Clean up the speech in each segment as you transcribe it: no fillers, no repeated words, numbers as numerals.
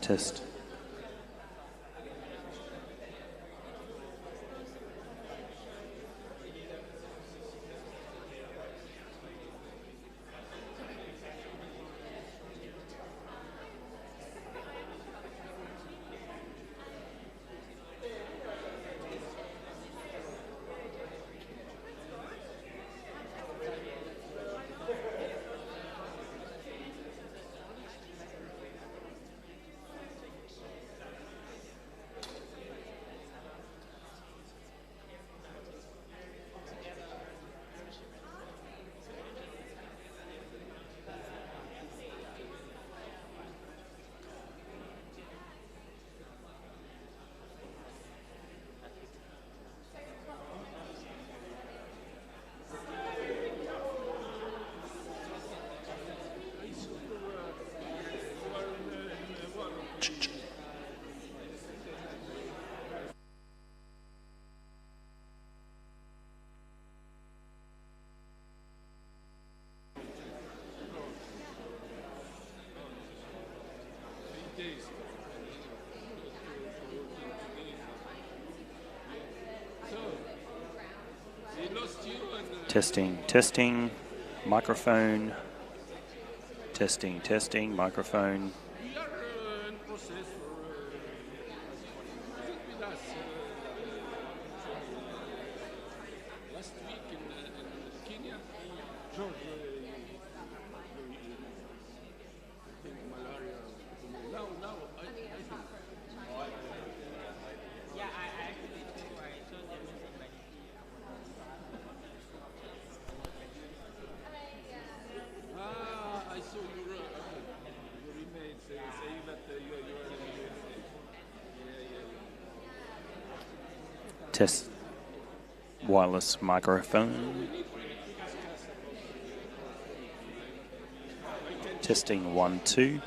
test. Testing, testing, microphone. Testing, testing, microphone. We are in process for visit with us last week in Kenya. George, I think malaria. Now, I think. Yeah, I actually too. I saw the message by I saw your email saying that you are in the USA. Yeah. Test wireless microphone. Testing 1, 2.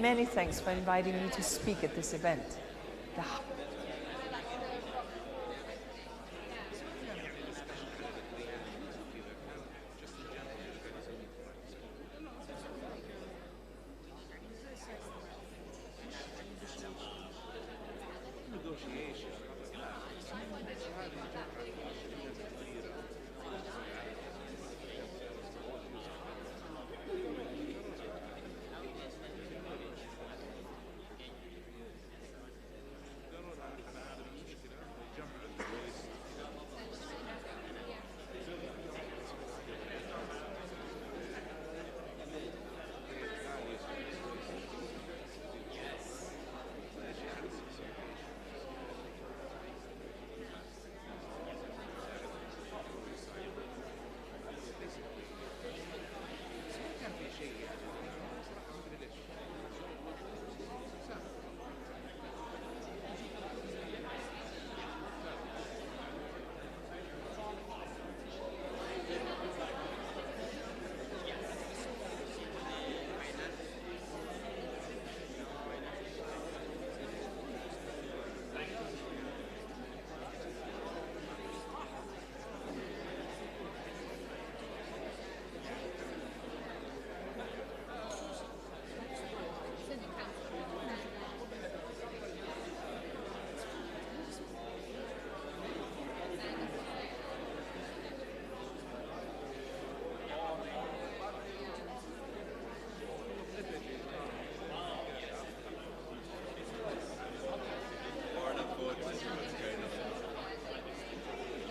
many thanks for inviting me to speak at this event.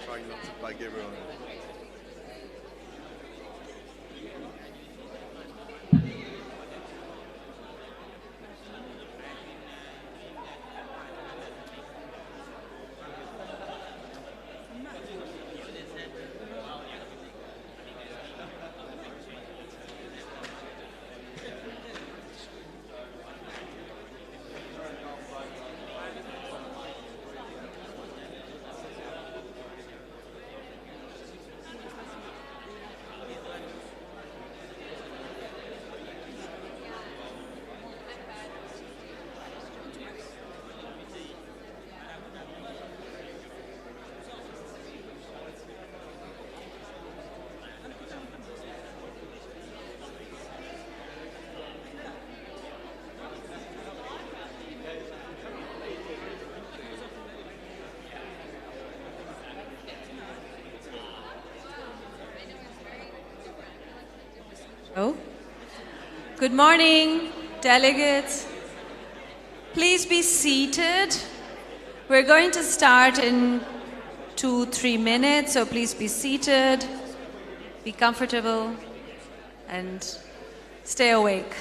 Trying not to bag everyone. Oh. Good morning, delegates. Please be seated. We're going to start in 2-3 minutes, so please be seated, be comfortable, and stay awake.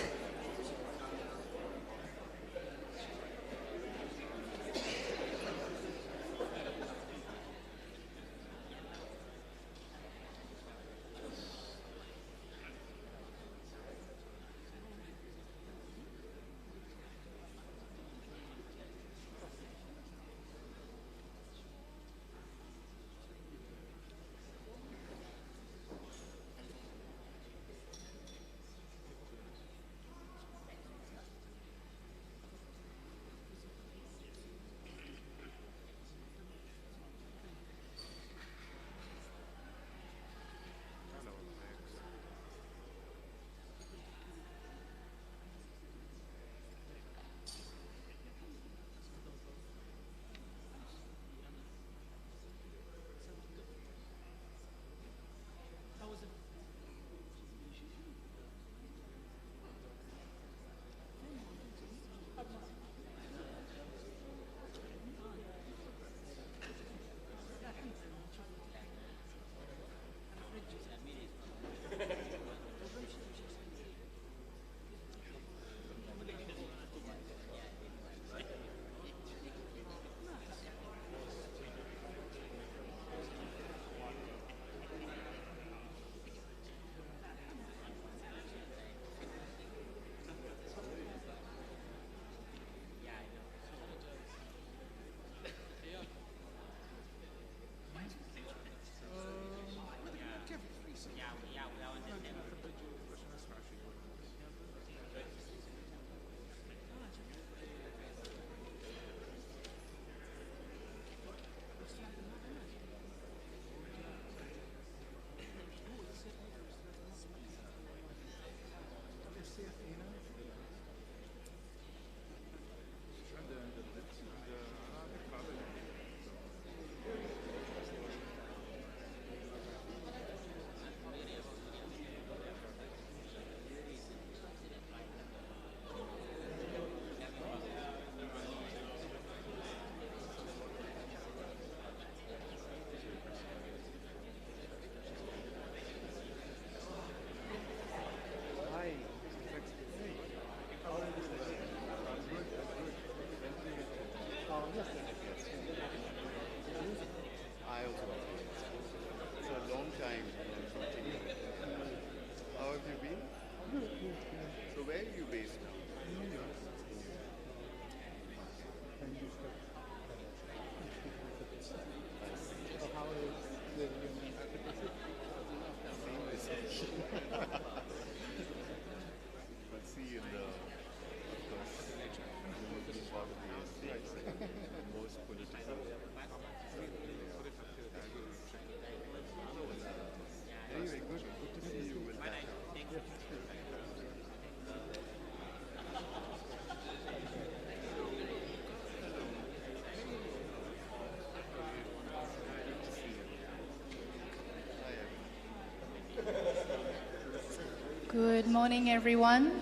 Good morning, everyone.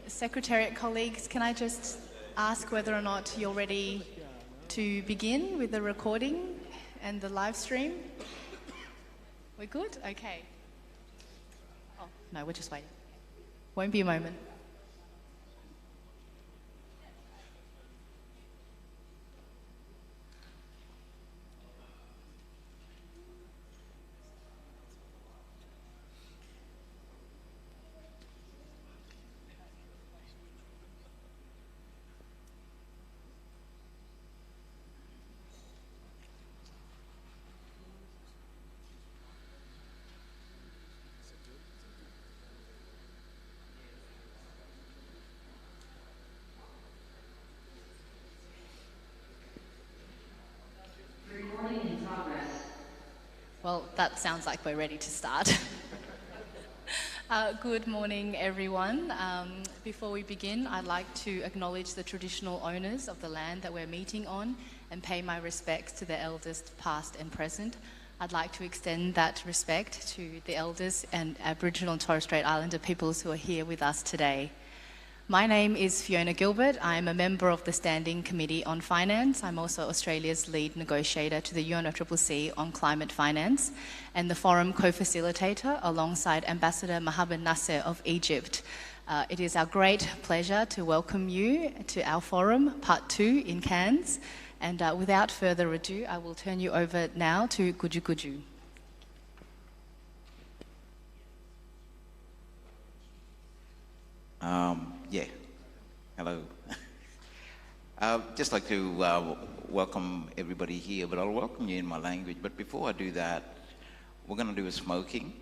Secretariat colleagues, can I just ask whether or not you're ready to begin with the recording and the live stream? We're good? Okay. Oh, no, we're just waiting. Won't be a moment. Well, that sounds like we're ready to start. Good morning, everyone. Before we begin, I'd like to acknowledge the traditional owners of the land that we're meeting on and pay my respects to the elders past and present. I'd like to extend that respect to the elders and Aboriginal and Torres Strait Islander peoples who are here with us today. My name is Fiona Gilbert. I'm a member of the Standing Committee on Finance. I'm also Australia's lead negotiator to the UNFCCC on climate finance and the forum co-facilitator alongside Ambassador Mohamed Nasr of Egypt. It is our great pleasure to welcome you to our forum, part 2 in Cairns. And without further ado, I will turn you over now to Guju Guju. Yeah, hello. I'd just like to welcome everybody here, but I'll welcome you in my language. But before I do that, we're going to do a smoking.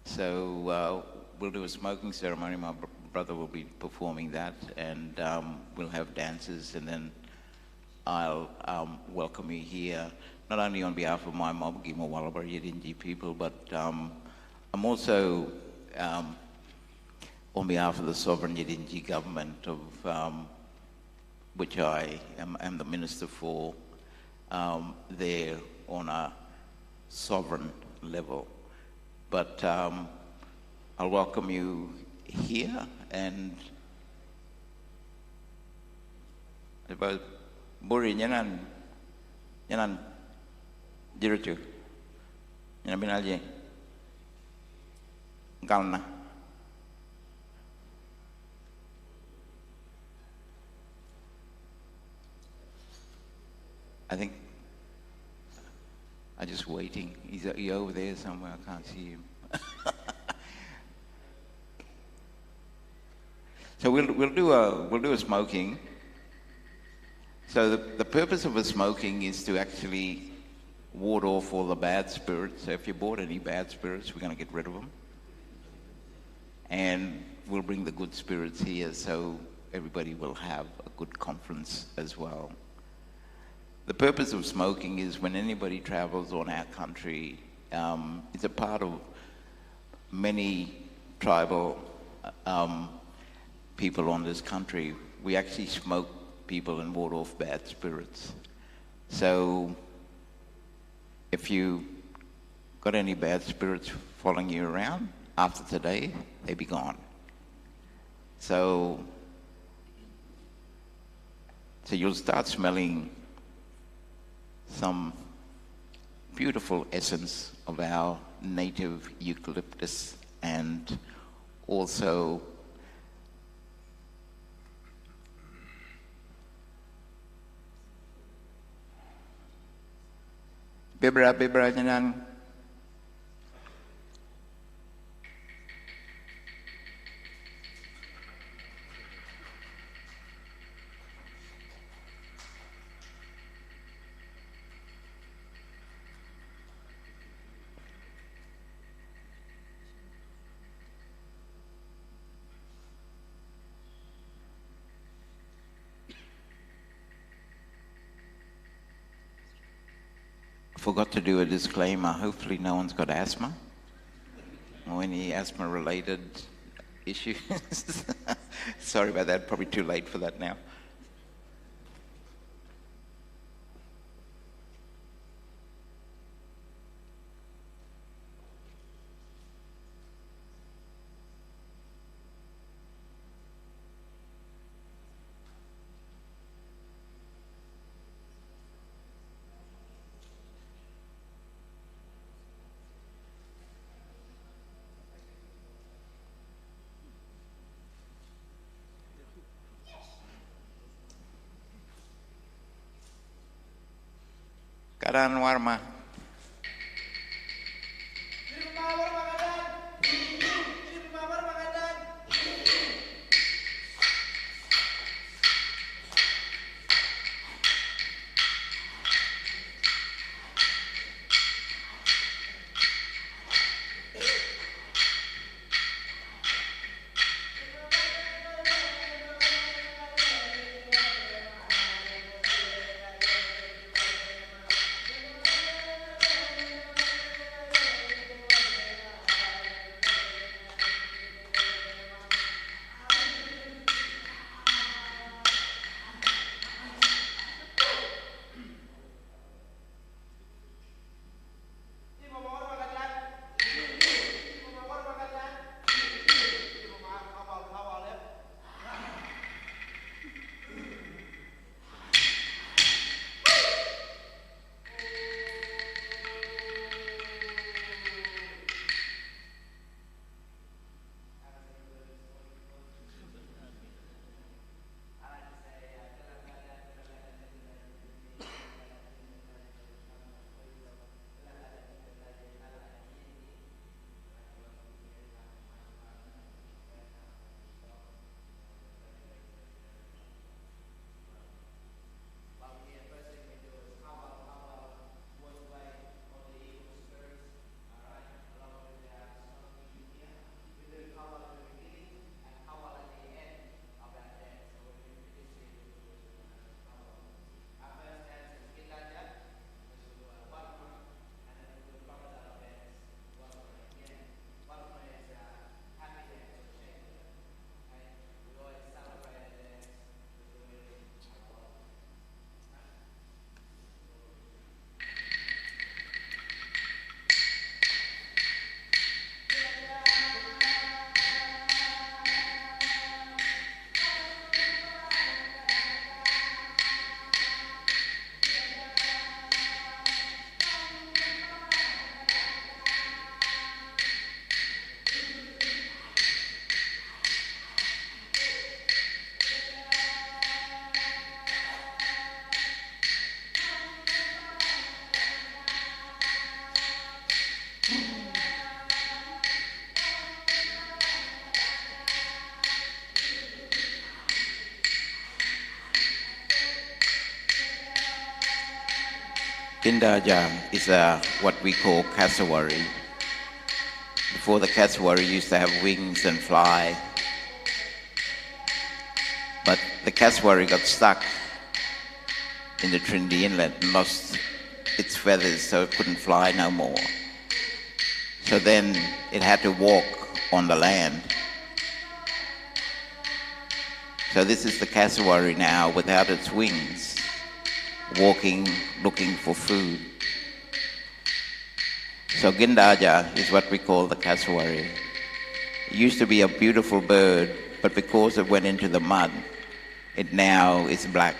So we'll do a smoking ceremony. My brother will be performing that, and we'll have dances, and then I'll welcome you here, not only on behalf of my Mabgi Mawalaba Yidinji people, but I'm also on behalf of the sovereign Yidinji government, of which I am the minister for, there on a sovereign level. But I'll welcome you here, and about Buri Nyanan Jiruchu Nyanabinaji Galna. I think I'm just waiting. He's over there somewhere. I can't see him. So we'll do a smoking. So the purpose of a smoking is to actually ward off all the bad spirits. So if you bought any bad spirits, we're going to get rid of them, and we'll bring the good spirits here, so everybody will have a good conference as well. The purpose of smoking is when anybody travels on our country, it's a part of many tribal people on this country. We actually smoke people and ward off bad spirits. So if you got any bad spirits following you around, after today, they be gone. So you'll start smelling some beautiful essence of our native eucalyptus, and also Bibra Nyanan. Forgot to do a disclaimer. Hopefully no one's got asthma or any asthma related issues. Sorry about that, probably too late for that now. Karan Warma. Kindaja is what we call cassowary. Before the cassowary used to have wings and fly, but the cassowary got stuck in the Trinity Inlet and lost its feathers, so it couldn't fly no more. So then it had to walk on the land. So this is the cassowary now without its wings, walking, looking for food. So Gindaja is what we call the cassowary. It used to be a beautiful bird, but because it went into the mud, it now is black.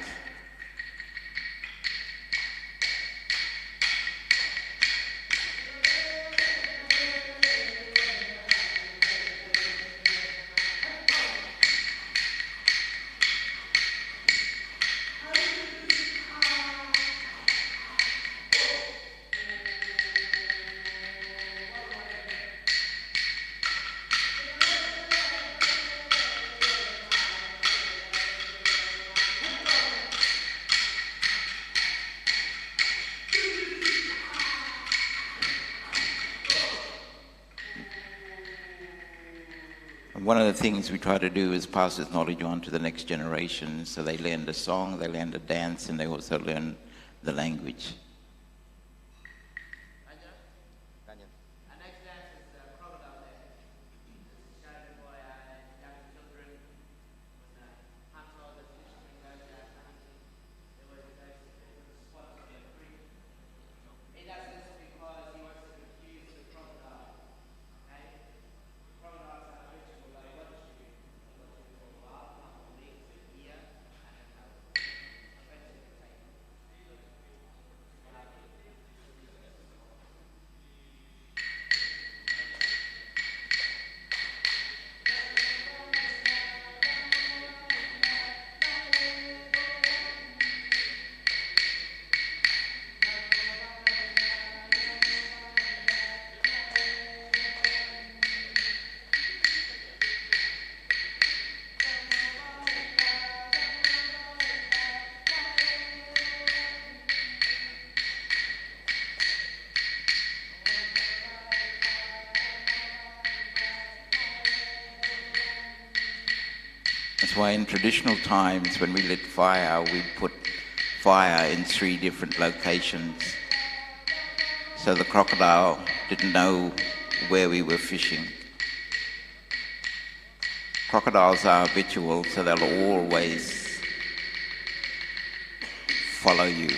One of the things we try to do is pass this knowledge on to the next generation, so they learn the song, they learn the dance, and they also learn the language. why in traditional times when we lit fire, we put fire in 3 different locations. So the crocodile didn't know where we were fishing. Crocodiles are habitual, so they'll always follow you.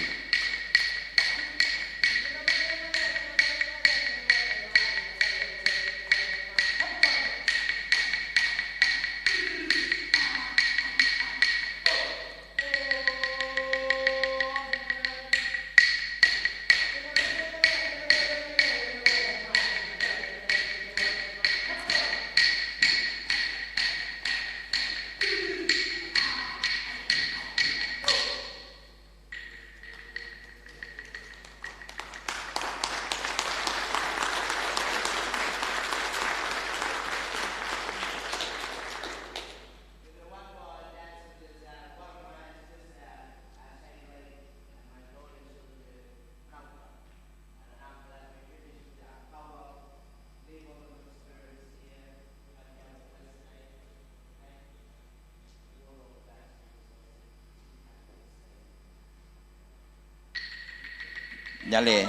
Nyale.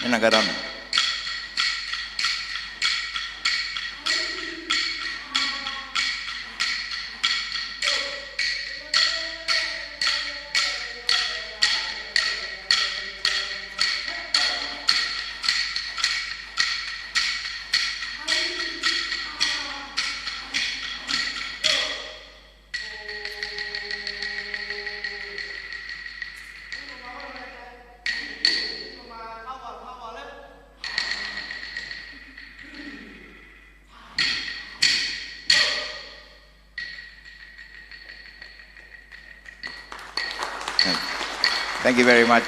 Nagaram. Thank you very much.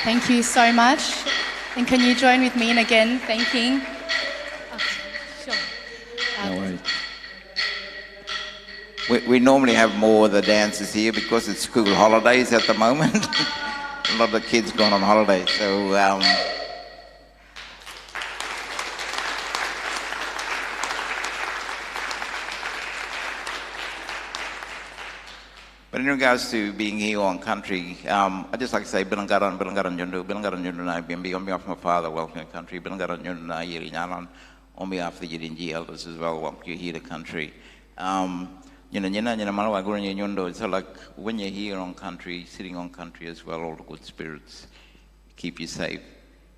Thank you so much. And can you join with me in again thanking? Okay, sure. No worries. We normally have more of the dancers here because it's school holidays at the moment. A lot of the kids gone on holiday, so but in regards to being here on country, I'd just like to say, Bilangaran Jundu, on behalf of my father, welcome to country, Bilangaran Jundu, Yiri Nyalan, on behalf of the Yirinji elders as well, welcome you here to country. So like when you're here on country, sitting on country as well, all the good spirits keep you safe.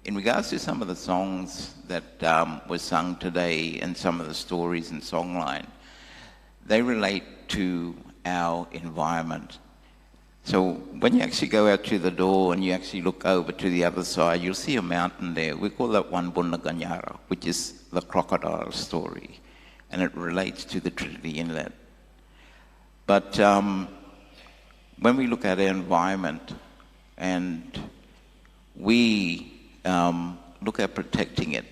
In regards to some of the songs that were sung today and some of the stories and songline, they relate to our environment. So when you actually go out to the door and you actually look over to the other side, you'll see a mountain there. We call that one Bunaganyara, which is the crocodile story, and it relates to the Trinity Inlet. But when we look at our environment and we look at protecting it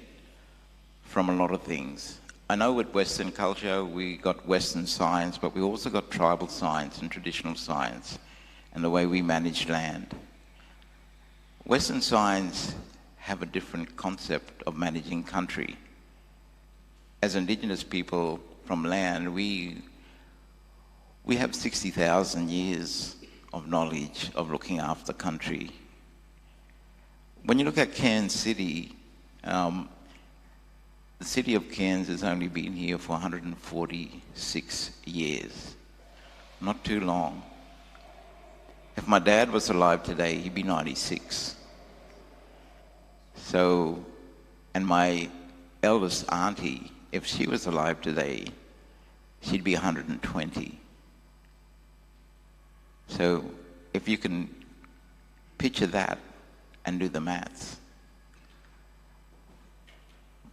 from a lot of things, I know with Western culture, we got Western science, but we also got tribal science and traditional science and the way we manage land. Western science have a different concept of managing country. As Indigenous people from land, we have 60,000 years of knowledge of looking after country. When you look at Cairns City, the city of Cairns has only been here for 146 years. Not too long. If my dad was alive today, he'd be 96. So, and my eldest auntie, if she was alive today, she'd be 120. So, if you can picture that and do the maths.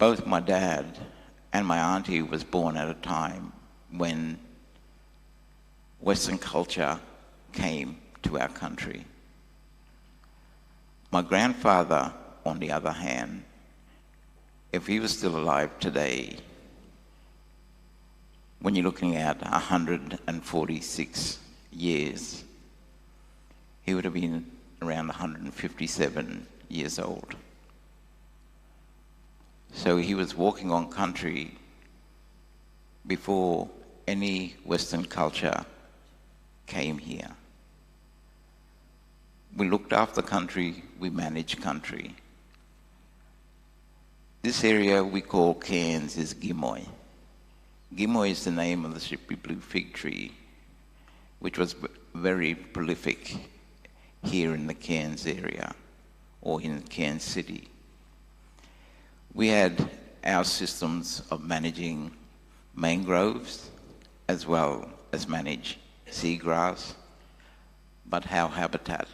both my dad and my auntie was born at a time when Western culture came to our country. My grandfather, on the other hand, if he was still alive today, when you're looking at 146 years, he would have been around 157 years old. So he was walking on country before any Western culture came here. We looked after country, we managed country. This area we call Cairns is Gimoy. Gimoy is the name of the slippery blue fig tree, which was very prolific here in the Cairns area, or in Cairns City. We had our systems of managing mangroves as well as manage seagrass, but our habitat.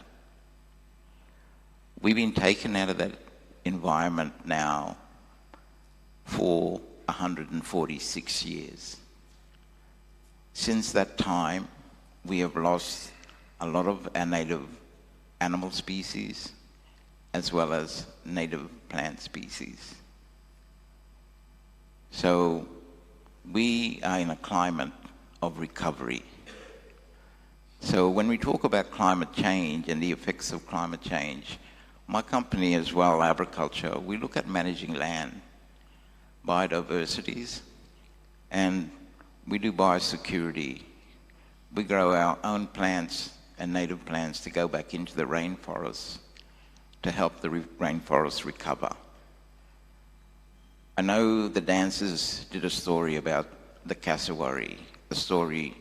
We've been taken out of that environment now for 146 years. Since that time, we have lost a lot of our native animal species as well as native plant species. So we are in a climate of recovery. So when we talk about climate change and the effects of climate change, my company as well, agriculture, we look at managing land, biodiversities, and we do biosecurity. We grow our own plants and native plants to go back into the rainforests to help the rainforests recover. I know the dancers did a story about the cassowary, the story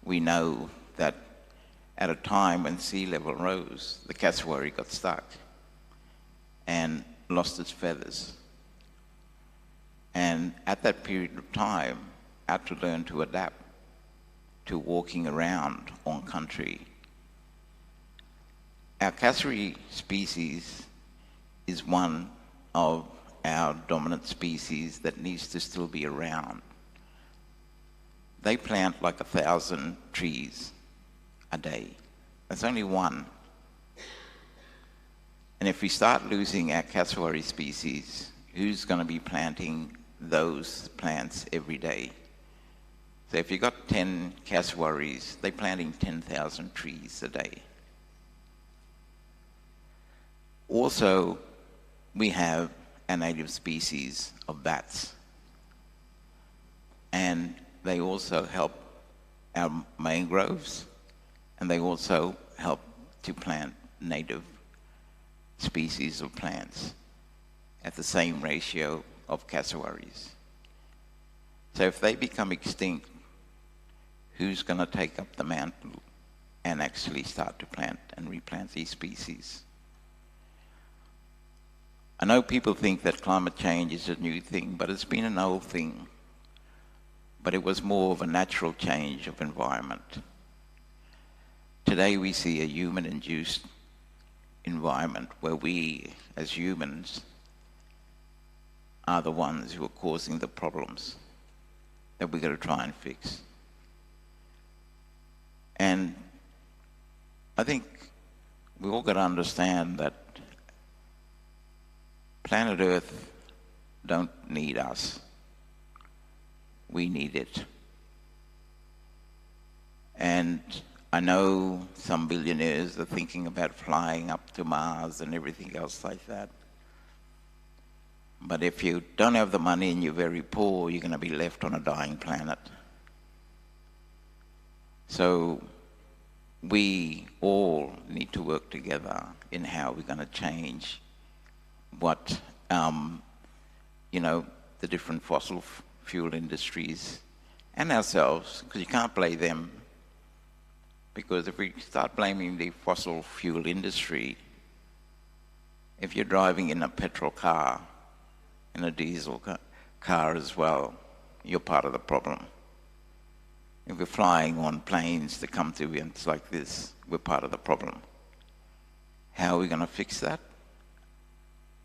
we know that at a time when sea level rose, the cassowary got stuck and lost its feathers. And at that period of time, I had to learn to adapt to walking around on country. Our cassowary species is one of our dominant species that needs to still be around. They plant like 1,000 trees a day. That's only one. And if we start losing our cassowary species, who's going to be planting those plants every day? So if you've got 10 cassowaries, they're planting 10,000 trees a day. Also, we have a native species of bats. And they also help our mangroves, and they also help to plant native species of plants at the same ratio of cassowaries. So if they become extinct, who's going to take up the mantle and actually start to plant and replant these species? I know people think that climate change is a new thing, but it's been an old thing. But it was more of a natural change of environment. Today we see a human-induced environment where we, as humans, are the ones who are causing the problems that we've got to try and fix. And I think we all got to understand that planet Earth don't need us. We need it. And I know some billionaires are thinking about flying up to Mars and everything else like that. But if you don't have the money and you're very poor, you're going to be left on a dying planet. So we all need to work together in how we're going to change what, the different fossil fuel industries and ourselves, because you can't blame them. Because if we start blaming the fossil fuel industry, if you're driving in a petrol car, in a diesel car as well, you're part of the problem. If we're flying on planes to come to events like this, we're part of the problem. How are we going to fix that?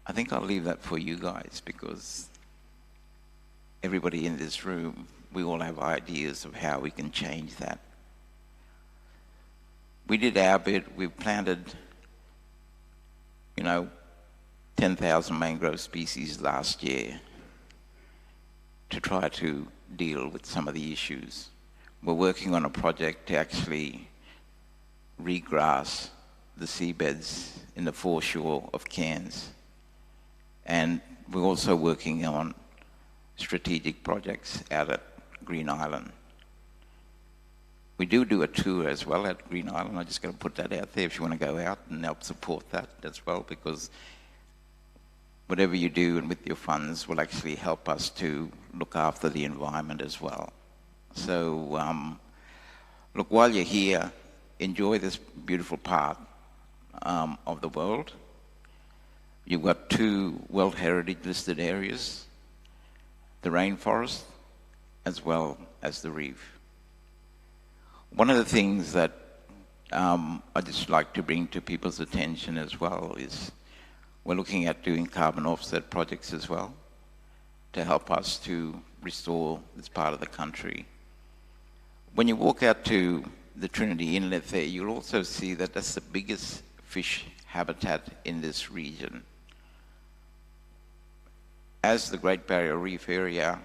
I think I'll leave that for you guys, because everybody in this room, we all have ideas of how we can change that. We did our bit. We planted, 10,000 mangrove species last year to try to deal with some of the issues. We're working on a project to actually regrass the seabeds in the foreshore of Cairns. And we're also working on strategic projects out at Green Island. We do a tour as well at Green Island. I just got to put that out there if you want to go out and help support that as well, because whatever you do and with your funds will actually help us to look after the environment as well. So, look, while you're here, enjoy this beautiful part of the world. You've got 2 World Heritage listed areas, the rainforest as well as the reef. One of the things that I just like to bring to people's attention as well is we're looking at doing carbon offset projects as well to help us to restore this part of the country. When you walk out to the Trinity Inlet there, you'll also see that that's the biggest fish habitat in this region. As the Great Barrier Reef area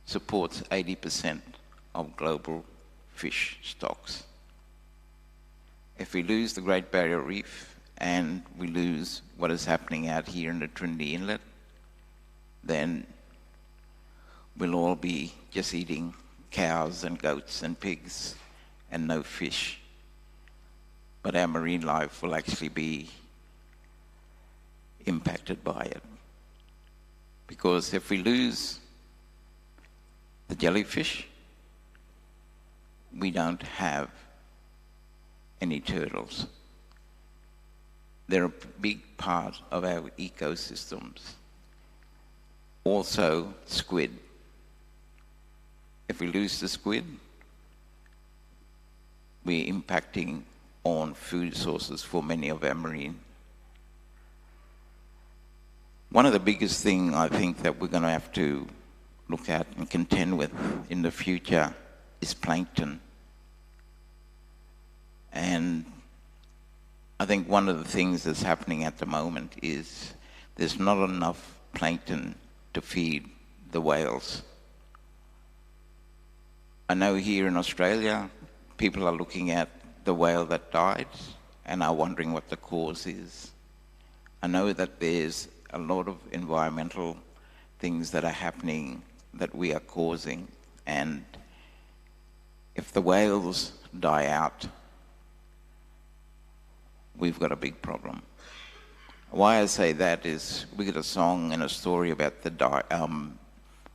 supports 80% of global fish stocks. If we lose the Great Barrier Reef and we lose what is happening out here in the Trinity Inlet, then we'll all be just eating cows and goats and pigs and no fish. But our marine life will actually be impacted by it. Because if we lose the jellyfish, we don't have any turtles. They're a big part of our ecosystems. Also, squid. If we lose the squid, we're impacting on food sources for many of our marine. One of the biggest things I think that we're going to have to look at and contend with in the future is plankton. And I think one of the things that's happening at the moment is there's not enough plankton to feed the whales. I know here in Australia, people are looking at the whale that died and are wondering what the cause is. I know that there's a lot of environmental things that are happening that we are causing, and if the whales die out, we've got a big problem. Why I say that is we get a song and a story about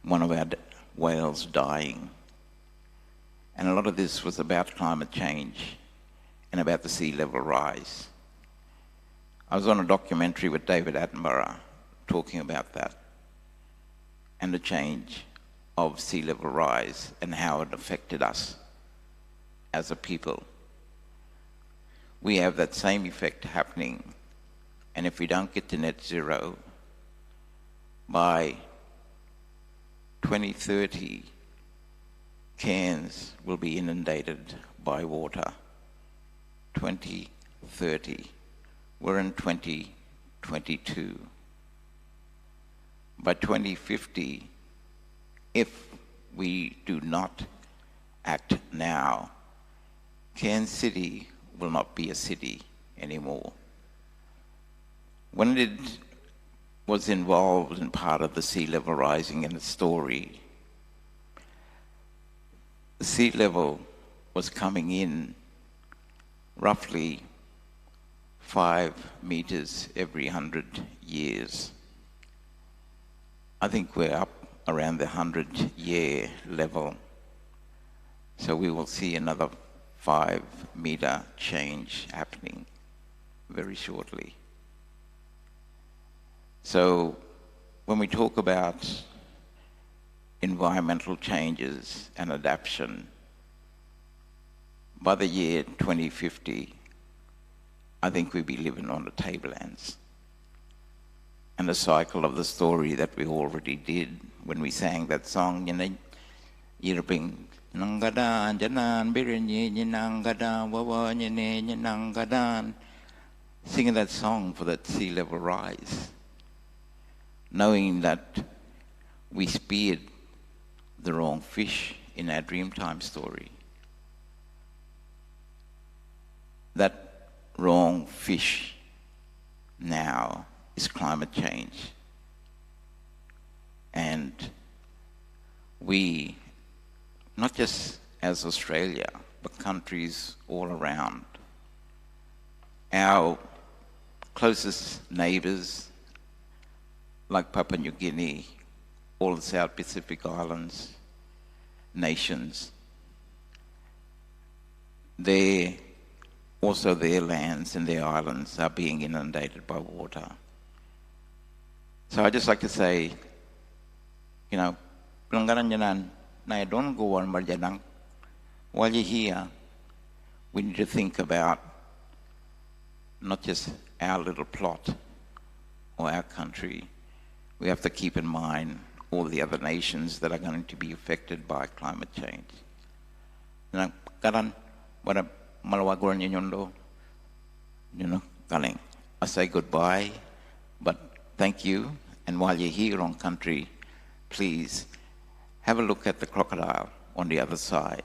one of our whales dying. And a lot of this was about climate change and about the sea level rise. I was on a documentary with David Attenborough talking about that and the change of sea level rise and how it affected us as a people. We have that same effect happening, and if we don't get to net zero, by 2030, Cairns will be inundated by water. 2030. We're in 2022. By 2050, if we do not act now, Cairns City will not be a city anymore. When it was involved in part of the sea level rising in the story, the sea level was coming in roughly 5 meters every 100 years. I think we're up around the 100-year level. So we will see another 5-meter change happening very shortly. So when we talk about environmental changes and adaptation, by the year 2050, I think we'll be living on the tablelands. and the cycle of the story that we already did when we sang that song, Yirping Nangadan, Janan, Birinyi, Nangadan, Wawa, Yene, Nangadan, singing that song for that sea level rise, knowing that we speared the wrong fish in our Dreamtime story. That wrong fish now is climate change. And we, not just as Australia, but countries all around, our closest neighbours, like Papua New Guinea, all the South Pacific Islands, nations, also their lands and their islands are being inundated by water. So I'd just like to say, pelanggaran jalan, don't go on berjalan. While you're here, we need to think about not just our little plot or our country. We have to keep in mind all the other nations that are going to be affected by climate change. Karan, wala malawaguran nyondo, kaling. I say goodbye, but thank you. And while you're here on country, please have a look at the crocodile on the other side.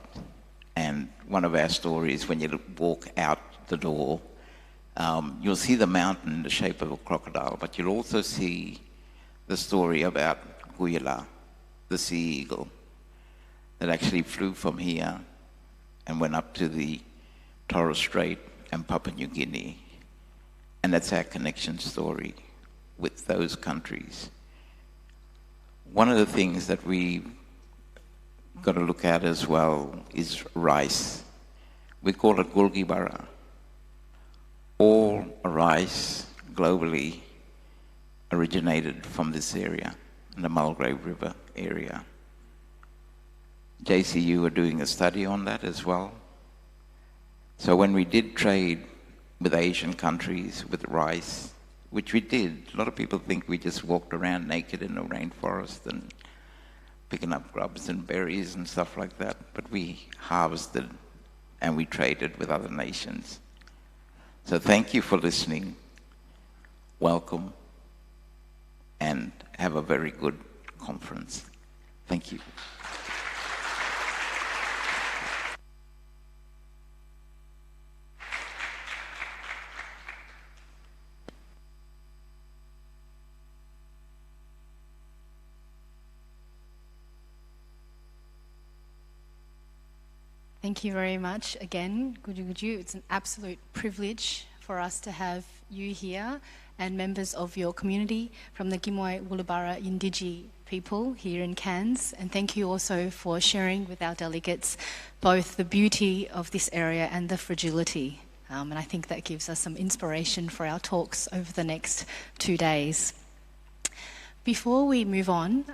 And one of our stories, when you walk out the door, you'll see the mountain in the shape of a crocodile, but you'll also see the story about Guyala, the sea eagle, that actually flew from here and went up to the Torres Strait and Papua New Guinea. And that's our connection story with those countries. One of the things that we've got to look at as well is rice. We call it Gulgibara. All rice globally originated from this area, in the Mulgrave River area. JCU are doing a study on that as well. So when we did trade with Asian countries with rice, which we did, a lot of people think we just walked around naked in the rainforest and picking up grubs and berries and stuff like that, but we harvested and we traded with other nations. So thank you for listening. Welcome, and have a very good conference. Thank you. Thank you very much again, Guju. It's an absolute privilege for us to have you here and members of your community from the Gimoi Wulubara Yindiji people here in Cairns. And thank you also for sharing with our delegates both the beauty of this area and the fragility. And I think that gives us some inspiration for our talks over the next 2 days. Before we move on,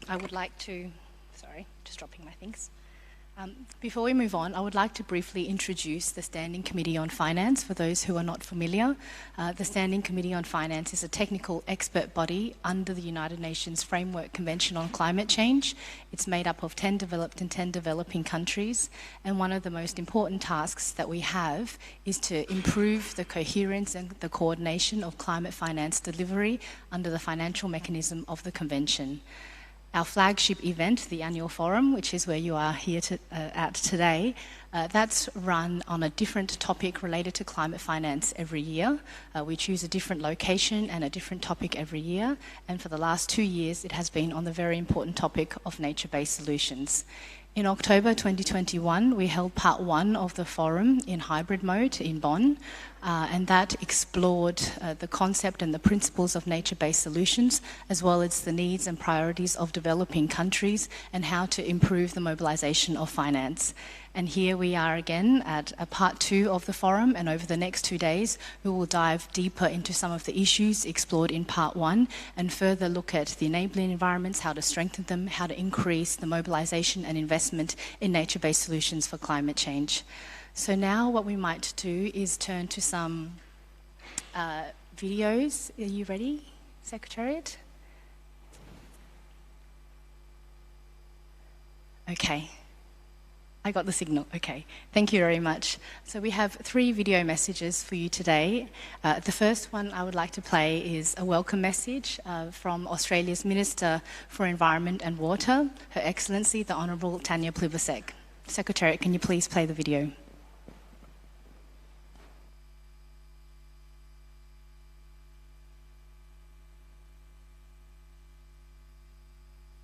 I would like to, sorry, just dropping my things. Before we move on, I would like to briefly introduce the Standing Committee on Finance for those who are not familiar. The Standing Committee on Finance is a technical expert body under the United Nations Framework Convention on Climate Change. It's made up of 10 developed and 10 developing countries, and one of the most important tasks that we have is to improve the coherence and the coordination of climate finance delivery under the financial mechanism of the Convention. Our flagship event, the annual forum, which is where you are here at today, that's run on a different topic related to climate finance every year. We choose a different location and a different topic every year, and for the last 2 years it has been on the very important topic of nature-based solutions. In October 2021, we held part 1 of the forum in hybrid mode in Bonn, and that explored the concept and the principles of nature-based solutions, as well as the needs and priorities of developing countries and how to improve the mobilization of finance. And here we are again at a part 2 of the forum, and over the next 2 days we will dive deeper into some of the issues explored in part 1 and further look at the enabling environments, how to strengthen them, how to increase the mobilization and investment in nature-based solutions for climate change. So now what we might do is turn to some videos. Are you ready? Secretariat? Okay. I got the signal. Okay. Thank you very much. So we have 3 video messages for you today. The first one I would like to play is a welcome message from Australia's Minister for Environment and Water, Her Excellency the Honourable Tanya Plibersek. Secretariat, can you please play the video?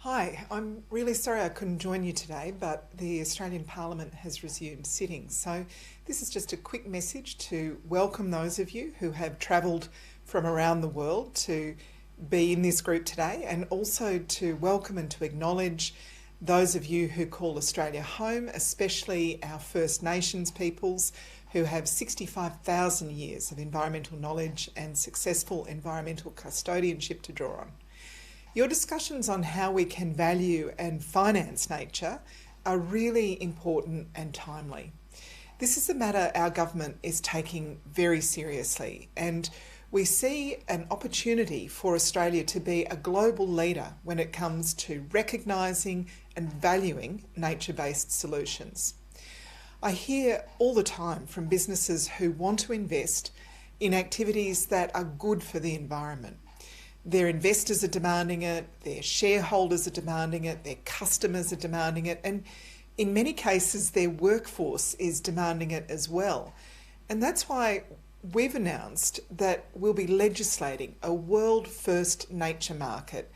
Hi, I'm really sorry I couldn't join you today, but the Australian Parliament has resumed sitting. So this is just a quick message to welcome those of you who have travelled from around the world to be in this group today, and also to welcome and to acknowledge those of you who call Australia home, especially our First Nations peoples who have 65,000 years of environmental knowledge and successful environmental custodianship to draw on. Your discussions on how we can value and finance nature are really important and timely. This is a matter our government is taking very seriously, and we see an opportunity for Australia to be a global leader when it comes to recognising and valuing nature-based solutions. I hear all the time from businesses who want to invest in activities that are good for the environment. Their investors are demanding it, their shareholders are demanding it, their customers are demanding it, and in many cases their workforce is demanding it as well. And that's why we've announced that we'll be legislating a world-first nature market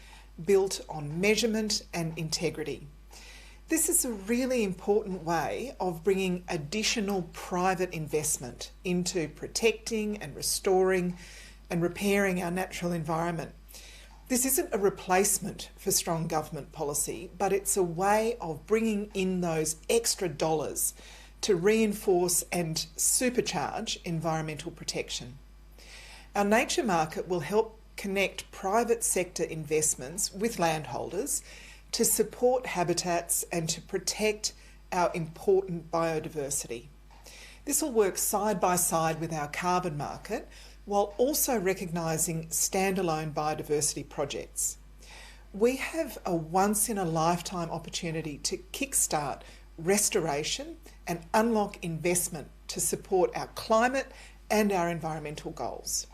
built on measurement and integrity. This is a really important way of bringing additional private investment into protecting and restoring and repairing our natural environment. This isn't a replacement for strong government policy, but it's a way of bringing in those extra dollars to reinforce and supercharge environmental protection. Our nature market will help connect private sector investments with landholders to support habitats and to protect our important biodiversity. This will work side by side with our carbon market, while also recognising standalone biodiversity projects. We have a once-in-a-lifetime opportunity to kickstart restoration and unlock investment to support our climate and our environmental goals.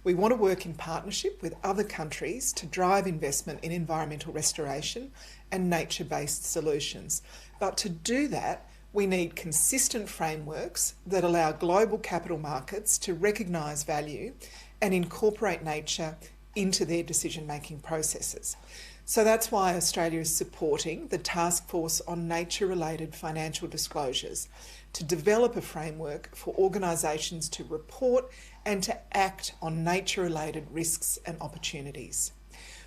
We want to work in partnership with other countries to drive investment in environmental restoration and nature-based solutions. But to do that, we need consistent frameworks that allow global capital markets to recognise value and incorporate nature into their decision-making processes. So that's why Australia is supporting the Task Force on Nature-Related Financial Disclosures to develop a framework for organisations to report and to act on nature-related risks and opportunities.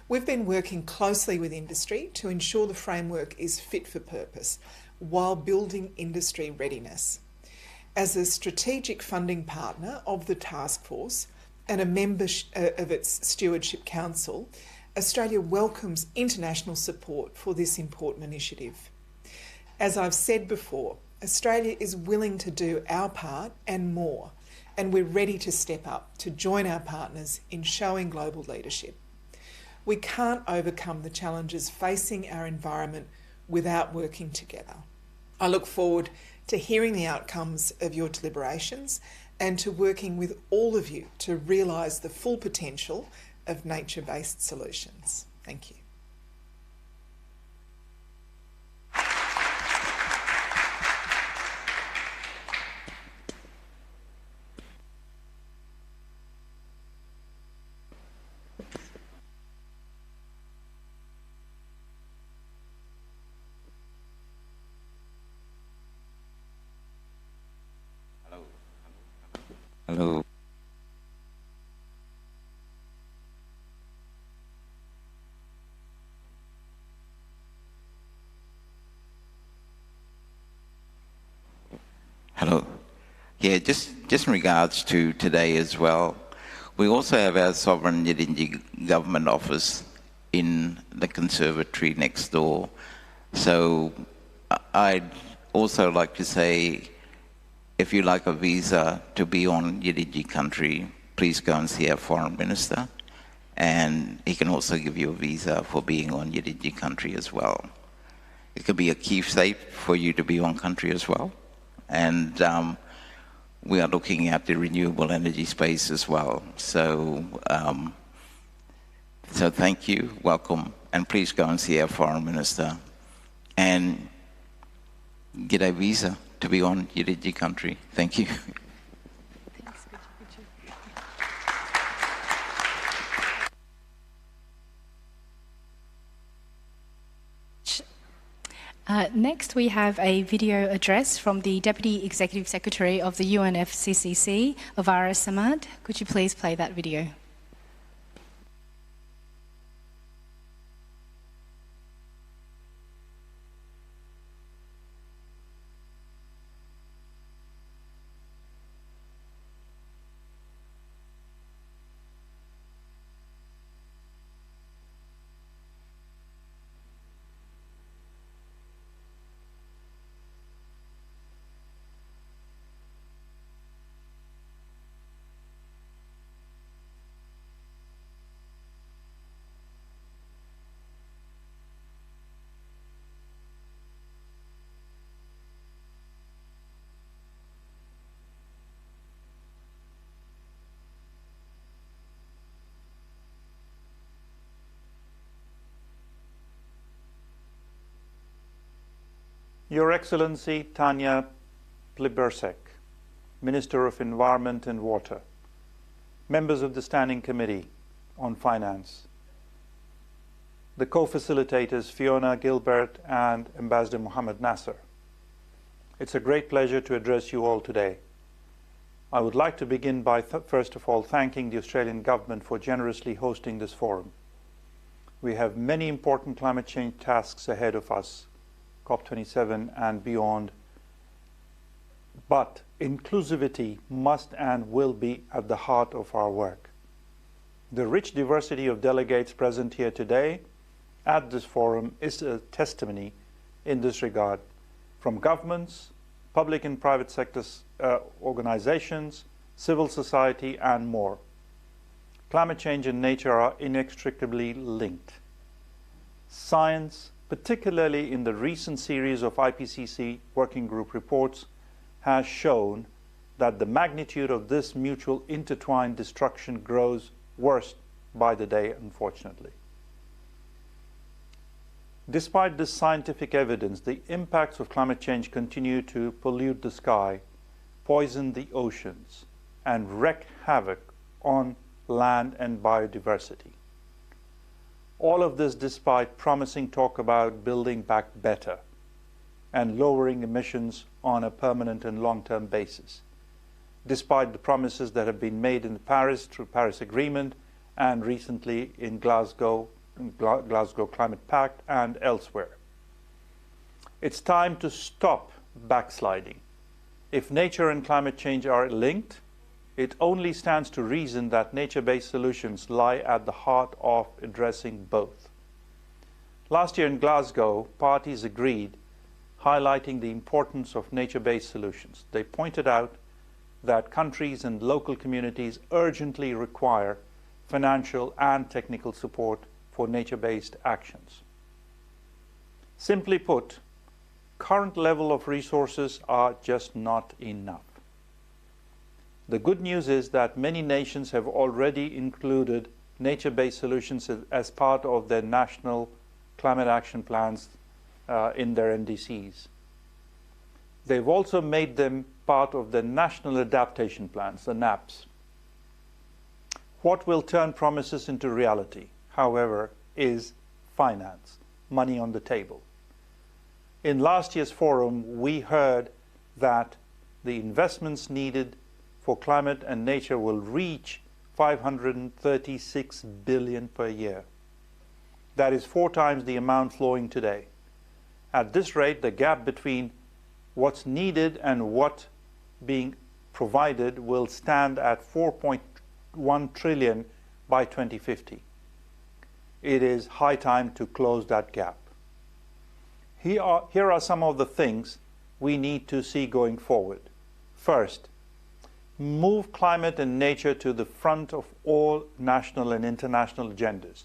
We've been working closely with industry to ensure the framework is fit for purpose, while building industry readiness. As a strategic funding partner of the task force and a member of its Stewardship Council, Australia welcomes international support for this important initiative. As I've said before, Australia is willing to do our part and more, and we're ready to step up to join our partners in showing global leadership. We can't overcome the challenges facing our environment without working together. I look forward to hearing the outcomes of your deliberations and to working with all of you to realise the full potential of nature-based solutions. Thank you. Hello. Hello. Yeah, just in regards to today as well, we also have our Sovereign Yidinji Government Office in the conservatory next door. So I'd also like to say, if you like a visa to be on Yidinji country, please go and see our Foreign Minister. and he can also give you a visa for being on Yidiji country as well. It could be a key state for you to be on country as well. And we are looking at the renewable energy space as well. So, so thank you, welcome, and please go and see our Foreign Minister and get a visa to be on Yidiji country. Thank you. Next, we have a video address from the Deputy Executive Secretary of the UNFCCC, Avara Samad. Could you please play that video? Your Excellency Tanya Plibersek, Minister of Environment and Water, members of the Standing Committee on Finance, the co-facilitators Fiona Gilbert and Ambassador Mohamed Nasr. It's a great pleasure to address you all today. I would like to begin by first of all thanking the Australian Government for generously hosting this forum. We have many important climate change tasks ahead of us, COP27 and beyond, but inclusivity must and will be at the heart of our work. The rich diversity of delegates present here today at this forum is a testimony in this regard, from governments, public and private sectors, organizations, civil society, and more. Climate change and nature are inextricably linked. Science, particularly in the recent series of IPCC working group reports, has shown that the magnitude of this mutual intertwined destruction grows worse by the day, unfortunately. Despite this scientific evidence, the impacts of climate change continue to pollute the sky, poison the oceans, and wreak havoc on land and biodiversity. All of this despite promising talk about building back better and lowering emissions on a permanent and long-term basis, despite the promises that have been made in Paris through Paris Agreement and recently in Glasgow Climate Pact and elsewhere. It's time to stop backsliding. If nature and climate change are linked, it only stands to reason that nature-based solutions lie at the heart of addressing both. Last year in Glasgow, parties agreed, highlighting the importance of nature-based solutions. They pointed out that countries and local communities urgently require financial and technical support for nature-based actions. Simply put, current level of resources are just not enough. The good news is that many nations have already included nature-based solutions as part of their national climate action plans in their NDCs. They've also made them part of the national adaptation plans, the NAPs. What will turn promises into reality, however, is finance, money on the table. In last year's forum, we heard that the investments needed for climate and nature will reach $536 billion per year. That is 4 times the amount flowing today. At this rate, the gap between what's needed and what being provided will stand at $4.1 trillion by 2050. It is high time to close that gap. Here are some of the things we need to see going forward. First, move climate and nature to the front of all national and international agendas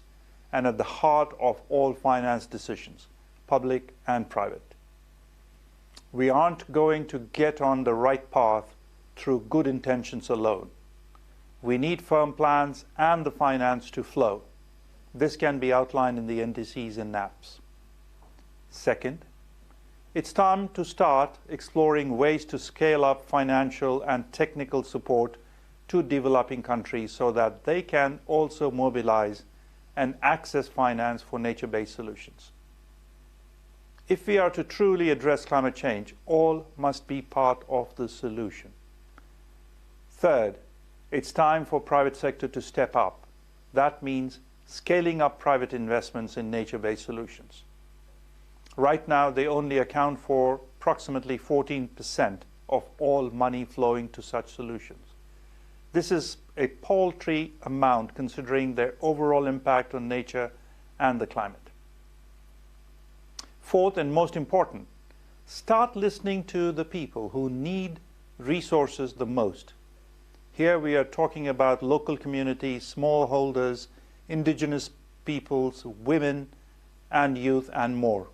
and at the heart of all finance decisions, public and private. We aren't going to get on the right path through good intentions alone. We need firm plans and the finance to flow. This can be outlined in the NDCs and NAPs. Second, it's time to start exploring ways to scale up financial and technical support to developing countries so that they can also mobilize and access finance for nature-based solutions. If we are to truly address climate change, all must be part of the solution. Third, it's time for private sector to step up. That means scaling up private investments in nature-based solutions. Right now, they only account for approximately 14% of all money flowing to such solutions. This is a paltry amount considering their overall impact on nature and the climate. Fourth, and most important, start listening to the people who need resources the most. Here we are talking about local communities, smallholders, indigenous peoples, women and youth and more.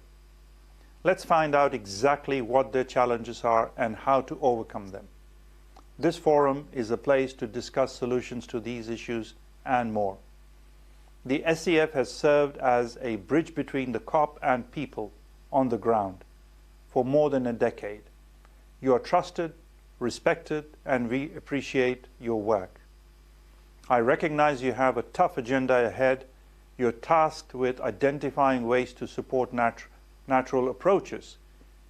Let's find out exactly what their challenges are and how to overcome them. This forum is a place to discuss solutions to these issues and more. The SEF has served as a bridge between the COP and people on the ground for more than a decade. You are trusted, respected, and we appreciate your work. I recognize you have a tough agenda ahead. You're tasked with identifying ways to support natural approaches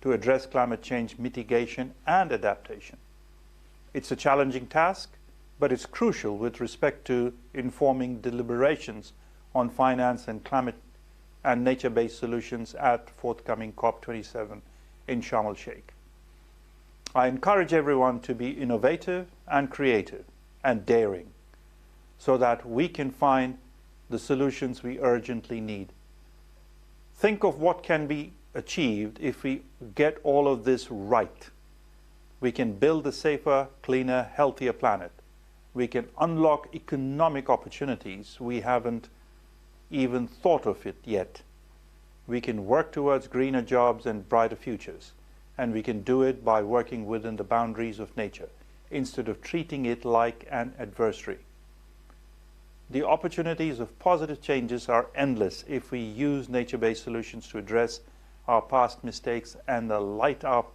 to address climate change mitigation and adaptation. It's a challenging task, but it's crucial with respect to informing deliberations on finance and climate and nature-based solutions at forthcoming COP27 in Sharm el-Sheikh. I encourage everyone to be innovative and creative and daring so that we can find the solutions we urgently need. Think of what can be achieved if we get all of this right. We can build a safer, cleaner, healthier planet. We can unlock economic opportunities we haven't even thought of it yet. We can work towards greener jobs and brighter futures, and we can do it by working within the boundaries of nature instead of treating it like an adversary. The opportunities of positive changes are endless if we use nature-based solutions to address our past mistakes and light up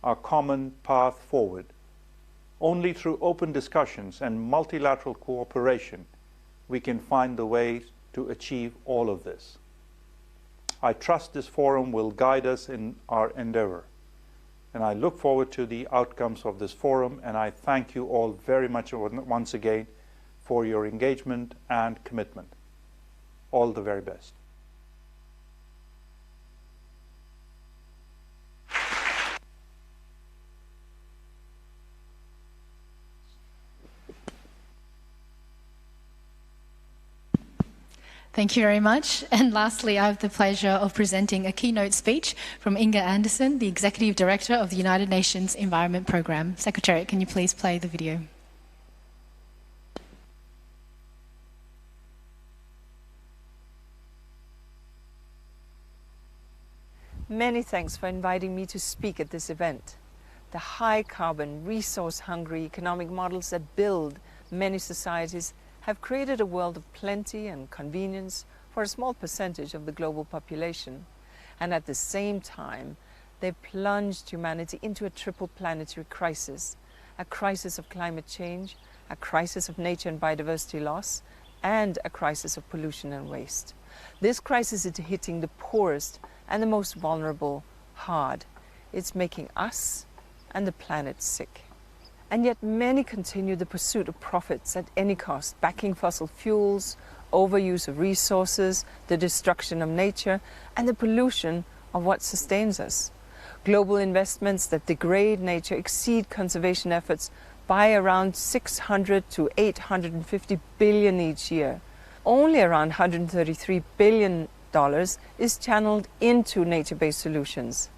our common path forward. Only through open discussions and multilateral cooperation we can find the ways to achieve all of this. I trust this forum will guide us in our endeavor, and I look forward to the outcomes of this forum, and I thank you all very much once again for your engagement and commitment. All the very best. Thank you very much. And lastly, I have the pleasure of presenting a keynote speech from Inga Anderson, the Executive Director of the United Nations Environment Programme. Secretary, can you please play the video? Many thanks for inviting me to speak at this event. The high-carbon, resource-hungry economic models that build many societies have created a world of plenty and convenience for a small percentage of the global population. And at the same time, they plunged humanity into a triple planetary crisis: a crisis of climate change, a crisis of nature and biodiversity loss, and a crisis of pollution and waste. This crisis is hitting the poorest and the most vulnerable hard. It's making us and the planet sick. And yet many continue the pursuit of profits at any cost, backing fossil fuels, overuse of resources, the destruction of nature, and the pollution of what sustains us. Global investments that degrade nature exceed conservation efforts by around 600 to 850 billion each year. Only around $133 billion is channeled into nature-based solutions.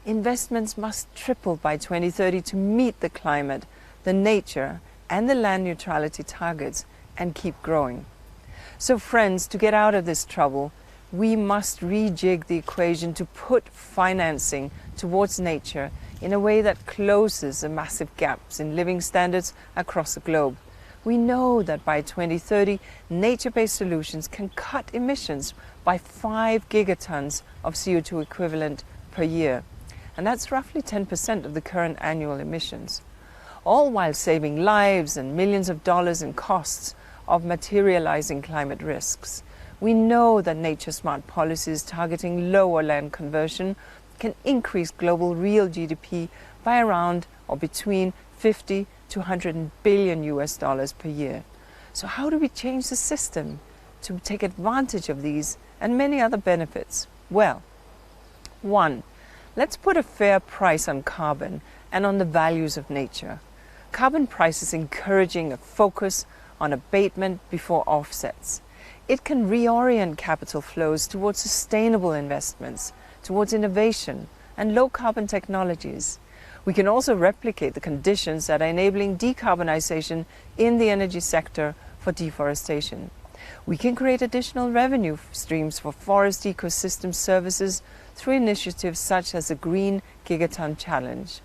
Investments must triple by 2030 to meet the climate, the nature and the land neutrality targets and keep growing. So friends, to get out of this trouble, we must rejig the equation to put financing towards nature in a way that closes the massive gaps in living standards across the globe. We know that by 2030, nature-based solutions can cut emissions by 5 gigatons of CO2 equivalent per year. And that's roughly 10% of the current annual emissions, all while saving lives and millions of dollars in costs of materializing climate risks. We know that nature-smart policies targeting lower land conversion can increase global real GDP by around or between 50 to 100 billion US dollars per year. So how do we change the system to take advantage of these and many other benefits? Well, 1, let's put a fair price on carbon and on the values of nature. Carbon price is encouraging a focus on abatement before offsets. It can reorient capital flows towards sustainable investments, towards innovation and low carbon technologies. We can also replicate the conditions that are enabling decarbonization in the energy sector for deforestation. We can create additional revenue streams for forest ecosystem services through initiatives such as the Green Gigaton Challenge.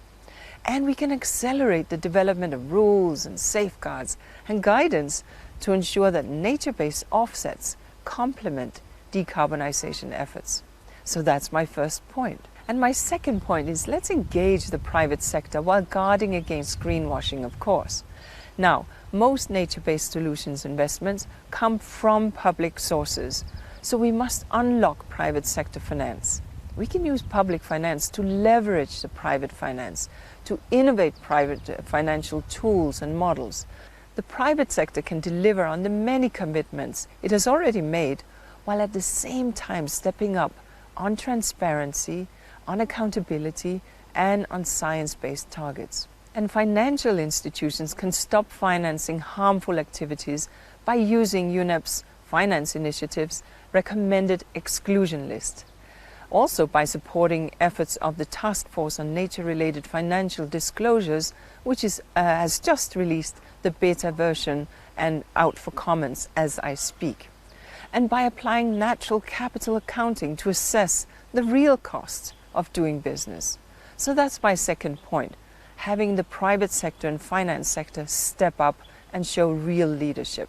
And we can accelerate the development of rules and safeguards and guidance to ensure that nature-based offsets complement decarbonization efforts. So that's my first point. And my second point is, let's engage the private sector while guarding against greenwashing, of course. Now, most nature-based solutions investments come from public sources, so we must unlock private sector finance. We can use public finance to leverage the private finance, to innovate private financial tools and models. The private sector can deliver on the many commitments it has already made, while at the same time stepping up on transparency, on accountability, and on science-based targets. And financial institutions can stop financing harmful activities by using UNEP's finance initiatives recommended exclusion list. Also by supporting efforts of the Task Force on Nature-Related Financial Disclosures, which has just released the beta version and out for comments as I speak. And by applying natural capital accounting to assess the real costs of doing business. So that's my second point, having the private sector and finance sector step up and show real leadership.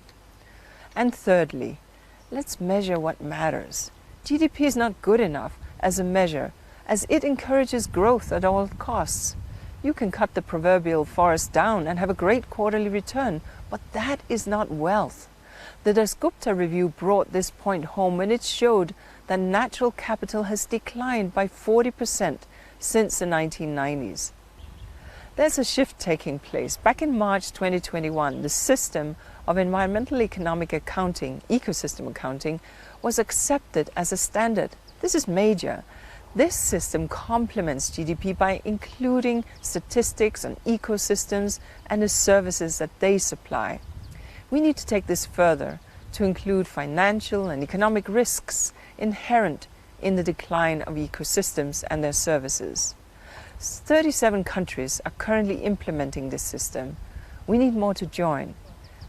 And thirdly, let's measure what matters. GDP is not good enough as a measure, as it encourages growth at all costs. You can cut the proverbial forest down and have a great quarterly return, but that is not wealth. The Dasgupta review brought this point home when it showed that natural capital has declined by 40% since the 1990s. There's a shift taking place. Back in March 2021, the system of environmental economic accounting, ecosystem accounting, was accepted as a standard. This is major. This system complements GDP by including statistics on ecosystems and the services that they supply. We need to take this further to include financial and economic risks inherent in the decline of ecosystems and their services. 37 countries are currently implementing this system. We need more to join.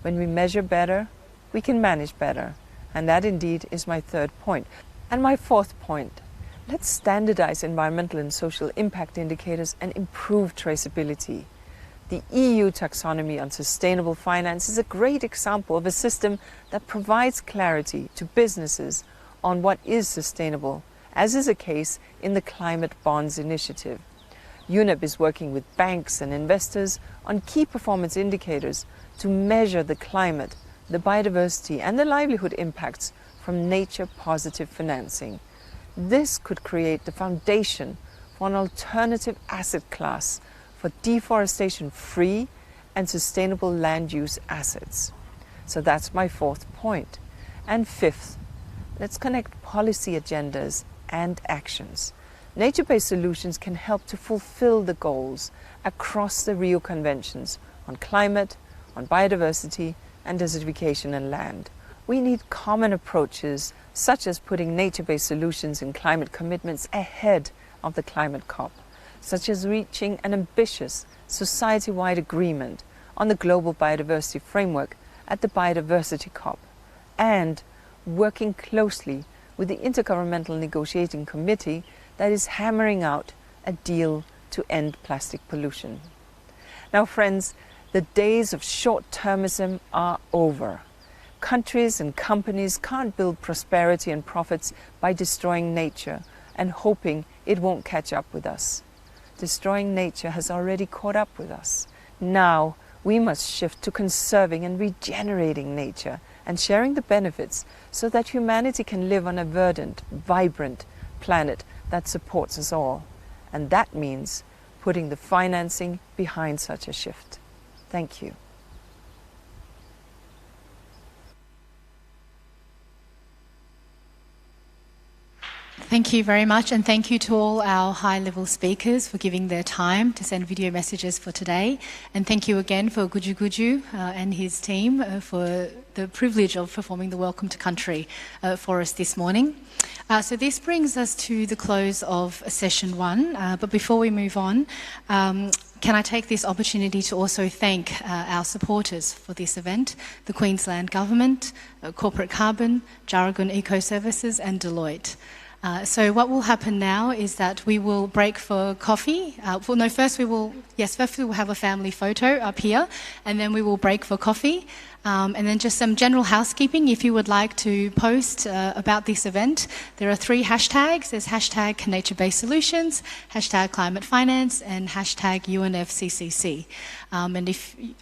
When we measure better, we can manage better. And that indeed is my third point. And my fourth point, let's standardize environmental and social impact indicators and improve traceability. The EU taxonomy on sustainable finance is a great example of a system that provides clarity to businesses on what is sustainable, as is the case in the Climate Bonds Initiative. UNEP is working with banks and investors on key performance indicators to measure the climate, the biodiversity and the livelihood impacts from nature-positive financing. This could create the foundation for an alternative asset class for deforestation-free and sustainable land use assets. So that's my fourth point. And fifth, let's connect policy agendas and actions. Nature-based solutions can help to fulfill the goals across the Rio Conventions on climate, on biodiversity, and desertification and land. We need common approaches, such as putting nature-based solutions in climate commitments ahead of the climate COP, such as reaching an ambitious society-wide agreement on the Global Biodiversity Framework at the Biodiversity COP, and working closely with the Intergovernmental Negotiating Committee that is hammering out a deal to end plastic pollution. Now, friends, the days of short-termism are over. Countries and companies can't build prosperity and profits by destroying nature and hoping it won't catch up with us. Destroying nature has already caught up with us. Now we must shift to conserving and regenerating nature and sharing the benefits so that humanity can live on a verdant, vibrant planet that supports us all. And that means putting the financing behind such a shift. Thank you. Thank you very much, and thank you to all our high-level speakers for giving their time to send video messages for today. And thank you again for Guju Guju and his team for the privilege of performing the Welcome to Country for us this morning. So this brings us to the close of session one, but before we move on, can I take this opportunity to also thank our supporters for this event, the Queensland Government, Corporate Carbon, Jaragun Eco Services and Deloitte. So what will happen now is that we will break for coffee. First we will have a family photo up here, and then we will break for coffee. And then just some general housekeeping. If you would like to post about this event, there are 3 hashtags. There's hashtag nature-based solutions, hashtag climate finance, and hashtag UNFCCC. And if you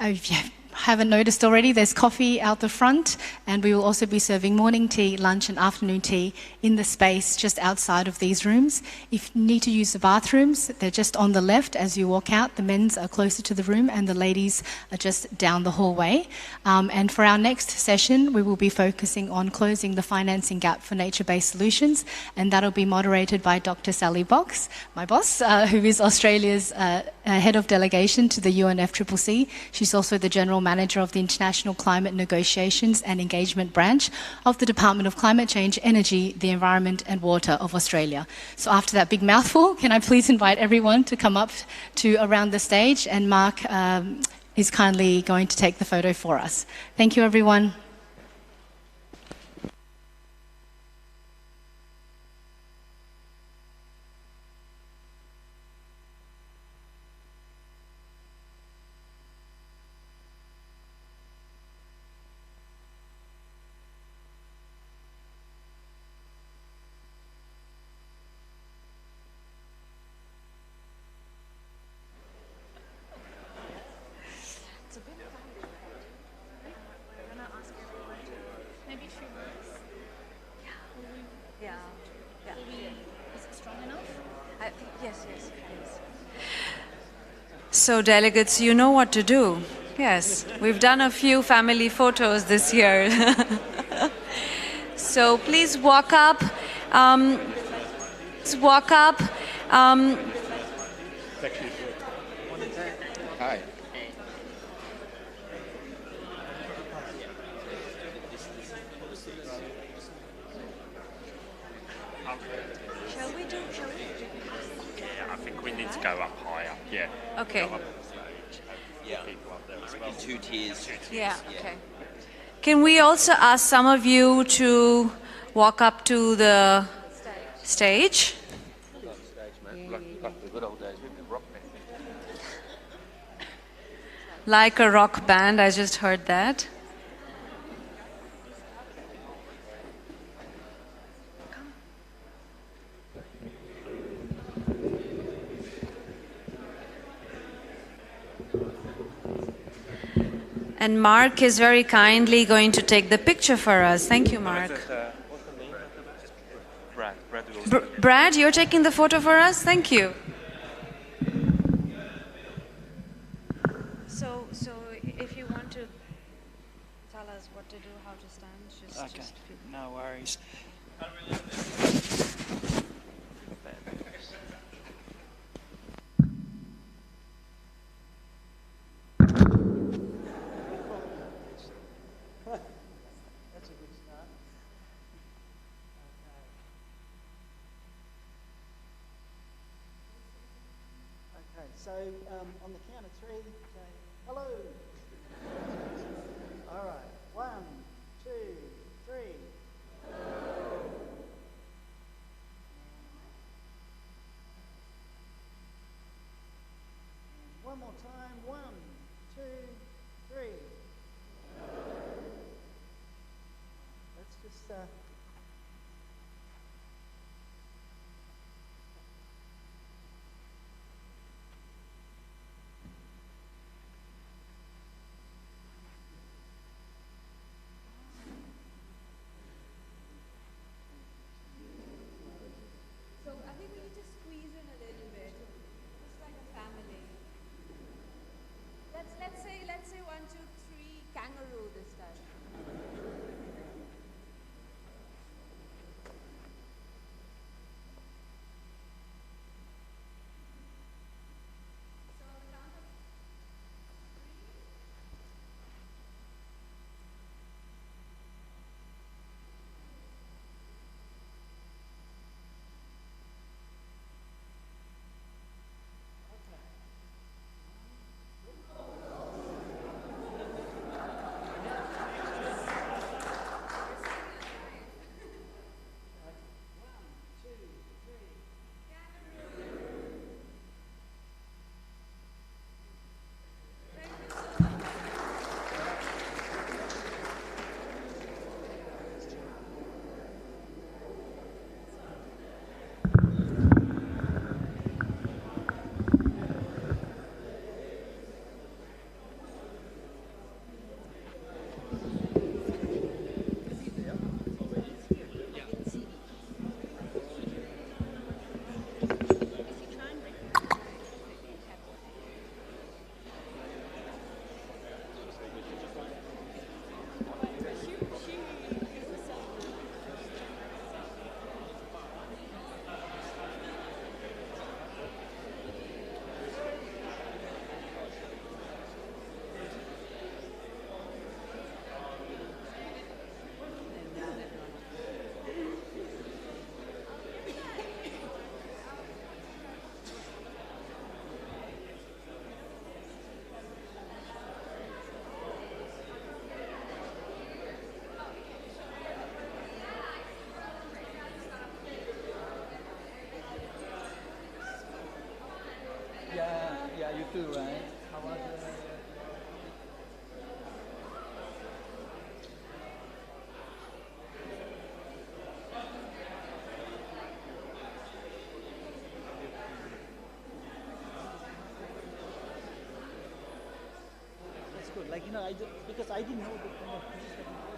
haven't noticed already, there's coffee out the front, and we will also be serving morning tea, lunch and afternoon tea in the space just outside of these rooms. If you need to use the bathrooms, they're just on the left as you walk out. The men's are closer to the room and the ladies are just down the hallway. And for our next session, we will be focusing on closing the financing gap for nature-based solutions, and that'll be moderated by Dr. Sally Box, my boss, who is Australia's head of delegation to the UNFCCC. She's also the General Manager of the International Climate Negotiations and Engagement Branch of the Department of Climate Change, Energy, the Environment and Water of Australia. So after that big mouthful, can I please invite everyone to come up to around the stage, and Mark is kindly going to take the photo for us. Thank you, everyone. So delegates, you know what to do. Yes, we've done a few family photos this year. So please walk up. Hi. I think we need to go up higher. Yeah. Okay. Yeah. In 2 tiers. Yeah, okay. Can we also ask some of you to walk up to the stage? Like a rock band, I just heard that. And Mark is very kindly going to take the picture for us. Thank you, Mark. Brad, you're taking the photo for us? Thank you. So if you want to tell us what to do, how to stand, Okay, no worries. So on the count of 3, say hello. good. Like, you know, because I didn't know the kind of things that it was.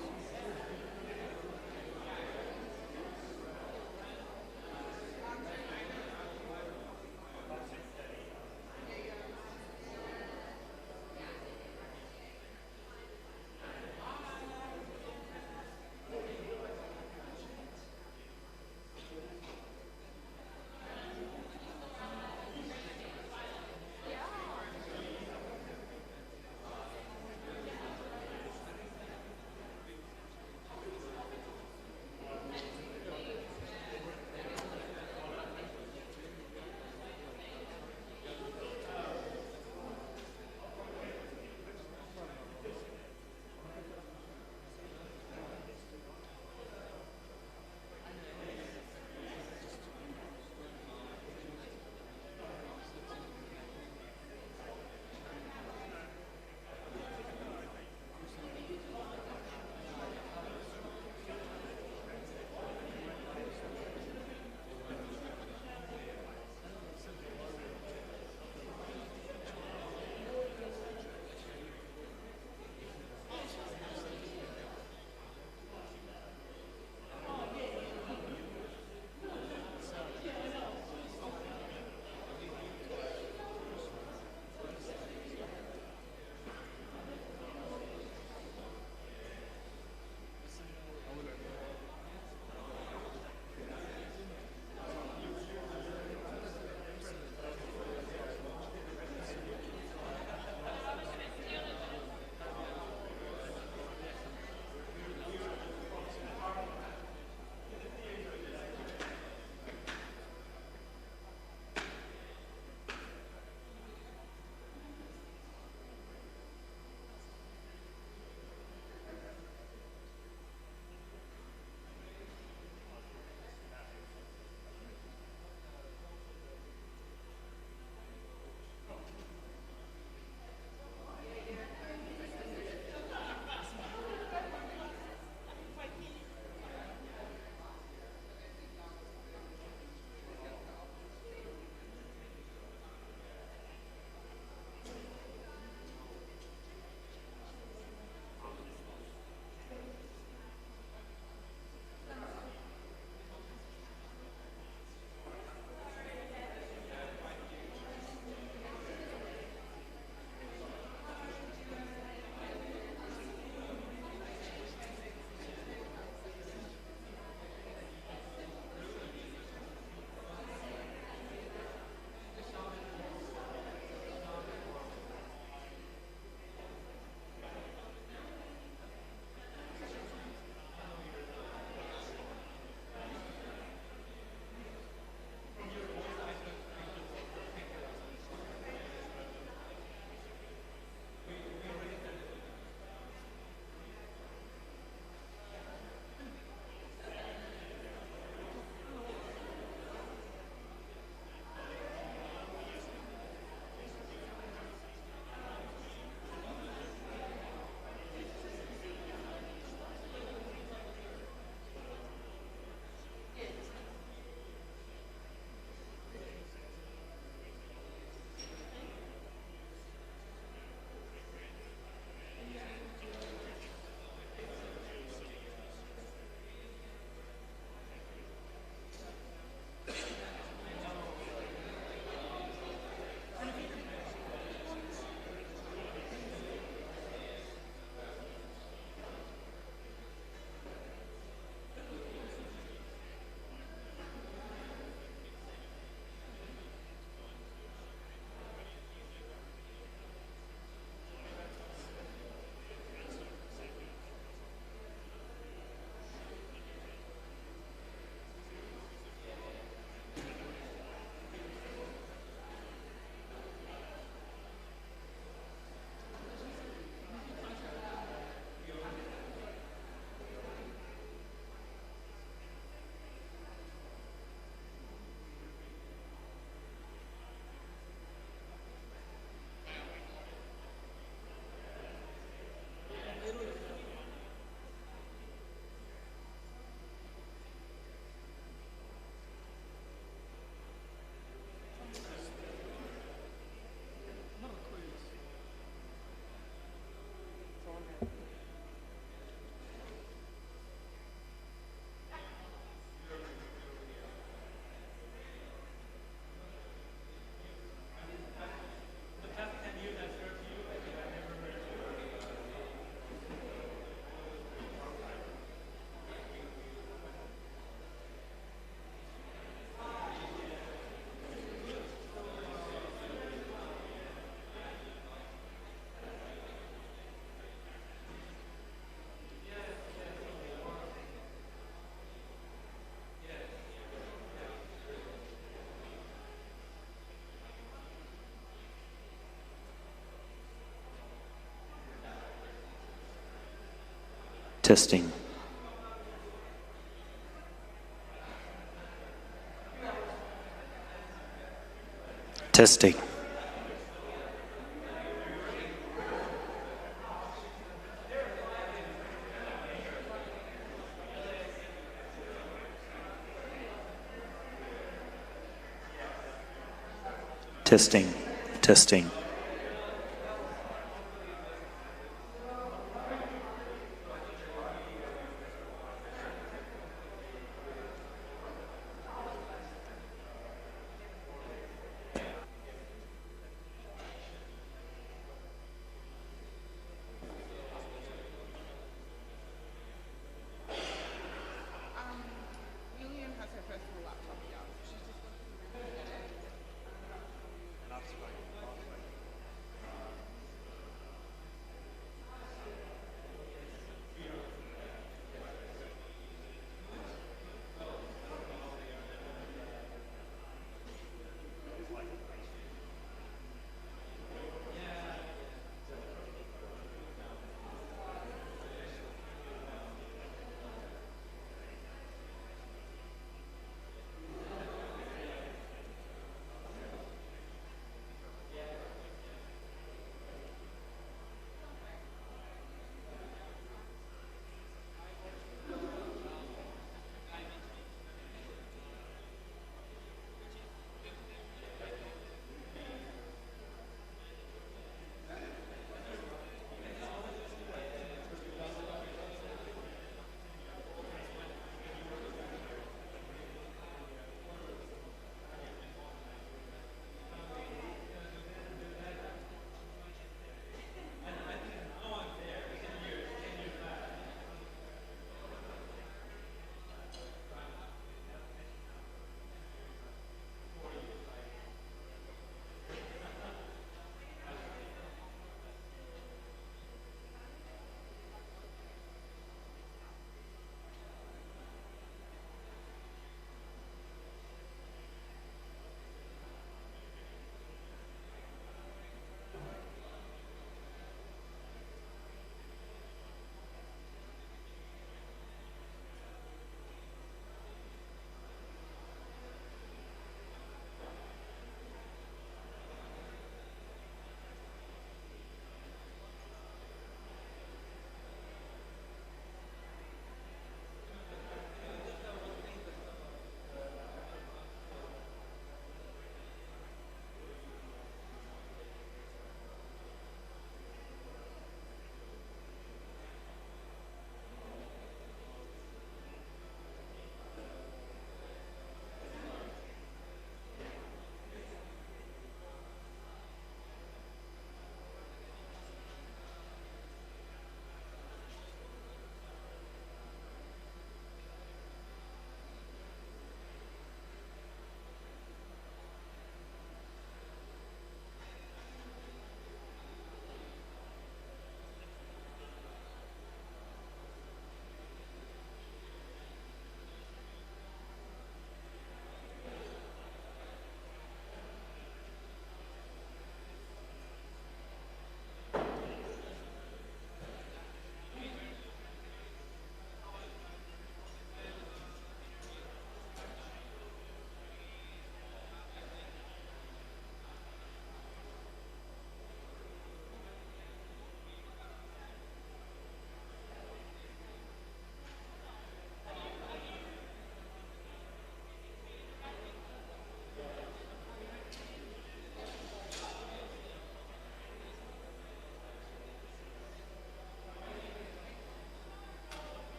Testing. Testing. Testing. Testing.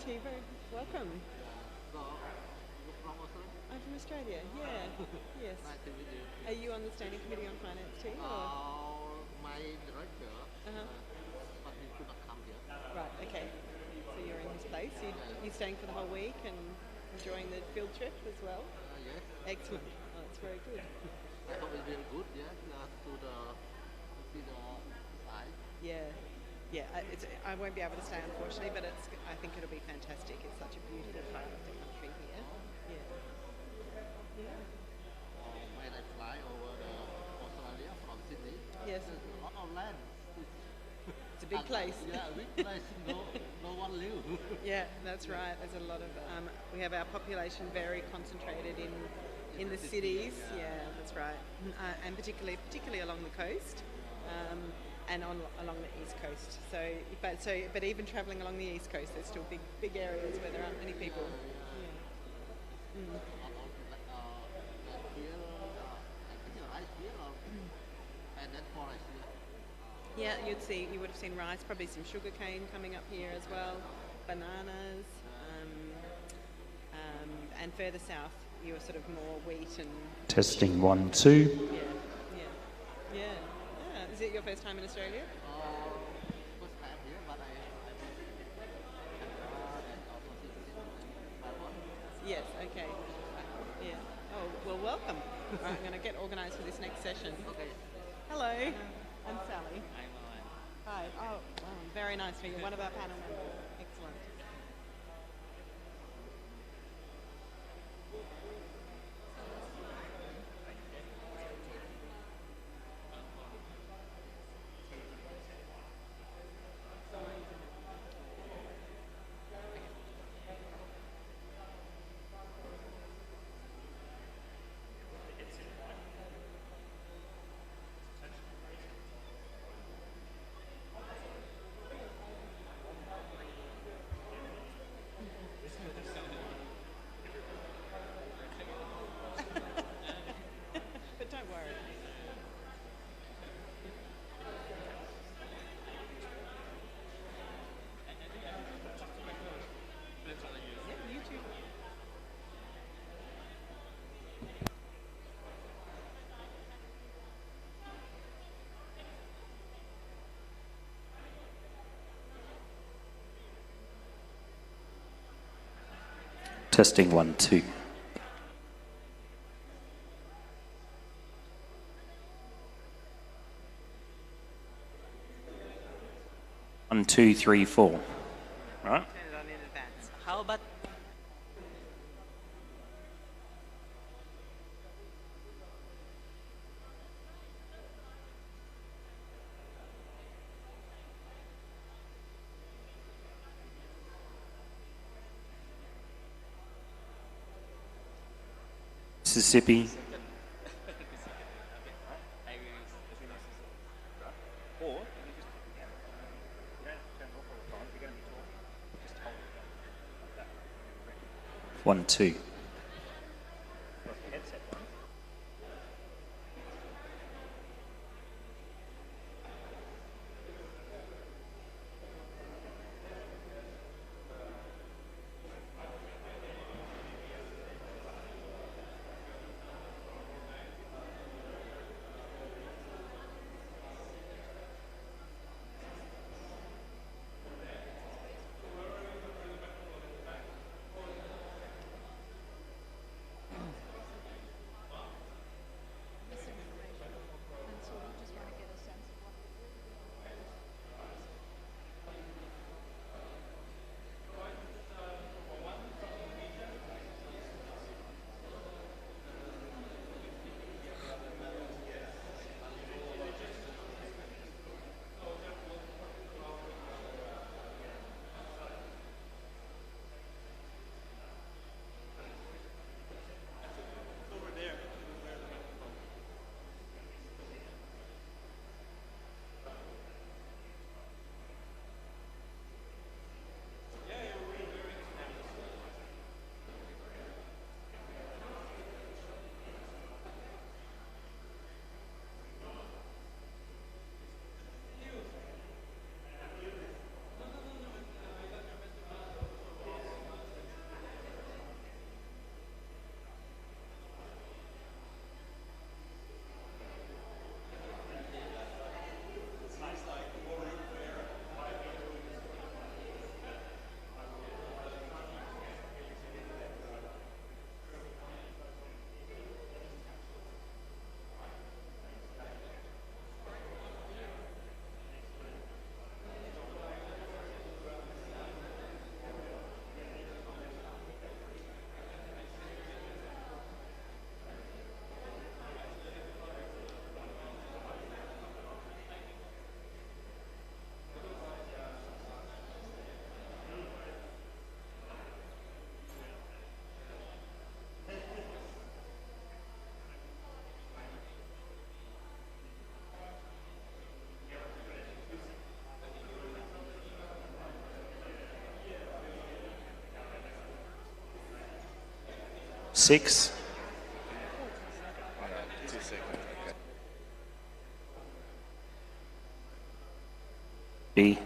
too. Very welcome. I'm from Australia. Yeah. Yes. Nice to meet you. Are you on the Standing Committee on Finance too? My director, but he could not come here. Right. Okay. So you're in his place. You staying for the whole week and enjoying the field trip as well? Yes. Excellent. Oh, that's very good. I hope it's very good. Yes. To see the side. Yeah. Yeah, I won't be able to stay unfortunately, but I think it'll be fantastic. It's such a beautiful part of the country here. Yeah. Yeah. When I fly over Australia from Sydney, yes, there's a lot of land. It's a big place. Yeah, big place. No one lives. Yeah, that's right. There's a lot of. We have our population very concentrated in the cities. Yeah, that's right, and particularly along the coast. And along the east coast. But even travelling along the east coast, there's still big areas where there aren't many people. Yeah. Yeah, you would have seen rice, probably some sugar cane coming up here as well, bananas, and further south you were sort of more wheat and. Testing 1, 2. Yeah. Is it your first time in Australia? First time here, but I Yes, okay. Yeah. Oh, well, welcome. Right, I'm going to get organised for this next session. Okay. Hello. I'm Sally. Hi. Oh, very nice to meet you. One of our panel members. Excellent. But don't worry. Yeah, you too. Testing 1, 2. 1, 2, 3, 4. Right? Turn it on in advance. How about Mississippi. One, two. 6. 2 seconds. Okay. B.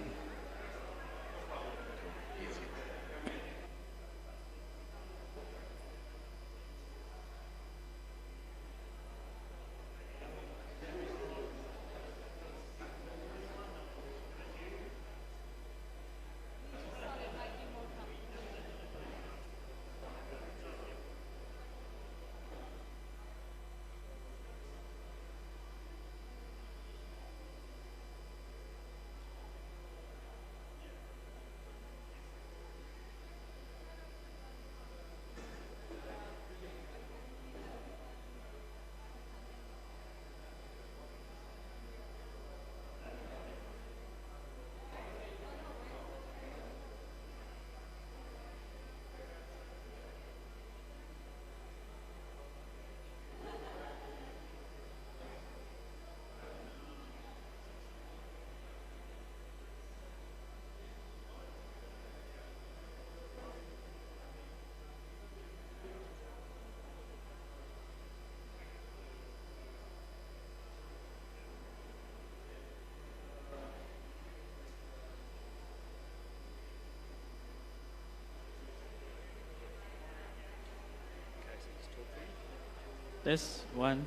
Test 1.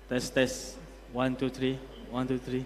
Test 1 2 3 1 2 3.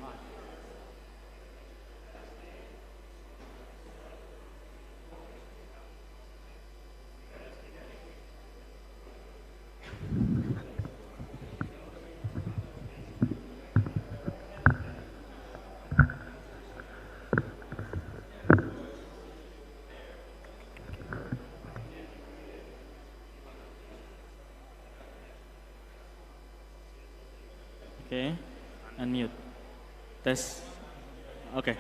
Okay, unmute. Test. Okay.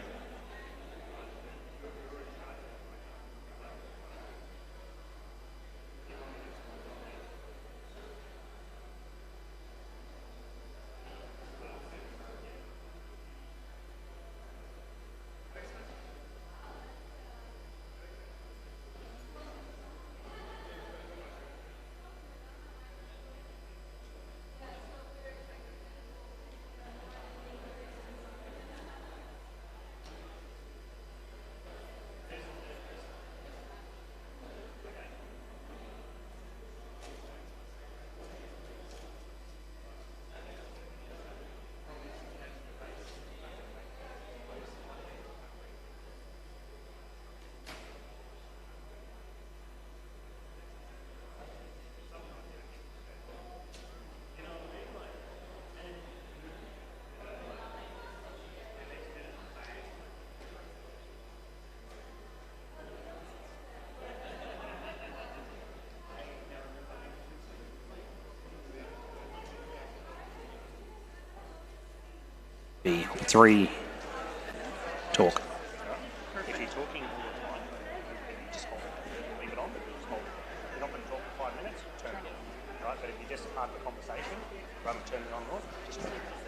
B. 3. Talk. If you're talking all the time, just hold it. Leave it on, just hold it. If you're not going to talk for 5 minutes, turn it on. Right? But if you're just a part of the conversation, rather than turning it on and off, just turn it on.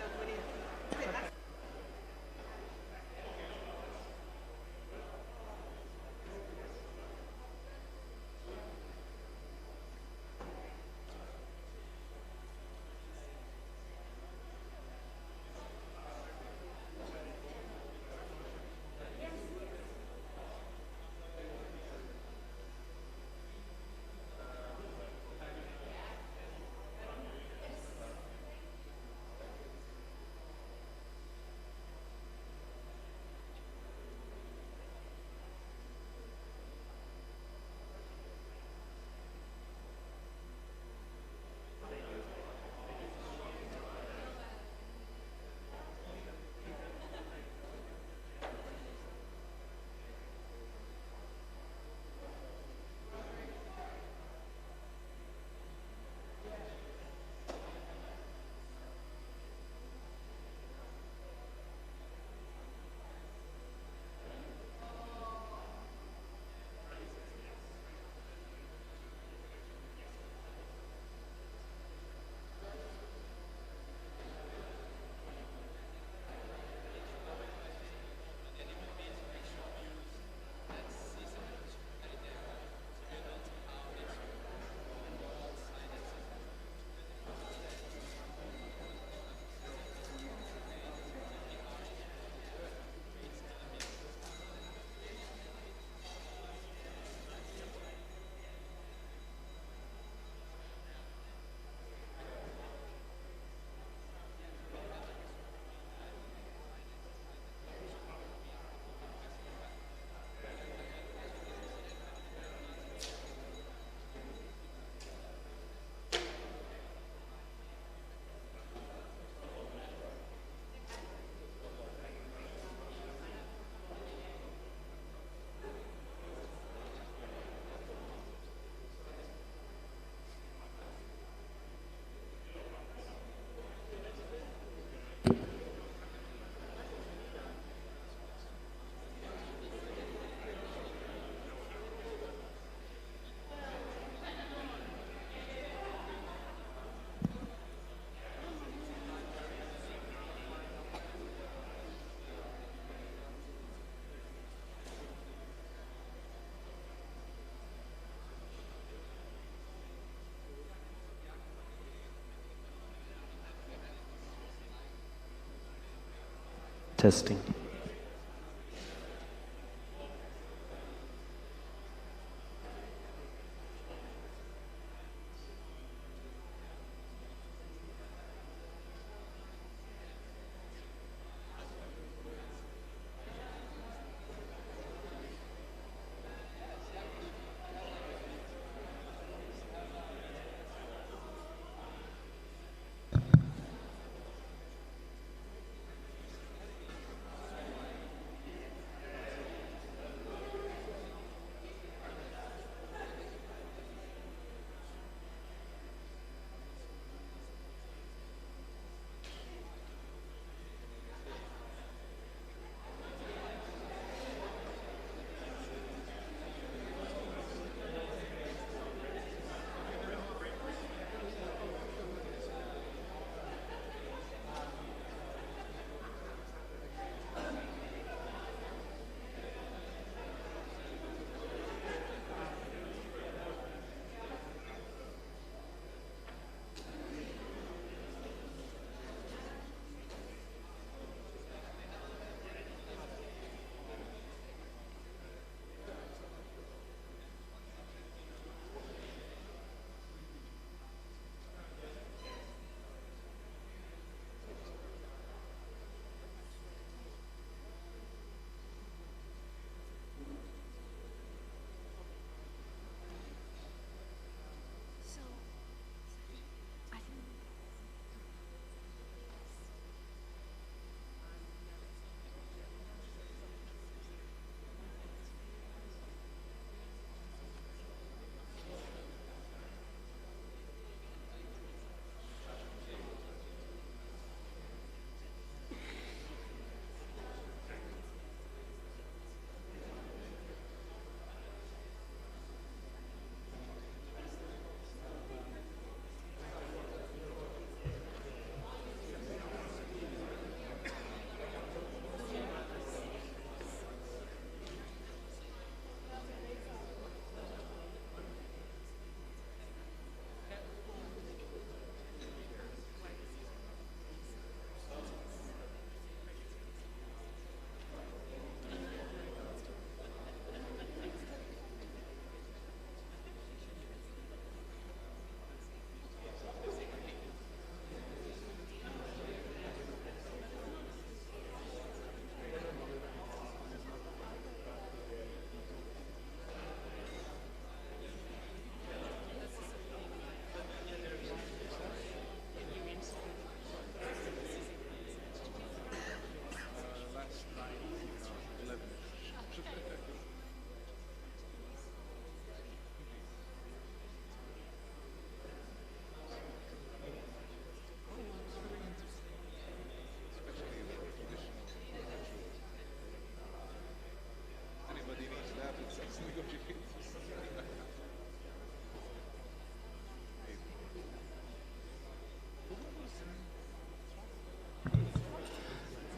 Testing.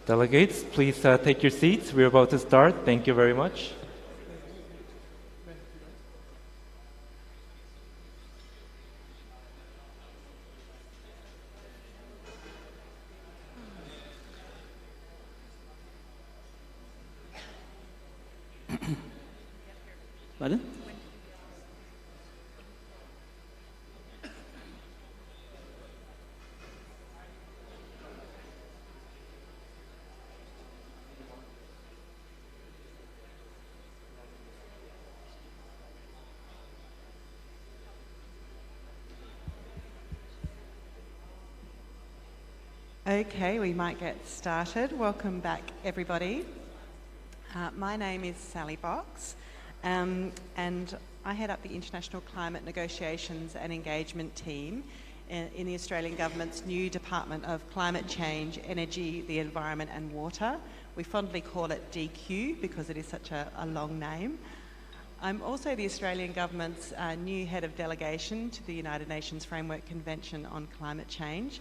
Delegates, please take your seats. We're about to start. Thank you very much. Pardon? Okay, we might get started. Welcome back, everybody. My name is Sally Box, and I head up the International Climate Negotiations and Engagement team in the Australian Government's new Department of Climate Change, Energy, the Environment and Water. We fondly call it DQ because it is such a long name. I'm also the Australian Government's new head of delegation to the United Nations Framework Convention on Climate Change.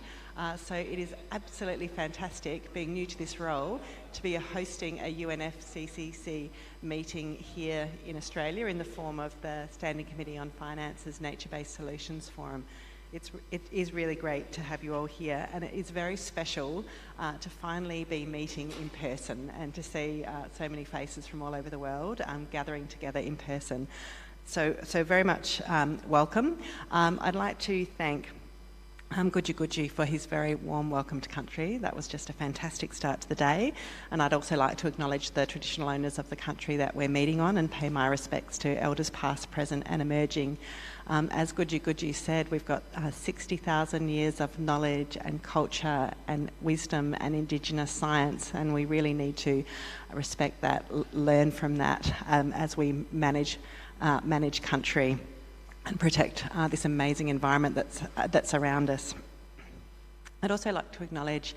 So it is absolutely fantastic, being new to this role, to be hosting a UNFCCC meeting here in Australia in the form of the Standing Committee on Finance's Nature-Based Solutions Forum. it is really great to have you all here, and it is very special to finally be meeting in person and to see so many faces from all over the world gathering together in person. So very much welcome. I'd like to thank Guju Guju for his very warm welcome to country. That was just a fantastic start to the day. And I'd also like to acknowledge the traditional owners of the country that we're meeting on and pay my respects to elders past, present and emerging. As Guju Guju said, we've got 60,000 years of knowledge and culture and wisdom and Indigenous science, and we really need to respect that, learn from that as we manage country and protect this amazing environment that's around us. I'd also like to acknowledge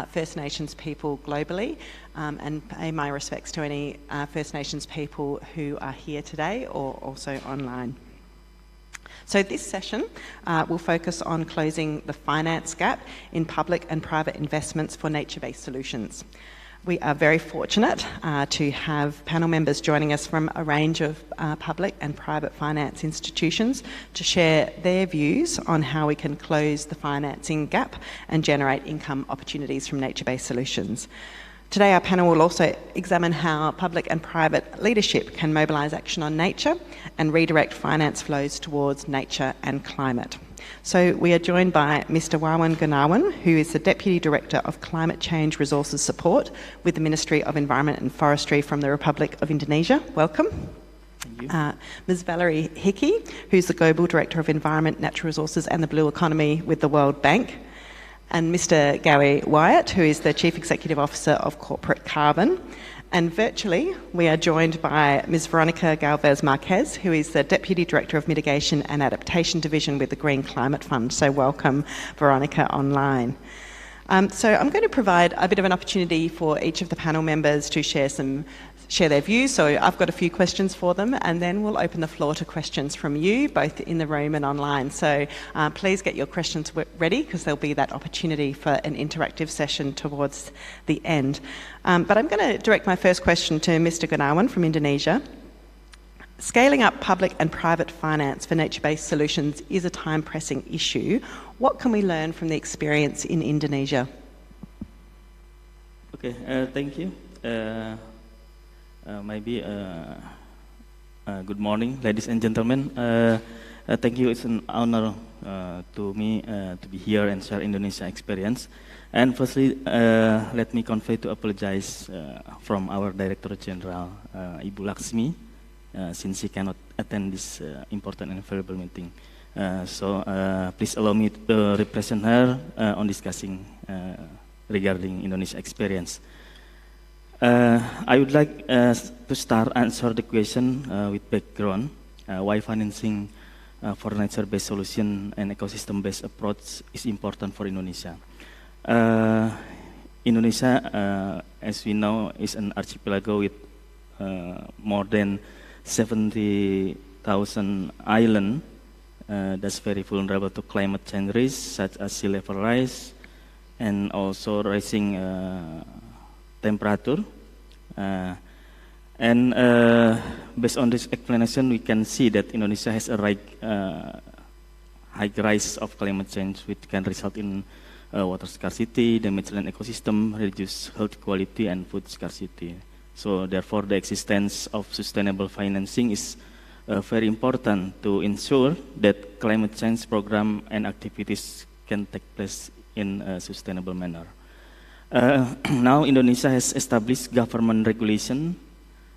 First Nations people globally and pay my respects to any First Nations people who are here today or also online. So this session will focus on closing the finance gap in public and private investments for nature-based solutions. We are very fortunate to have panel members joining us from a range of public and private finance institutions to share their views on how we can close the financing gap and generate income opportunities from nature-based solutions. Today our panel will also examine how public and private leadership can mobilise action on nature and redirect finance flows towards nature and climate. So we are joined by Mr. Wawan Gunawan, who is the Deputy Director of Climate Change Resources Support with the Ministry of Environment and Forestry from the Republic of Indonesia. Welcome. Thank you. Ms. Valerie Hickey, who's the Global Director of Environment, Natural Resources and the Blue Economy with the World Bank. And Mr. Gary Wyatt, who is the Chief Executive Officer of Corporate Carbon. And virtually, we are joined by Ms. Veronica Galvez Marquez, who is the Deputy Director of Mitigation and Adaptation Division with the Green Climate Fund. So welcome, Veronica, online. So I'm going to provide a bit of an opportunity for each of the panel members to share their views. So I've got a few questions for them, and then we'll open the floor to questions from you, both in the room and online. So please get your questions ready, because there'll be that opportunity for an interactive session towards the end. But I'm going to direct my first question to Mr. Gunawan from Indonesia. Scaling up public and private finance for nature-based solutions is a time-pressing issue. What can we learn from the experience in Indonesia? Okay, thank you. Good morning, ladies and gentlemen. Thank you. It's an honor to me to be here and share Indonesia experience. And firstly, let me convey to apologize from our Director General, Ibu Laksmi, since she cannot attend this important and valuable meeting. So please allow me to represent her on discussing regarding Indonesia experience. I would like to start answer the question with background. Why financing for nature-based solution and ecosystem-based approach is important for Indonesia. Indonesia, as we know, is an archipelago with more than 70,000 islands that's very vulnerable to climate change risks, such as sea level rise and also rising temperature. Based on this explanation, we can see that Indonesia has a high rise of climate change, which can result in water scarcity, damage land ecosystem, reduced health quality, and food scarcity. So therefore, the existence of sustainable financing is very important to ensure that climate change program and activities can take place in a sustainable manner. Now, Indonesia has established government regulation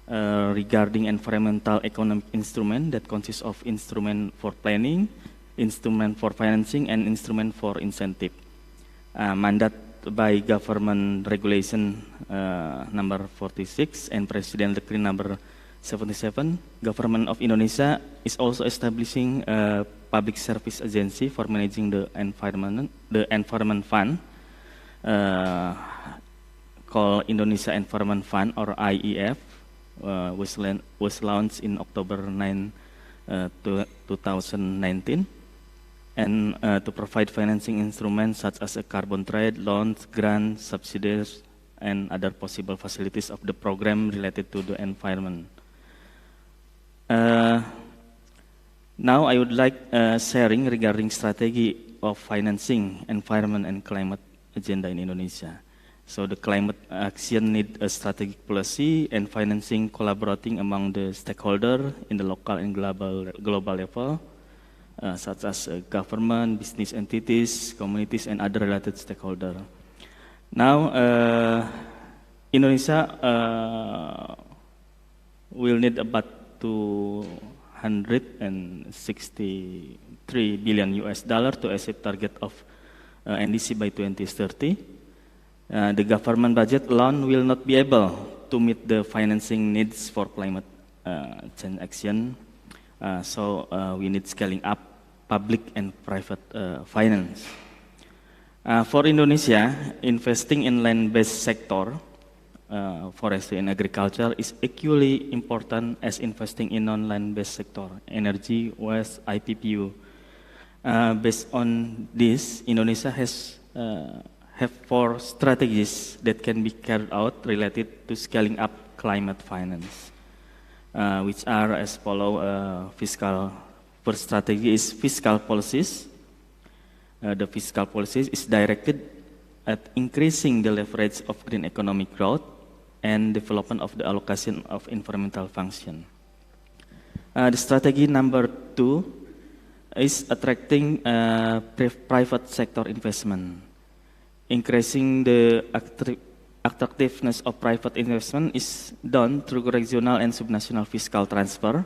regarding environmental economic instrument that consists of instrument for planning, instrument for financing, and instrument for incentive. Mandated by government regulation number 46 and President Decree number 77, Government of Indonesia is also establishing a public service agency for managing the environment fund, called Indonesia Environment Fund, or IEF, was launched in October 9, 2019, and to provide financing instruments such as a carbon trade, loans, grants, subsidies, and other possible facilities of the program related to the environment. Now I would like sharing regarding strategy of financing environment and climate agenda in Indonesia. So the climate action need a strategic policy and financing collaborating among the stakeholders in the local and global level, such as government, business entities, communities, and other related stakeholders. Now, Indonesia will need about $263 billion to achieve target of NDC by 2030. The government budget alone will not be able to meet the financing needs for climate change action. So we need scaling up public and private finance. For Indonesia, investing in land-based sector, forestry and agriculture is equally important as investing in non-land-based sector, energy, waste, IPPU. Based on this, Indonesia have 4 strategies that can be carried out related to scaling up climate finance, which are as follow. First strategy is fiscal policies. The fiscal policies is directed at increasing the leverage of green economic growth and development of the allocation of environmental function. The strategy number 2 is attracting private sector investment. Increasing the attractiveness of private investment is done through regional and subnational fiscal transfer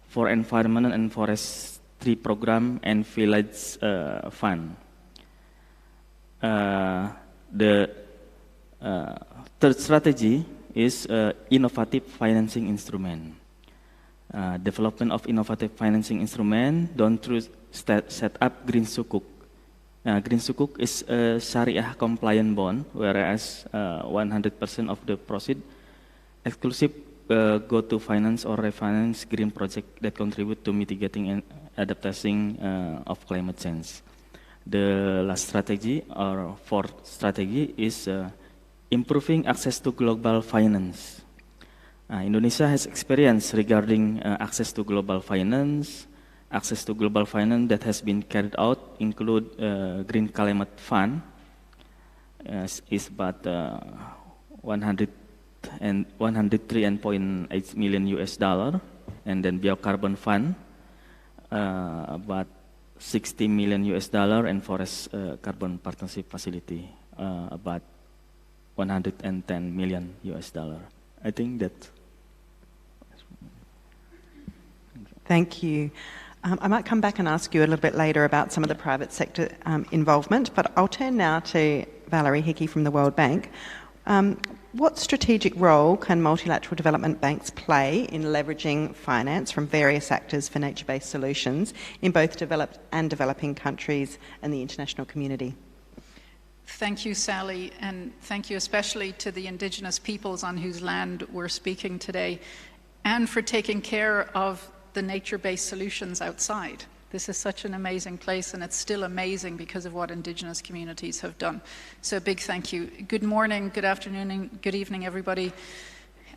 for environment and forestry program and village fund. The third strategy is innovative financing instrument. Development of innovative financing instrument done through set up Green Sukuk. Green Sukuk is a Sharia compliant bond, whereas 100% of the proceed exclusive go to finance or refinance green project that contribute to mitigating and adaptation of climate change. The last strategy or fourth strategy is improving access to global finance. Indonesia has experience regarding access to global finance. Access to global finance that has been carried out include Green Climate Fund, is about $103.8 million, and then Biocarbon Fund, about $60 million, and Forest Carbon Partnership Facility, about $110 million. I think that. Thank you. I might come back and ask you a little bit later about some of the private sector involvement, but I'll turn now to Valerie Hickey from the World Bank. What strategic role can multilateral development banks play in leveraging finance from various actors for nature-based solutions in both developed and developing countries and the international community? Thank you, Sally, and thank you especially to the Indigenous peoples on whose land we're speaking today, and for taking care of the nature-based solutions outside. This is such an amazing place, and it's still amazing because of what Indigenous communities have done. So a big thank you. Good morning, good afternoon, and good evening, everybody.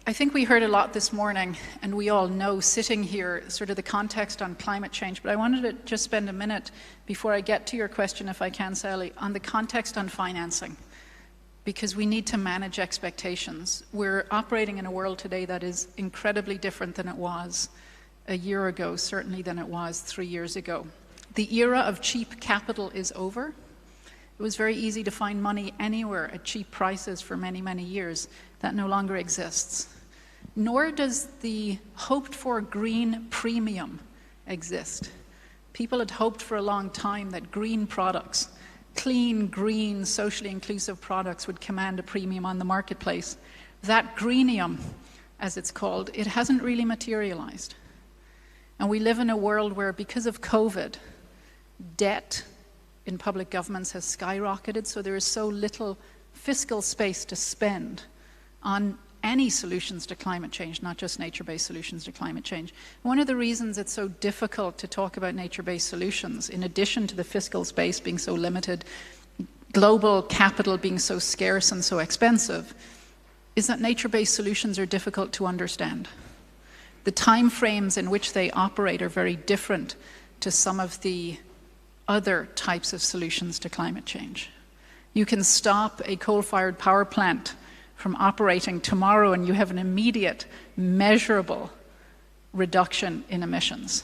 I think we heard a lot this morning, and we all know, sitting here, sort of the context on climate change, but I wanted to just spend a minute before I get to your question, if I can, Sally, on the context on financing, because we need to manage expectations. We're operating in a world today that is incredibly different than it was a year ago, certainly than it was 3 years ago. The era of cheap capital is over. It was very easy to find money anywhere at cheap prices for many, many years. That no longer exists. Nor does the hoped-for green premium exist. People had hoped for a long time that green products, clean, green, socially inclusive products would command a premium on the marketplace. That greenium, as it's called, it hasn't really materialized. And we live in a world where, because of COVID, debt in public governments has skyrocketed, so there is so little fiscal space to spend on any solutions to climate change, not just nature-based solutions to climate change. One of the reasons it's so difficult to talk about nature-based solutions, in addition to the fiscal space being so limited, global capital being so scarce and so expensive, is that nature-based solutions are difficult to understand. The time frames in which they operate are very different to some of the other types of solutions to climate change. You can stop a coal-fired power plant from operating tomorrow and you have an immediate, measurable reduction in emissions.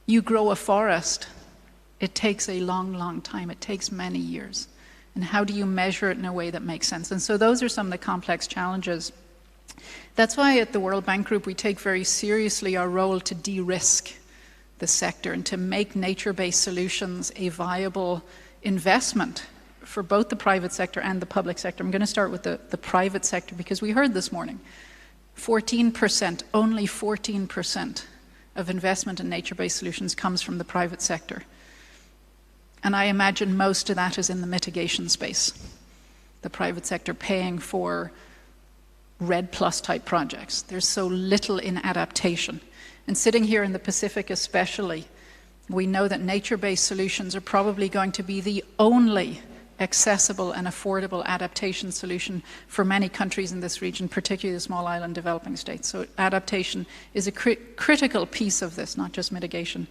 You grow a forest, it takes a long, long time. It takes many years. And how do you measure it in a way that makes sense? And so those are some of the complex challenges. That's why at the World Bank Group we take very seriously our role to de-risk the sector and to make nature-based solutions a viable investment for both the private sector and the public sector. I'm going to start with the private sector because we heard this morning 14%, only 14% of investment in nature-based solutions comes from the private sector. And I imagine most of that is in the mitigation space. The private sector paying for REDD+ type projects. There's so little in adaptation. And sitting here in the Pacific especially, we know that nature-based solutions are probably going to be the only accessible and affordable adaptation solution for many countries in this region, particularly the small island developing states. So adaptation is a critical piece of this, not just mitigation.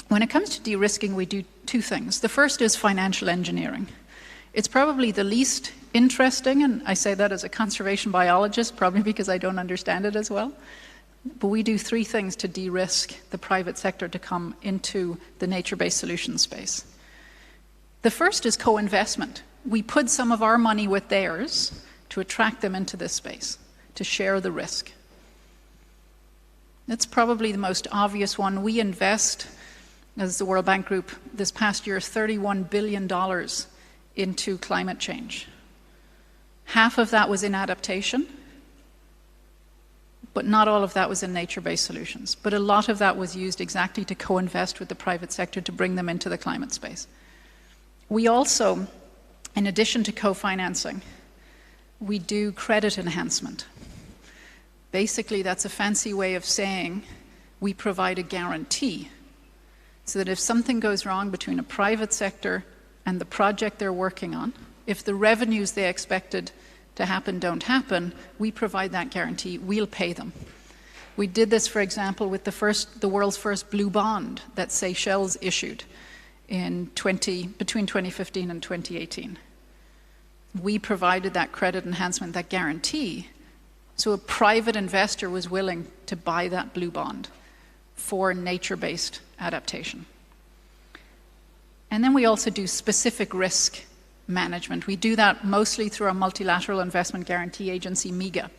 When it comes to de-risking, we do two things. The first is financial engineering. It's probably the least interesting, and I say that as a conservation biologist, probably because I don't understand it as well. But we do three things to de-risk the private sector to come into the nature-based solution space. The first is co-investment. We put some of our money with theirs to attract them into this space, to share the risk. That's probably the most obvious one. We invest, as the World Bank Group, this past year, $31 billion into climate change. Half of that was in adaptation, but not all of that was in nature-based solutions. But a lot of that was used exactly to co-invest with the private sector to bring them into the climate space. We also, in addition to co-financing, we do credit enhancement. Basically, that's a fancy way of saying we provide a guarantee so that if something goes wrong between a private sector and the project they're working on, if the revenues they expected to happen don't happen, we provide that guarantee, we'll pay them. We did this, for example, with the world's first blue bond that Seychelles issued in between 2015 and 2018. We provided that credit enhancement, that guarantee, so a private investor was willing to buy that blue bond for nature-based adaptation. And then we also do specific risk management. We do that mostly through our multilateral investment guarantee agency, MIGA,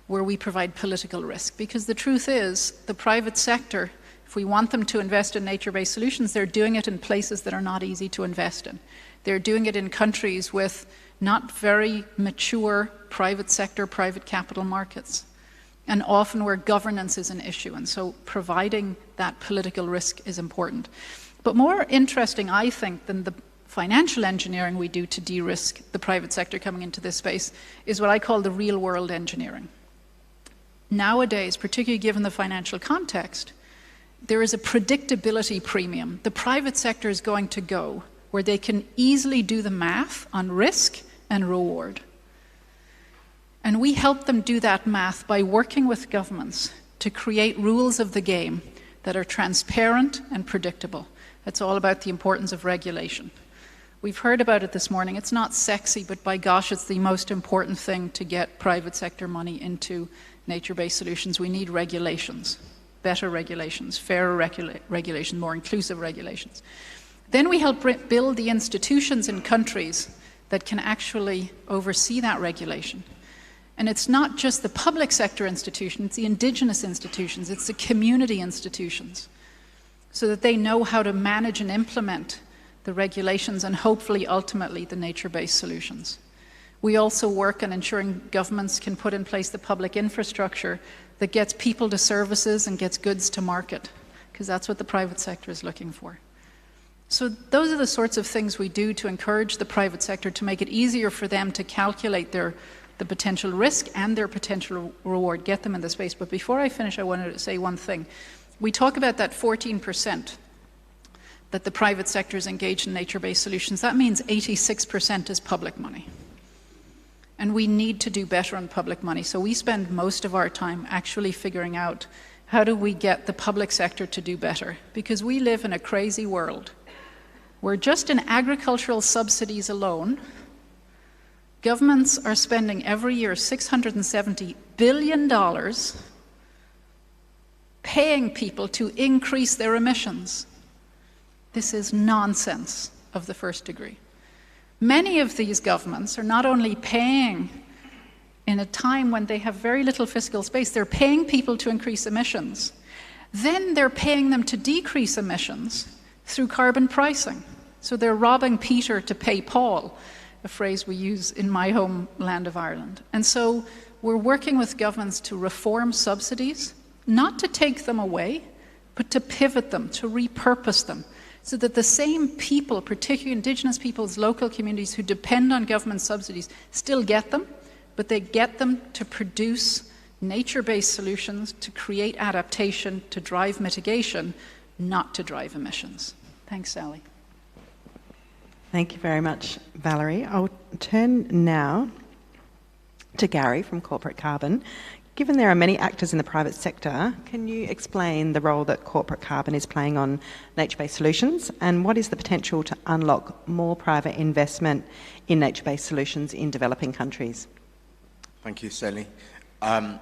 where we provide political risk. Because the truth is, the private sector, if we want them to invest in nature-based solutions, they're doing it in places that are not easy to invest in. They're doing it in countries with not very mature private sector, private capital markets, and often where governance is an issue. And so providing that political risk is important. But more interesting, I think, than the financial engineering we do to de-risk the private sector coming into this space is what I call the real-world engineering. Nowadays, particularly given the financial context, there is a predictability premium. The private sector is going to go where they can easily do the math on risk and reward. And we help them do that math by working with governments to create rules of the game that are transparent and predictable. It's all about the importance of regulation. We've heard about it this morning. It's not sexy, but by gosh, it's the most important thing to get private sector money into nature-based solutions. We need regulations, better regulations, fairer regulations, more inclusive regulations. Then we help build the institutions in countries that can actually oversee that regulation. And it's not just the public sector institutions, it's the indigenous institutions, it's the community institutions, so that they know how to manage and implement the regulations and hopefully ultimately the nature-based solutions. We also work on ensuring governments can put in place the public infrastructure that gets people to services and gets goods to market, because that's what the private sector is looking for. So those are the sorts of things we do to encourage the private sector to make it easier for them to calculate the potential risk and their potential reward, get them in the space. But before I finish, I wanted to say one thing. We talk about that 14% that the private sector is engaged in nature-based solutions. That means 86% is public money. And we need to do better on public money. So we spend most of our time actually figuring out how do we get the public sector to do better? Because we live in a crazy world where just in agricultural subsidies alone, governments are spending every year $670 billion paying people to increase their emissions. This is nonsense of the first degree. Many of these governments are not only paying in a time when they have very little fiscal space, they're paying people to increase emissions. Then they're paying them to decrease emissions through carbon pricing. So they're robbing Peter to pay Paul, a phrase we use in my homeland of Ireland. And so we're working with governments to reform subsidies, not to take them away, but to pivot them, to repurpose them, so that the same people, particularly Indigenous peoples, local communities who depend on government subsidies, still get them, but they get them to produce nature-based solutions, to create adaptation, to drive mitigation, not to drive emissions. Thanks, Sally. Thank you very much, Valerie. I'll turn now to Gary from Corporate Carbon. Given there are many actors in the private sector, can you explain the role that corporate carbon is playing on nature-based solutions, and what is the potential to unlock more private investment in nature-based solutions in developing countries? Thank you, Sally. I'd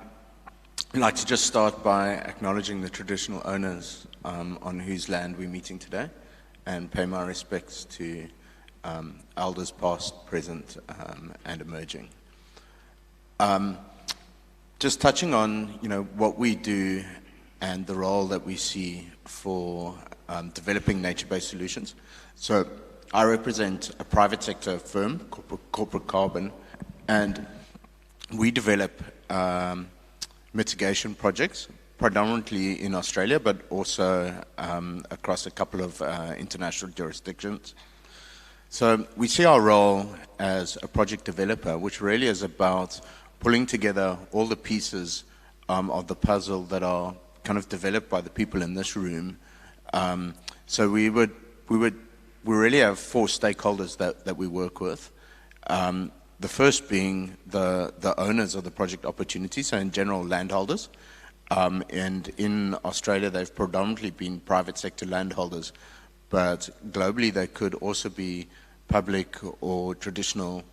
like to just start by acknowledging the traditional owners on whose land we're meeting today, and pay my respects to elders past, present, and emerging. Just touching on, what we do and the role that we see for developing nature-based solutions. So I represent a private sector firm, Corporate Carbon, and we develop mitigation projects, predominantly in Australia, but also across a couple of international jurisdictions. So we see our role as a project developer, which really is about pulling together all the pieces of the puzzle that are kind of developed by the people in this room. So we really have four stakeholders that we work with. The first being the owners of the project opportunity, so in general landholders. And in Australia they've predominantly been private sector landholders, but globally they could also be public or traditional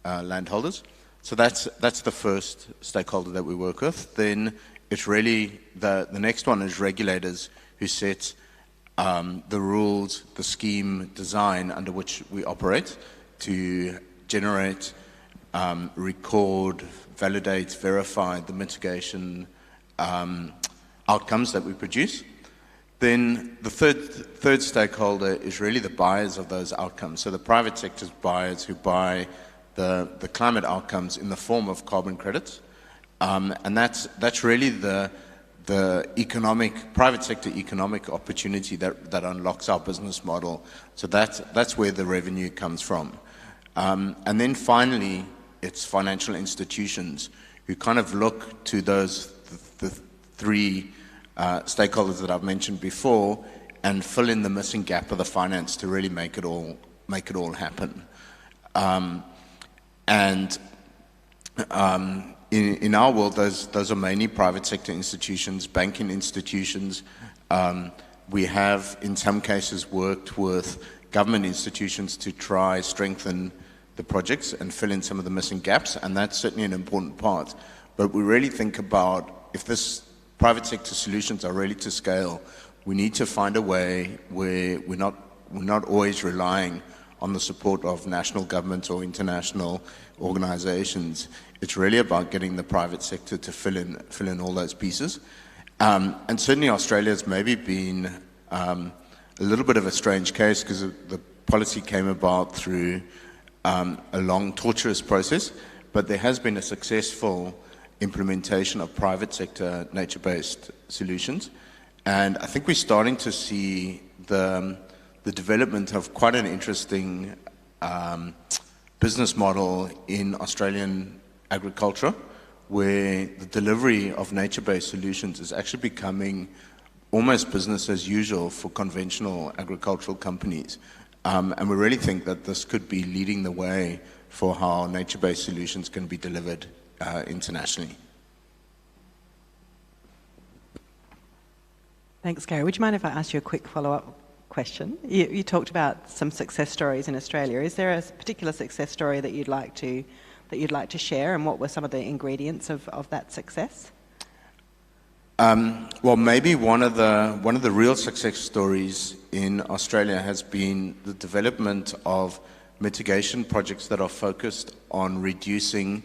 landholders. So that's the first stakeholder that we work with. Then it's really the next one is regulators who set the rules, the scheme design under which we operate to generate, record, validate, verify the mitigation outcomes that we produce. Then the third stakeholder is really the buyers of those outcomes. So the private sector's buyers who buy the climate outcomes in the form of carbon credits, and that's really the private sector economic opportunity that unlocks our business model. So that's where the revenue comes from, and then finally it's financial institutions who kind of look to those the three stakeholders that I've mentioned before and fill in the missing gap of the finance to really make it all happen. In our world, those are mainly private sector institutions, banking institutions. We have, in some cases, worked with government institutions to try strengthen the projects and fill in some of the missing gaps, and that's certainly an important part. But we really think about, if this private sector solutions are really to scale, we need to find a way where we're not always relying on the support of national governments or international organizations. It's really about getting the private sector to fill in all those pieces. And certainly Australia's maybe been a little bit of a strange case because the policy came about through a long, tortuous process, but there has been a successful implementation of private sector nature-based solutions. And I think we're starting to see the development of quite an interesting business model in Australian agriculture, where the delivery of nature-based solutions is actually becoming almost business as usual for conventional agricultural companies. And we really think that this could be leading the way for how nature-based solutions can be delivered internationally. Thanks, Gary. Would you mind if I ask you a quick follow-up question? You talked about some success stories in Australia. Is there a particular success story that you'd like to share, and what were some of the ingredients of that success? Well, maybe one of the real success stories in Australia has been the development of mitigation projects that are focused on reducing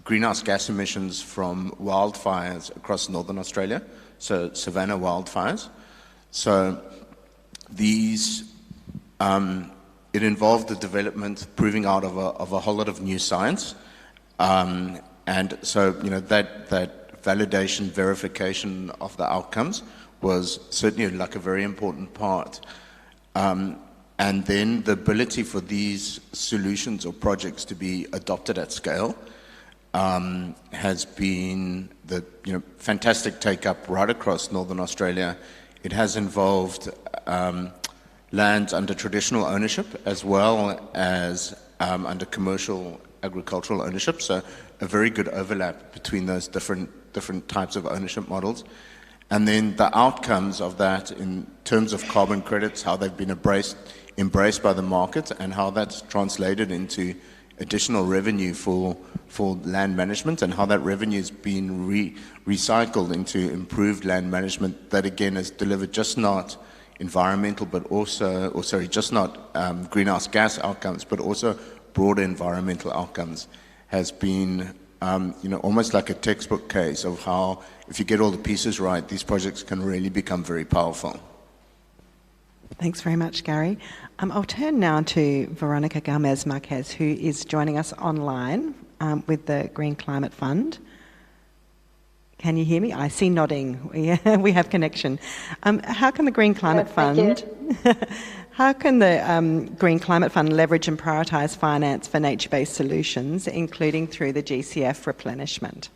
greenhouse gas emissions from wildfires across northern Australia, so savanna wildfires. So these, it involved the development, proving out of a whole lot of new science, and so that validation, verification of the outcomes was certainly like a very important part. And then the ability for these solutions or projects to be adopted at scale has been the fantastic take-up right across northern Australia. It has involved lands under traditional ownership as well as under commercial agricultural ownership, so a very good overlap between those different types of ownership models. And then the outcomes of that in terms of carbon credits, how they've been embraced by the market, and how that's translated into additional revenue for land management, and how that revenue is being recycled into improved land management that again has delivered just not environmental, but also, just not greenhouse gas outcomes, but also broader environmental outcomes, has been almost like a textbook case of how, if you get all the pieces right, these projects can really become very powerful. Thanks very much, Gary. I'll turn now to Veronica Gomez Marquez, who is joining us online with the Green Climate Fund. Can you hear me? I see nodding. We have connection. How can the Green Climate Fund... How can the Green Climate Fund leverage and prioritise finance for nature-based solutions, including through the GCF replenishment?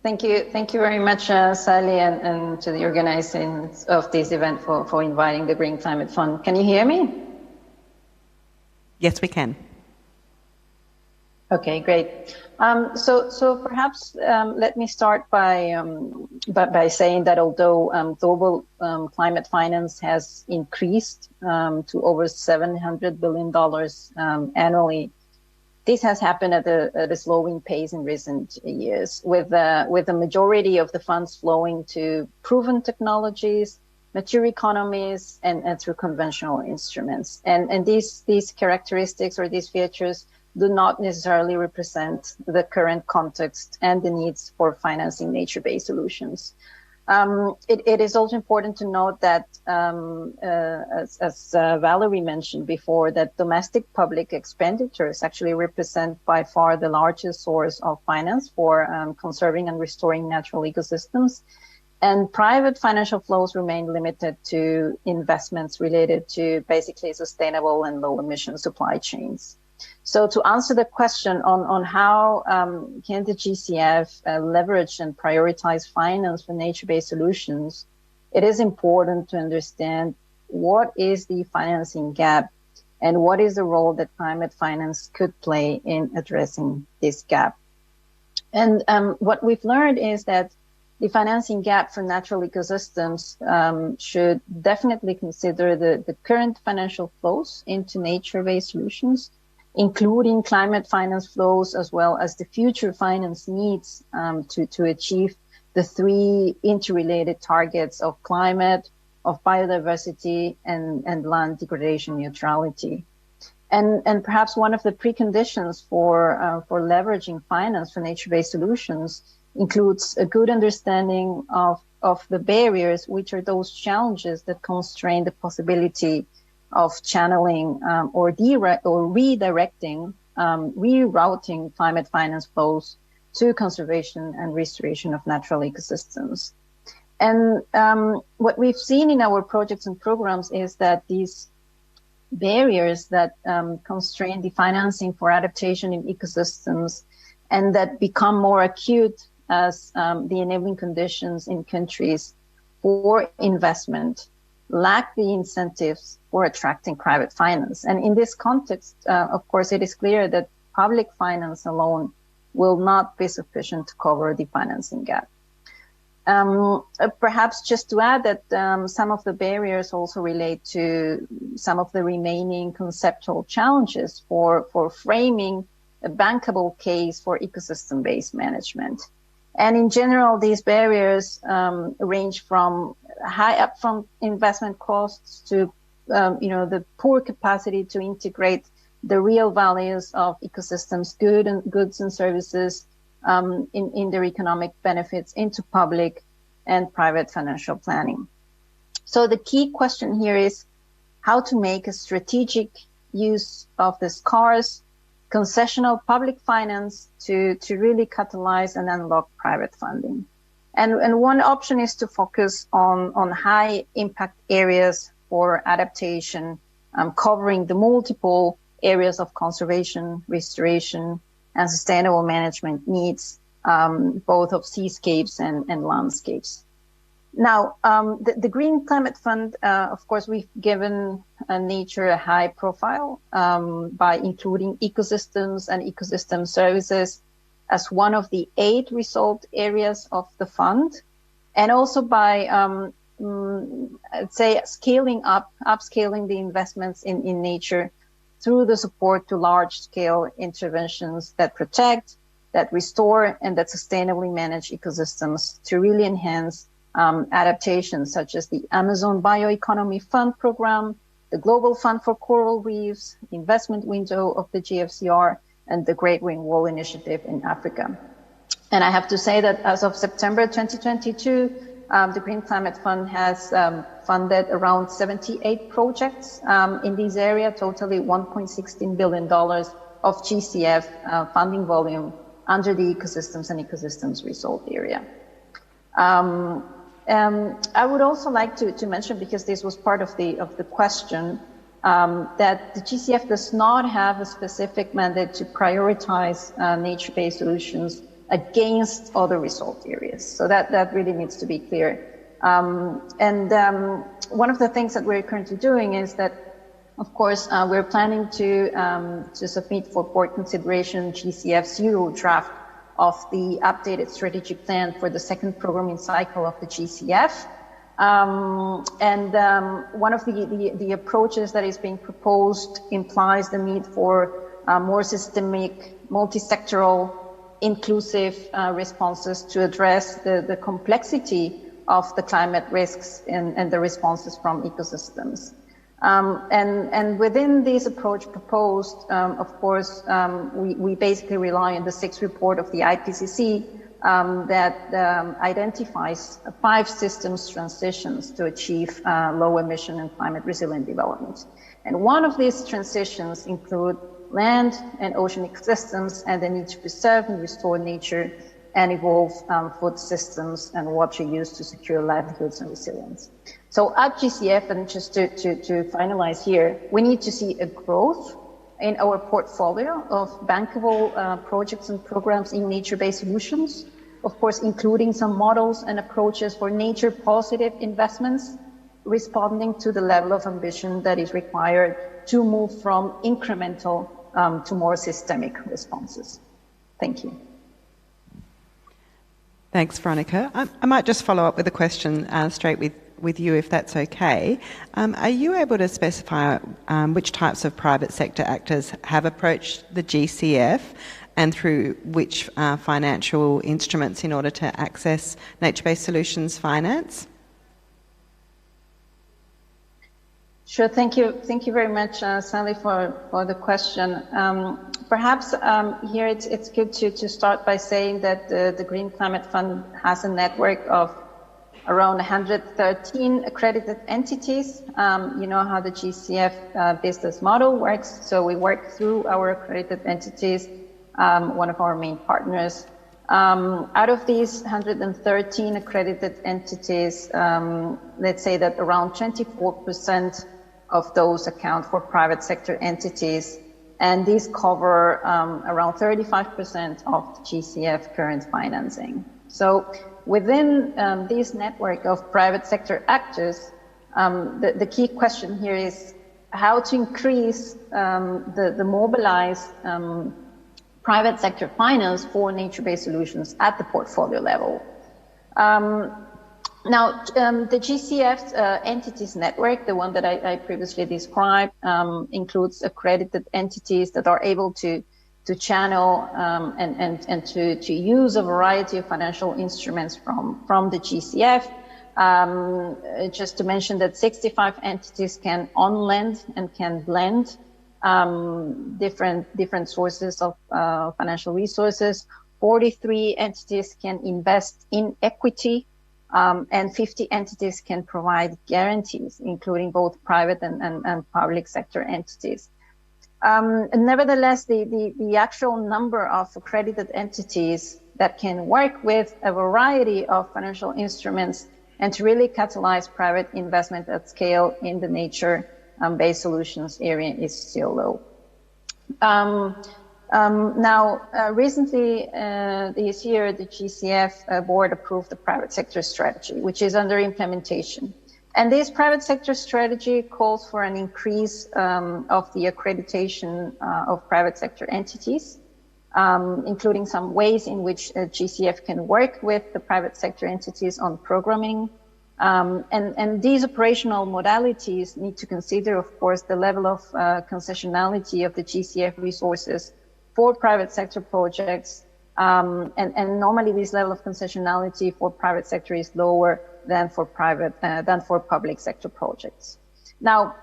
Thank you very much, Sally, and to the organisers of this event for inviting the Green Climate Fund. Can you hear me? Yes, we can. Okay, great. So perhaps let me start by saying that although global climate finance has increased to over $700 billion annually, this has happened at a slowing pace in recent years, with the majority of the funds flowing to proven technologies, mature economies, and through conventional instruments. And these characteristics or these features do not necessarily represent the current context and the needs for financing nature-based solutions. It is also important to note that, as Valerie mentioned before, that domestic public expenditures actually represent by far the largest source of finance for conserving and restoring natural ecosystems. And private financial flows remain limited to investments related to basically sustainable and low-emission supply chains. So to answer the question on how can the GCF leverage and prioritize finance for nature-based solutions, it is important to understand what is the financing gap and what is the role that climate finance could play in addressing this gap. And what we've learned is that the financing gap for natural ecosystems should definitely consider the current financial flows into nature-based solutions, including climate finance flows, as well as the future finance needs to achieve the three interrelated targets of climate, of biodiversity, and land degradation neutrality. And perhaps one of the preconditions for leveraging finance for nature-based solutions includes a good understanding of the barriers, which are those challenges that constrain the possibility of channeling or redirecting, rerouting climate finance flows to conservation and restoration of natural ecosystems. And what we've seen in our projects and programs is that these barriers that constrain the financing for adaptation in ecosystems and that become more acute as the enabling conditions in countries for investment lack the incentives for attracting private finance. And in this context, of course, it is clear that public finance alone will not be sufficient to cover the financing gap. Perhaps just to add that some of the barriers also relate to some of the remaining conceptual challenges for framing a bankable case for ecosystem-based management. And in general, these barriers range from high upfront investment costs to the poor capacity to integrate the real values of ecosystems, goods and services in their economic benefits into public and private financial planning. So the key question here is how to make a strategic use of the scarce concessional public finance to really catalyze and unlock private funding. And one option is to focus on high impact areas for adaptation, covering the multiple areas of conservation, restoration, and sustainable management needs, both of seascapes and landscapes. Now, the Green Climate Fund, of course, we've given nature a high profile by including ecosystems and ecosystem services as one of the 8 result areas of the fund, and also by, I'd say, upscaling the investments in nature through the support to large-scale interventions that protect, that restore, and that sustainably manage ecosystems to really enhance adaptations, such as the Amazon Bioeconomy Fund program, the Global Fund for Coral Reefs, the investment window of the GFCR, and the Great Green Wall Initiative in Africa. And I have to say that as of September 2022, the Green Climate Fund has funded around 78 projects in this area, totally $1.16 billion of GCF funding volume under the ecosystems and ecosystems result area. I would also like to mention, because this was part of the question, that the GCF does not have a specific mandate to prioritize nature-based solutions against other result areas. So that really needs to be clear. One of the things that we're currently doing is that, of course, we're planning to submit for board consideration GCF 0 draft of the updated strategic plan for the second programming cycle of the GCF. One of the approaches that is being proposed implies the need for more systemic, multi-sectoral, inclusive responses to address the complexity of the climate risks and the responses from ecosystems. And within this approach proposed, of course, we basically rely on the 6th report of the IPCC that identifies 5 systems transitions to achieve low emission and climate resilient development. And one of these transitions include land and ocean ecosystems and the need to preserve and restore nature and evolve food systems and water use to secure livelihoods and resilience. So at GCF, and just to finalize here, we need to see a growth in our portfolio of bankable projects and programs in nature-based solutions, of course, including some models and approaches for nature-positive investments, responding to the level of ambition that is required to move from incremental to more systemic responses. Thank you. Thanks, Veronica. I might just follow up with a question straight with you, if that's okay. Are you able to specify which types of private sector actors have approached the GCF and through which financial instruments in order to access nature-based solutions finance? Sure, thank you very much, Sally, for the question. Perhaps here it's good to start by saying that the Green Climate Fund has a network of around 113 accredited entities. You know how the GCF business model works, so we work through our accredited entities, one of our main partners. Out of these 113 accredited entities, let's say that around 24% of those account for private sector entities, and these cover around 35% of the GCF current financing. So within this network of private sector actors, the key question here is how to increase the mobilized private sector finance for nature-based solutions at the portfolio level. Now, the GCF entities network, the one that I previously described, includes accredited entities that are able to channel and to use a variety of financial instruments from the GCF. Just to mention that 65 entities can on-lend and can blend different sources of financial resources. 43 entities can invest in equity, and 50 entities can provide guarantees, including both private and public sector entities. Nevertheless, the actual number of accredited entities that can work with a variety of financial instruments and to really catalyze private investment at scale in the nature-based solutions area is still low. Recently, this year, the GCF board approved the private sector strategy, which is under implementation. And this private sector strategy calls for an increase of the accreditation of private sector entities, including some ways in which GCF can work with the private sector entities on programming. And these operational modalities need to consider, of course, the level of concessionality of the GCF resources for private sector projects. And normally this level of concessionality for private sector is lower than for public sector projects. Now,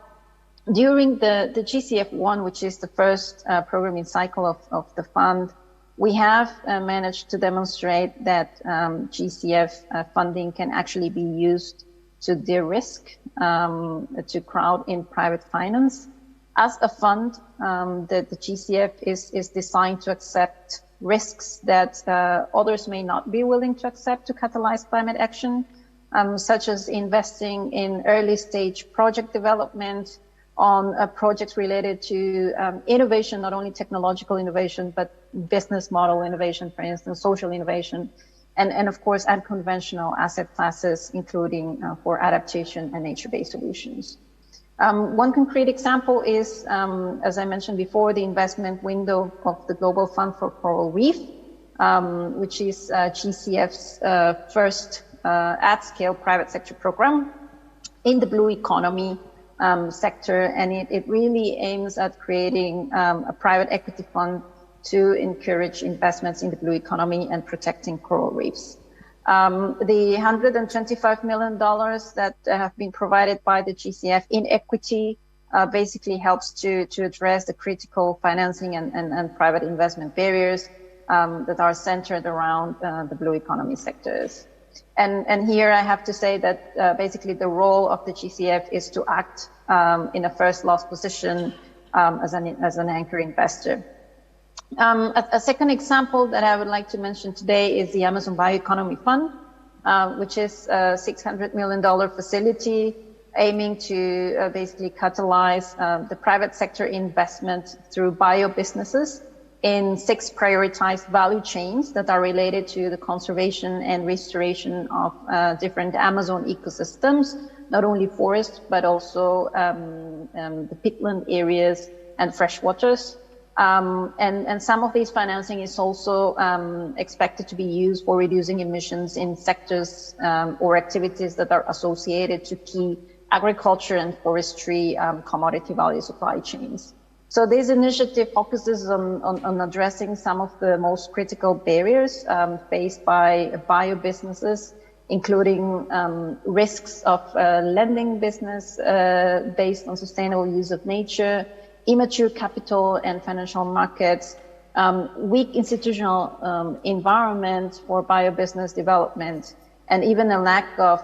during the GCF1, which is the first programming cycle of the fund, we have managed to demonstrate that GCF funding can actually be used to de-risk, to crowd in private finance. As a fund, the GCF is designed to accept risks that others may not be willing to accept to catalyze climate action, such as investing in early stage project development, on projects related to innovation, not only technological innovation, but business model innovation, for instance, social innovation, and of course, unconventional asset classes, including for adaptation and nature-based solutions. One concrete example is, as I mentioned before, the investment window of the Global Fund for Coral Reef, which is GCF's first at-scale private sector program in the blue economy sector, and it really aims at creating a private equity fund to encourage investments in the blue economy and protecting coral reefs. The $125 million that have been provided by the GCF in equity basically helps to address the critical financing and private investment barriers that are centered around the blue economy sectors. And here I have to say that basically the role of the GCF is to act in a first loss position as an anchor investor. A second example that I would like to mention today is the Amazon Bioeconomy Fund, which is a $600 million facility aiming to basically catalyze the private sector investment through bio businesses in 6 prioritized value chains that are related to the conservation and restoration of different Amazon ecosystems, not only forests, but also the peatland areas and freshwaters. And some of these financing is also expected to be used for reducing emissions in sectors or activities that are associated to key agriculture and forestry commodity value supply chains. So this initiative focuses on addressing some of the most critical barriers faced by bio businesses, including risks of lending business based on sustainable use of nature, immature capital and financial markets, weak institutional environment for bio business development, and even a lack of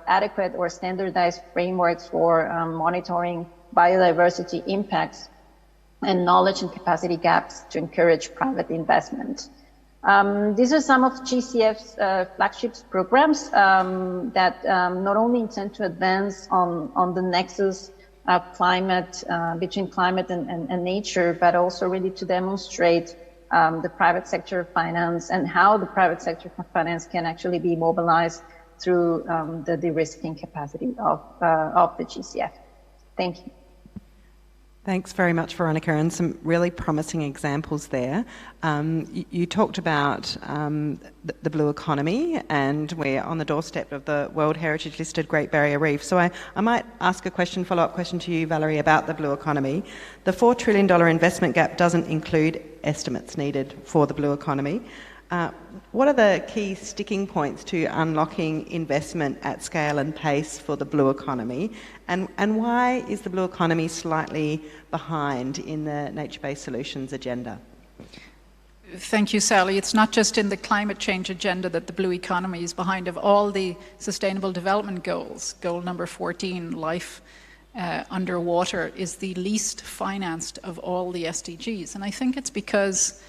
adequate or standardized frameworks for monitoring biodiversity impacts and knowledge and capacity gaps to encourage private investment. These are some of GCF's flagship programs that not only intend to advance on the nexus between climate and nature, but also really to demonstrate the private sector finance and how the private sector finance can actually be mobilized through the de-risking capacity of the GCF. Thank you. Thanks very much, Veronica, and some really promising examples there. You talked about the blue economy, and we're on the doorstep of the World Heritage listed Great Barrier Reef. So I might ask a follow-up question to you, Valerie, about the blue economy. The $4 trillion investment gap doesn't include estimates needed for the blue economy. What are the key sticking points to unlocking investment at scale and pace for the blue economy? And why is the blue economy slightly behind in the nature-based solutions agenda? Thank you, Sally. It's not just in the climate change agenda that the blue economy is behind. Of all the Sustainable Development Goals, goal number 14, life underwater, is the least financed of all the SDGs. And I think it's because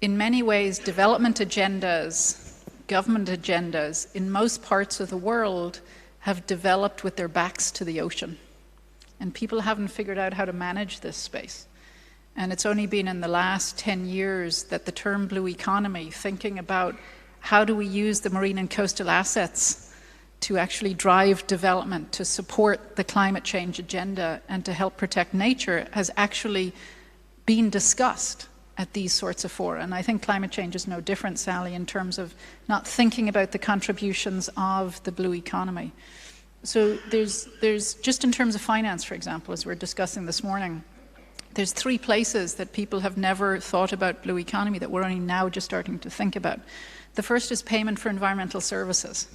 in many ways, development agendas, government agendas in most parts of the world have developed with their backs to the ocean. And people haven't figured out how to manage this space. And it's only been in the last 10 years that the term blue economy, thinking about how do we use the marine and coastal assets to actually drive development, to support the climate change agenda, and to help protect nature, has actually been discussed at these sorts of fora. And I think climate change is no different, Sally, in terms of not thinking about the contributions of the blue economy. So there's just in terms of finance, for example, as we're discussing this morning, there's 3 places that people have never thought about blue economy that we're only now just starting to think about. The first is payment for environmental services,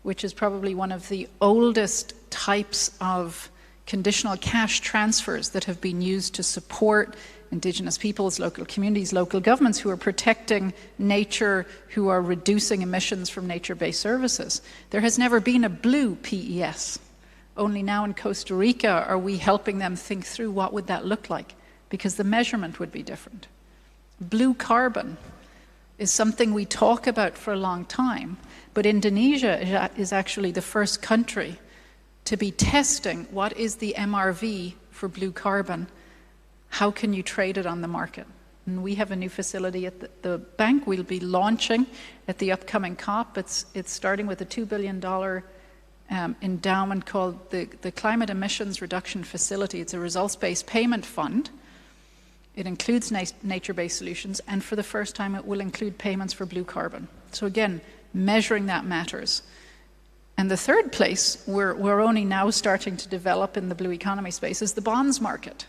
which is probably one of the oldest types of conditional cash transfers that have been used to support Indigenous peoples, local communities, local governments who are protecting nature, who are reducing emissions from nature-based services. There has never been a blue PES. Only now in Costa Rica are we helping them think through what would that look like, because the measurement would be different. Blue carbon is something we talk about for a long time, but Indonesia is actually the first country to be testing what is the MRV for blue carbon. How can you trade it on the market? And we have a new facility at the bank we'll be launching at the upcoming COP. It's starting with a $2 billion endowment called the Climate Emissions Reduction Facility. It's a results-based payment fund. It includes nature-based solutions, and for the first time it will include payments for blue carbon. So again, measuring that matters. And the third place we're only now starting to develop in the blue economy space is the bonds market.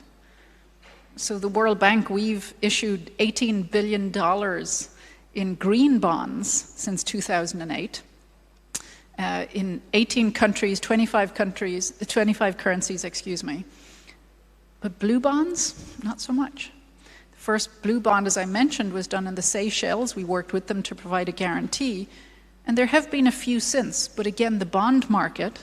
So the World Bank, we've issued $18 billion in green bonds since 2008. In 18 countries, 25 currencies, excuse me. But blue bonds, not so much. The first blue bond, as I mentioned, was done in the Seychelles. We worked with them to provide a guarantee. And there have been a few since. But again, the bond market,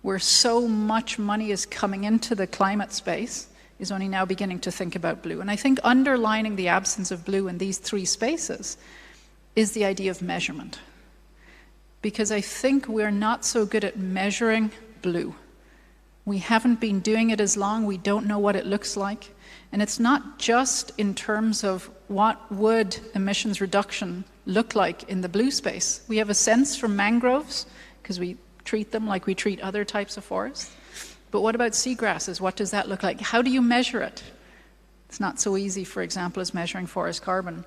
where so much money is coming into the climate space, is only now beginning to think about blue. And I think underlining the absence of blue in these 3 spaces is the idea of measurement. Because I think we're not so good at measuring blue. We haven't been doing it as long, we don't know what it looks like. And it's not just in terms of what would emissions reduction look like in the blue space. We have a sense from mangroves, because we treat them like we treat other types of forests. But what about seagrasses? What does that look like? How do you measure it? It's not so easy, for example, as measuring forest carbon.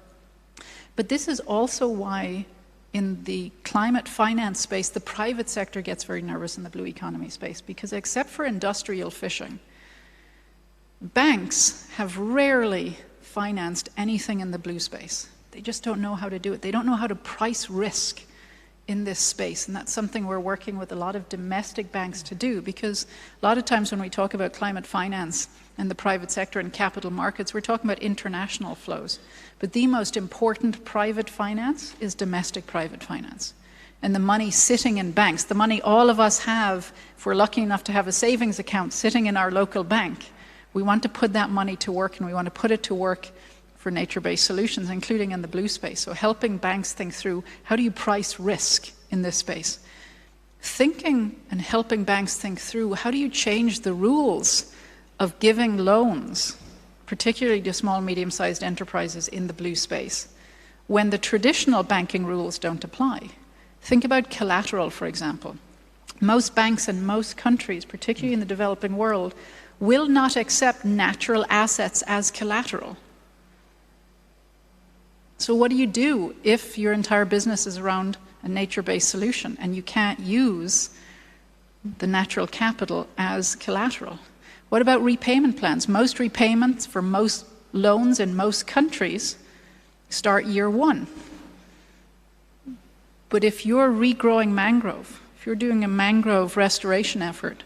But this is also why in the climate finance space, the private sector gets very nervous in the blue economy space, because except for industrial fishing, banks have rarely financed anything in the blue space. They just don't know how to do it. They don't know how to price risk in this space, and that's something we're working with a lot of domestic banks to do, because a lot of times when we talk about climate finance and the private sector and capital markets, we're talking about international flows. But the most important private finance is domestic private finance. And the money sitting in banks, the money all of us have, if we're lucky enough to have a savings account sitting in our local bank, we want to put that money to work, and we want to put it to work for nature-based solutions, including in the blue space. So helping banks think through, how do you price risk in this space? Thinking and helping banks think through, how do you change the rules of giving loans, particularly to small, medium-sized enterprises in the blue space, when the traditional banking rules don't apply? Think about collateral, for example. most banks in most countries, particularly in the developing world, will not accept natural assets as collateral. So what do you do if your entire business is around a nature-based solution and you can't use the natural capital as collateral? What about repayment plans? Most repayments for most loans in most countries start year one. But if you're regrowing mangrove, if you're doing a mangrove restoration effort,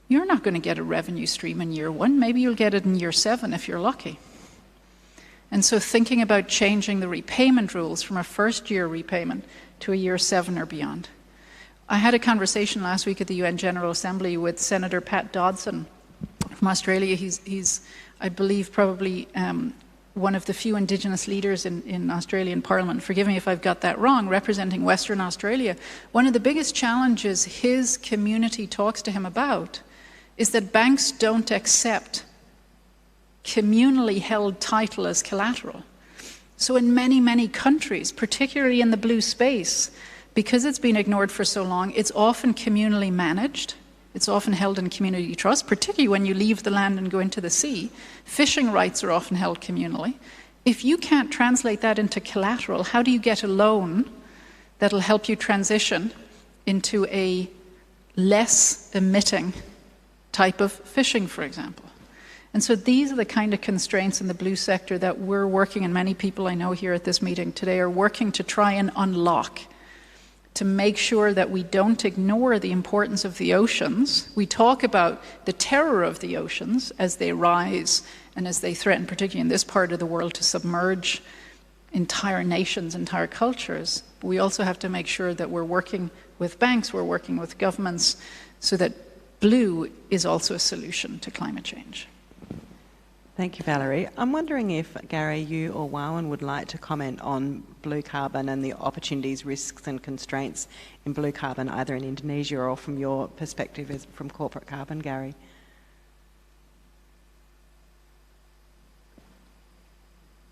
you're not going to get a revenue stream in year one. Maybe you'll get it in year 7 if you're lucky. And so thinking about changing the repayment rules from a first-year repayment to a year 7 or beyond. I had a conversation last week at the UN General Assembly with Senator Pat Dodson from Australia. He's I believe, probably one of the few Indigenous leaders in Australian Parliament. Forgive me if I've got that wrong, representing Western Australia. One of the biggest challenges his community talks to him about is that banks don't accept communally held title as collateral. So in many, many countries, particularly in the blue space, because it's been ignored for so long, it's often communally managed. It's often held in community trust, particularly when you leave the land and go into the sea. Fishing rights are often held communally. If you can't translate that into collateral, how do you get a loan that'll help you transition into a less emitting type of fishing, for example? And so these are the kind of constraints in the blue sector that we're working, and many people I know here at this meeting today are working to try and unlock, to make sure that we don't ignore the importance of the oceans. We talk about the terror of the oceans as they rise and as they threaten, particularly in this part of the world, to submerge entire nations, entire cultures. But we also have to make sure that we're working with banks, we're working with governments, so that blue is also a solution to climate change. Thank you, Valerie. I'm wondering if, Gary, you or Wawan would like to comment on blue carbon and the opportunities, risks and constraints in blue carbon, either in Indonesia or from your perspective as from corporate carbon, Gary.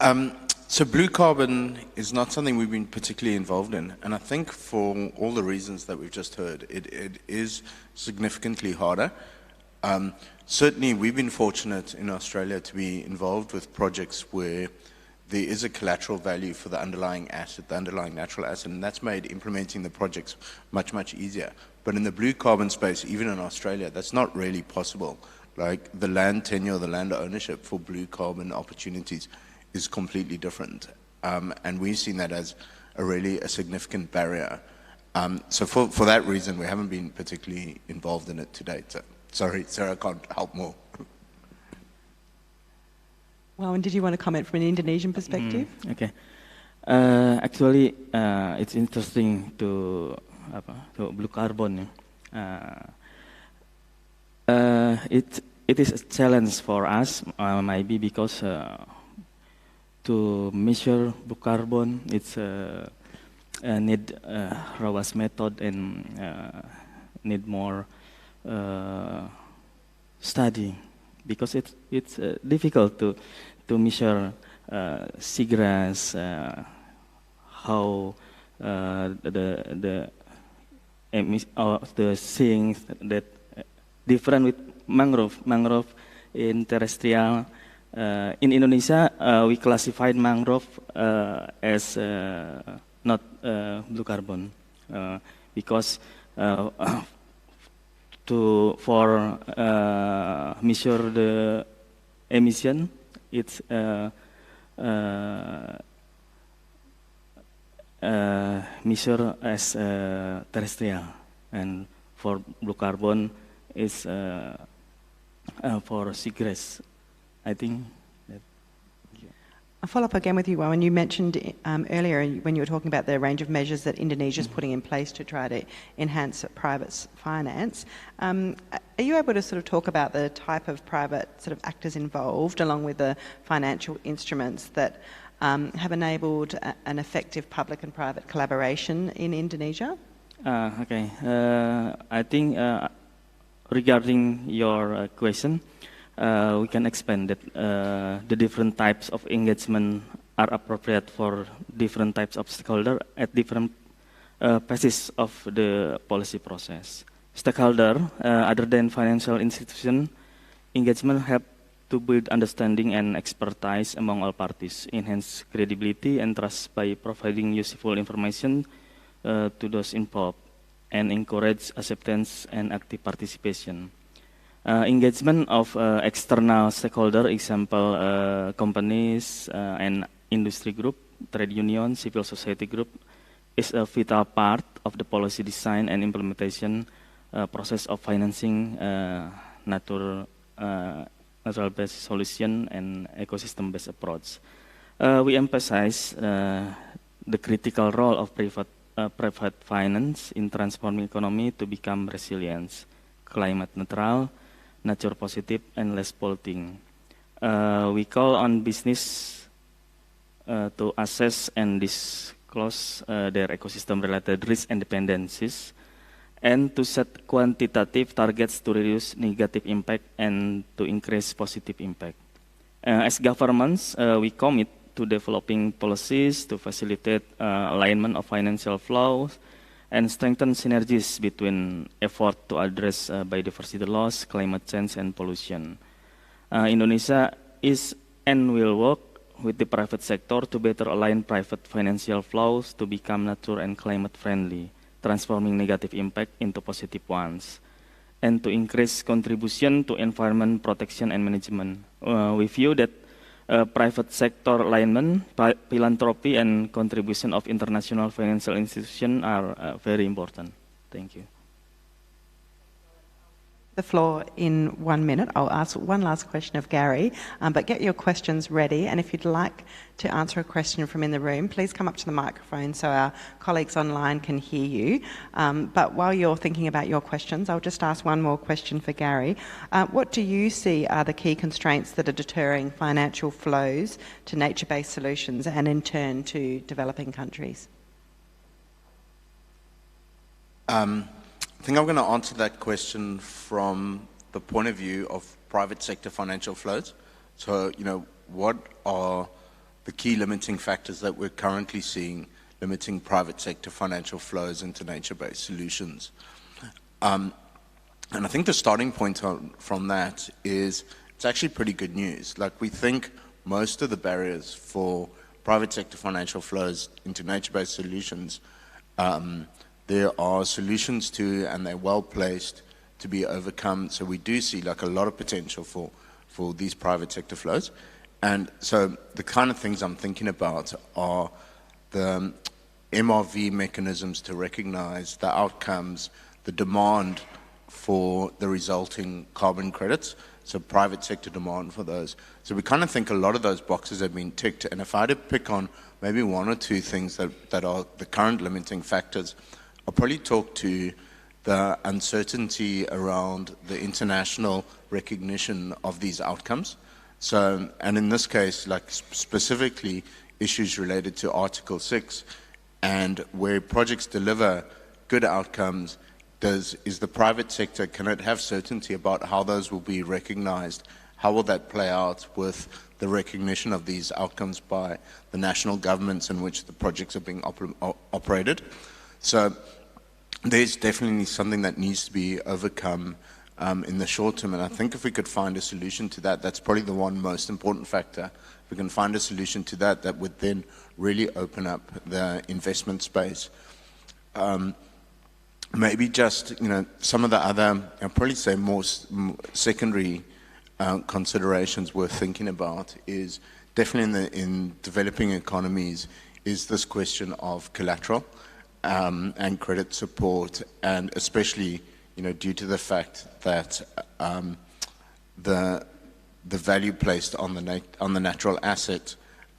So blue carbon is not something we've been particularly involved in, and I think for all the reasons that we've just heard, it is significantly harder. Certainly, we've been fortunate in Australia to be involved with projects where there is a collateral value for the underlying asset, the underlying natural asset, and that's made implementing the projects much, much easier. But in the blue carbon space, even in Australia, that's not really possible. Like the land tenure, the land ownership for blue carbon opportunities is completely different. And we've seen that as a significant barrier. So for that reason, we haven't been particularly involved in it to date. So. Sorry, Sarah, I can't help more. Well, and did you want to comment from an Indonesian perspective? Okay. Actually, it's interesting to blue carbon. It is a challenge for us, maybe because to measure blue carbon, it's need robust method and need more study, because it's difficult to measure seagrass, how the things that different with mangrove in terrestrial. In Indonesia, we classified mangrove as not blue carbon because for measure the emission, it's measure as terrestrial, and for blue carbon is for seagrass. I think. I'll follow up again with you, Wawan. You mentioned earlier when you were talking about the range of measures that Indonesia is putting in place to try to enhance private finance. Are you able to sort of talk about the type of private sort of actors involved, along with the financial instruments that have enabled an effective public and private collaboration in Indonesia? Okay. I think regarding your question, we can expand that the different types of engagement are appropriate for different types of stakeholders at different phases of the policy process. Stakeholder, other than financial institution, engagement help to build understanding and expertise among all parties, enhance credibility and trust by providing useful information to those involved, and encourage acceptance and active participation. Engagement of external stakeholder, example companies and industry group, trade union, civil society group, is a vital part of the policy design and implementation process of financing natural-based solution and ecosystem-based approach. We emphasize the critical role of private finance in transforming economy to become resilient, climate neutral, nature positive, and less polluting. We call on business to assess and disclose their ecosystem-related risk and dependencies, and to set quantitative targets to reduce negative impact and to increase positive impact. As governments, we commit to developing policies to facilitate alignment of financial flows and strengthen synergies between effort to address biodiversity loss, climate change, and pollution. Indonesia is and will work with the private sector to better align private financial flows to become nature and climate friendly, transforming negative impact into positive ones, and to increase contribution to environment protection and management. We view that private sector alignment, philanthropy, and contribution of international financial institutions are very important. Thank you. The floor in 1 minute. I'll ask one last question of Gary, but get your questions ready. And if you'd like to answer a question from in the room, please come up to the microphone so our colleagues online can hear you. But while you're thinking about your questions, I'll just ask one more question for Gary. What do you see are the key constraints that are deterring financial flows to nature-based solutions and in turn to developing countries? I think I'm going to answer that question from the point of view of private sector financial flows. So, what are the key limiting factors that we're currently seeing limiting private sector financial flows into nature-based solutions? And I think the starting point from that is it's actually pretty good news. Like, we think most of the barriers for private sector financial flows into nature-based solutions there are solutions to, and they're well placed to be overcome. So we do see like a lot of potential for these private sector flows. And so the kind of things I'm thinking about are the MRV mechanisms to recognize the outcomes, the demand for the resulting carbon credits, so private sector demand for those. So we kind of think a lot of those boxes have been ticked. And if I had to pick on maybe one or two things that are the current limiting factors, I'll probably talk to the uncertainty around the international recognition of these outcomes. So, and in this case, like specifically issues related to Article 6 and where projects deliver good outcomes, is the private sector, can it have certainty about how those will be recognized? How will that play out with the recognition of these outcomes by the national governments in which the projects are being operated? So there's definitely something that needs to be overcome in the short term, and I think if we could find a solution to that, that's probably the one most important factor. If we can find a solution to that, that would then really open up the investment space. Maybe just, some of the other, I'd probably say more secondary considerations worth thinking about is definitely in developing economies is this question of collateral and credit support, and especially due to the fact that the value placed on the natural asset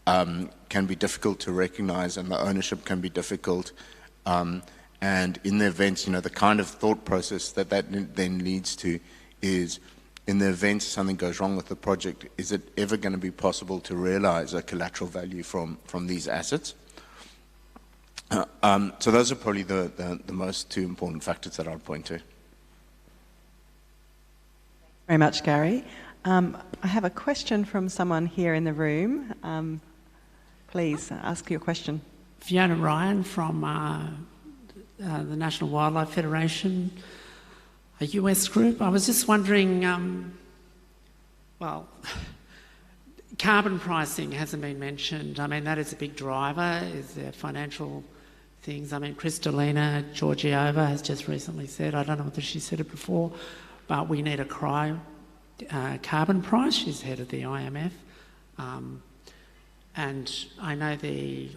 can be difficult to recognize, and the ownership can be difficult. And in the event, the kind of thought process that then leads to is, in the event something goes wrong with the project, is it ever going to be possible to realize a collateral value from these assets? So those are probably the most two important factors that I'll point to. Very much, Gary. I have a question from someone here in the room. Please ask your question. Fiona Ryan from the National Wildlife Federation, a US group. I was just wondering, well, carbon pricing hasn't been mentioned. I mean, that is a big driver. Is there financial things? I mean, Kristalina Georgieva has just recently said, I don't know whether she said it before, but we need a carbon price. She's head of the IMF. And I know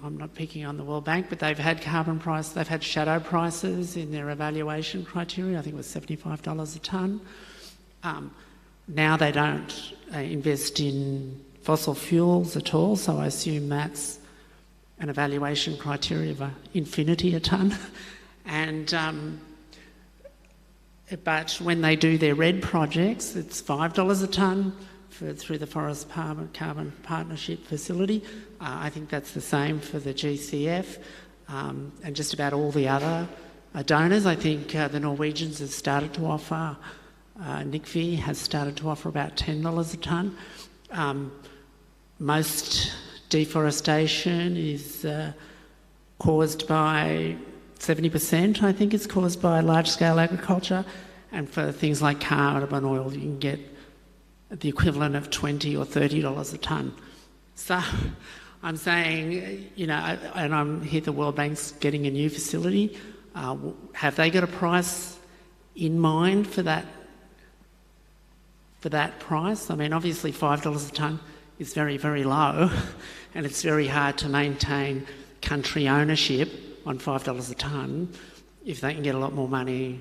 I'm not picking on the World Bank, but they've had carbon price, they've had shadow prices in their evaluation criteria. I think it was $75 a tonne. Now they don't invest in fossil fuels at all, so I assume that's an evaluation criteria of infinity a tonne. And but when they do their RED projects, it's $5 a tonne through the Forest Carbon Partnership Facility. I think that's the same for the GCF and just about all the other donors. I think the Norwegians have started to offer, NICFI has started to offer about $10 a tonne. Most deforestation is caused by 70%, I think, is caused by large-scale agriculture, and for things like carbon oil, you can get the equivalent of $20 or $30 a tonne. So I'm saying, you know, and I'm here the World Bank's getting a new facility. Have they got a price in mind for that price? I mean, obviously $5 a tonne is very, very low, and it's very hard to maintain country ownership on $5 a tonne if they can get a lot more money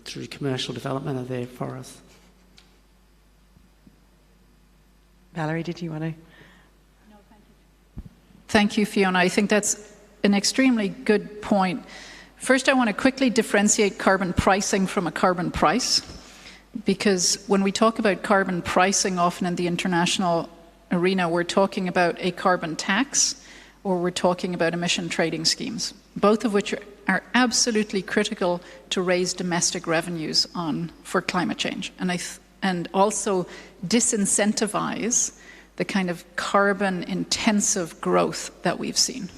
through commercial development of their forests. Valerie, did you want to? No, thank you. Thank you, Fiona. I think that's an extremely good point. First, I want to quickly differentiate carbon pricing from a carbon price, because when we talk about carbon pricing, often in the international arena, we're talking about a carbon tax or we're talking about emission trading schemes, both of which are absolutely critical to raise domestic revenues for climate change. And also disincentivize the kind of carbon-intensive growth that we've seen.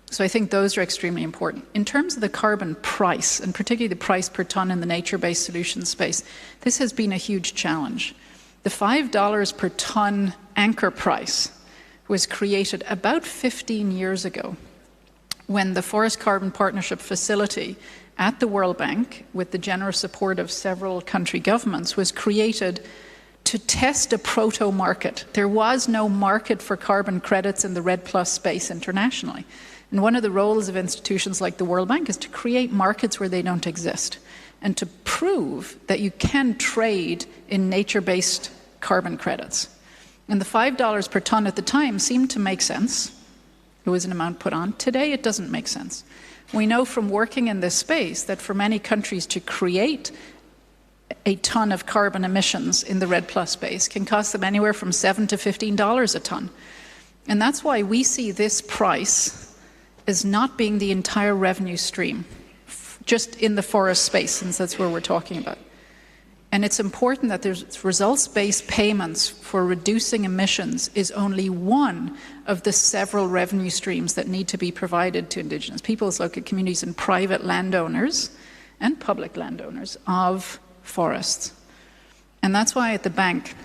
So I think those are extremely important. In terms of the carbon price, and particularly the price per tonne in the nature-based solution space, this has been a huge challenge. The $5 per tonne anchor price was created about 15 years ago when the Forest Carbon Partnership Facility at the World Bank, with the generous support of several country governments, was created to test a proto-market. There was no market for carbon credits in the RED Plus space internationally. And one of the roles of institutions like the World Bank is to create markets where they don't exist and to prove that you can trade in nature-based carbon credits. And the $5 per tonne at the time seemed to make sense. It was an amount put on. Today it doesn't make sense. We know from working in this space that for many countries to create a tonne of carbon emissions in the RED Plus space can cost them anywhere from $7 to $15 a tonne. And that's why we see this price as not being the entire revenue stream, just in the forest space, since that's where we're talking about. And it's important that there's results-based payments for reducing emissions is only one of the several revenue streams that need to be provided to Indigenous peoples, local communities, and private landowners and public landowners of forests. And that's why at the bank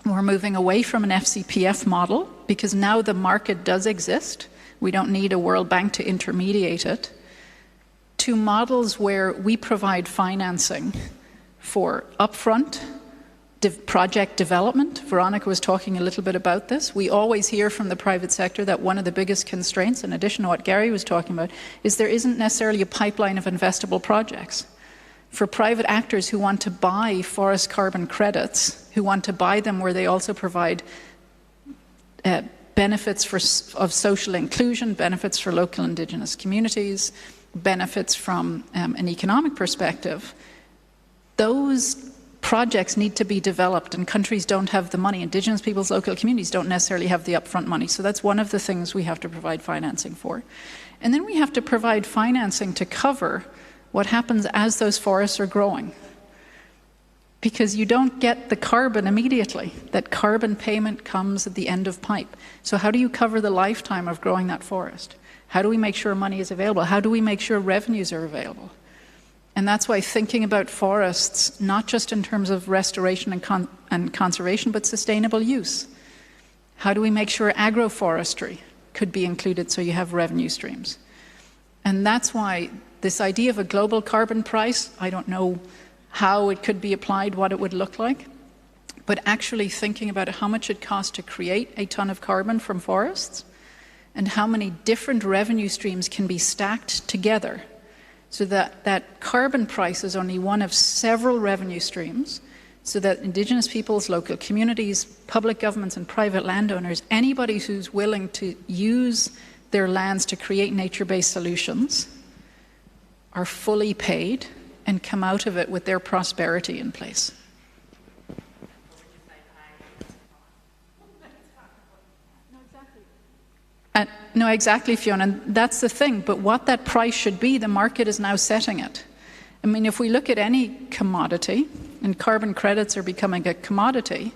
we're moving away from an FCPF model, because now the market does exist. We don't need a World Bank to intermediate it, to models where we provide financing for upfront project development. Veronica was talking a little bit about this. We always hear from the private sector that one of the biggest constraints, in addition to what Gary was talking about, is there isn't necessarily a pipeline of investable projects. For private actors who want to buy forest carbon credits, who want to buy them where they also provide benefits of social inclusion, benefits for local Indigenous communities, benefits from an economic perspective, those projects need to be developed, and countries don't have the money. Indigenous peoples, local communities don't necessarily have the upfront money. So that's one of the things we have to provide financing for. And then we have to provide financing to cover what happens as those forests are growing. because you don't get the carbon immediately. That carbon payment comes at the end of pipe. So how do you cover the lifetime of growing that forest? How do we make sure money is available? How do we make sure revenues are available? And that's why thinking about forests, not just in terms of restoration and conservation, but sustainable use. How do we make sure agroforestry could be included so you have revenue streams? And that's why this idea of a global carbon price, I don't know how it could be applied, what it would look like, but actually thinking about how much it costs to create a ton of carbon from forests and how many different revenue streams can be stacked together so that that carbon price is only one of several revenue streams so that Indigenous peoples, local communities, public governments and private landowners, anybody who's willing to use their lands to create nature-based solutions are fully paid and come out of it with their prosperity in place. No, exactly, Fiona, and that's the thing. But what that price should be, the market is now setting it. I mean, if we look at any commodity, and carbon credits are becoming a commodity,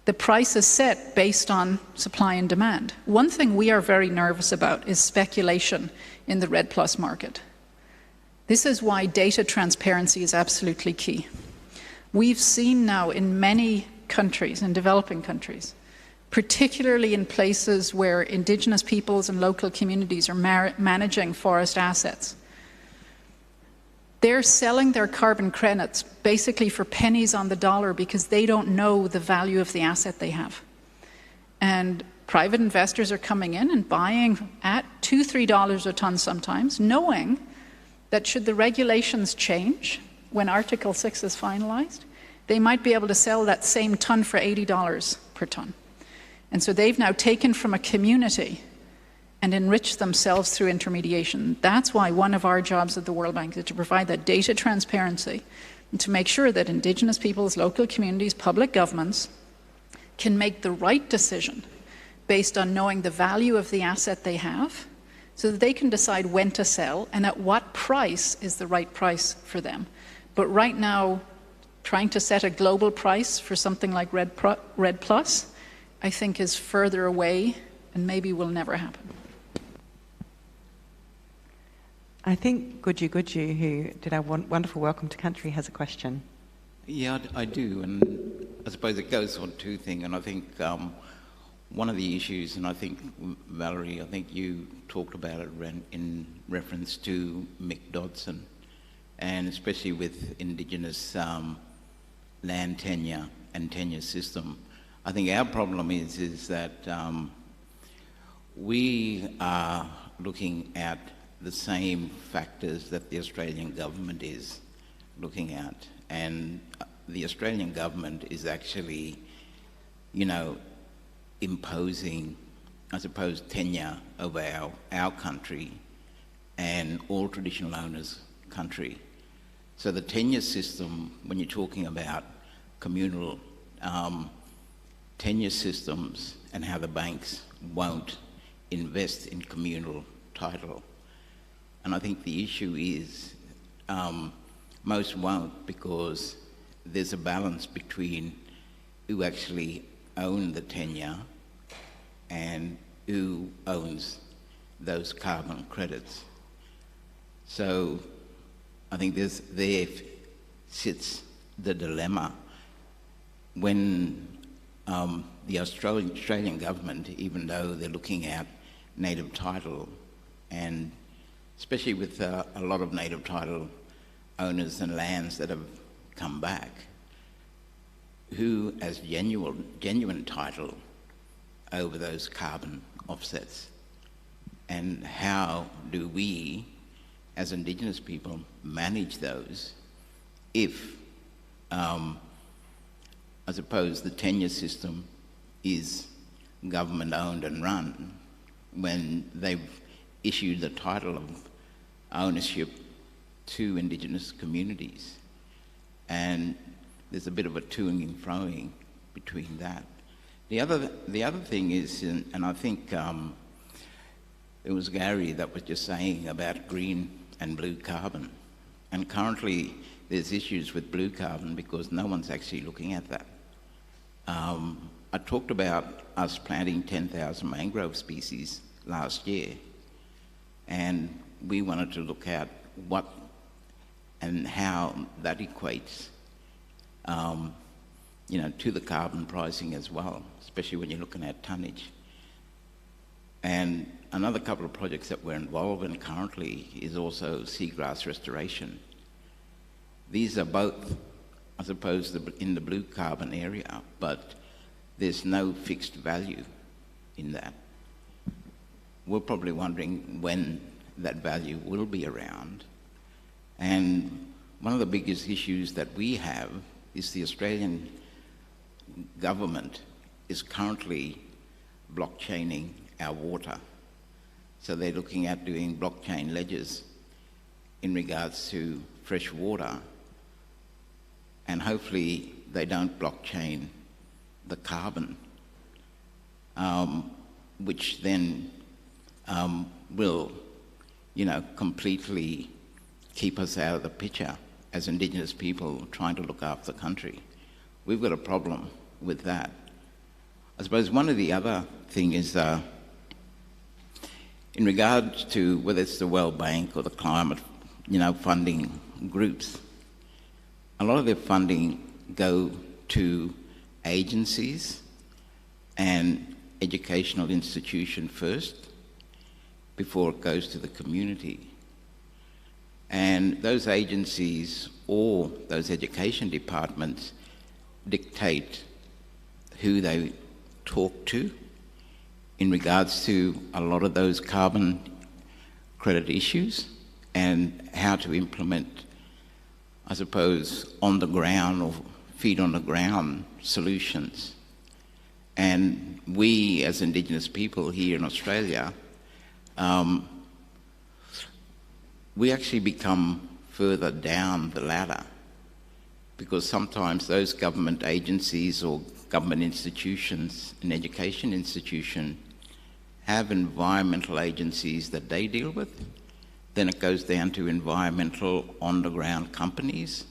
the price is set based on supply and demand. One thing we are very nervous about is speculation in the REDD+ market. This is why data transparency is absolutely key. We've seen now in many countries, in developing countries, particularly in places where Indigenous peoples and local communities are managing forest assets, they're selling their carbon credits basically for pennies on the dollar because they don't know the value of the asset they have. And private investors are coming in and buying at $2, $3 a ton sometimes, knowing that should the regulations change when Article 6 is finalized, they might be able to sell that same ton for $80 per ton. And so they've now taken from a community and enriched themselves through intermediation. That's why one of our jobs at the World Bank is to provide that data transparency and to make sure that Indigenous peoples, local communities, public governments can make the right decision based on knowing the value of the asset they have so that they can decide when to sell and at what price is the right price for them. But right now, trying to set a global price for something like REDD+, I think is further away and maybe will never happen. I think Guju, who did our wonderful welcome to country, has a question. Yeah, I do, and I suppose it goes on two things, and I think one of the issues, and I think, Valerie, I think you talked about it in reference to Mick Dodson, and especially with Indigenous land tenure and tenure system. I think our problem is that we are looking at the same factors that the Australian government is looking at. And the Australian government is actually, you know, imposing, I suppose, tenure over our country and all traditional owners' country. So the tenure system, when you're talking about communal tenure systems and how the banks won't invest in communal title. And I think the issue is most won't because there's a balance between who actually own the tenure and who owns those carbon credits. So I think there sits the dilemma when the Australian government, even though they're looking at native title, and especially with a lot of native title owners and lands that have come back, who has genuine title over those carbon offsets, and how do we, as Indigenous people, manage those if, I suppose, the tenure system is government owned and run when they've issued the title of ownership to Indigenous communities. And there's a bit of a toing and froing between that. The other thing is, and I think it was Gary that was just saying about green and blue carbon. And currently there's issues with blue carbon because no one's actually looking at that. I talked about us planting 10,000 mangrove species last year, and we wanted to look at what and how that equates to the carbon pricing as well, especially when you're looking at tonnage. And another couple of projects that we're involved in currently is also seagrass restoration. These are both, I suppose, in the blue carbon area, but there's no fixed value in that. We're probably wondering when that value will be around. And one of the biggest issues that we have is the Australian government is currently blockchaining our water. So they're looking at doing blockchain ledgers in regards to fresh water, and hopefully they don't blockchain the carbon, which then will, completely keep us out of the picture as Indigenous people trying to look after the country. We've got a problem with that. I suppose one of the other thing is in regards to whether it's the World Bank or the climate, funding groups, a lot of their funding go to agencies and educational institution first before it goes to the community. And those agencies or those education departments dictate who they talk to in regards to a lot of those carbon credit issues and how to implement, I suppose, on the ground or feet on the ground solutions. And we as Indigenous people here in Australia, we actually become further down the ladder because sometimes those government agencies or government institutions and education institution have environmental agencies that they deal with. Then it goes down to environmental on-the-ground companies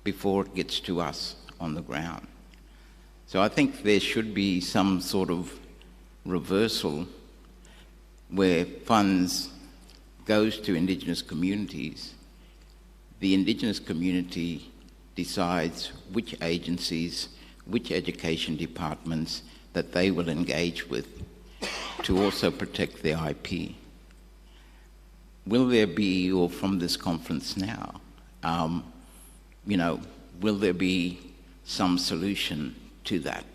before it gets to us on the ground. So I think there should be some sort of reversal where funds goes to Indigenous communities. The Indigenous community decides which agencies, which education departments that they will engage with to also protect their IP. Will there be, or from this conference now, will there be some solution to that?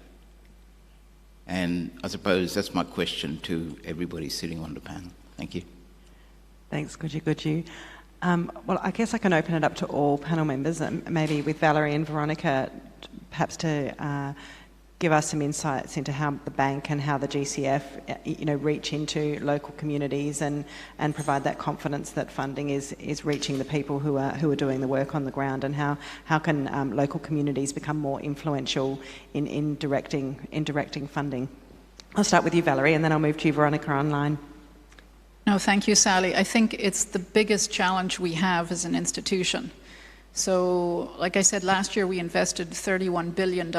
And I suppose that's my question to everybody sitting on the panel. Thank you. Thanks, Guju. Well, I guess I can open it up to all panel members, maybe with Valerie and Veronica, perhaps to give us some insights into how the bank and how the GCF, reach into local communities and provide that confidence that funding is reaching the people who are doing the work on the ground, and how can local communities become more influential in directing funding. I'll start with you, Valerie, and then I'll move to you, Veronica, online. No, thank you, Sally. I think it's the biggest challenge we have as an institution. So, like I said, last year we invested $31 billion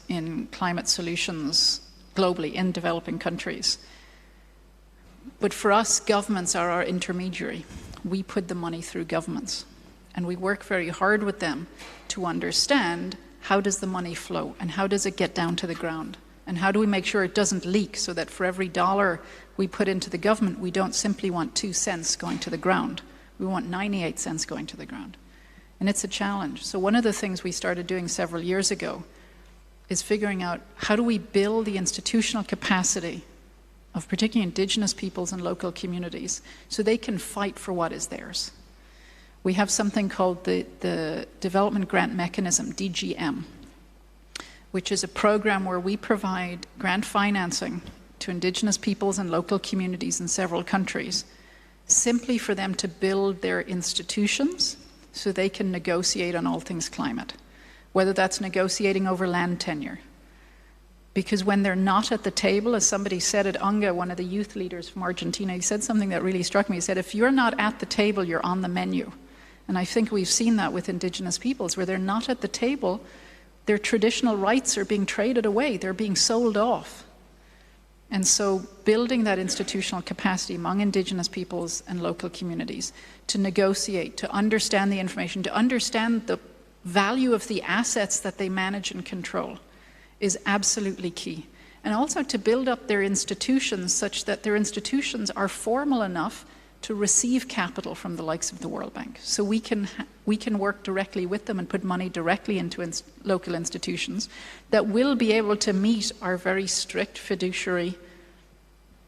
in climate solutions globally in developing countries. But for us, governments are our intermediary. We put the money through governments. And we work very hard with them to understand how does the money flow and how does it get down to the ground. And how do we make sure it doesn't leak so that for every dollar we put into the government, we don't simply want 2 cents going to the ground. We want 98 cents going to the ground. And it's a challenge. So one of the things we started doing several years ago is figuring out how do we build the institutional capacity of particularly Indigenous peoples and local communities so they can fight for what is theirs. We have something called the Development Grant Mechanism, DGM, which is a program where we provide grant financing to Indigenous peoples and local communities in several countries, simply for them to build their institutions so they can negotiate on all things climate, whether that's negotiating over land tenure. Because when they're not at the table, as somebody said at UNGA, one of the youth leaders from Argentina, he said something that really struck me. He said, if you're not at the table, you're on the menu. And I think we've seen that with Indigenous peoples, where they're not at the table, their traditional rights are being traded away, they're being sold off. And so building that institutional capacity among Indigenous peoples and local communities to negotiate, to understand the information, to understand the value of the assets that they manage and control is absolutely key. And also to build up their institutions such that their institutions are formal enough to receive capital from the likes of the World Bank. So we can work directly with them and put money directly into local institutions that will be able to meet our very strict fiduciary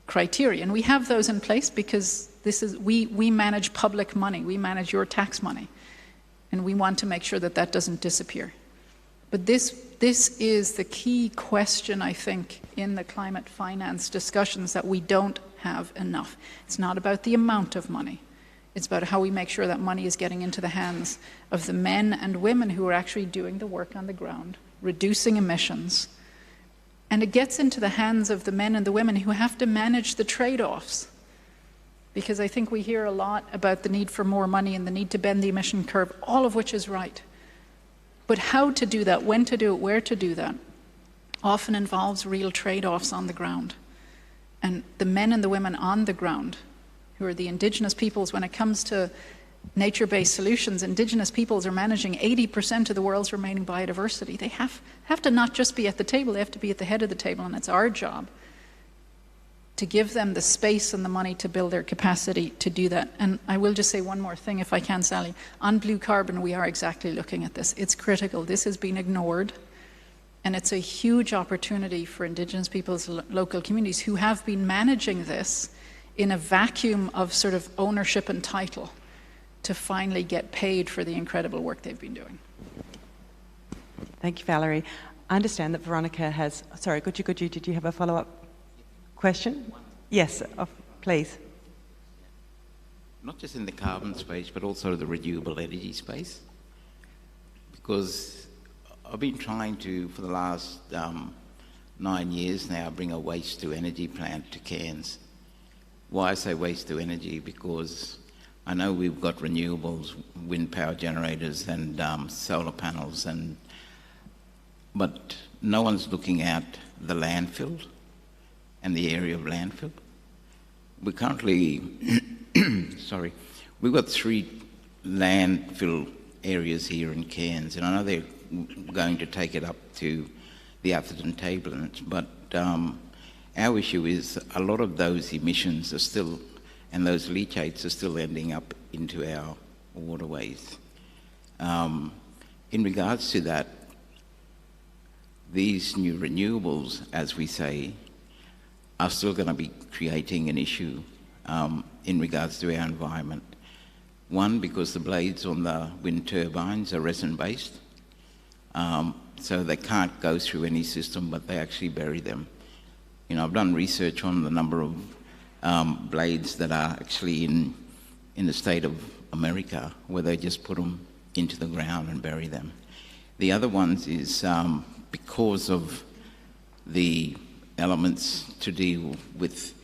criteria. And we have those in place because we manage public money, we manage your tax money. And we want to make sure that that doesn't disappear. But this is the key question, I think, in the climate finance discussions, that we don't have enough. It's not about the amount of money. It's about how we make sure that money is getting into the hands of the men and women who are actually doing the work on the ground, reducing emissions. And it gets into the hands of the men and the women who have to manage the trade-offs. Because I think we hear a lot about the need for more money and the need to bend the emission curve, all of which is right. But how to do that, when to do it, where to do that, often involves real trade-offs on the ground. And the men and the women on the ground, who are the Indigenous peoples, when it comes to nature-based solutions, Indigenous peoples are managing 80% of the world's remaining biodiversity. They have to not just be at the table, they have to be at the head of the table, and it's our job to give them the space and the money to build their capacity to do that. And I will just say one more thing, if I can, Sally. On blue carbon, we are exactly looking at this. It's critical. This has been ignored. And it's a huge opportunity for Indigenous peoples, local communities who have been managing this in a vacuum of sort of ownership and title to finally get paid for the incredible work they've been doing. Thank you, Valerie. I understand that Veronica has... Sorry, Guju, did you have a follow-up question? Yes, please. Not just in the carbon space, but also the renewable energy space. Because I've been trying to, for the last 9 years now, bring a waste-to-energy plant to Cairns. Why I say waste-to-energy? Because I know we've got renewables, wind power generators and solar panels, but no one's looking at the landfill and the area of landfill. We currently, sorry, we've got 3 landfill areas here in Cairns, and I know they're going to take it up to the Atherton Tablelands, but our issue is a lot of those emissions are still, and those leachates are still ending up into our waterways. In regards to that, these new renewables, as we say, are still going to be creating an issue in regards to our environment. One, because the blades on the wind turbines are resin-based, so they can't go through any system, but they actually bury them. You know, I've done research on the number of blades that are actually in the state of America, where they just put them into the ground and bury them. The other ones is because of the elements to deal with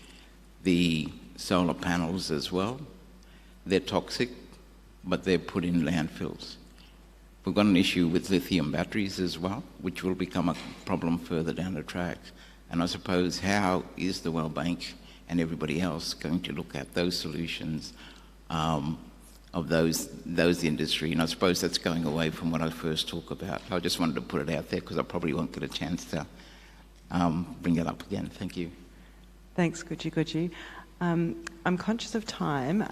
the solar panels as well. They're toxic, but they're put in landfills. We've got an issue with lithium batteries as well, which will become a problem further down the track. And I suppose, how is the World Bank and everybody else going to look at those solutions of those industry? And I suppose that's going away from what I first talked about. I just wanted to put it out there because I probably won't get a chance to bring it up again. Thank you. Thanks, Guju. I'm conscious of time.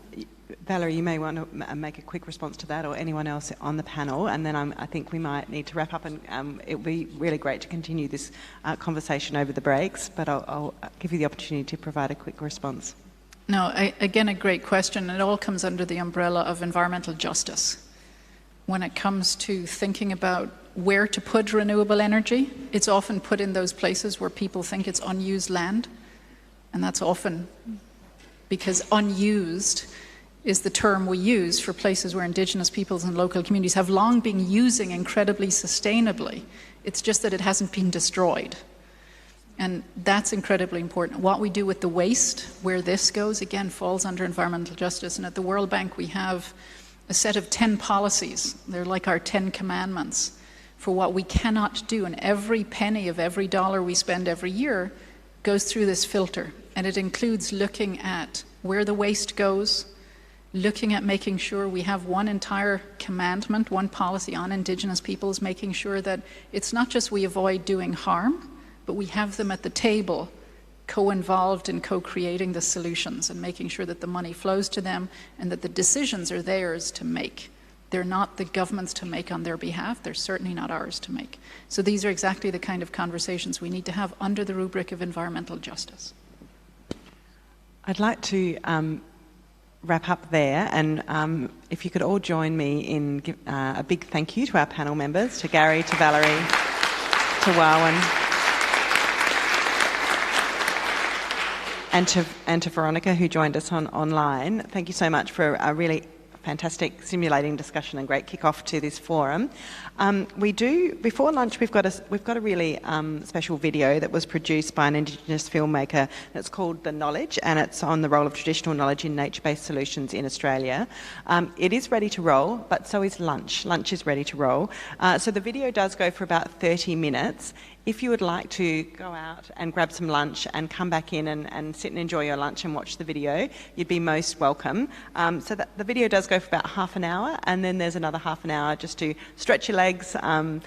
Valerie, you may want to make a quick response to that, or anyone else on the panel, and then I think we might need to wrap up, and it would be really great to continue this conversation over the breaks, but I'll give you the opportunity to provide a quick response. No, again, a great question. It all comes under the umbrella of environmental justice. When it comes to thinking about where to put renewable energy, it's often put in those places where people think it's unused land, and that's often because unused is the term we use for places where Indigenous peoples and local communities have long been using incredibly sustainably. It's just that it hasn't been destroyed. And that's incredibly important. What we do with the waste, where this goes, again, falls under environmental justice. And at the World Bank, we have a set of 10 policies. They're like our 10 commandments for what we cannot do. And every penny of every dollar we spend every year goes through this filter. And it includes looking at where the waste goes, looking at making sure we have one entire commandment, one policy on Indigenous peoples, making sure that it's not just we avoid doing harm, but we have them at the table, co-involved in co-creating the solutions and making sure that the money flows to them and that the decisions are theirs to make. They're not the government's to make on their behalf. They're certainly not ours to make. So these are exactly the kind of conversations we need to have under the rubric of environmental justice. I'd like to wrap up there, and if you could all join me in a big thank you to our panel members, to Gary, to Valerie, to Warwin, and to Veronica, who joined us online. Thank you so much for a really fantastic stimulating discussion and great kick-off to this forum. Before lunch, we've got a really special video that was produced by an Indigenous filmmaker. It's called The Knowledge, and it's on the role of traditional knowledge in nature-based solutions in Australia. It is ready to roll, but so is lunch. Lunch is ready to roll. So the video does go for about 30 minutes. If you would like to go out and grab some lunch and come back in and sit and enjoy your lunch and watch the video, you'd be most welcome. So that the video does go for about half an hour, and then there's another half an hour just to stretch your legs and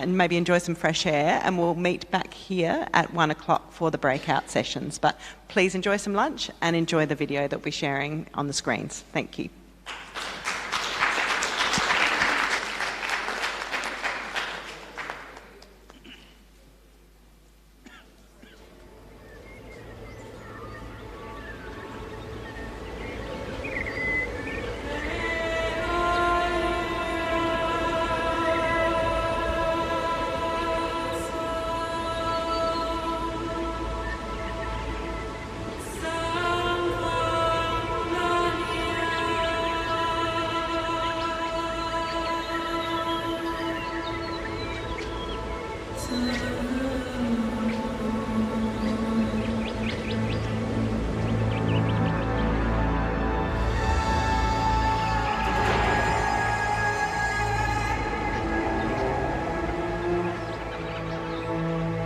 maybe enjoy some fresh air, and we'll meet back here at 1 o'clock for the breakout sessions. But please enjoy some lunch and enjoy the video that we're sharing on the screens. Thank you.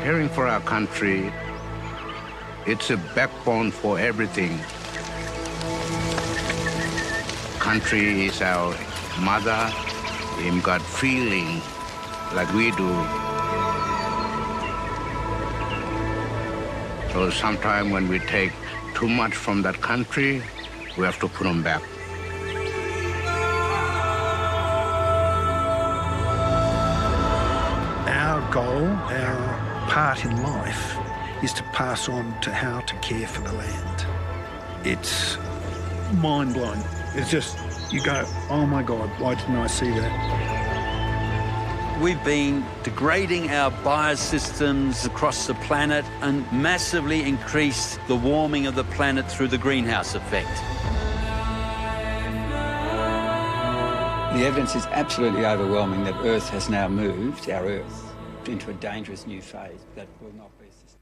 Caring for our country, it's a backbone for everything. Country is our mother, him got feeling like we do. So sometimes when we take too much from that country, we have to put them back. Our goal, our part in life, is to pass on to how to care for the land. It's mind-blowing. It's just, you go, oh my God, why didn't I see that? We've been degrading our biosystems across the planet and massively increased the warming of the planet through the greenhouse effect. The evidence is absolutely overwhelming that Earth has now moved, our Earth, into a dangerous new phase that will not be sustainable.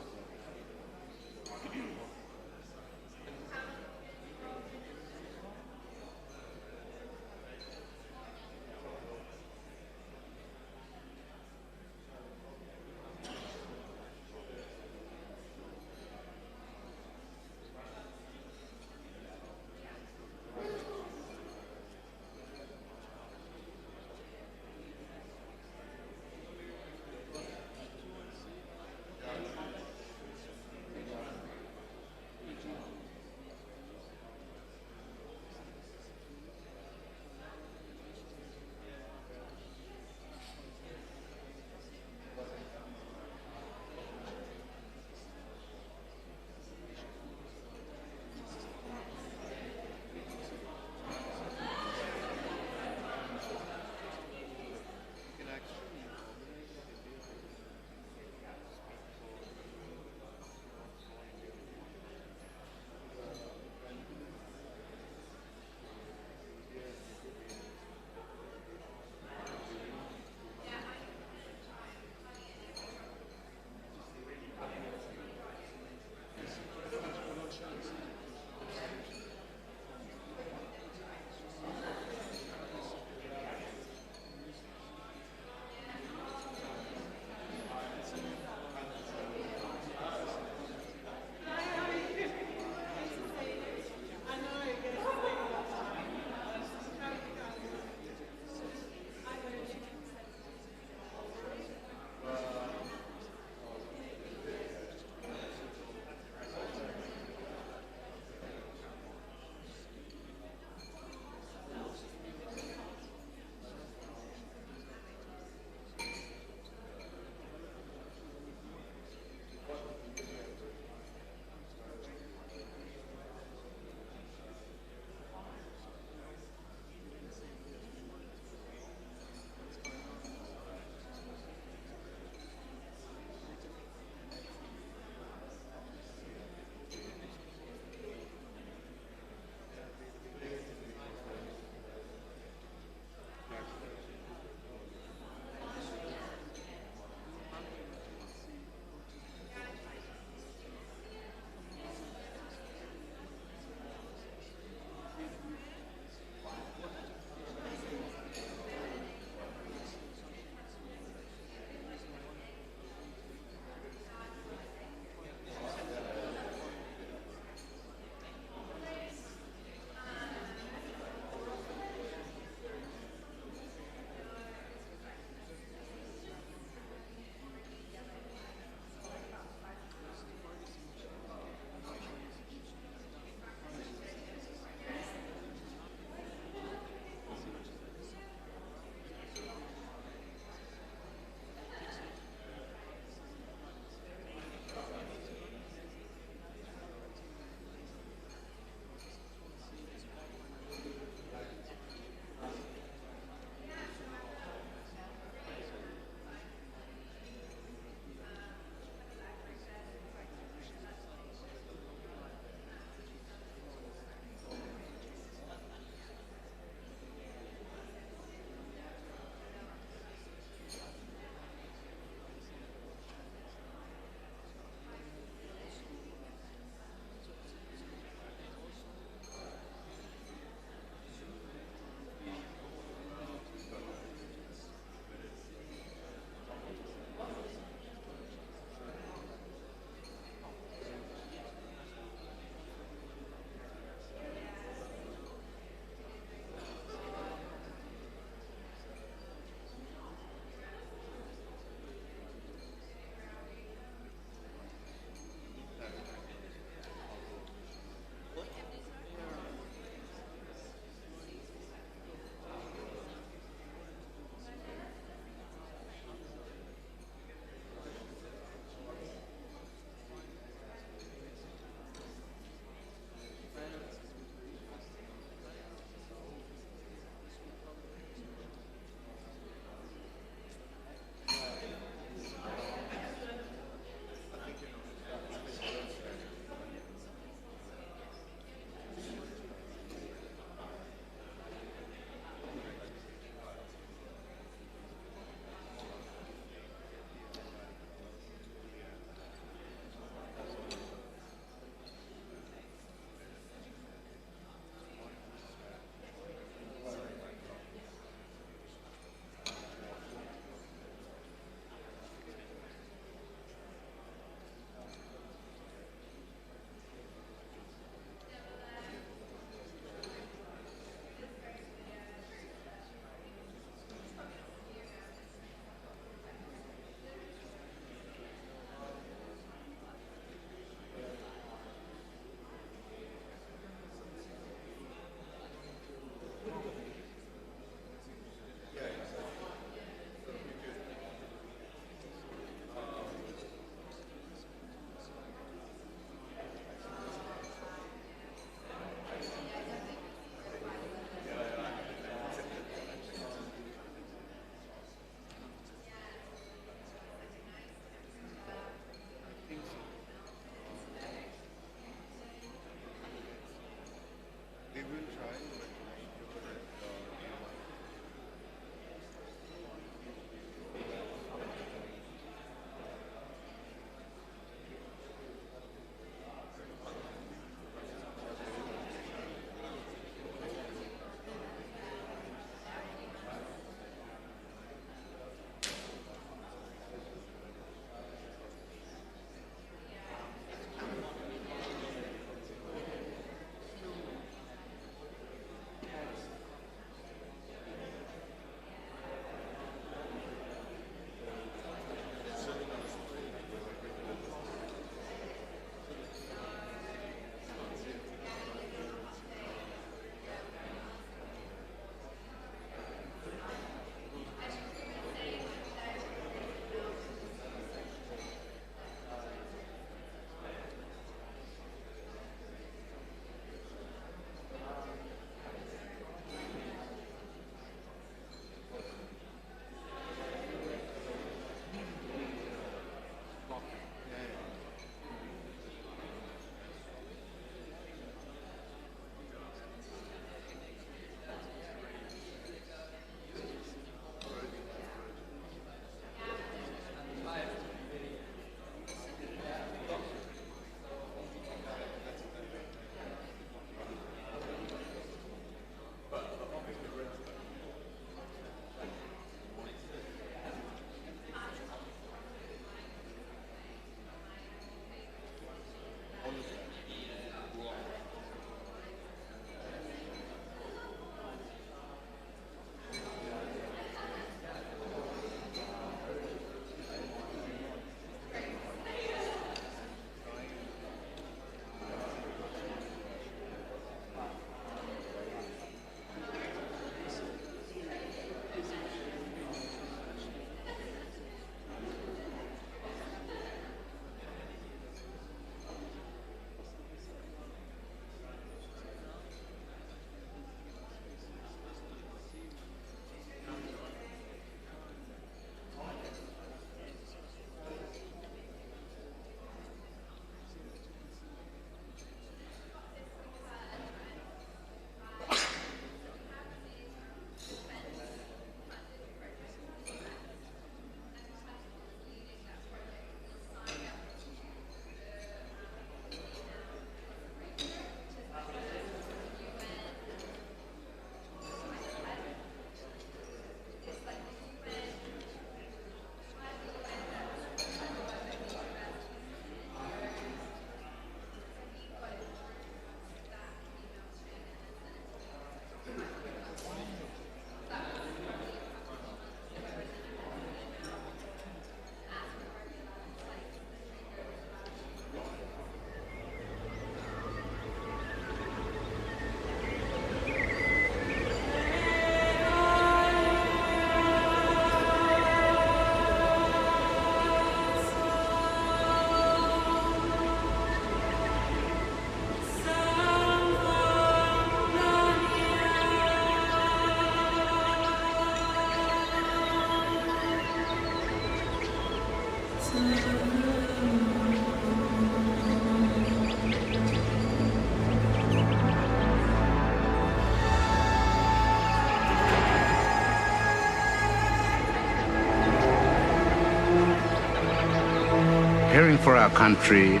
caring for our country,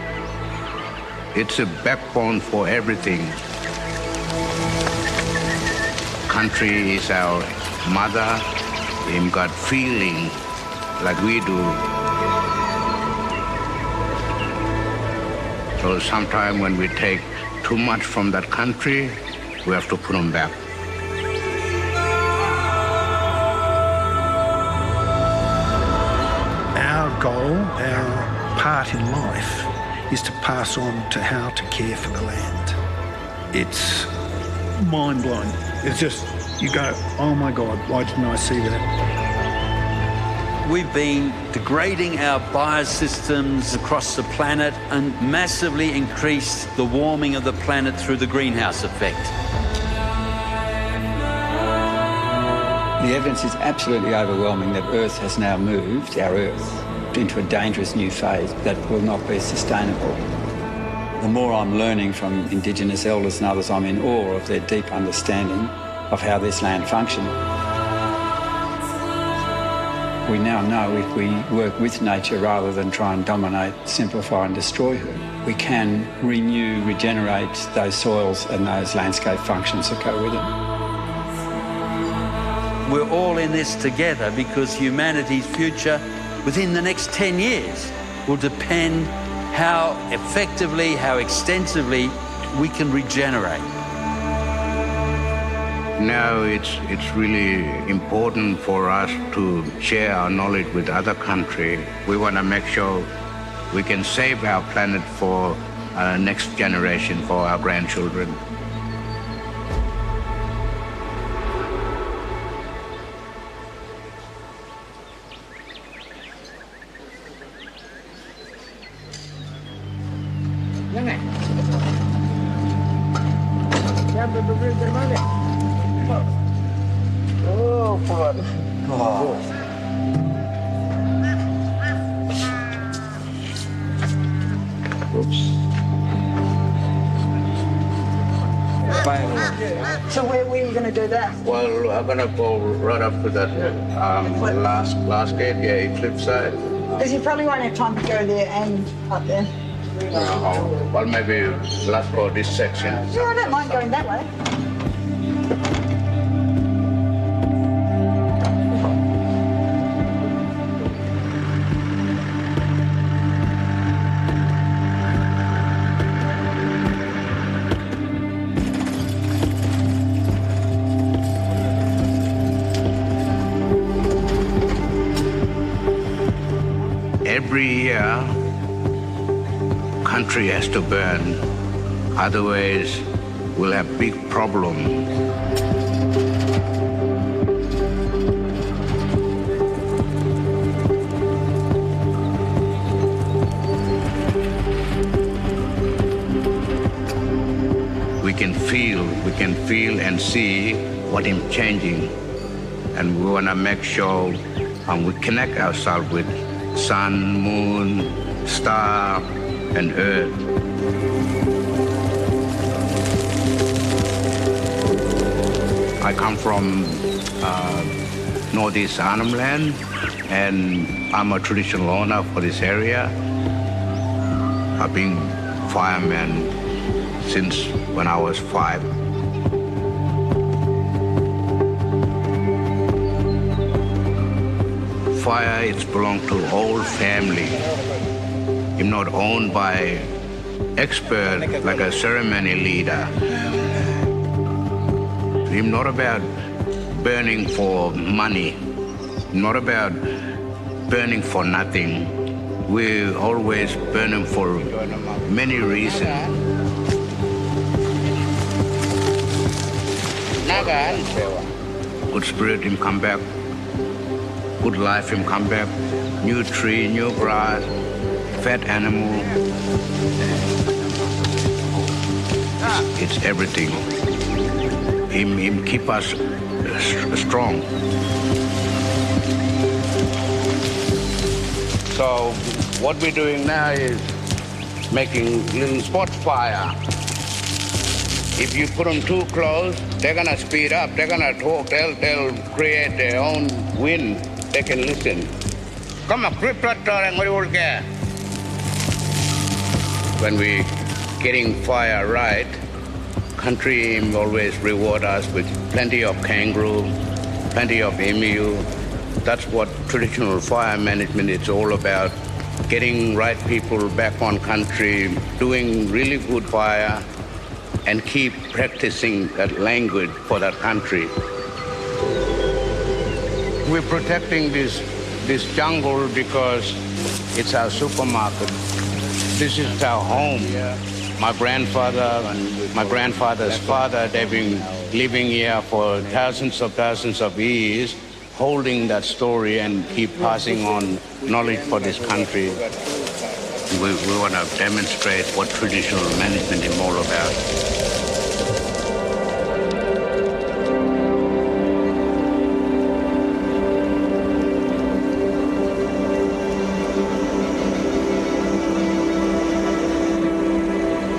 it's a backbone for everything. Country is our mother. We've got feeling like we do. So sometimes when we take too much from that country, we have to put them back. Our goal, our part in life, is to pass on to how to care for the land. It's mind-blowing. It's just, you go, oh my God, why didn't I see that? We've been degrading our biosystems across the planet and massively increased the warming of the planet through the greenhouse effect. The evidence is absolutely overwhelming that Earth has now moved, our Earth, into a dangerous new phase that will not be sustainable. The more I'm learning from Indigenous elders and others, I'm in awe of their deep understanding of how this land functions. We now know if we work with nature rather than try and dominate, simplify and destroy her, we can renew, regenerate those soils and those landscape functions that go with it. We're all in this together because humanity's future within the next 10 years will depend how effectively, how extensively we can regenerate. Now it's really important for us to share our knowledge with other countries. We want to make sure we can save our planet for our next generation, for our grandchildren. So where were you going to do that? Well, I'm going to go right up to that last gate, yeah, cliffside. Because you probably won't have time to go there and up there. Well, maybe let's go this section. Yeah, I don't mind going that way. Every year, country has to burn, otherwise we'll have big problem. We can feel and see what is changing, and we want to make sure we connect ourselves with sun, moon, star, and earth. I come from Northeast Arnhem Land, and I'm a traditional owner for this area. I've been fireman since when I was 5. Fire, it's belong to whole family. It's not owned by expert like a ceremony leader. It's not about burning for money. Not about burning for nothing. We always burning for many reasons. Good spirit him come back. Good life him come back. New tree, new grass, fat animal. It's everything. Him keep us strong. So what we're doing now is making little spot fire. If you put them too close, they're gonna speed up. They're gonna talk. They'll create their own wind. They can listen. Come on, preparatory and what you will get. when we getting fire right, country always reward us with plenty of kangaroo, plenty of emu. That's what traditional fire management is all about. Getting right people back on country, doing really good fire, and keep practicing that language for that country. We're protecting this jungle because it's our supermarket. This is our home. My grandfather and my grandfather's father, they've been living here for thousands of years, holding that story and keep passing on knowledge for this country. We want to demonstrate what traditional management is all about.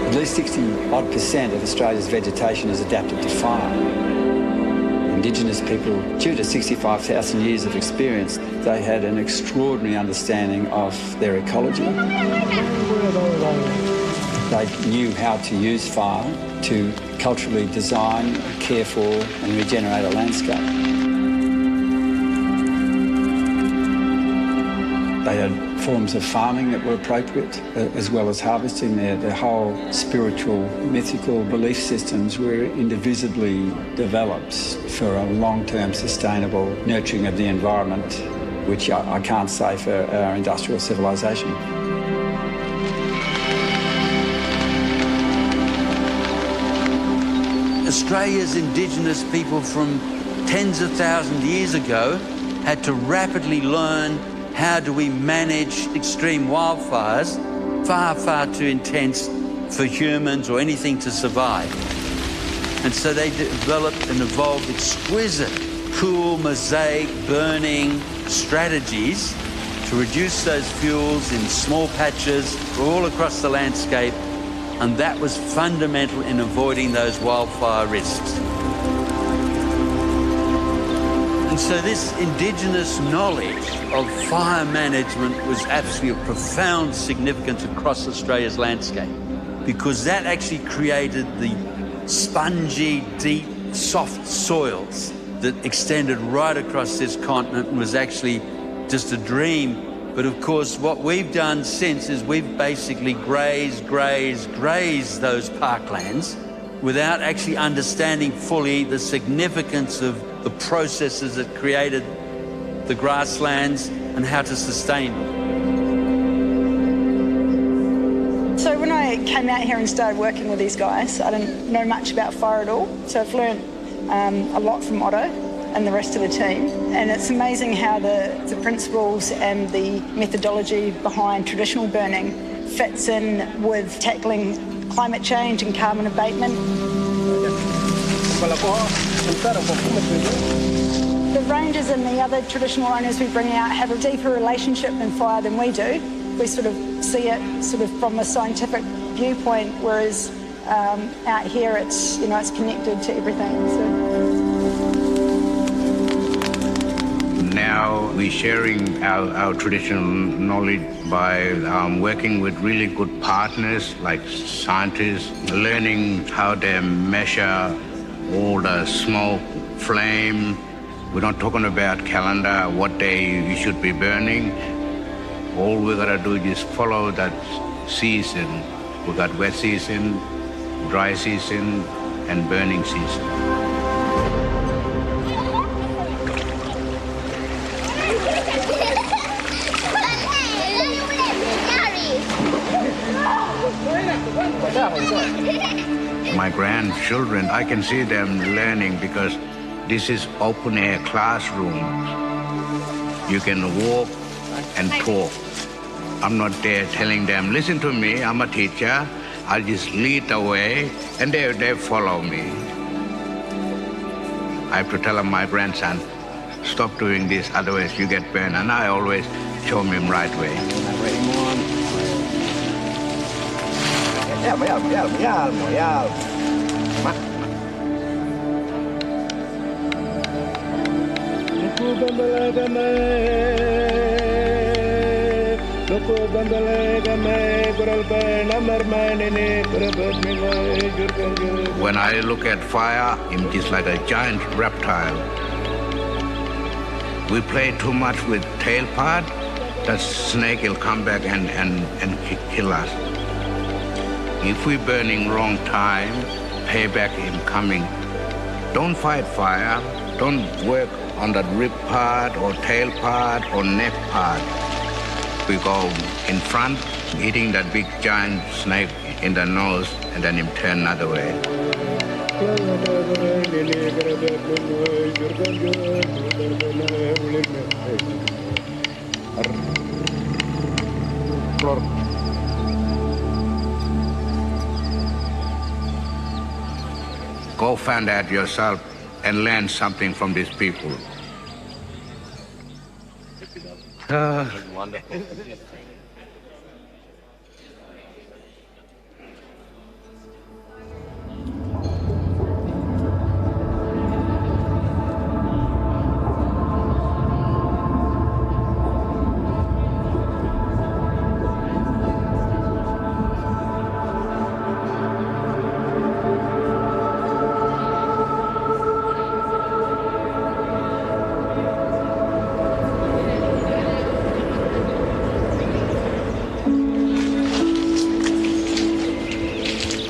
At least 60-odd% of Australia's vegetation is adapted to fire. Indigenous people, due to 65,000 years of experience, they had an extraordinary understanding of their ecology. They knew how to use fire to culturally design, care for and regenerate a landscape. They had forms of farming that were appropriate, as well as harvesting. Their whole spiritual, mythical belief systems were indivisibly developed for a long-term sustainable nurturing of the environment, which I can't say for our industrial civilization. Australia's Indigenous people from tens of thousands of years ago had to rapidly learn how do we manage extreme wildfires, far, far too intense for humans or anything to survive. And so they developed and evolved exquisite, cool, mosaic, burning strategies to reduce those fuels in small patches all across the landscape, and that was fundamental in avoiding those wildfire risks. And so this Indigenous knowledge of fire management was absolutely of profound significance across Australia's landscape, because that actually created the spongy, deep, soft soils that extended right across this continent and was actually just a dream. But of course, what we've done since is we've basically grazed those parklands without actually understanding fully the significance of the processes that created the grasslands and how to sustain them. So when I came out here and started working with these guys, I didn't know much about fire at all. So I've learned a lot from Otto and the rest of the team. And it's amazing how the principles and the methodology behind traditional burning fits in with tackling climate change and carbon abatement. The rangers and the other traditional owners we bring out have a deeper relationship in fire than we do. We sort of see it sort of from a scientific viewpoint, whereas out here it's, you know, it's connected to everything. So. Now we're sharing our traditional knowledge by working with really good partners like scientists, learning how they measure all the smoke, flame. We're not talking about calendar, what day you should be burning. All we gotta do is follow that season. We got wet season, dry season, and burning season. My grandchildren, I can see them learning because this is open air classroom. You can walk and talk. I'm not there telling them, listen to me, I'm a teacher. I just lead the way and they follow me. I have to tell my grandson, stop doing this, otherwise you get burned. And I always show him the right way. When I look at fire, it is like a giant reptile. We play too much with tail part, that snake will come back and kill us. If we're burning wrong time, payback is coming. Don't fight fire. Don't work on that rib part or tail part or neck part. We go in front, hitting that big giant snake in the nose, and then him turn another way. Go find out yourself and learn something from these people. Wonderful.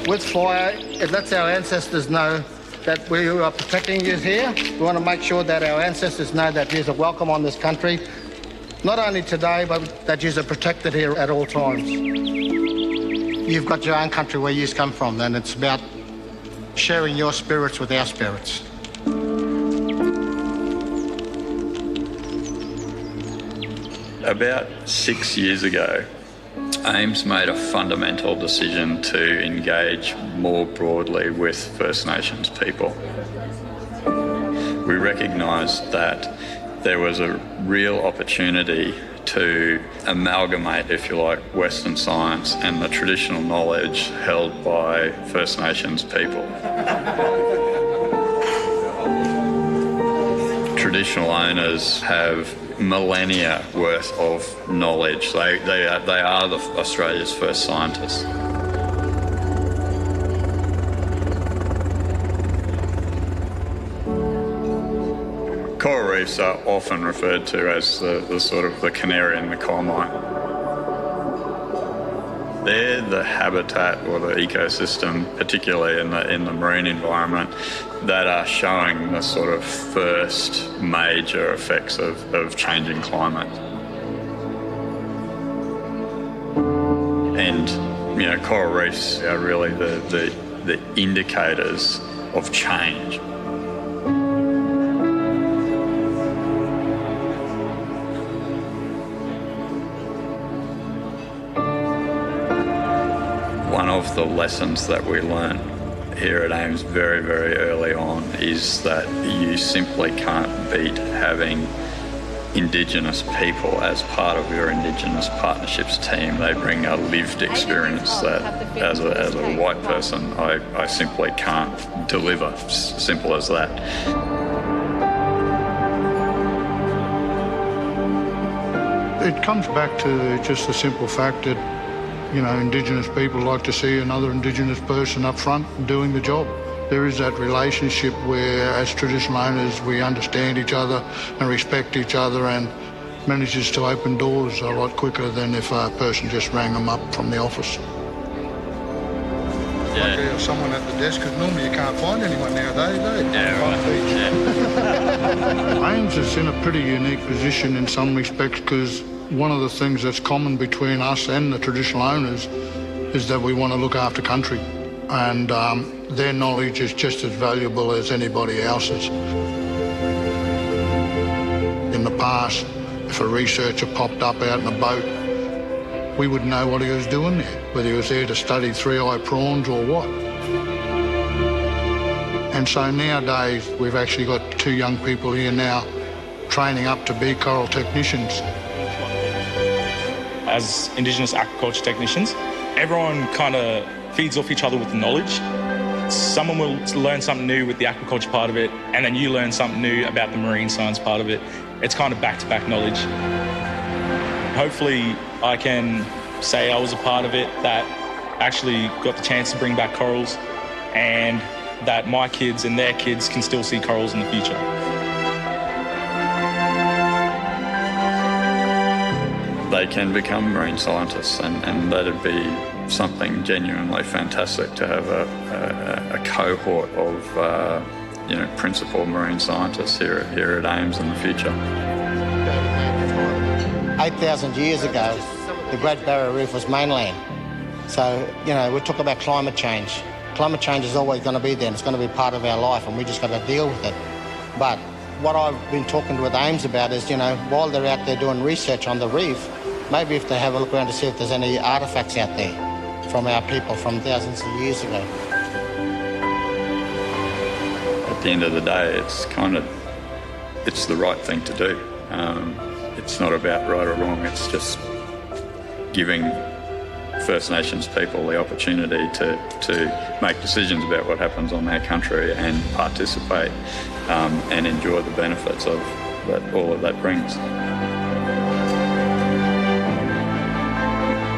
With fire, it lets our ancestors know that we are protecting you here. We want to make sure that our ancestors know that you are welcome on this country, not only today, but that you are protected here at all times. You've got your own country where you come from, and it's about sharing your spirits with our spirits. About 6 years ago, AIMS made a fundamental decision to engage more broadly with First Nations people. We recognised that there was a real opportunity to amalgamate, if you like, Western science and the traditional knowledge held by First Nations people. Traditional owners have millennia worth of knowledge. They are Australia's first scientists. Coral reefs are often referred to as the sort of the canary in the coal mine. They're the habitat or the ecosystem, particularly in the marine environment, that are showing the sort of first major effects of changing climate. And, you know, coral reefs are really the indicators of change. One of the lessons that we learn here at AIMS very, very early on is that you simply can't beat having Indigenous people as part of your Indigenous partnerships team. They bring a lived experience that as a white person I simply can't deliver. Simple as that. It comes back to just the simple fact that, you know, Indigenous people like to see another Indigenous person up front doing the job. There is that relationship where, as traditional owners, we understand each other and respect each other, and manages to open doors a lot quicker than if a person just rang them up from the office. Yeah. Like there's someone at the desk, because normally you can't find anyone nowadays, do you? Yeah, right. AIMS is in a pretty unique position in some respects, because one of the things that's common between us and the traditional owners is that we want to look after country, and their knowledge is just as valuable as anybody else's. In the past, if a researcher popped up out in a boat, we wouldn't know what he was doing there, whether he was there to study three-eyed prawns or what. And so nowadays, we've actually got 2 young people here now training up to be coral technicians. As Indigenous aquaculture technicians, everyone kind of feeds off each other with knowledge. Someone will learn something new with the aquaculture part of it, and then you learn something new about the marine science part of it. It's kind of back-to-back knowledge. Hopefully I can say I was a part of it that actually got the chance to bring back corals, and that my kids and their kids can still see corals in the future. They can become marine scientists, and that'd be something genuinely fantastic to have a cohort of principal marine scientists here at AIMS in the future. 8,000 years ago, the Great Barrier Reef was mainland. So, we talk about climate change. Climate change is always going to be there, and it's going to be part of our life, and we just got to deal with it. But what I've been talking with AIMS about is, while they're out there doing research on the reef, maybe if they have a look around to see if there's any artefacts out there from our people from thousands of years ago. At the end of the day, it's the right thing to do. It's not about right or wrong, it's just giving First Nations people the opportunity to make decisions about what happens on their country and participate and enjoy the benefits of all of that brings.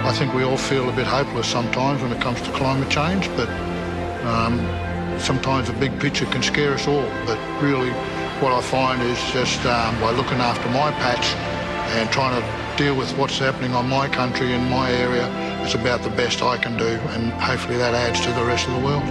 I think we all feel a bit hopeless sometimes when it comes to climate change, but sometimes the big picture can scare us all. But really what I find is just by looking after my patch and trying to deal with what's happening on my country and my area, it's about the best I can do, and hopefully that adds to the rest of the world.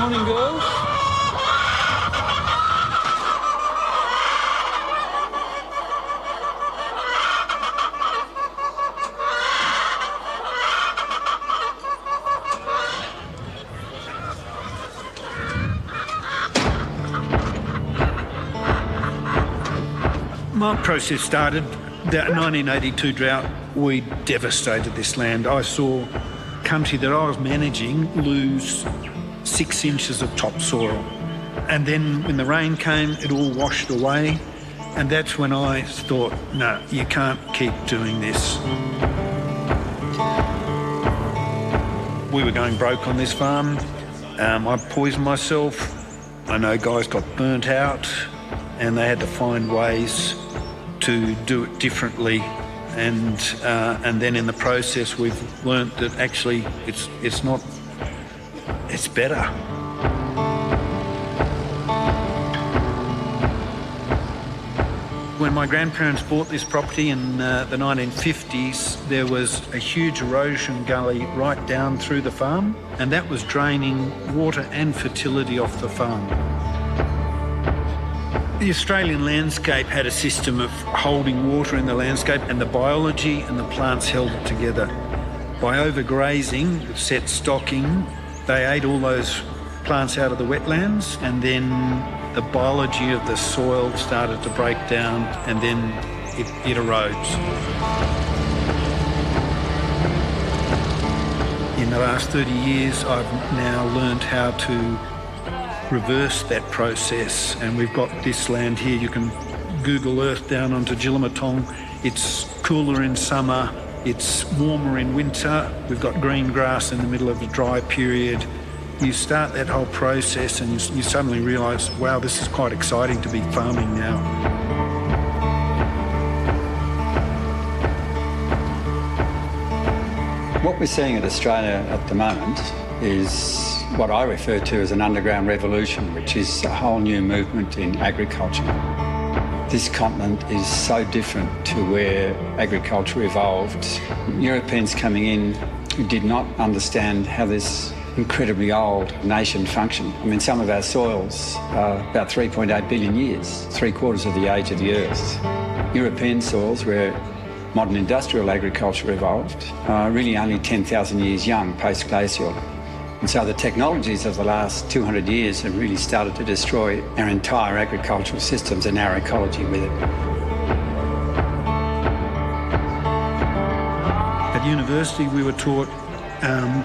Morning, girls. My process started, that 1982 drought, we devastated this land. I saw country that I was managing lose 6 inches of topsoil. And then when the rain came, it all washed away. And that's when I thought, no, you can't keep doing this. We were going broke on this farm. I poisoned myself. I know guys got burnt out and they had to find ways to do it differently. And then in the process, we've learnt that actually it's not, it's better. When my grandparents bought this property in the 1950s, there was a huge erosion gully right down through the farm, and that was draining water and fertility off the farm. The Australian landscape had a system of holding water in the landscape, and the biology and the plants held it together. By overgrazing, set stocking, they ate all those plants out of the wetlands, and then the biology of the soil started to break down, and then it erodes. In the last 30 years, I've now learned how to reverse that process, and we've got this land here. You can Google Earth down onto Jillamatong. It's cooler in summer, it's warmer in winter. We've got green grass in the middle of a dry period. You start that whole process and you suddenly realise, wow, this is quite exciting to be farming now. What we're seeing in Australia at the moment is what I refer to as an underground revolution, which is a whole new movement in agriculture. This continent is so different to where agriculture evolved. Europeans coming in who did not understand how this incredibly old nation functioned. I mean, some of our soils are about 3.8 billion years, 3/4 of the age of the Earth. European soils, where modern industrial agriculture evolved, are really only 10,000 years young, post-glacial. And so the technologies of the last 200 years have really started to destroy our entire agricultural systems and our ecology with it. At university, we were taught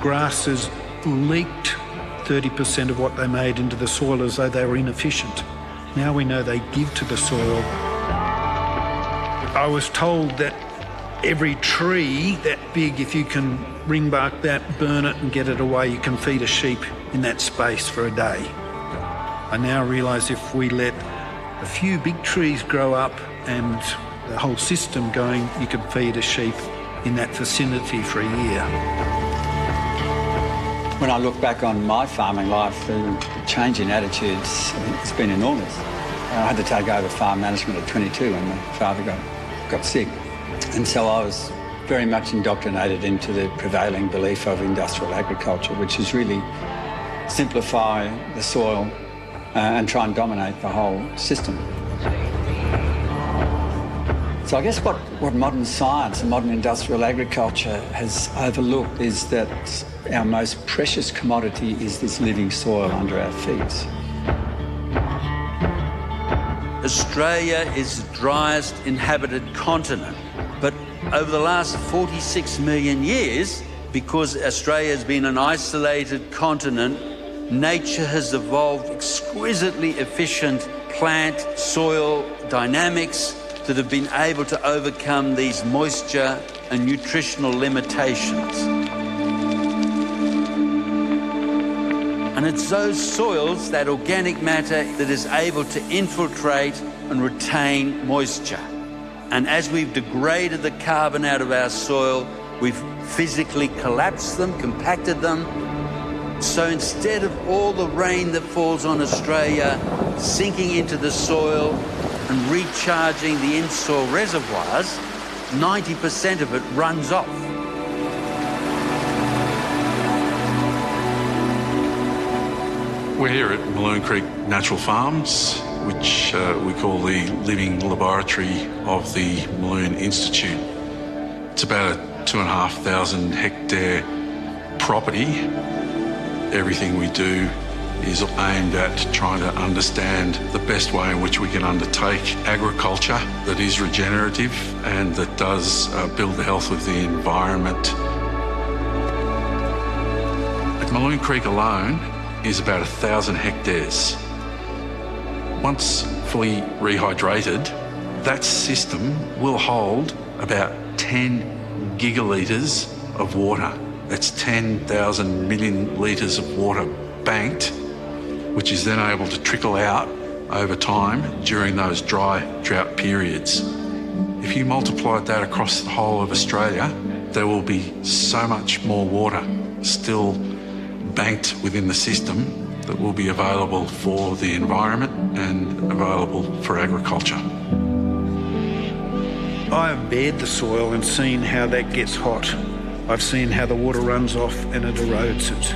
grasses leaked 30% of what they made into the soil as though they were inefficient. Now we know they give to the soil. I was told that every tree that big, if you can ring bark that, burn it and get it away, you can feed a sheep in that space for a day. I now realise if we let a few big trees grow up and the whole system going, you can feed a sheep in that vicinity for a year. When I look back on my farming life, the change in attitudes has been enormous. I had to take over farm management at 22 when my father got sick. And so I was very much indoctrinated into the prevailing belief of industrial agriculture, which is really simplify the soil and try and dominate the whole system. So I guess what modern science and modern industrial agriculture has overlooked is that our most precious commodity is this living soil under our feet. Australia is the driest inhabited continent, but over the last 46 million years, because Australia has been an isolated continent, nature has evolved exquisitely efficient plant-soil dynamics that have been able to overcome these moisture and nutritional limitations. And it's those soils, that organic matter, that is able to infiltrate and retain moisture. And as we've degraded the carbon out of our soil, we've physically collapsed them, compacted them. So instead of all the rain that falls on Australia sinking into the soil and recharging the in-soil reservoirs, 90% of it runs off. We're here at Malone Creek Natural Farms, which we call the living laboratory of the Malone Institute. It's about a 2,500 hectare property. Everything we do is aimed at trying to understand the best way in which we can undertake agriculture that is regenerative and that does build the health of the environment. At Malone Creek alone is about 1,000 hectares. Once fully rehydrated, that system will hold about 10 gigalitres of water. That's 10,000 million litres of water banked, which is then able to trickle out over time during those dry drought periods. If you multiplied that across the whole of Australia, there will be so much more water still banked within the system that will be available for the environment and available for agriculture. I have bared the soil and seen how that gets hot. I've seen how the water runs off and it erodes it.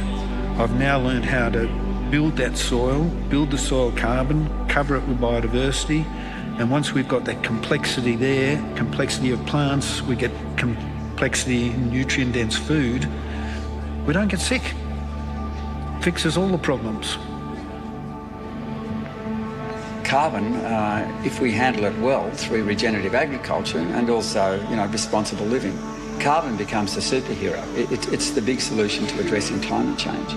I've now learned how to build that soil, build the soil carbon, cover it with biodiversity, and once we've got that complexity there, complexity of plants, we get complexity in nutrient-dense food, we don't get sick. Fixes all the problems. Carbon, if we handle it well through regenerative agriculture and also, responsible living, carbon becomes the superhero. It's the big solution to addressing climate change.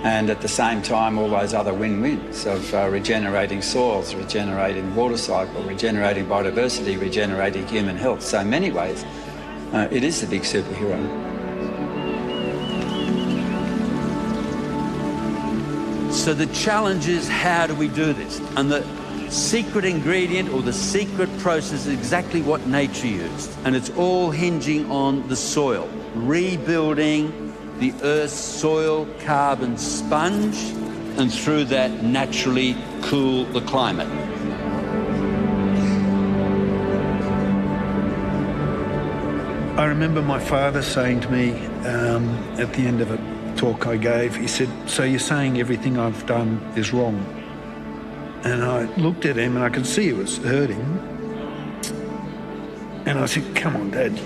And at the same time, all those other win-wins of regenerating soils, regenerating water cycle, regenerating biodiversity, regenerating human health. So in many ways, it is the big superhero. So the challenge is, how do we do this? And the secret ingredient or the secret process is exactly what nature used. And it's all hinging on the soil, rebuilding the Earth's soil carbon sponge, and through that naturally cool the climate. I remember my father saying to me at the end of a talk I gave, he said, "So you're saying everything I've done is wrong?" And I looked at him and I could see he was hurting. And I said, "Come on, Dad,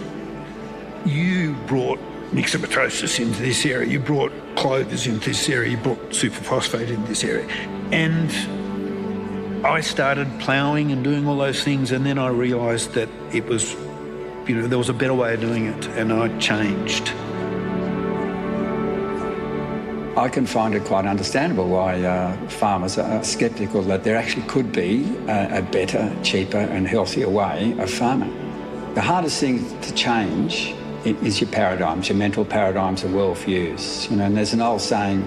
you brought myxomatosis into this area, you brought clovers into this area, you brought superphosphate into this area." And I started ploughing and doing all those things, and then I realised that it was, there was a better way of doing it, and I changed. I can find it quite understandable why farmers are sceptical that there actually could be a better, cheaper and healthier way of farming. The hardest thing to change is your paradigms, your mental paradigms of worldviews. And there's an old saying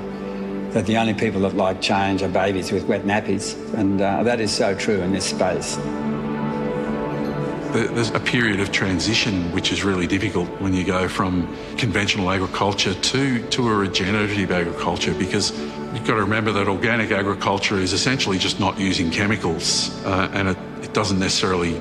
that the only people that like change are babies with wet nappies, and that is so true in this space. There's a period of transition which is really difficult when you go from conventional agriculture to a regenerative agriculture, because you've got to remember that organic agriculture is essentially just not using chemicals, and it doesn't necessarily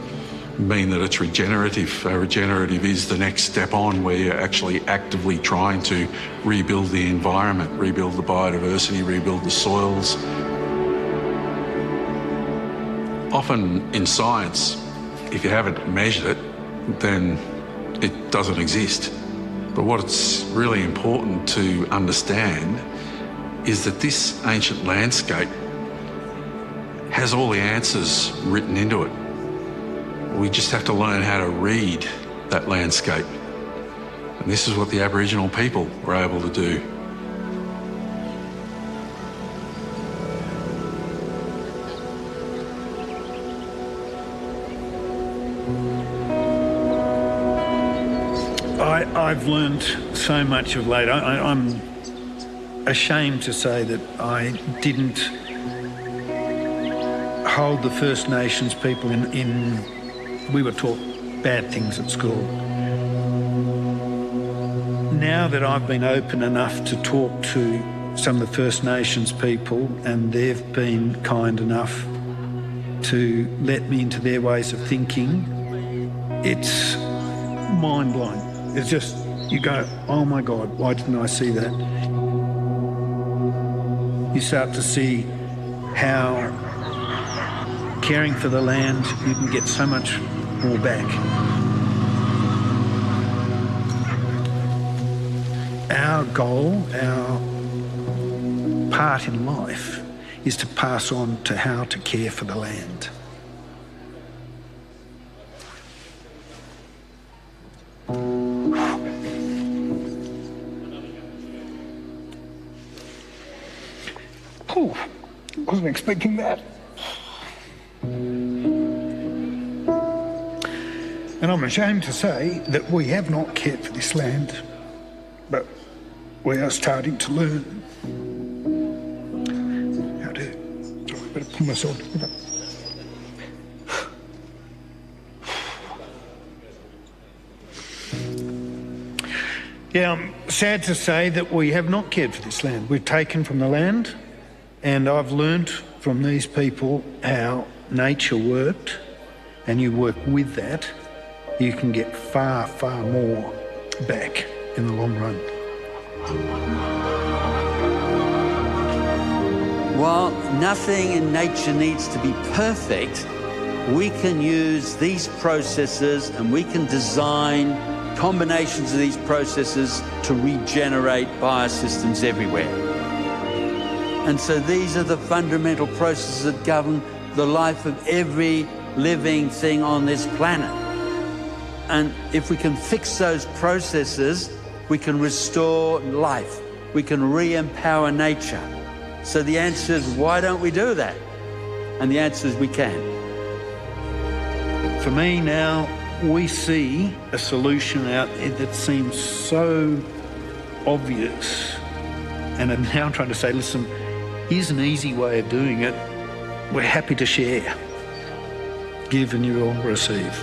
mean that it's regenerative. Regenerative is the next step on, where you're actually actively trying to rebuild the environment, rebuild the biodiversity, rebuild the soils. Often in science, if you haven't measured it, then it doesn't exist. But what's really important to understand is that this ancient landscape has all the answers written into it. We just have to learn how to read that landscape. And this is what the Aboriginal people were able to do. I've learned so much of late. I'm ashamed to say that I didn't hold the First Nations people in we were taught bad things at school. Now that I've been open enough to talk to some of the First Nations people, and they've been kind enough to let me into their ways of thinking, it's mind-blowing. It's just, you go, oh my God, why didn't I see that? You start to see how caring for the land, you can get so much more back. Our goal, our part in life, is to pass on to how to care for the land. Oh, wasn't expecting that. And I'm ashamed to say that we have not cared for this land, but we are starting to learn how to. Sorry, I better pull myself together. Yeah, I'm sad to say that we have not cared for this land. We've taken from the land, and I've learnt from these people how nature worked, and you work with that, you can get far, far more back in the long run. While nothing in nature needs to be perfect, we can use these processes and we can design combinations of these processes to regenerate biosystems everywhere. And so these are the fundamental processes that govern the life of every living thing on this planet. And if we can fix those processes, we can restore life. We can re-empower nature. So the answer is, why don't we do that? And the answer is, we can. For me now, we see a solution out there that seems so obvious, and I'm now trying to say, listen, here's an easy way of doing it. We're happy to share. Give and you will receive.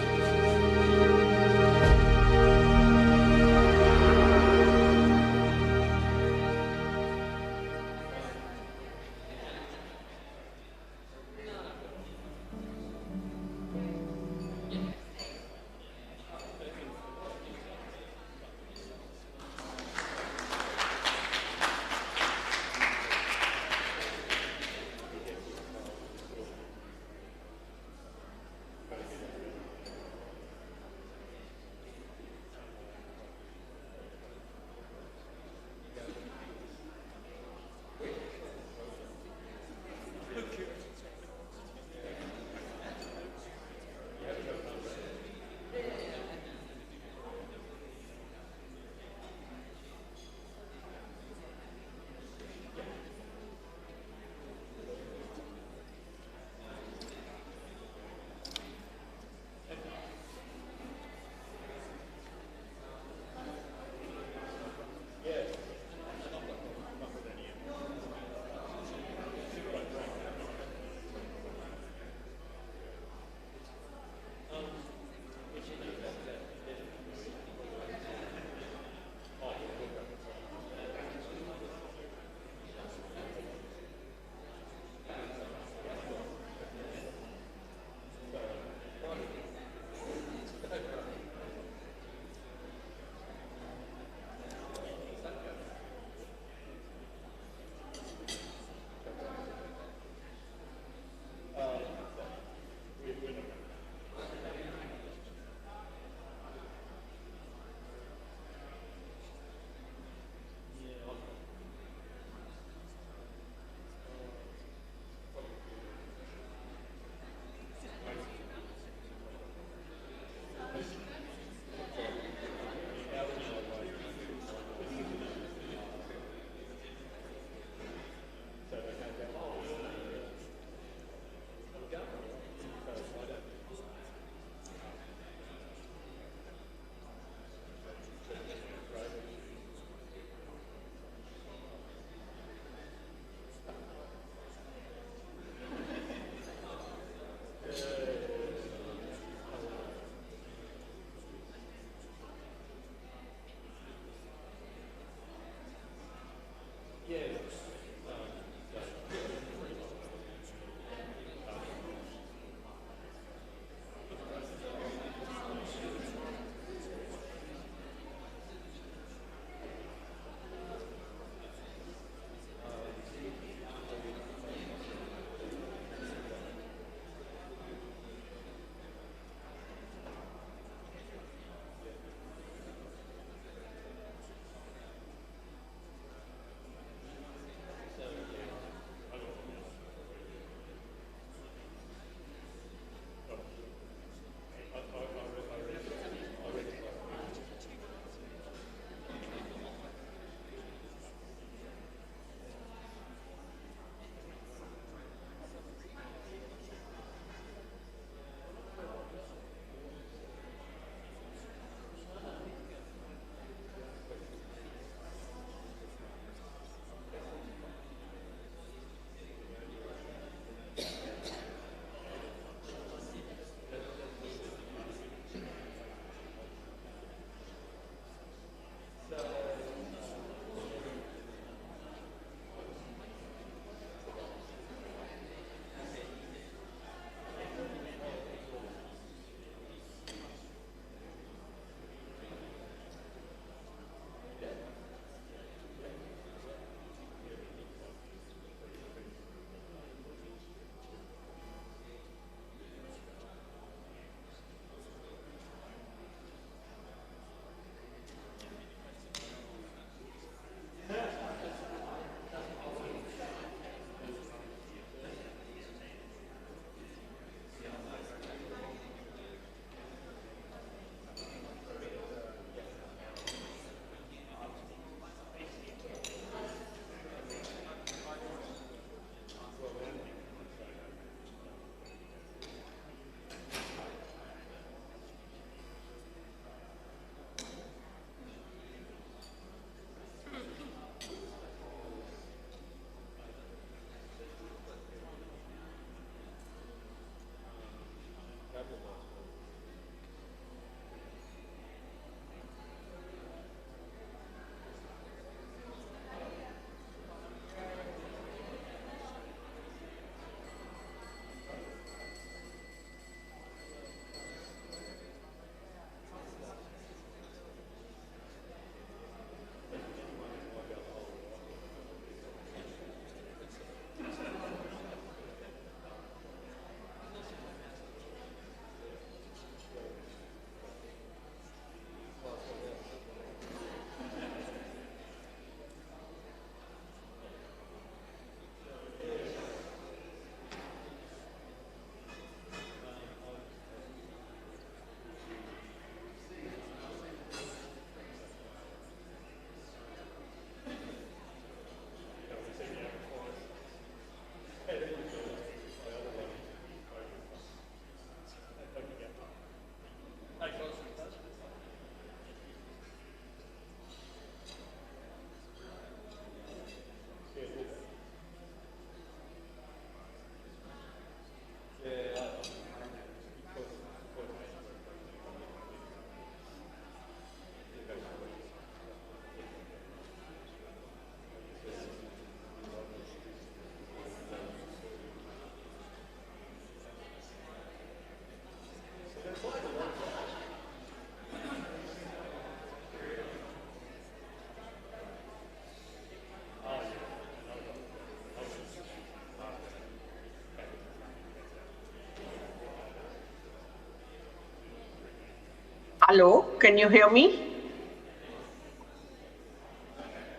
Hello, can you hear me?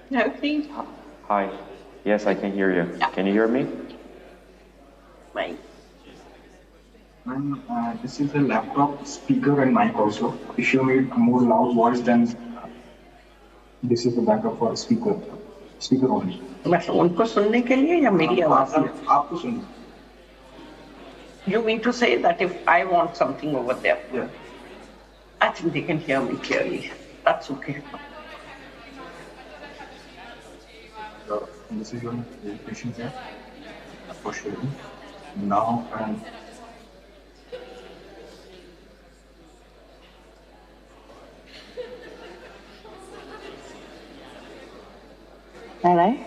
No, please. Hi. Yes, I can hear you. Yeah. Can you hear me? Right. This is a laptop speaker and mic also. If you need more loud voice, then this is the backup for speaker only. बस उनको सुनने के लिए या मेरी आवाज? आपको सुनने. You mean to say that if I want something over there? Yeah. I think they can hear me clearly. That's okay. This is your patient here for sharing. Now and Hello.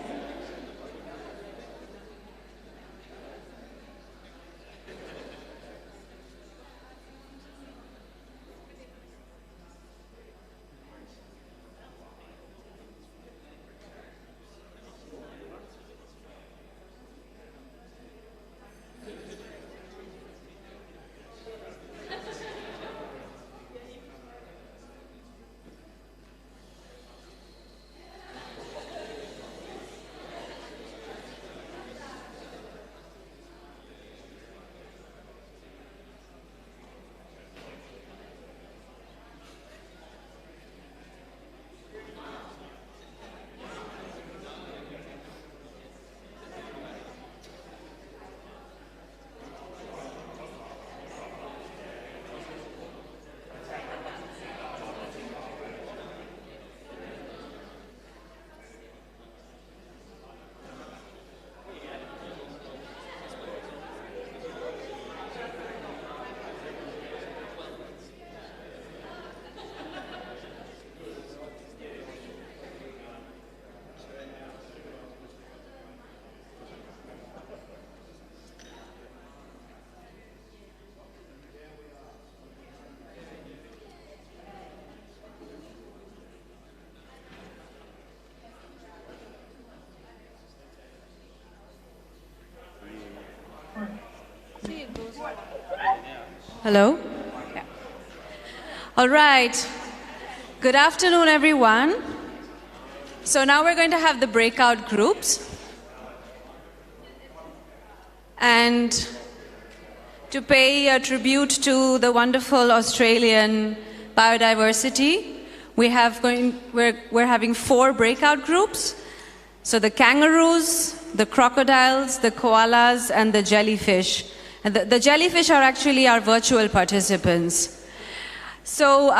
Hello? Yeah. All right. Good afternoon, everyone. So now we're going to have the breakout groups. And to pay a tribute to the wonderful Australian biodiversity, we're having 4 breakout groups. So the kangaroos, the crocodiles, the koalas, and the jellyfish. And the jellyfish are actually our virtual participants. So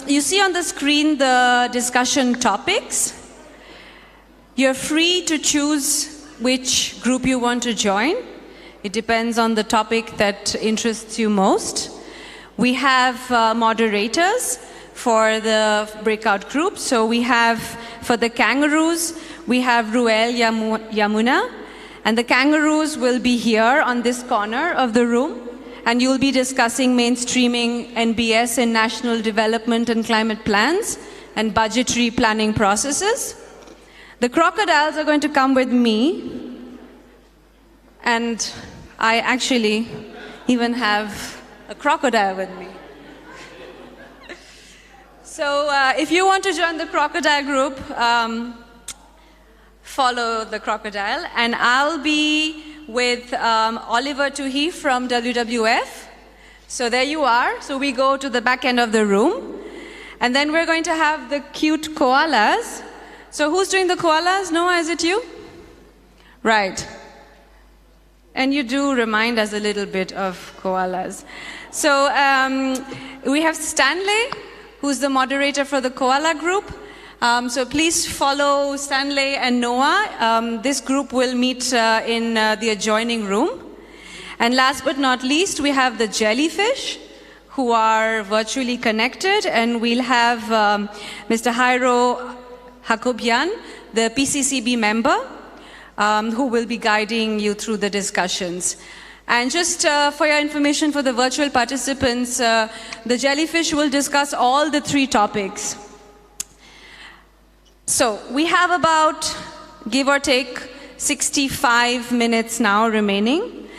you see on the screen the discussion topics. You're free to choose which group you want to join. It depends on the topic that interests you most. We have moderators for the breakout groups. So we have, for the kangaroos, we have Ruel Yamuna. And the kangaroos will be here on this corner of the room. And you'll be discussing mainstreaming NBS in national development and climate plans and budgetary planning processes. The crocodiles are going to come with me. And I actually even have a crocodile with me. So if you want to join the crocodile group, follow the crocodile. And I'll be with Oliver Tuhi from WWF. So there you are. So we go to the back end of the room. And then we're going to have the cute koalas. So who's doing the koalas? Noah, is it you? Right. And you do remind us a little bit of koalas. So we have Stanley, who's the moderator for the koala group. So please follow Stanley and Noah. This group will meet in the adjoining room. And last but not least, we have the jellyfish, who are virtually connected. And we'll have Mr. Jairo Hakobian, the PCCB member, who will be guiding you through the discussions. And just for your information for the virtual participants, the jellyfish will discuss all the 3 topics. So we have about, give or take, 65 minutes now remaining.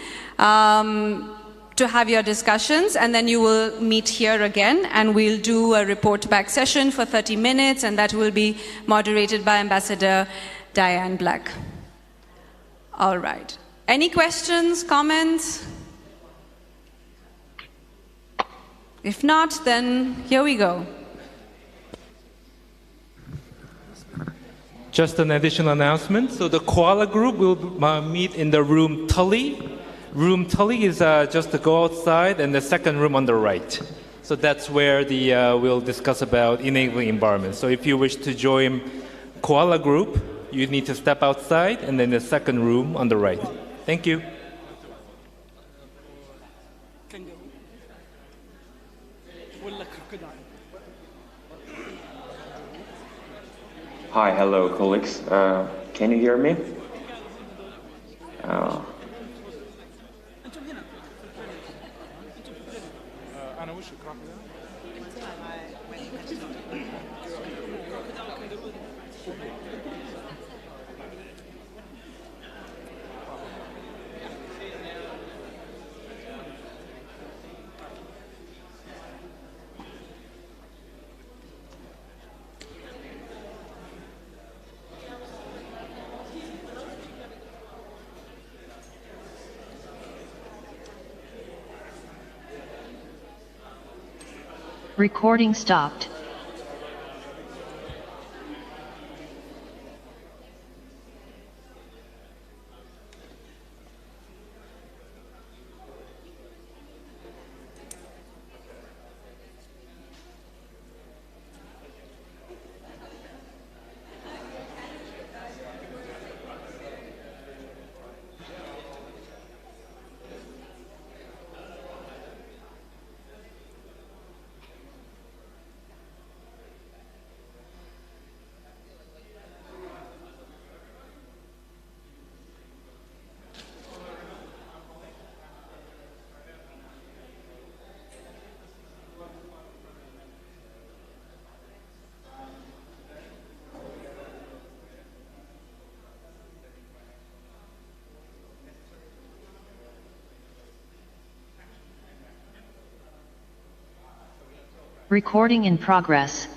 to have your discussions, and then you will meet here again, and we'll do a report back session for 30 minutes, and that will be moderated by Ambassador Diane Black. All right. Any questions, comments? If not, then here we go. Just an additional announcement. So the Koala group will meet in the room Tully. Room Tully is just to go outside, and the second room on the right. So that's where we'll discuss about enabling environment. So if you wish to join Koala group, you need to step outside, and then the second room on the right. Thank you. Hi, hello, colleagues. Can you hear me? Recording stopped. Recording in progress.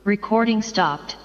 Recording stopped.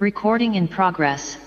Recording in progress.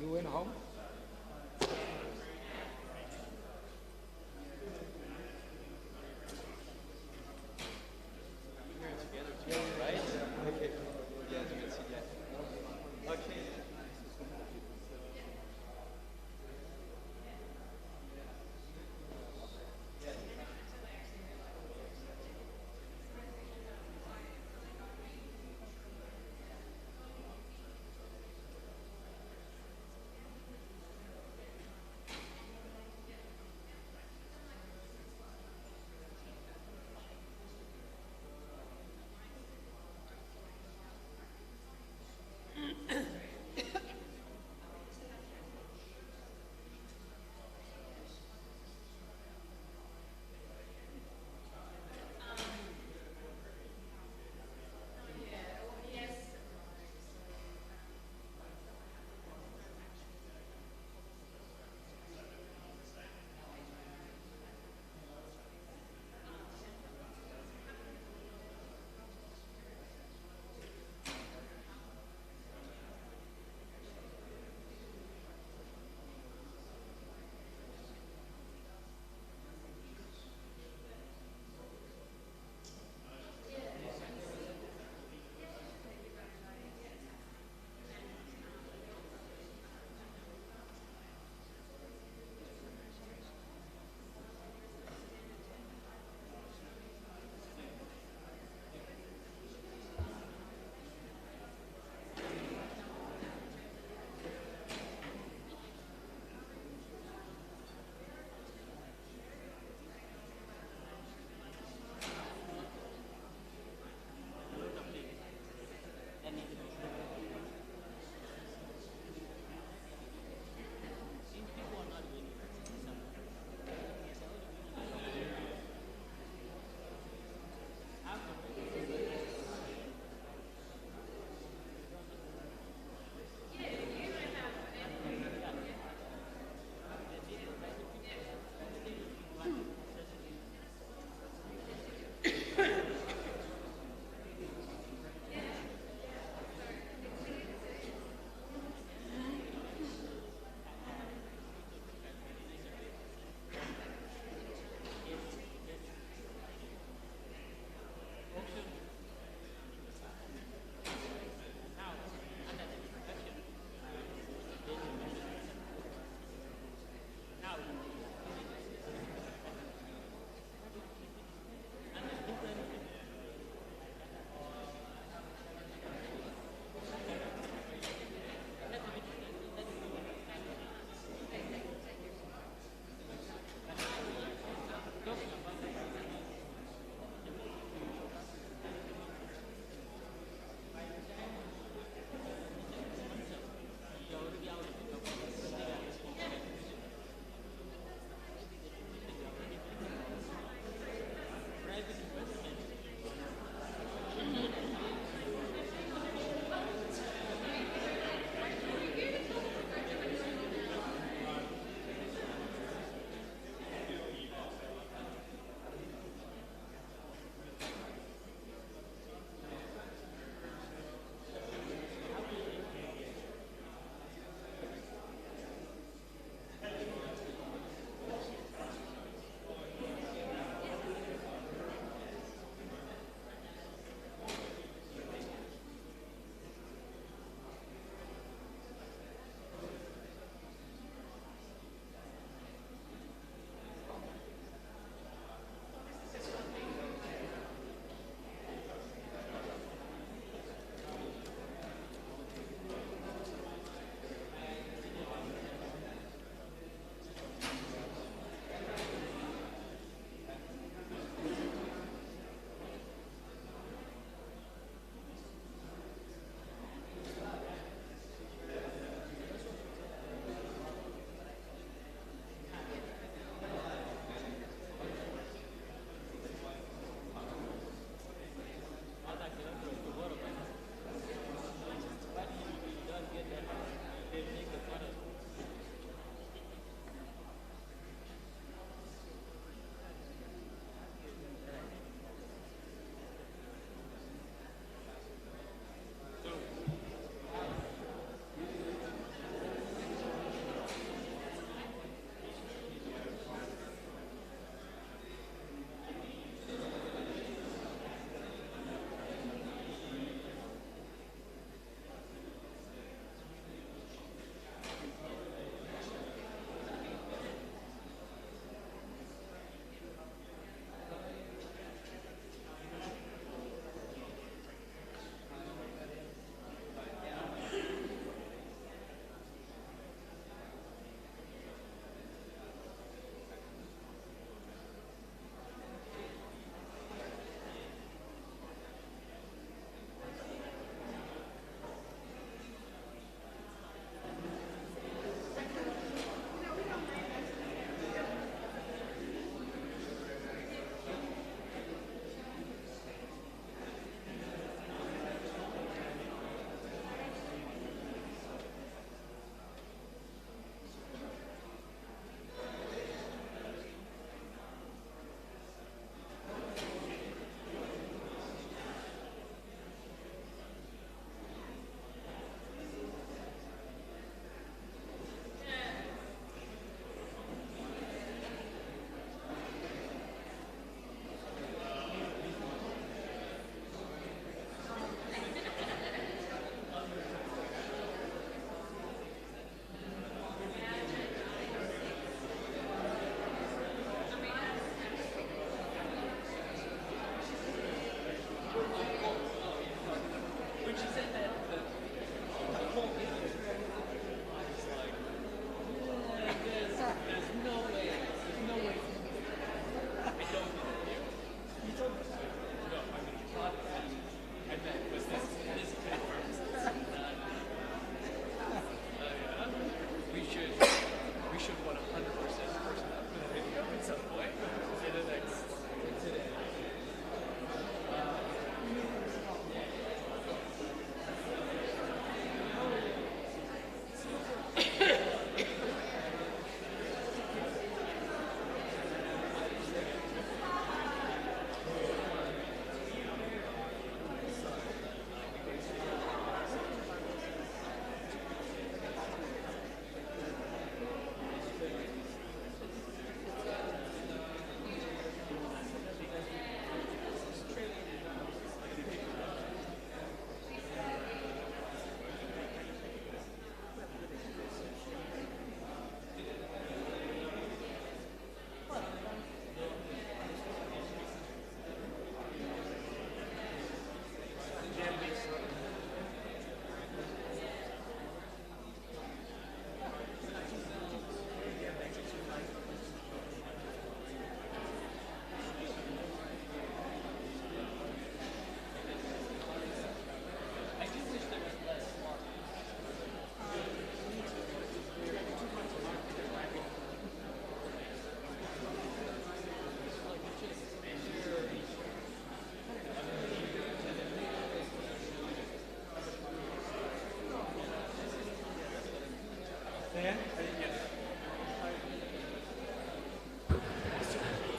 You went home?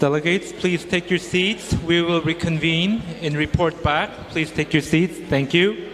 Delegates, please take your seats. We will reconvene and report back. Please take your seats. Thank you.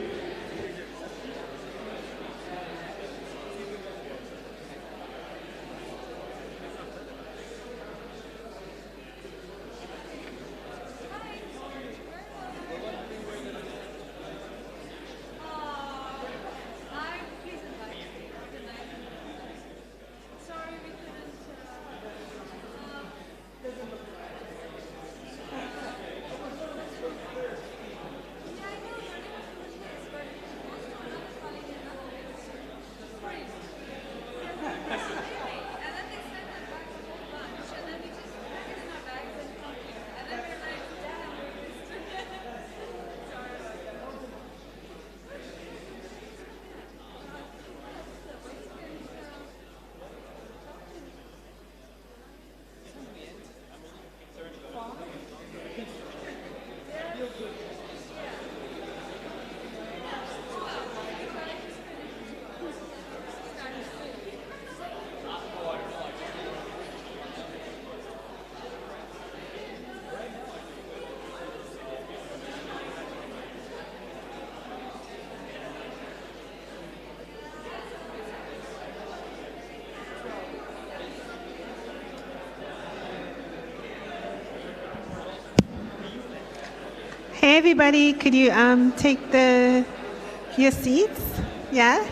Hey everybody, could you take your seats? Yeah?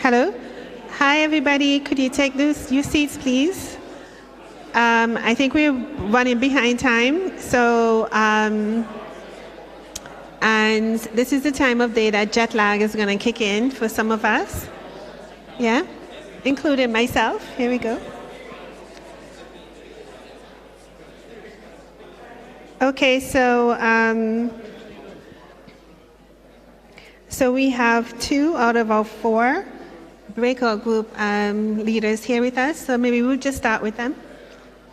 Hello. Hi, everybody. Could you take your seats, please? I think we're running behind time. So, and this is the time of day that jet lag is going to kick in for some of us. Yeah? Including myself. Here we go. Okay, so we have 2 out of our 4 breakout group leaders here with us. So maybe we'll just start with them.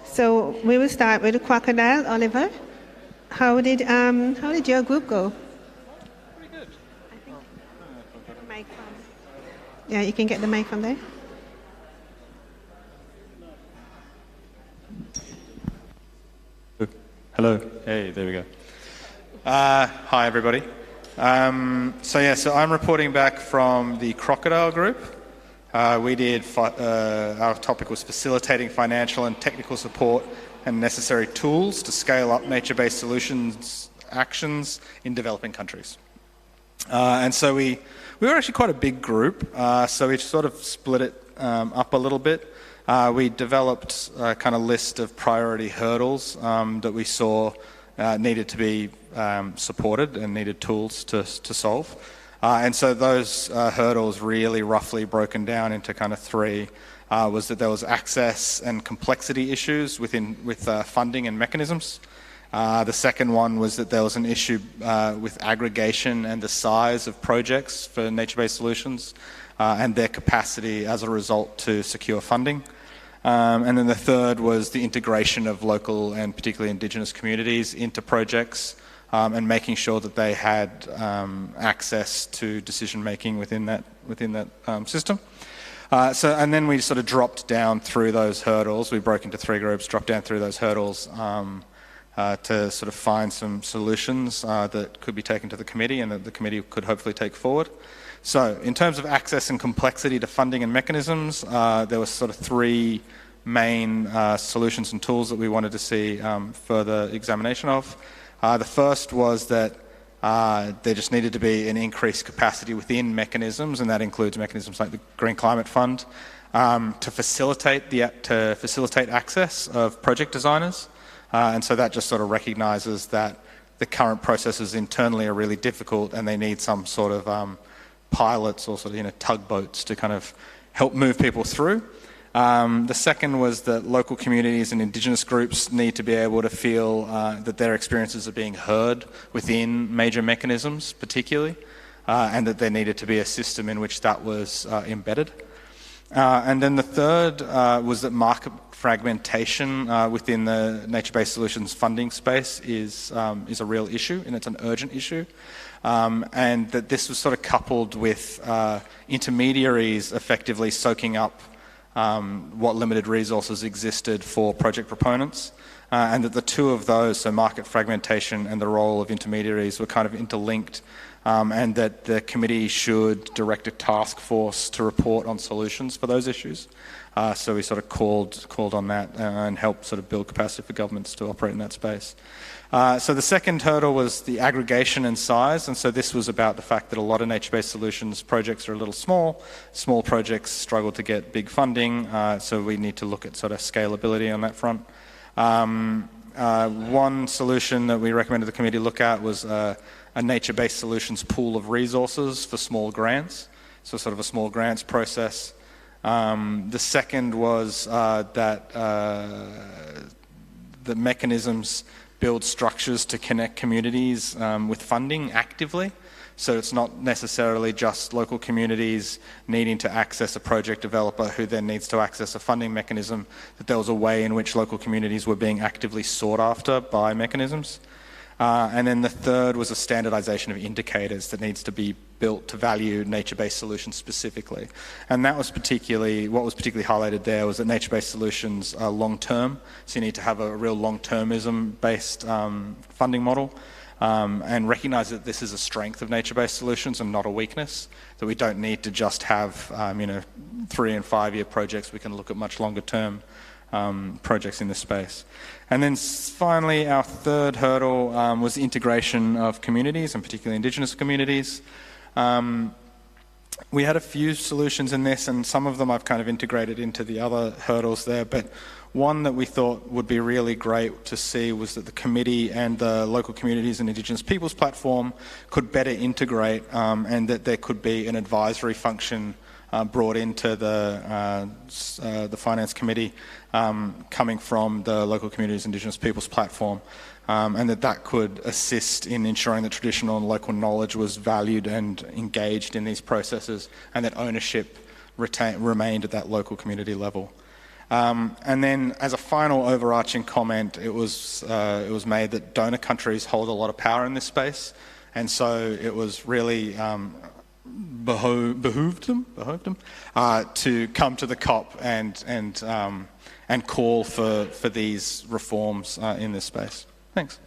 So we will start with the Crocodile, Oliver. How did your group go? Pretty good. I think get the mic from. Yeah, you can get the mic from there. Hello. Hey, there we go. Hi, everybody. So I'm reporting back from the Crocodile group. We did, our topic was facilitating financial and technical support and necessary tools to scale up nature-based solutions actions in developing countries. And so we were actually quite a big group, so we sort of split it up a little bit. We developed a kind of list of priority hurdles that we saw needed to be supported and needed tools to solve. And so those hurdles really roughly broken down into kind of 3. Was that there was access and complexity issues with funding and mechanisms. The second one was that there was an issue with aggregation and the size of projects for nature-based solutions and their capacity as a result to secure funding. And then the third was the integration of local and particularly Indigenous communities into projects and making sure that they had access to decision-making within that system. And then we sort of dropped down through those hurdles. We broke into 3 groups, dropped down through those hurdles to sort of find some solutions that could be taken to the committee and that the committee could hopefully take forward. So in terms of access and complexity to funding and mechanisms, there were sort of 3 main solutions and tools that we wanted to see further examination of. The first was that there just needed to be an increased capacity within mechanisms, and that includes mechanisms like the Green Climate Fund, to facilitate access of project designers. And so that just sort of recognises that the current processes internally are really difficult, and they need some sort of pilots or sort of tugboats to kind of help move people through. The second was that local communities and Indigenous groups need to be able to feel that their experiences are being heard within major mechanisms particularly, and that there needed to be a system in which that was embedded. And then the third was that market fragmentation within the nature-based solutions funding space is a real issue, and it's an urgent issue. And that this was sort of coupled with intermediaries effectively soaking up what limited resources existed for project proponents, and that the two of those, so market fragmentation and the role of intermediaries, were kind of interlinked, and that the committee should direct a task force to report on solutions for those issues. So we sort of called on that and helped sort of build capacity for governments to operate in that space. So the second hurdle was the aggregation and size, and so this was about the fact that a lot of nature-based solutions projects are a little small. Small projects struggle to get big funding, so we need to look at sort of scalability on that front. One solution that we recommended the committee look at was a nature-based solutions pool of resources for small grants, so sort of a small grants process. The second was that the mechanisms build structures to connect communities with funding actively. So it's not necessarily just local communities needing to access a project developer who then needs to access a funding mechanism, that there was a way in which local communities were being actively sought after by mechanisms. And then the third was a standardization of indicators that needs to be built to value nature-based solutions specifically. And that was what was particularly highlighted there was that nature-based solutions are long-term, so you need to have a real long-termism-based funding model, and recognize that this is a strength of nature-based solutions and not a weakness, that we don't need to just have 3 and 5 year projects. We can look at much longer-term projects in this space. And then finally, our third hurdle was the integration of communities, and particularly Indigenous communities. We had a few solutions in this, and some of them I've kind of integrated into the other hurdles there, but one that we thought would be really great to see was that the committee and the local communities and Indigenous peoples platform could better integrate, and that there could be an advisory function brought into the Finance Committee coming from the Local Communities Indigenous Peoples platform, and that could assist in ensuring that traditional and local knowledge was valued and engaged in these processes, and that ownership remained at that local community level. And then as a final overarching comment, it was made that donor countries hold a lot of power in this space, and so it was really behooved them to come to the COP and call for these reforms in this space. Thanks.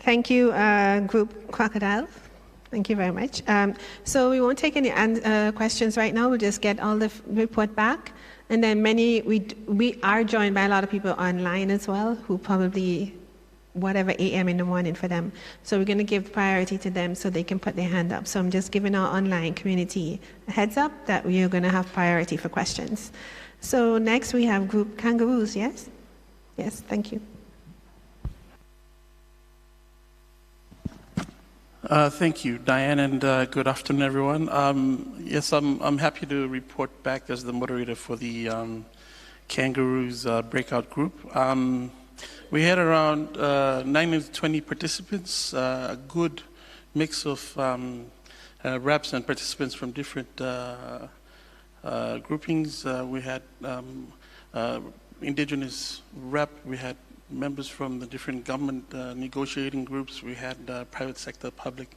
Thank you, Group Crocodile. Thank you very much. So we won't take any questions right now. We'll just get all the report back. And then we are joined by a lot of people online as well, who probably whatever AM in the morning for them. So we're going to give priority to them so they can put their hand up. So I'm just giving our online community a heads up that we are going to have priority for questions. So next we have Group Kangaroos, yes? Yes, thank you. Thank you, Diane, and good afternoon, everyone. Yes, I'm happy to report back as the moderator for the Kangaroos breakout group. We had around 19 to 20 participants, a good mix of reps and participants from different groupings. We had Indigenous rep, we had members from the different government negotiating groups, we had private sector, public,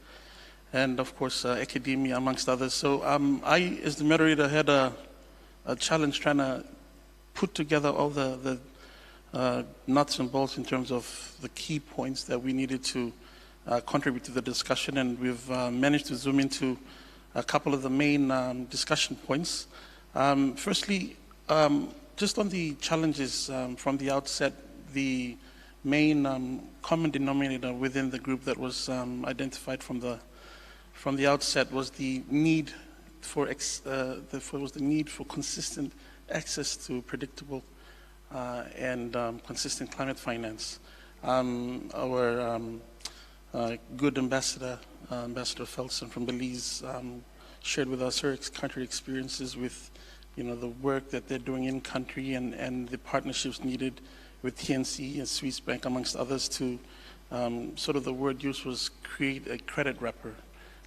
and of course academia, amongst others. So I, as the moderator, had a challenge trying to put together all the nuts and bolts in terms of the key points that we needed to contribute to the discussion, and we've managed to zoom into a couple of the main discussion points. Firstly, just on the challenges from the outset, the main common denominator within the group that was identified from the outset was the need for consistent access to predictable and consistent climate finance. Our good ambassador, Ambassador Felsen from Belize, shared with us her country experiences with, the work that they're doing in country and the partnerships needed with TNC and Swiss Bank, amongst others, to sort of the word used was create a credit wrapper.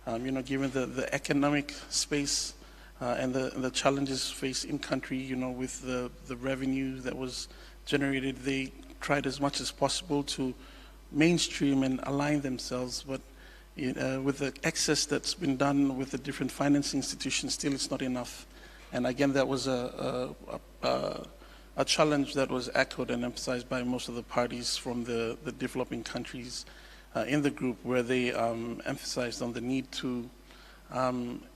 Given the economic space and the challenges faced in country, with the revenue that was generated, they tried as much as possible to mainstream and align themselves, but with the excess that's been done with the different financing institutions, still it's not enough. And again, that was a challenge that was echoed and emphasized by most of the parties from the developing countries in the group, where they emphasized on the need to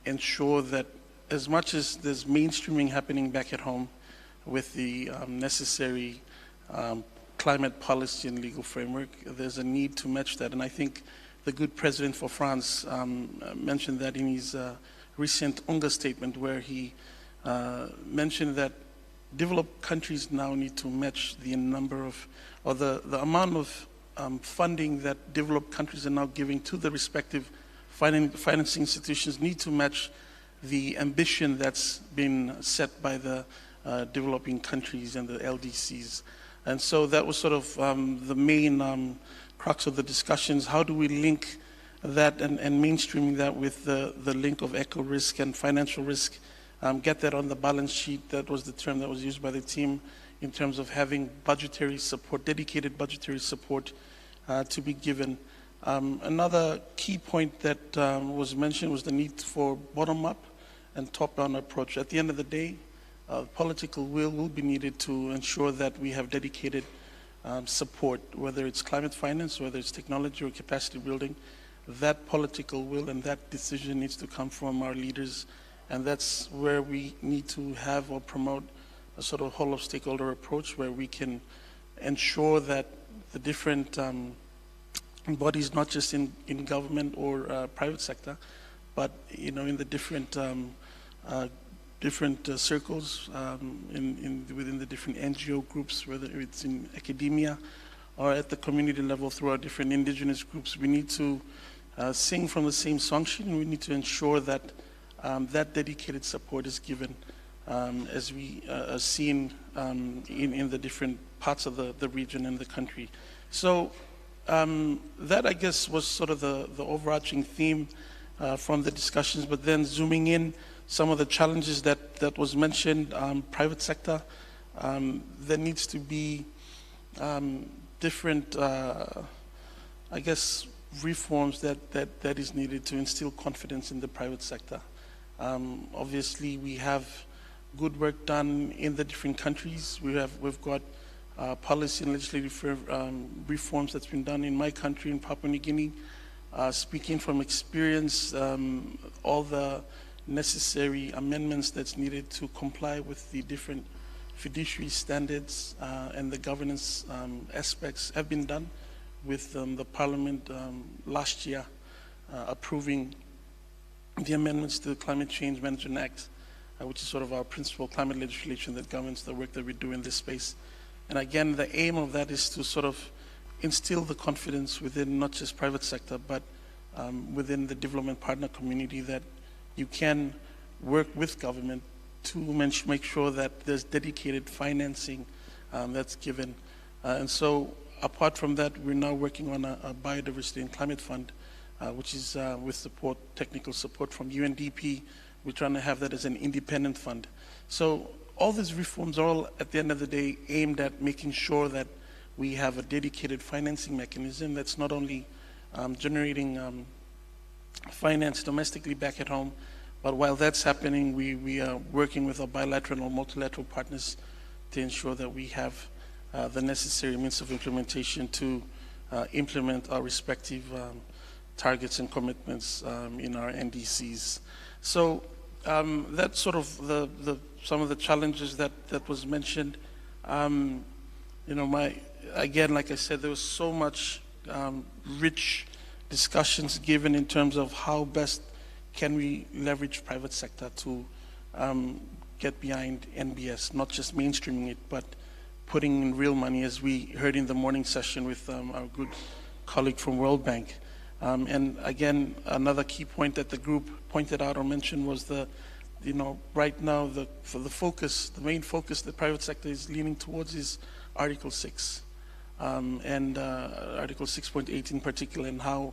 ensure that as much as there's mainstreaming happening back at home with the necessary climate policy and legal framework, there's a need to match that. And I think the good president for France mentioned that in his recent UNGA statement, where he mentioned that developed countries now need to match the number of, or the amount of funding that developed countries are now giving to the respective financing institutions need to match the ambition that's been set by the developing countries and the LDCs. And so that was sort of the main crux of the discussions. How do we link that and mainstreaming that with the link of eco risk and financial risk, get that on the balance sheet? That was the term that was used by the team in terms of having budgetary support, dedicated budgetary support to be given. Another key point that was mentioned was the need for bottom-up and top-down approach. At the end of the day, political will be needed to ensure that we have dedicated support, whether it's climate finance, whether it's technology or capacity building. That political will and that decision needs to come from our leaders, and that's where we need to have or promote a sort of whole of stakeholder approach, where we can ensure that the different bodies, not just in government or private sector, but in the different circles within the different NGO groups, whether it's in academia or at the community level through our different indigenous groups, we need to sing from the same song sheet, and we need to ensure that that dedicated support is given, as we are seen in the different parts of the region and the country. So that, I guess, was sort of the overarching theme from the discussions, but then zooming in, some of the challenges that was mentioned, private sector, there needs to be different, I guess, reforms that is needed to instill confidence in the private sector. Obviously, we have good work done in the different countries. We've got policy and legislative reforms that's been done in my country, in Papua New Guinea. Speaking from experience, all the necessary amendments that's needed to comply with the different fiduciary standards and the governance aspects have been done, with the Parliament last year approving the amendments to the Climate Change Management Act, which is sort of our principal climate legislation that governs the work that we do in this space. And again, the aim of that is to sort of instill the confidence within not just private sector, but within the development partner community, that you can work with government to make sure that there's dedicated financing that's given. And so apart from that, we're now working on a biodiversity and climate fund, which is with support, technical support from UNDP. We're trying to have that as an independent fund. So all these reforms are all, at the end of the day, aimed at making sure that we have a dedicated financing mechanism that's not only generating finance domestically back at home, but while that's happening, we are working with our bilateral or multilateral partners to ensure that we have the necessary means of implementation to implement our respective targets and commitments in our NDCs. So that's sort of some of the challenges that was mentioned. Again, like I said, there was so much rich discussions given in terms of how best can we leverage private sector to get behind NBS, not just mainstreaming it, but putting in real money, as we heard in the morning session with our good colleague from World Bank. And again, another key point that the group pointed out or mentioned was right now the main focus the private sector is leaning towards is Article 6 and Article 6.8 in particular, and how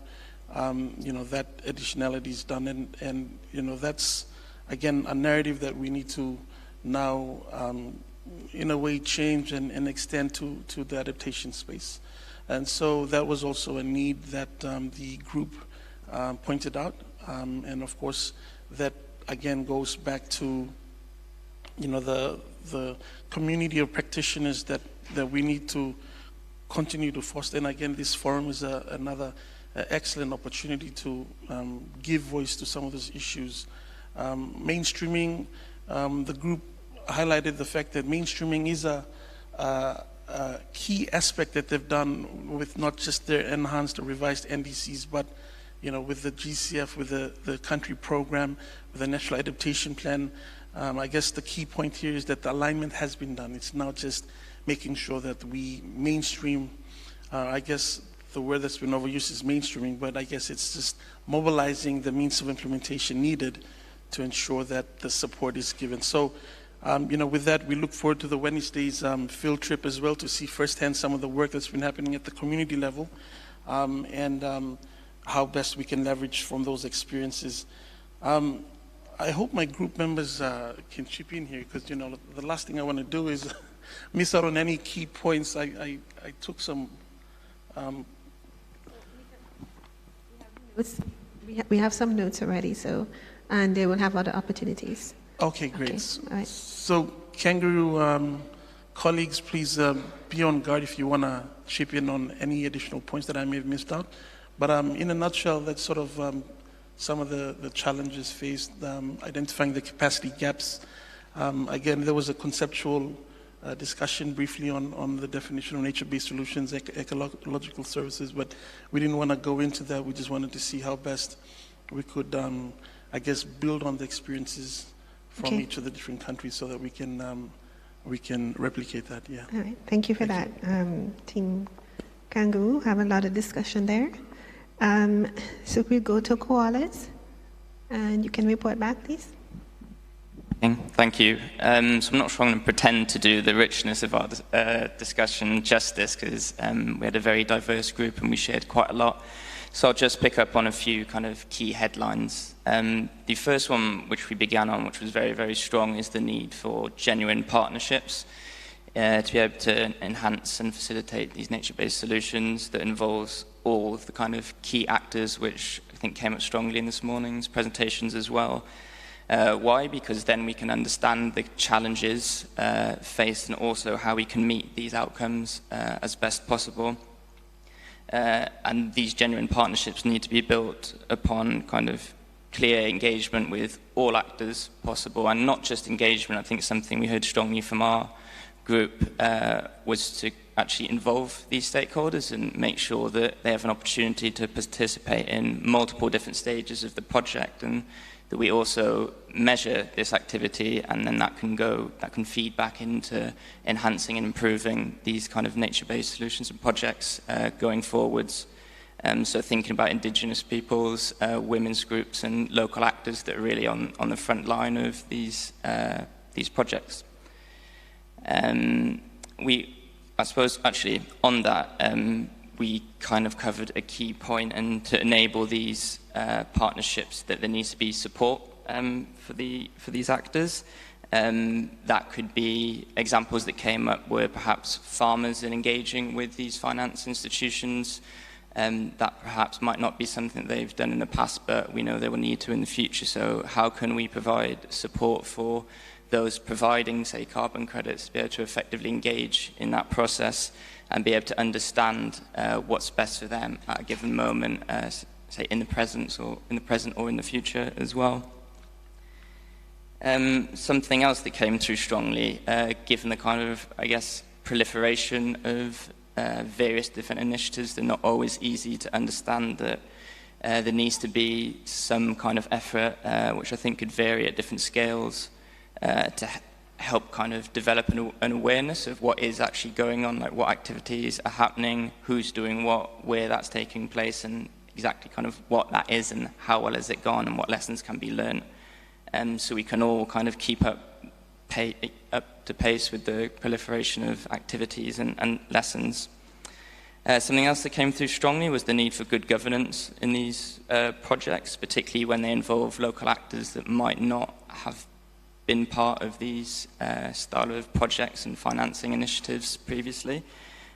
that additionality is done, and that's again a narrative that we need to now in a way change and extend to the adaptation space. And so that was also a need that the group pointed out, and of course that again goes back to the community of practitioners that we need to continue to foster. And again, this forum is another excellent opportunity to give voice to some of those issues. Mainstreaming, the group highlighted the fact that mainstreaming is a key aspect that they've done with not just their enhanced or revised NDCs, but with the GCF, with the country program, with the national adaptation plan. I guess the key point here is that the alignment has been done. It's now just making sure that we mainstream. I guess the word that's been overused is mainstreaming, but I guess it's just mobilizing the means of implementation needed to ensure that the support is given. So, with that, we look forward to the Wednesday's field trip as well, to see firsthand some of the work that's been happening at the community level, and how best we can leverage from those experiences. I hope my group members can chip in here, because the last thing I want to do is miss out on any key points. I took some. We have some notes already, and they will have other opportunities. Okay, great. Okay. All right. So, Kangaroo colleagues, please be on guard if you want to chip in on any additional points that I may have missed out. But in a nutshell, that's sort of some of the challenges faced, identifying the capacity gaps. Again, there was a conceptual discussion briefly on the definition of nature-based solutions, ecological services, but we didn't want to go into that. We just wanted to see how best we could, I guess, build on the experiences from each of the different countries so that we can replicate that. Yeah. All right. Thank you for that. Team Kangaroo have a lot of discussion there. So we go to koalas, and you can report back, please. Thank you. So I'm not sure I'm going to pretend to do the richness of our discussion justice, because we had a very diverse group and we shared quite a lot. So I'll just pick up on a few kind of key headlines. The first one, which we began on, which was very, very strong, is the need for genuine partnerships to be able to enhance and facilitate these nature-based solutions that involves all of the kind of key actors, which I think came up strongly in this morning's presentations as well. Why? Because then we can understand the challenges faced and also how we can meet these outcomes as best possible. And these genuine partnerships need to be built upon kind of clear engagement with all actors possible, and not just engagement. I think something we heard strongly from our group was to actually involve these stakeholders and make sure that they have an opportunity to participate in multiple different stages of the project, and that we also measure this activity, and then that can feed back into enhancing and improving these kind of nature-based solutions and projects going forwards. So thinking about Indigenous peoples, women's groups and local actors that are really on the front line of these projects. I suppose actually on that, we kind of covered a key point, and to enable these partnerships, that there needs to be support for these actors. That could be examples that came up were perhaps farmers in engaging with these finance institutions. That perhaps might not be something that they've done in the past, but we know they will need to in the future. So how can we provide support for those providing, say, carbon credits, to be able to effectively engage in that process and be able to understand what's best for them at a given moment, say in the present or in the future as well. Something else that came through strongly, given the kind of, I guess, proliferation of various different initiatives, they're not always easy to understand that there needs to be some kind of effort, which I think could vary at different scales, to help kind of develop an awareness of what is actually going on, like what activities are happening, who's doing what, where that's taking place, and exactly kind of what that is and how well has it gone and what lessons can be learned. So we can all kind of keep up to pace with the proliferation of activities and lessons. Something else that came through strongly was the need for good governance in these projects, particularly when they involve local actors that might not have been part of these style of projects and financing initiatives previously.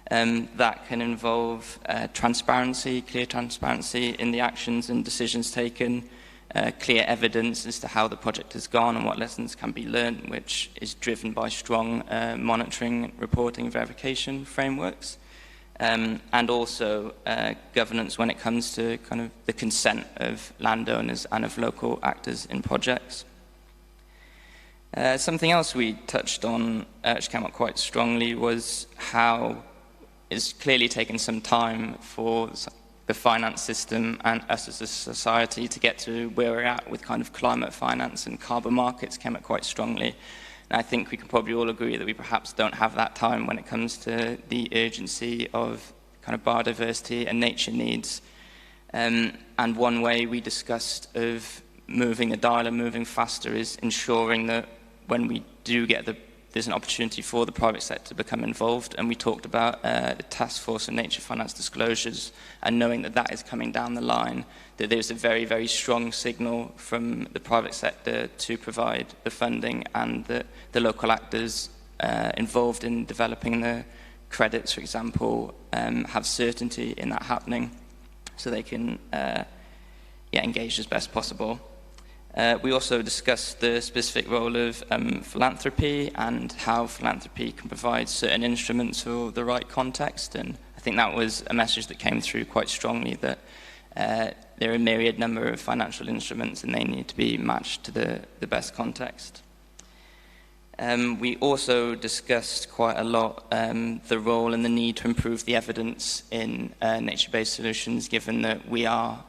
That can involve transparency, clear transparency in the actions and decisions taken, clear evidence as to how the project has gone and what lessons can be learned, which is driven by strong monitoring, reporting, verification frameworks. And also governance when it comes to kind of the consent of landowners and of local actors in projects. Something else we touched on, which came up quite strongly, was how it's clearly taken some time for the finance system and us as a society to get to where we're at with kind of climate finance, and carbon markets came up quite strongly. And I think we can probably all agree that we perhaps don't have that time when it comes to the urgency of kind of biodiversity and nature needs. And one way we discussed of moving the dial and moving faster is ensuring that when we do get there's an opportunity for the private sector to become involved, and we talked about the Task Force on Nature Finance Disclosures, and knowing that that is coming down the line, that there's a very, very strong signal from the private sector to provide the funding, and that the local actors involved in developing the credits, for example, have certainty in that happening, so they can engage as best possible. We also discussed the specific role of philanthropy and how philanthropy can provide certain instruments for the right context, and I think that was a message that came through quite strongly, that there are a myriad number of financial instruments and they need to be matched to the best context. We also discussed quite a lot the role and the need to improve the evidence in nature-based solutions, given that we are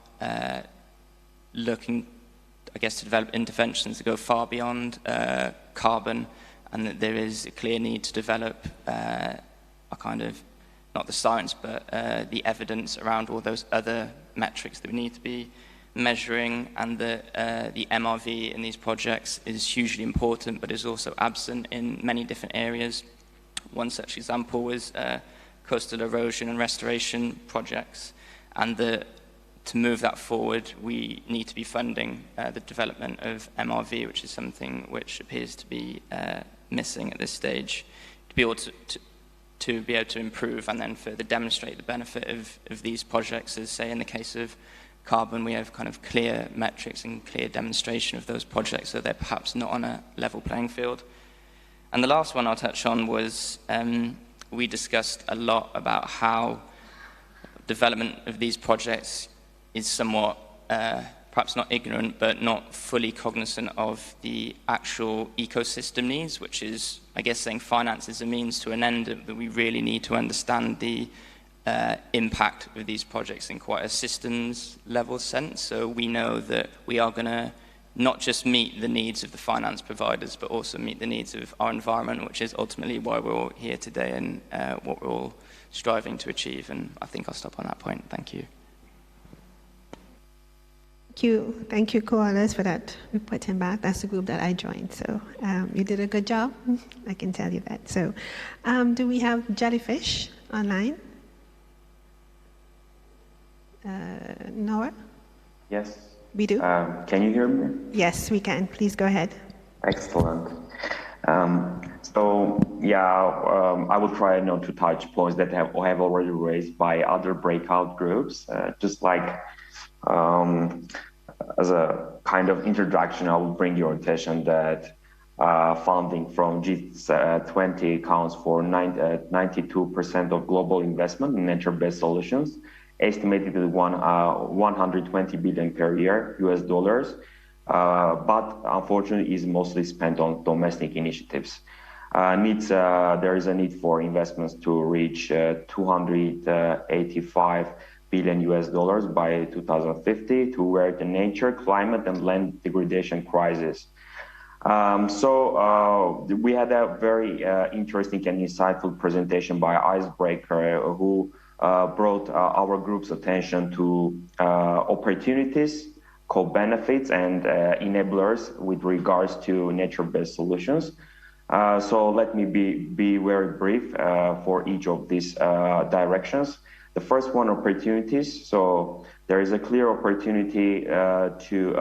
looking, I guess, to develop interventions that go far beyond carbon, and that there is a clear need to develop a kind of, not the science, but the evidence around all those other metrics that we need to be measuring, and that the MRV in these projects is hugely important, but is also absent in many different areas. One such example was coastal erosion and restoration projects, and to move that forward, we need to be funding the development of MRV, which is something which appears to be missing at this stage, to be able to improve and then further demonstrate the benefit of these projects. As say in the case of carbon, we have kind of clear metrics and clear demonstration of those projects, so they're perhaps not on a level playing field. And the last one I'll touch on was we discussed a lot about how development of these projects is somewhat, perhaps not ignorant, but not fully cognizant of the actual ecosystem needs, which is, I guess, saying finance is a means to an end, that we really need to understand the impact of these projects in quite a systems level sense. So we know that we are going to not just meet the needs of the finance providers, but also meet the needs of our environment, which is ultimately why we're all here today and what we're all striving to achieve. And I think I'll stop on that point. Thank you. Thank you, Koalas, for that reporting back. That's the group that I joined, so you did a good job. I can tell you that. So, do we have Jellyfish online? Noah? Yes. We do. Can you hear me? Yes, we can. Please go ahead. Excellent. I will try not to touch points that have already raised by other breakout groups. Just like as a kind of introduction, I will bring your attention that funding from G20 accounts for 92% of global investment in nature-based solutions, estimated at $120 billion per year, US dollars. but unfortunately is mostly spent on domestic initiatives. There is a need for investments to reach 285 billion US dollars by 2050 to avert the nature, climate, and land degradation crisis. We had a very interesting and insightful presentation by Icebreaker, who brought our group's attention to opportunities, co-benefits, and enablers with regards to nature-based solutions. So let me be very brief for each of these directions. The first one, opportunities. So there is a clear opportunity to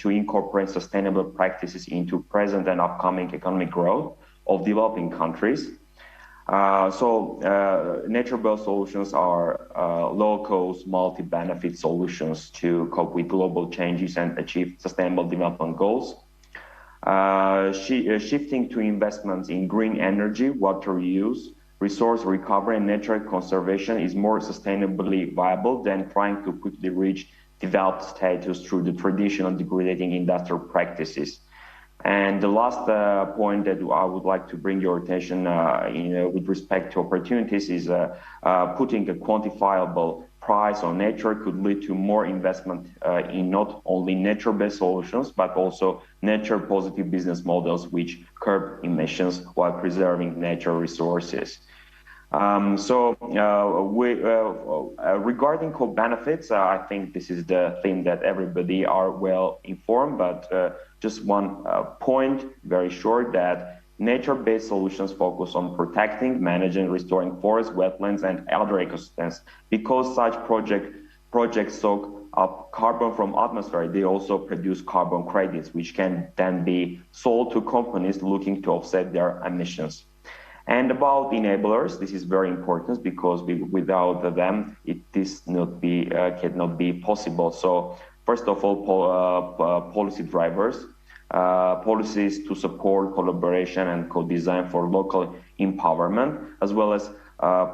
incorporate sustainable practices into present and upcoming economic growth of developing countries. Nature-based solutions are low-cost, multi-benefit solutions to cope with global changes and achieve sustainable development goals. Shifting to investments in green energy, water reuse, resource recovery, and nature conservation is more sustainably viable than trying to quickly reach developed status through the traditional degrading industrial practices. And the last point that I would like to bring your attention with respect to opportunities is putting a quantifiable price on nature could lead to more investment in not only nature-based solutions, but also nature-positive business models which curb emissions while preserving nature resources. Regarding co-benefits, I think this is the thing that everybody are well informed, but just one point, very short, that nature-based solutions focus on protecting, managing, restoring forests, wetlands, and other ecosystems. Because such projects soak up carbon from atmosphere, they also produce carbon credits, which can then be sold to companies looking to offset their emissions. And about enablers, this is very important because without them, this cannot be possible. So first of all, policy drivers. Policies to support collaboration and co-design for local empowerment, as well as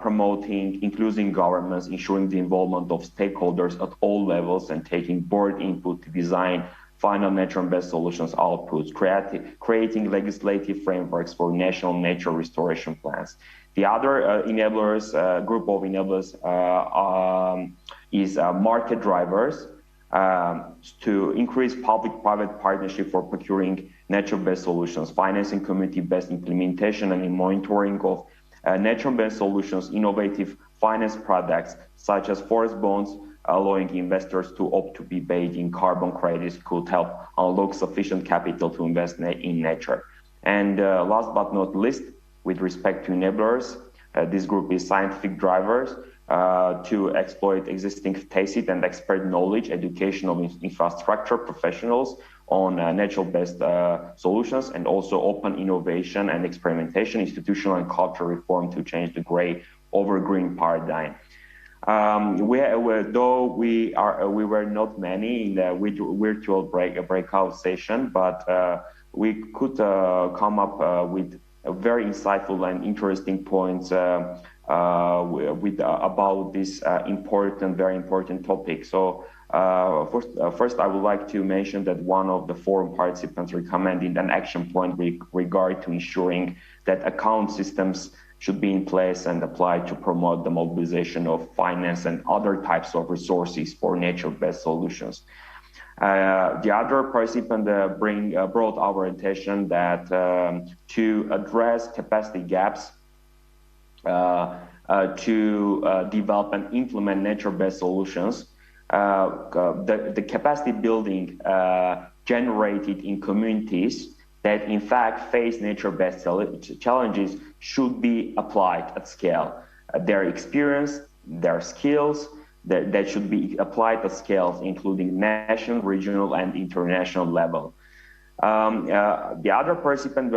promoting inclusive governments, ensuring the involvement of stakeholders at all levels and taking board input to design final nature-based solutions outputs, creating legislative frameworks for national nature restoration plans. The other group of enablers is market drivers. To increase public-private partnership for procuring nature-based solutions, financing community-based implementation and monitoring of nature-based solutions, innovative finance products such as forest bonds, allowing investors to opt to be paid in carbon credits could help unlock sufficient capital to invest in nature. And last but not least, with respect to enablers, this group is scientific drivers. To exploit existing tacit and expert knowledge, educational infrastructure professionals on natural-based solutions, and also open innovation and experimentation, institutional and cultural reform to change the gray over green paradigm. Though we were not many in the virtual breakout session, but we could come up with very insightful and interesting points about this very important topic. So first, I would like to mention that one of the forum participants recommended an action point with regard to ensuring that account systems should be in place and applied to promote the mobilization of finance and other types of resources for nature-based solutions. The other participant brought our attention that to address capacity gaps, to develop and implement nature-based solutions, the capacity building generated in communities that in fact face nature-based challenges should be applied at scale. Their experience, their skills, that should be applied at scales, including national, regional, and international level. The other participant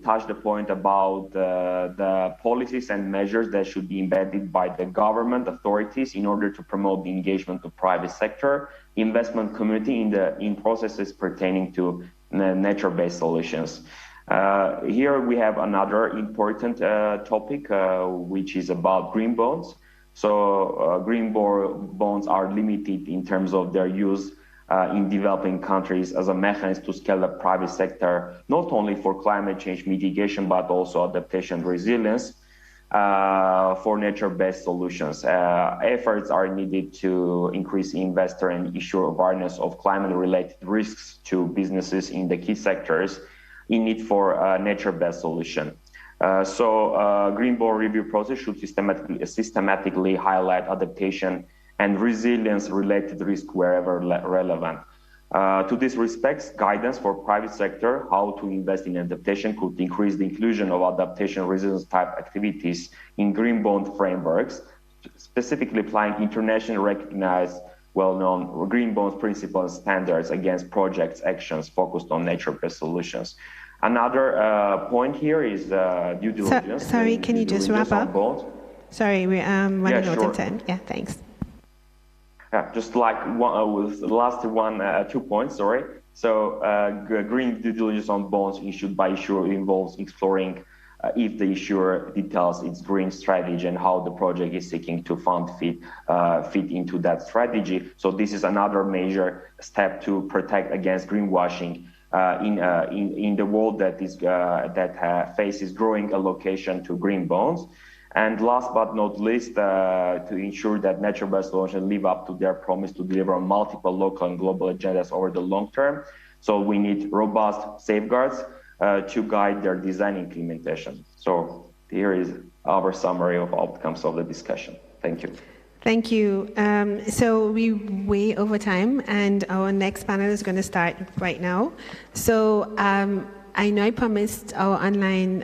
touched the point about the policies and measures that should be embedded by the government authorities in order to promote the engagement of private sector, investment community in processes pertaining to nature-based solutions. Here we have another important topic, which is about green bonds. So green bonds are limited in terms of their use in developing countries as a mechanism to scale the private sector, not only for climate change mitigation, but also adaptation and resilience for nature-based solutions. Efforts are needed to increase investor and issuer awareness of climate-related risks to businesses in the key sectors in need for a nature-based solution. Green Bond review process should systematically highlight adaptation and resilience-related risk wherever relevant. To this respect, guidance for private sector, how to invest in adaptation could increase the inclusion of adaptation resilience type activities in green bond frameworks, specifically applying internationally recognized, well-known green bond principles and standards against projects actions focused on nature-based solutions. Another point here is due diligence. Sorry, can you just wrap up? Sorry, we're running out of time. Yeah, thanks. Yeah, just like with the last 2 points, sorry. So green due diligence on bonds issued by issuer involves exploring if the issuer details its green strategy and how the project is seeking to fund fit into that strategy. So this is another major step to protect against greenwashing in the world that faces growing allocation to green bonds. And last but not least, to ensure that nature-based solutions live up to their promise to deliver on multiple local and global agendas over the long term. So we need robust safeguards to guide their design implementation. So here is our summary of outcomes of the discussion. Thank you. Thank you. So we way over time, and our next panel is going to start right now. So I know I promised our online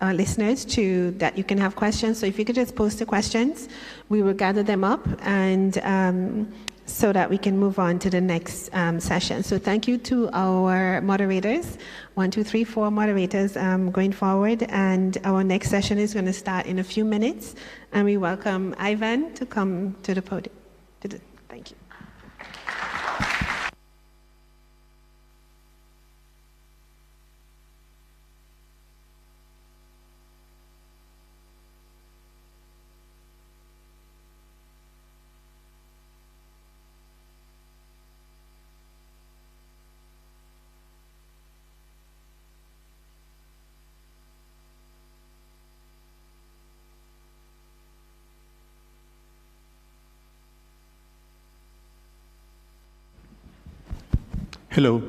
listeners that you can have questions. So if you could just post the questions, we will gather them up and so that we can move on to the next session. So thank you to our moderators, 1, 2, 3, 4 moderators going forward. And our next session is going to start in a few minutes. And we welcome Ivan to come to the podium. Thank you. Hello.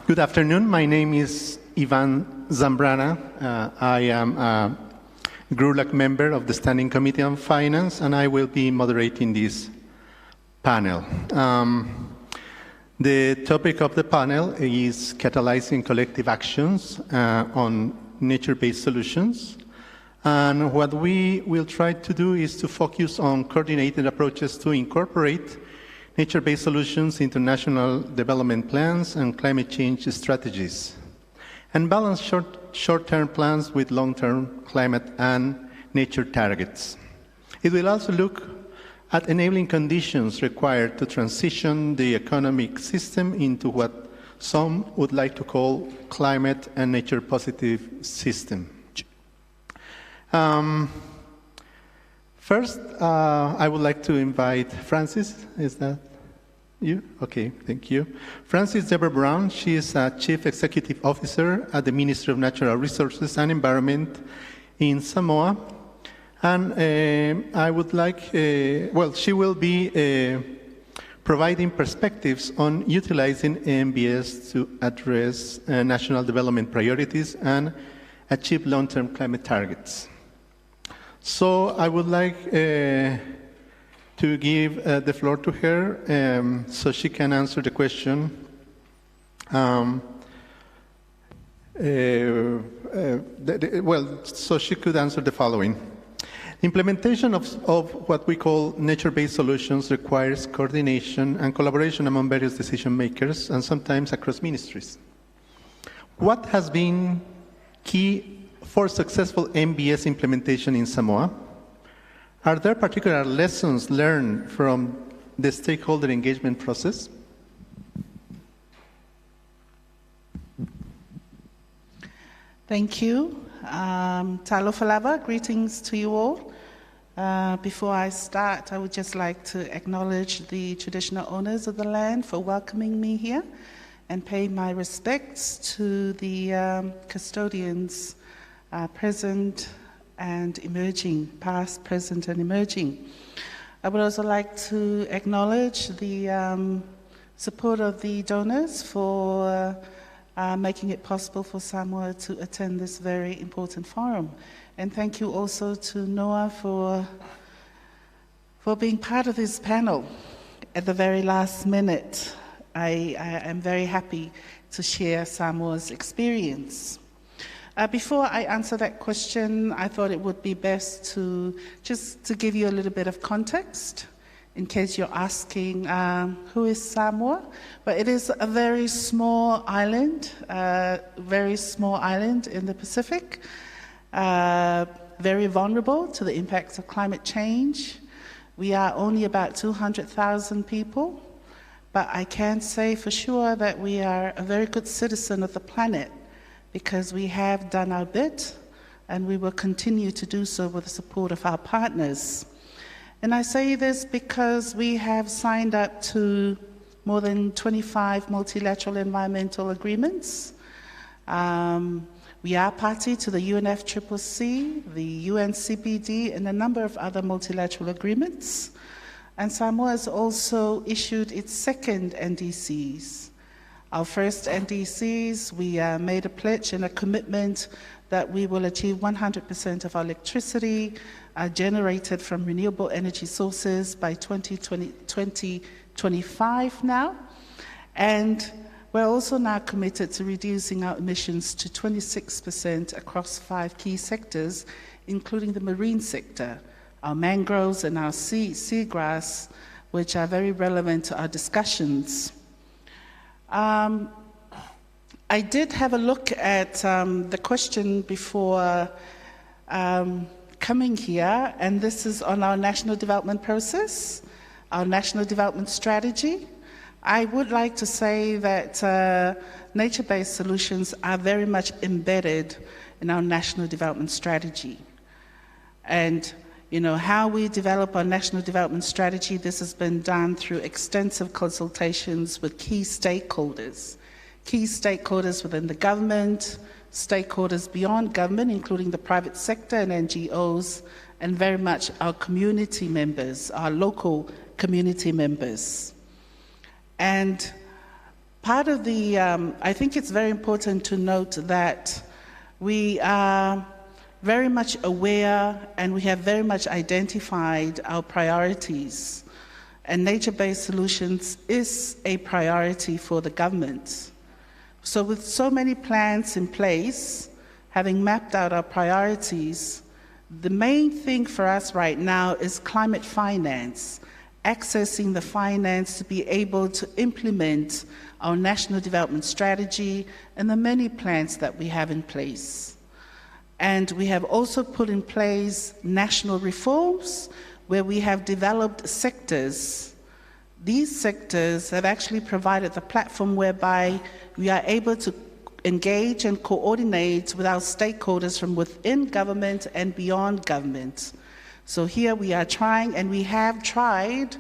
Good afternoon. My name is Ivan Zambrana. I am a GRULAC member of the Standing Committee on Finance, and I will be moderating this panel. The topic of the panel is catalyzing collective actions on nature-based solutions. And what we will try to do is to focus on coordinated approaches to incorporate nature-based solutions into national development plans and climate change strategies, and balance short-term plans with long-term climate and nature targets. It will also look at enabling conditions required to transition the economic system into what some would like to call climate and nature-positive system. First, I would like to invite Francis. Is that you? Okay, thank you. Francis Deborah Brown. She is a Chief Executive Officer at the Ministry of Natural Resources and Environment in Samoa. And I would like, she will be providing perspectives on utilizing MBS to address national development priorities and achieve long-term climate targets. So I would like to give the floor to her so she can answer the question. So she could answer the following. Implementation of what we call nature-based solutions requires coordination and collaboration among various decision makers and sometimes across ministries. What has been key for successful MBS implementation in Samoa? Are there particular lessons learned from the stakeholder engagement process? Thank you. Talo Falava, greetings to you all. Before I start, I would just like to acknowledge the traditional owners of the land for welcoming me here and pay my respects to the custodians present and emerging, past, present, and emerging. I would also like to acknowledge the support of the donors for making it possible for Samoa to attend this very important forum. And thank you also to Noah for being part of this panel at the very last minute. I am very happy to share Samoa's experience. Before I answer that question, I thought it would be best to just to give you a little bit of context in case you're asking who is Samoa. But it is a very small island in the Pacific, very vulnerable to the impacts of climate change. We are only about 200,000 people, but I can say for sure that we are a very good citizen of the planet because we have done our bit and we will continue to do so with the support of our partners. And I say this because we have signed up to more than 25 multilateral environmental agreements. We are party to the UNFCCC, the UNCPD, and a number of other multilateral agreements. And Samoa has also issued its second NDCs. Our first NDCs, we made a pledge and a commitment that we will achieve 100% of our electricity generated from renewable energy sources by 2025 now. And we're also now committed to reducing our emissions to 26% across 5 key sectors, including the marine sector, our mangroves and our seagrass, which are very relevant to our discussions. I did have a look at the question before coming here, and this is on our national development process, our national development strategy. I would like to say that nature-based solutions are very much embedded in our national development strategy. And how we develop our national development strategy, this has been done through extensive consultations with key stakeholders within the government, stakeholders beyond government, including the private sector and NGOs, and very much our community members, our local community members. And part of the, I think it's very important to note that we are very much aware and we have very much identified our priorities. And nature-based solutions is a priority for the government. So with so many plans in place, having mapped out our priorities, the main thing for us right now is climate finance, accessing the finance to be able to implement our national development strategy and the many plans that we have in place. And we have also put in place national reforms where we have developed sectors. These sectors have actually provided the platform whereby we are able to engage and coordinate with our stakeholders from within government and beyond government. So here we are trying, and we have tried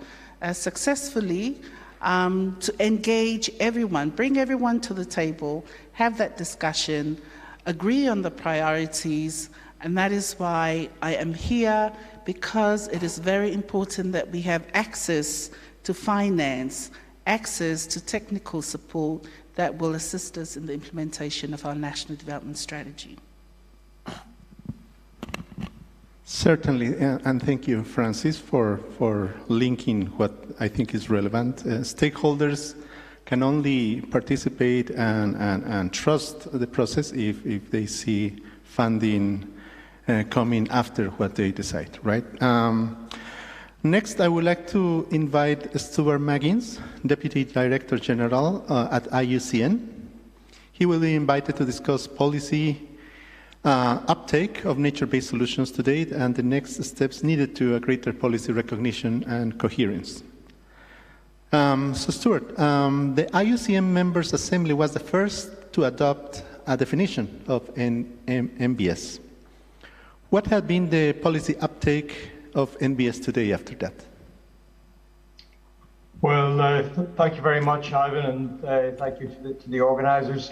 successfully to engage everyone, bring everyone to the table, have that discussion, agree on the priorities, and that is why I am here, because it is very important that we have access to finance, access to technical support that will assist us in the implementation of our national development strategy. Certainly, and thank you, Francis, for linking what I think is relevant. Stakeholders can only participate and trust the process if they see funding coming after what they decide, right? Next, I would like to invite Stuart Maggins, Deputy Director General at IUCN. He will be invited to discuss policy uptake of nature-based solutions to date and the next steps needed to a greater policy recognition and coherence. So Stuart, the IUCN Members Assembly was the first to adopt a definition of NBS. What had been the policy uptake of NBS today after that? Well, thank you very much, Ivan, and thank you to the organisers.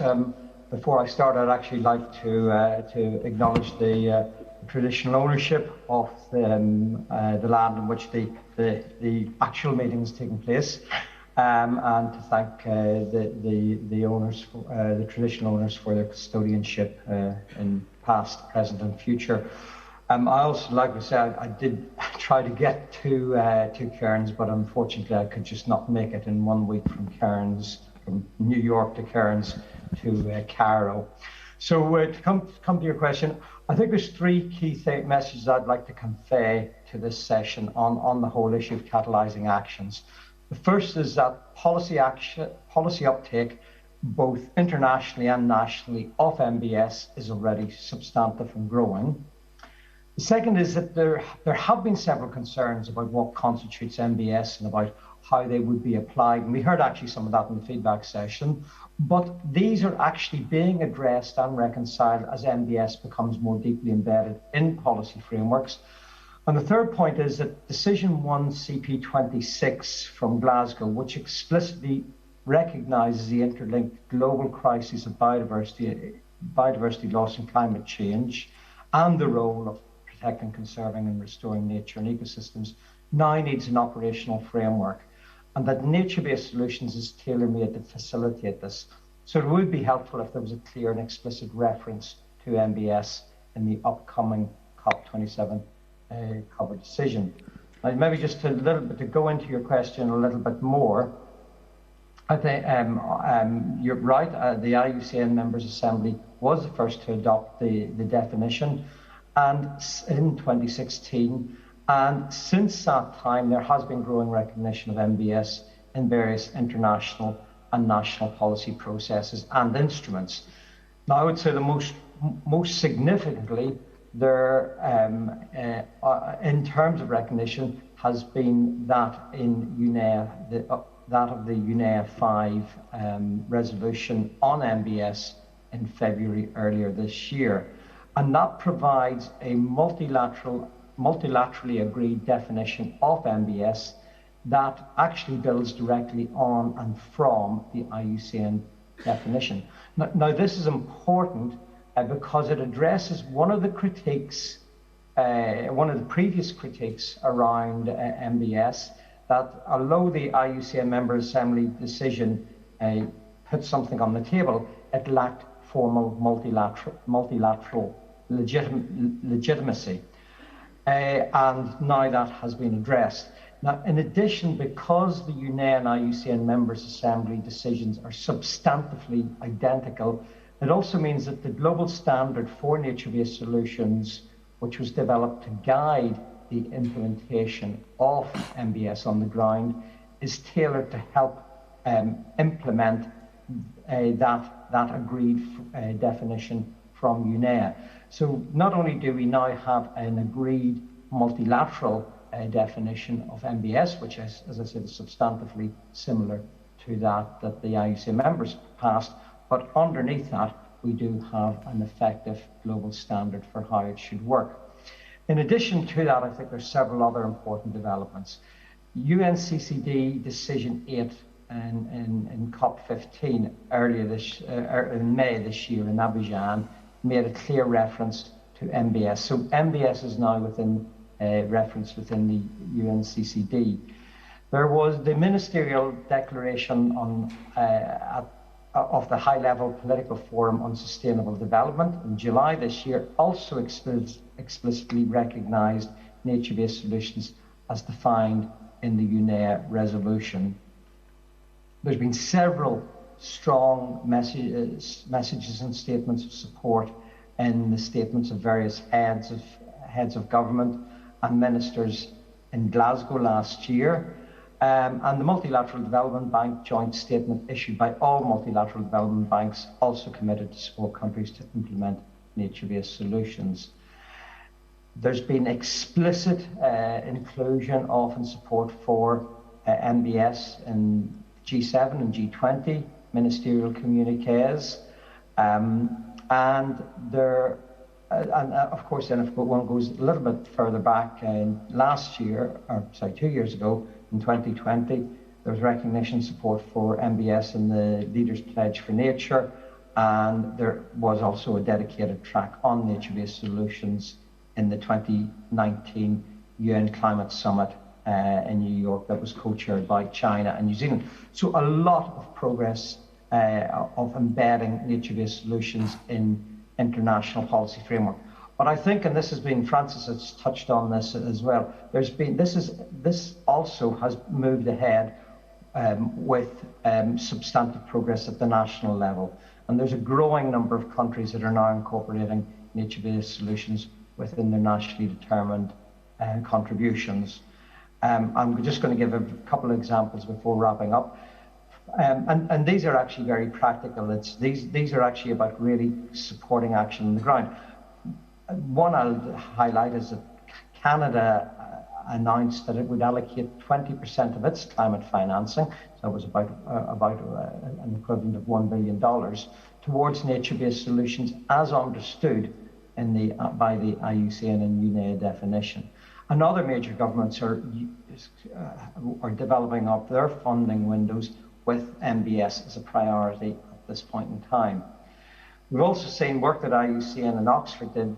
Before I start, I'd actually like to acknowledge the traditional ownership of the land in which the actual meeting is taking place, and to thank the owners, the traditional owners, for their custodianship in past, present, and future. I also, like I said, I did try to get to Cairns, but unfortunately I could just not make it in 1 week from Cairns, from New York to Cairns to Cairo. So to come to your question, I think there's three key messages I'd like to convey to this session on the whole issue of catalysing actions. The first is that policy uptake, both internationally and nationally, of MBS is already substantive and growing. The second is that there have been several concerns about what constitutes MBS and about how they would be applied. And we heard actually some of that in the feedback session. But these are actually being addressed and reconciled as MBS becomes more deeply embedded in policy frameworks. And the third point is that Decision 1 CP26 from Glasgow, which explicitly recognises the interlinked global crisis of biodiversity loss and climate change, and the role of protecting, conserving and restoring nature and ecosystems, now needs an operational framework, and that nature-based solutions is tailor-made to facilitate this. So it would be helpful if there was a clear and explicit reference to MBS in the upcoming COP27 covered decision. Now, maybe just a little bit to go into your question a little bit more, I think you're right, the IUCN Members Assembly was the first to adopt the definition, and in 2016, and since that time there has been growing recognition of MBS in various international and national policy processes and instruments. Now, I would say the most significantly there, in terms of recognition, has been that in UNEA, that of the UNEA 5 resolution on MBS in February earlier this year. And that provides a multilaterally agreed definition of MBS that actually builds directly on and from the IUCN definition. Now this is important because it addresses one of the critiques, one of the previous critiques around MBS, that although the IUCN Members Assembly decision put something on the table, it lacked formal multilateral legitimacy. And now that has been addressed. Now, in addition, because the UNEA and IUCN Members Assembly decisions are substantively identical, it also means that the global standard for nature-based solutions, which was developed to guide the implementation of MBS on the ground, is tailored to help implement that agreed definition from UNEA. So not only do we now have an agreed multilateral definition of MBS, which is, as I said, is substantively similar to that the IUCN members passed, but underneath that we do have an effective global standard for how it should work. In addition to that, I think there's several other important developments. UNCCD Decision 8 in COP15 earlier in May this year in Abidjan made a clear reference to MBS. So MBS is now within reference within the UNCCD. There was the ministerial declaration on of the high-level political forum on sustainable development in July this year, also explicitly recognised nature-based solutions as defined in the UNEA resolution. There's been several strong messages and statements of support in the statements of various heads of government and ministers in Glasgow last year. And the Multilateral Development Bank joint statement issued by all multilateral development banks also committed to support countries to implement nature-based solutions. There's been explicit inclusion of and support for MBS in G7 and G20 ministerial communiques, and there of course, then if one goes a little bit further back, last year, or sorry, 2 years ago, in 2020, there was recognition support for MBS in the Leaders Pledge for Nature, and there was also a dedicated track on nature-based solutions in the 2019 UN Climate Summit in New York that was co-chaired by China and New Zealand. So a lot of progress of embedding nature-based solutions in international policy framework. But I think, and this has been, Francis has touched on this as well, this also has moved ahead with substantive progress at the national level. And there's a growing number of countries that are now incorporating nature-based solutions within their nationally determined contributions. I'm just going to give a couple of examples before wrapping up. And these are actually very practical. These are actually about really supporting action on the ground. One I'll highlight is that Canada announced that it would allocate 20% of its climate financing, so it was about an equivalent of $1 billion, towards nature-based solutions as understood by the IUCN and UNEA definition. And other major governments are developing up their funding windows with MBS as a priority at this point in time. We've also seen work that IUCN and Oxford did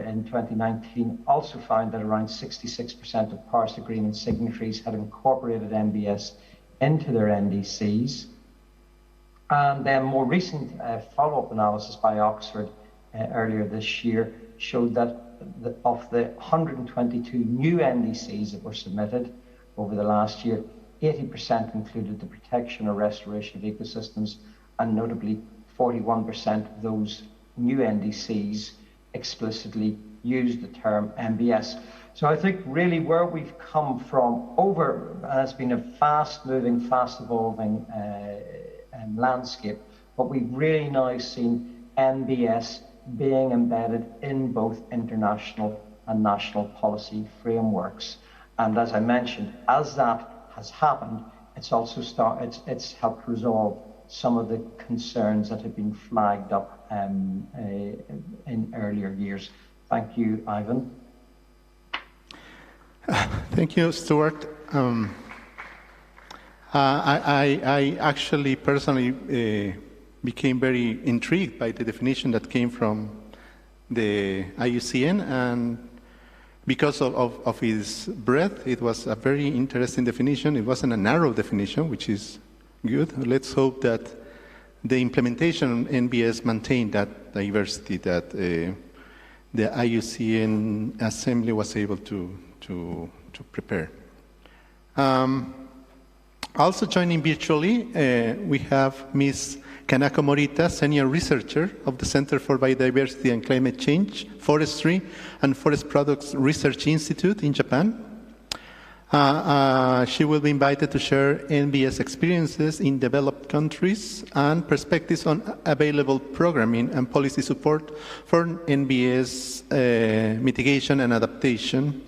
in 2019 also found that around 66% of Paris Agreement signatories had incorporated MBS into their NDCs. And then more recent follow-up analysis by Oxford earlier this year showed that of the 122 new NDCs that were submitted over the last year, 80% included the protection or restoration of ecosystems, and notably 41% of those new NDCs explicitly used the term MBS. So I think really where we've come from and it's been a fast-moving, fast-evolving landscape, but we've really now seen MBS being embedded in both international and national policy frameworks. And as I mentioned, as that has happened, it's also it's helped resolve some of the concerns that have been flagged up in earlier years. Thank you, Ivan. Thank you, Stuart. I actually personally became very intrigued by the definition that came from the IUCN, and because of its breadth, it was a very interesting definition. It wasn't a narrow definition, which is good. Let's hope that the implementation of NBS maintained that diversity that the IUCN Assembly was able to prepare. Also joining virtually, we have Ms. Kanako Morita, Senior Researcher of the Center for Biodiversity and Climate Change, Forestry and Forest Products Research Institute in Japan. She will be invited to share NBS experiences in developed countries and perspectives on available programming and policy support for NBS mitigation and adaptation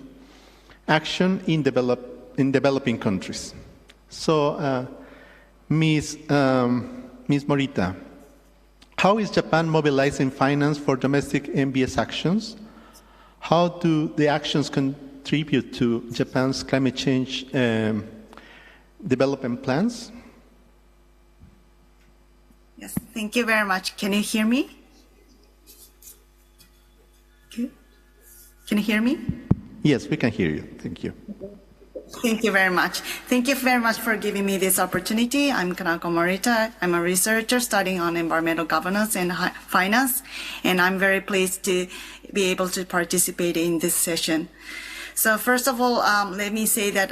action in developing countries. So, Ms. Morita, how is Japan mobilizing finance for domestic MBS actions? How do the actions contribute to Japan's climate change development plans? Yes, thank you very much. Can you hear me? Okay. Can you hear me? Yes, we can hear you. Thank you. Thank you very much. Thank you very much for giving me this opportunity. I'm Kanako Morita. I'm a researcher studying on environmental governance and finance, and I'm very pleased to be able to participate in this session. So first of all, let me say that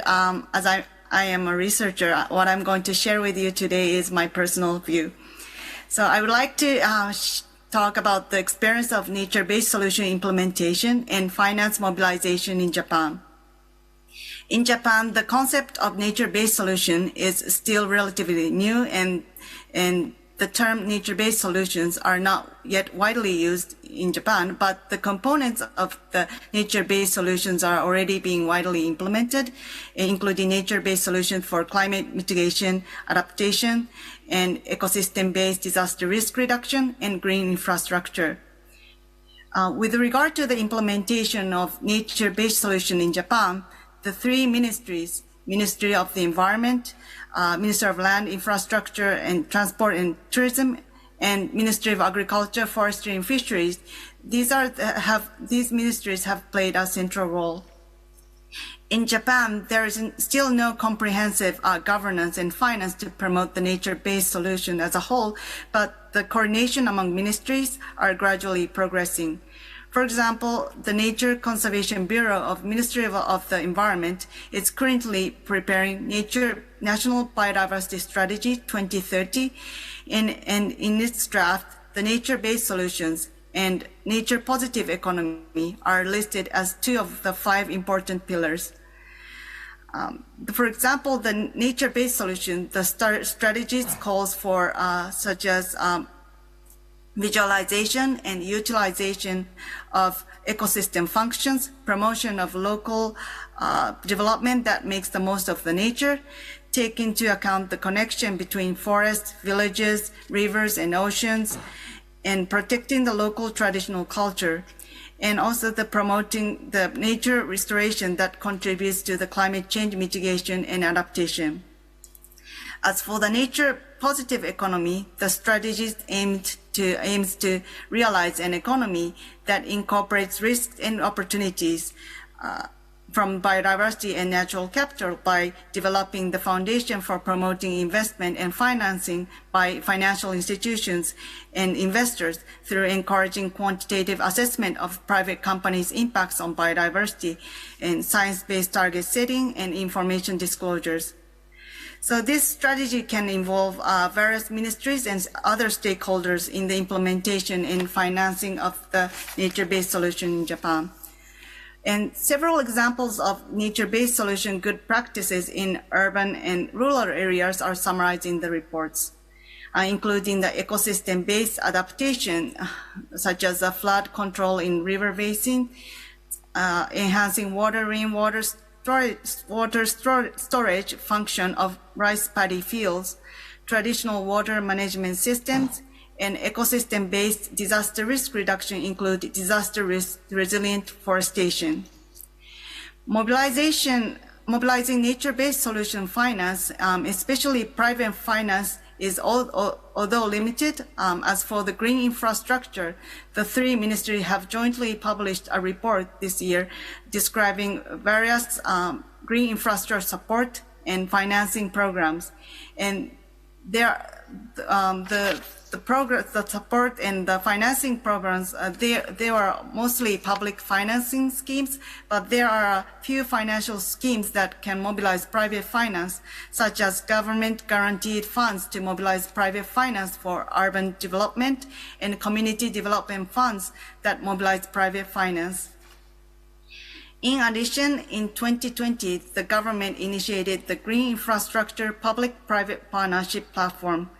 as I am a researcher, what I'm going to share with you today is my personal view. So I would like to talk about the experience of nature-based solution implementation and finance mobilization in Japan. In Japan, the concept of nature-based solution is still relatively new, and the term nature-based solutions are not yet widely used in Japan, but the components of the nature-based solutions are already being widely implemented, including nature-based solutions for climate mitigation, adaptation, and ecosystem-based disaster risk reduction, and green infrastructure. With regard to the implementation of nature-based solution in Japan, the three ministries, Ministry of the Environment, Ministry of Land, Infrastructure and Transport and Tourism, and Ministry of Agriculture, Forestry and Fisheries, these ministries have played a central role. In Japan, there is still no comprehensive governance and finance to promote the nature-based solution as a whole, but the coordination among ministries are gradually progressing. For example, the Nature Conservation Bureau of Ministry of the Environment is currently preparing National Biodiversity Strategy 2030, and in its draft, the nature-based solutions and nature-positive economy are listed as two of the 5 important pillars. For example, the nature-based solution, the strategies calls for such as visualization and utilization of ecosystem functions, promotion of local development that makes the most of the nature, take into account the connection between forests, villages, rivers, and oceans, and protecting the local traditional culture, and also the promoting the nature restoration that contributes to the climate change mitigation and adaptation. As for the nature positive economy, the strategy aims to realize an economy that incorporates risks and opportunities from biodiversity and natural capital by developing the foundation for promoting investment and financing by financial institutions and investors through encouraging quantitative assessment of private companies' impacts on biodiversity and science-based target setting and information disclosures. So this strategy can involve various ministries and other stakeholders in the implementation and financing of the nature-based solution in Japan. And several examples of nature-based solution good practices in urban and rural areas are summarized in the reports, including the ecosystem-based adaptation, such as the flood control in river basin, enhancing rainwater storage function of rice paddy fields, traditional water management systems, and ecosystem-based disaster risk reduction include disaster risk resilient forestation. Mobilizing nature-based solution finance, especially private finance, is although limited. As for the green infrastructure, the 3 ministries have jointly published a report this year describing various green infrastructure support and financing programs, and the support and the financing programs, they are mostly public financing schemes, but there are a few financial schemes that can mobilize private finance, such as government guaranteed funds to mobilize private finance for urban development and community development funds that mobilize private finance. In addition, in 2020, the government initiated the Green Infrastructure Public-Private Partnership Platform.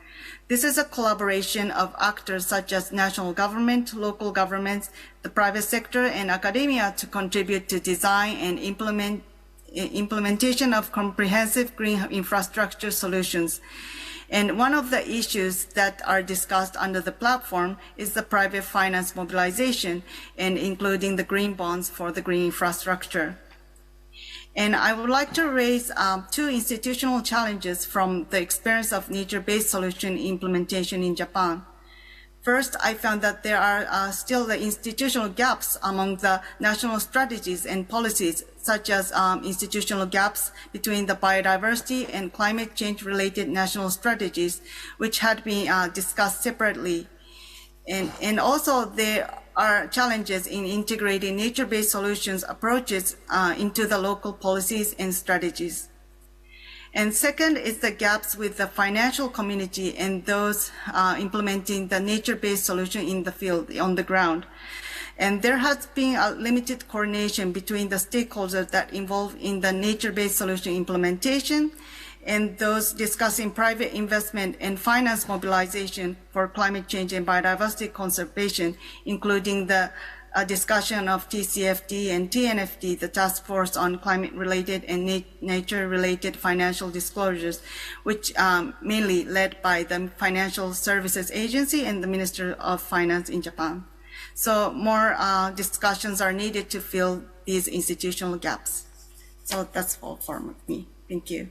This is a collaboration of actors such as national government, local governments, the private sector, and academia to contribute to design and implementation of comprehensive green infrastructure solutions. And one of the issues that are discussed under the platform is the private finance mobilization, and including the green bonds for the green infrastructure. And I would like to raise 2 institutional challenges from the experience of nature-based solution implementation in Japan. First, I found that there are still the institutional gaps among the national strategies and policies, such as institutional gaps between the biodiversity and climate change-related national strategies, which had been discussed separately. And also there are challenges in integrating nature-based solutions approaches into the local policies and strategies. And second is the gaps with the financial community and those implementing the nature-based solution in the field, on the ground. And there has been a limited coordination between the stakeholders that involve in the nature-based solution implementation and those discussing private investment and finance mobilization for climate change and biodiversity conservation, including the discussion of TCFD and TNFD, the Task Force on Climate-Related and Nature-Related Financial Disclosures, which mainly led by the Financial Services Agency and the Minister of Finance in Japan. So more discussions are needed to fill these institutional gaps. So that's all for me. Thank you.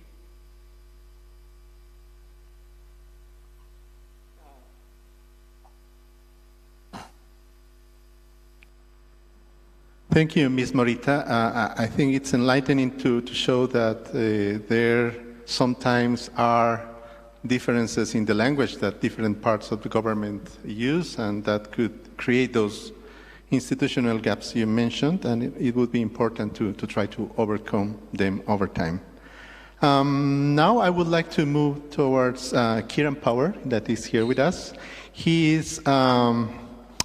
Thank you, Ms. Morita. I think it's enlightening to show that there sometimes are differences in the language that different parts of the government use, and that could create those institutional gaps you mentioned, and it would be important to try to overcome them over time. Now I would like to move towards Kieran Power, that is here with us. He is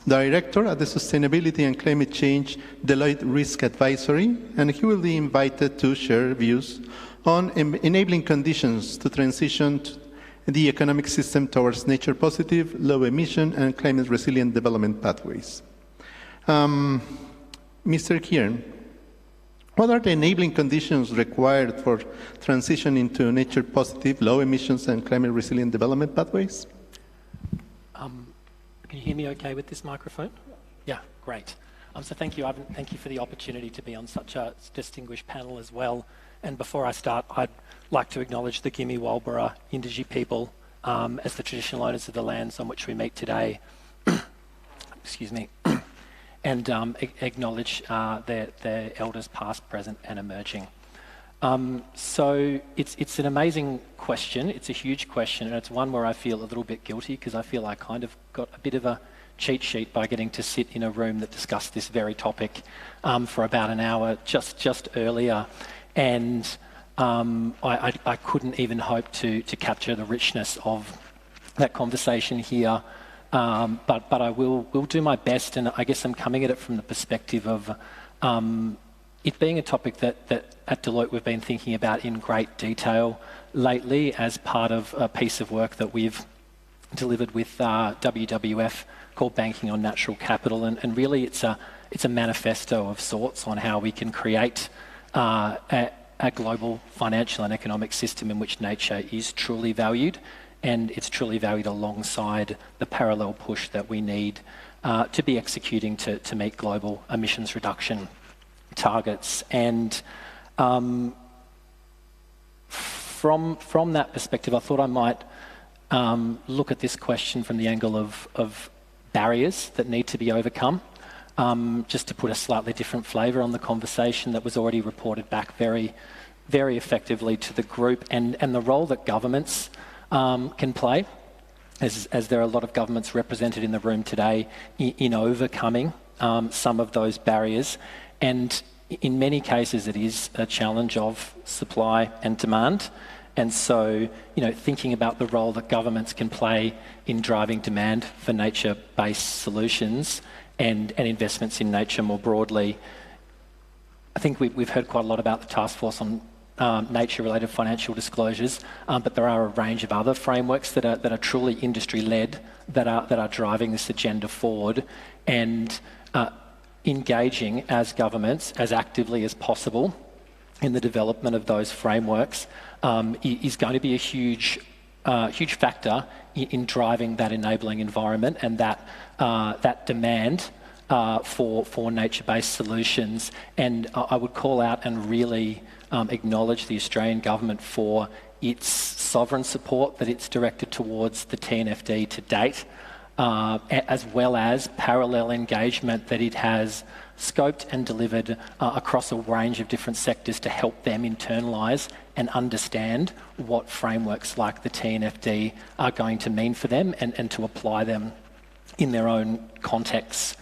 Director at the Sustainability and Climate Change Deloitte Risk Advisory, and he will be invited to share views on enabling conditions to transition the economic system towards nature-positive, low-emission, and climate-resilient development pathways. Mr. Kieran, what are the enabling conditions required for transition into nature-positive, low-emissions, and climate-resilient development pathways? Can you hear me okay with this microphone? Yeah, great. So thank you, Ivan. Thank you for the opportunity to be on such a distinguished panel as well. And before I start, I'd like to acknowledge the Gimi Walbara Yindji people as the traditional owners of the lands on which we meet today. Excuse me. And acknowledge their elders past, present and emerging. So it's an amazing question. It's a huge question, and it's one where I feel a little bit guilty because I feel I kind of got a bit of a cheat sheet by getting to sit in a room that discussed this very topic for about an hour just earlier. And I couldn't even hope to capture the richness of that conversation here. But I will do my best, and I guess I'm coming at it from the perspective of it being a topic that at Deloitte we've been thinking about in great detail lately as part of a piece of work that we've delivered with WWF called Banking on Natural Capital, and really it's a manifesto of sorts on how we can create a global financial and economic system in which nature is truly valued, and it's truly valued alongside the parallel push that we need to be executing to meet global emissions reduction targets. And from that perspective, I thought I might look at this question from the angle of barriers that need to be overcome, just to put a slightly different flavour on the conversation that was already reported back very, very effectively to the group, and the role that governments can play, as there are a lot of governments represented in the room today, in overcoming some of those barriers. And in many cases, it is a challenge of supply and demand. And so, thinking about the role that governments can play in driving demand for nature-based solutions and investments in nature more broadly, I think we've heard quite a lot about the task force on nature-related financial disclosures, but there are a range of other frameworks that are truly industry-led that are driving this agenda forward, and engaging as governments as actively as possible in the development of those frameworks is going to be a huge factor in driving that enabling environment and that demand for nature-based solutions. And I would call out and really acknowledge the Australian government for its sovereign support that it's directed towards the TNFD to date, as well as parallel engagement that it has scoped and delivered across a range of different sectors to help them internalise and understand what frameworks like the TNFD are going to mean for them, and to apply them in their own contexts.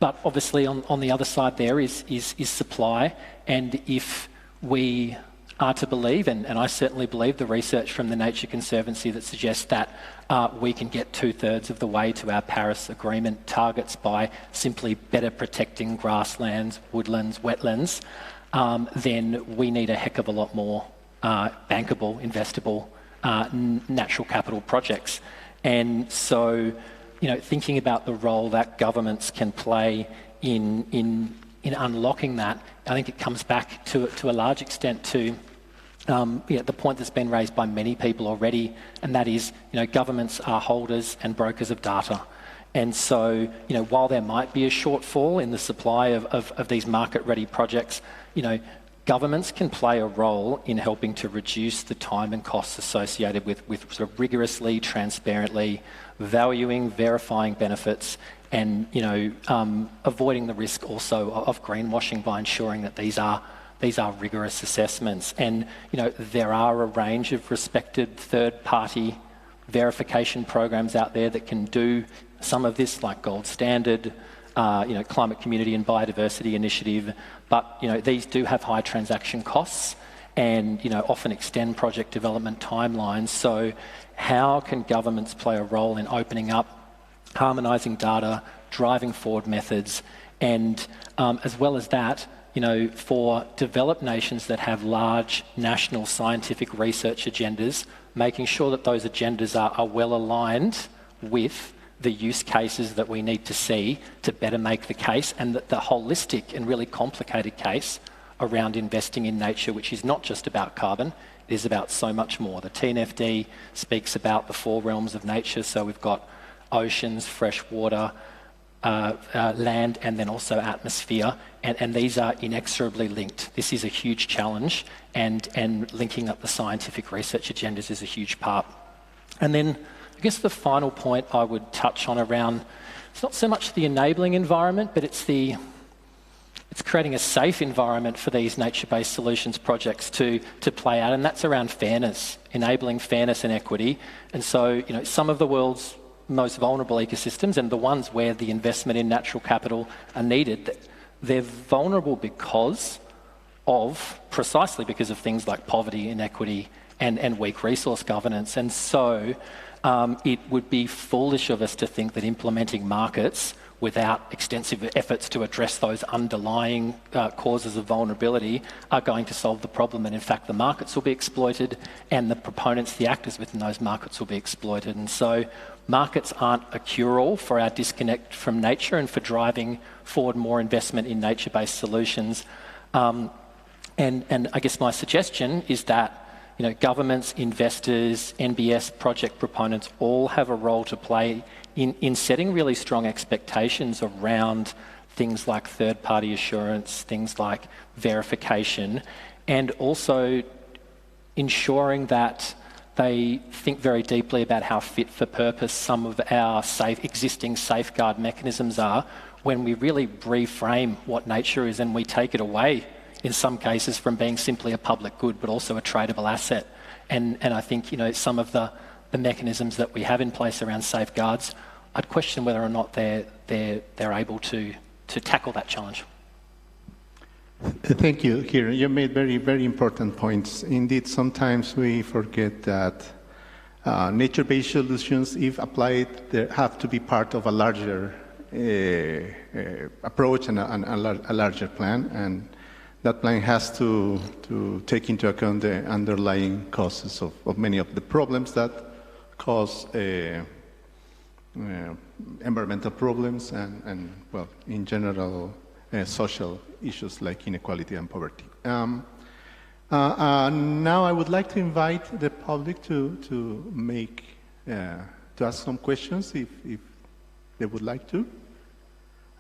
But obviously on the other side there is supply, and if we are to believe, and I certainly believe the research from the Nature Conservancy that suggests that we can get 2/3 of the way to our Paris Agreement targets by simply better protecting grasslands, woodlands, wetlands, then we need a heck of a lot more bankable, investable natural capital projects. And so, thinking about the role that governments can play in unlocking that, I think it comes back to a large extent to the point that's been raised by many people already, and that is, governments are holders and brokers of data. And so, while there might be a shortfall in the supply of these market-ready projects, governments can play a role in helping to reduce the time and costs associated with sort of rigorously, transparently valuing, verifying benefits, and avoiding the risk also of greenwashing by ensuring that these are rigorous assessments. And there are a range of respected third-party verification programs out there that can do some of this, like Gold Standard, Climate Community and Biodiversity Initiative, but these do have high transaction costs and often extend project development timelines. So how can governments play a role in opening up, harmonising data, driving forward methods, and as well as that, for developed nations that have large national scientific research agendas, making sure that those agendas are well aligned with the use cases that we need to see to better make the case, and the holistic and really complicated case around investing in nature, which is not just about carbon, it is about so much more. The TNFD speaks about the 4 realms of nature, so we've got oceans, fresh water, land, and then also atmosphere, and these are inexorably linked. This is a huge challenge, and linking up the scientific research agendas is a huge part. And then I guess the final point I would touch on around, it's not so much the enabling environment, but it's creating a safe environment for these nature-based solutions projects to play out, and that's around fairness, enabling fairness and equity. And so, some of the world's most vulnerable ecosystems, and the ones where the investment in natural capital are needed, they're vulnerable precisely because of things like poverty, inequity, and weak resource governance. And so it would be foolish of us to think that implementing markets without extensive efforts to address those underlying causes of vulnerability are going to solve the problem. And in fact, the markets will be exploited, and the proponents, the actors within those markets will be exploited. And so markets aren't a cure-all for our disconnect from nature and for driving forward more investment in nature-based solutions. And I guess my suggestion is that governments, investors, NBS project proponents all have a role to play in setting really strong expectations around things like third-party assurance, things like verification, and also ensuring that they think very deeply about how fit for purpose some of our existing safeguard mechanisms are when we really reframe what nature is and we take it away in some cases from being simply a public good but also a tradable asset. And I think some of the mechanisms that we have in place around safeguards, I'd question whether or not they're able to tackle that challenge. Thank you, Kieran. You made very, very important points. Indeed, sometimes we forget that nature-based solutions, if applied, they have to be part of a larger approach and a larger plan, and that plan has to take into account the underlying causes of many of the problems that cause environmental problems and, well, in general, social issues like inequality and poverty. Now I would like to invite the public to ask some questions if they would like to,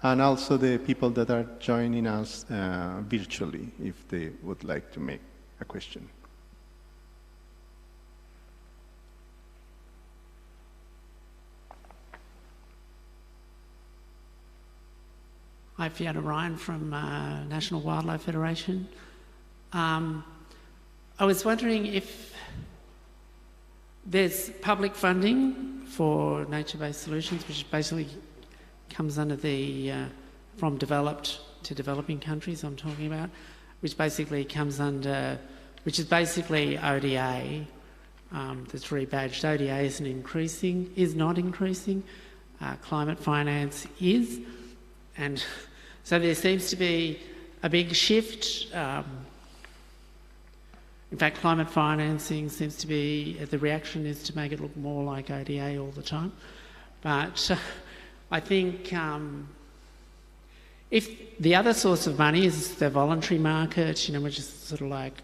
and also the people that are joining us virtually if they would like to make a question. Hi, Fiona Ryan from National Wildlife Federation. I was wondering if there's public funding for nature-based solutions, which basically comes under the from developed to developing countries I'm talking about, which basically comes under, which is basically ODA. That's rebadged. ODA is not increasing. Climate finance is, and so there seems to be a big shift. In fact, climate financing seems to be, the reaction is to make it look more like ODA all the time. But I think if the other source of money is the voluntary market, which is sort of like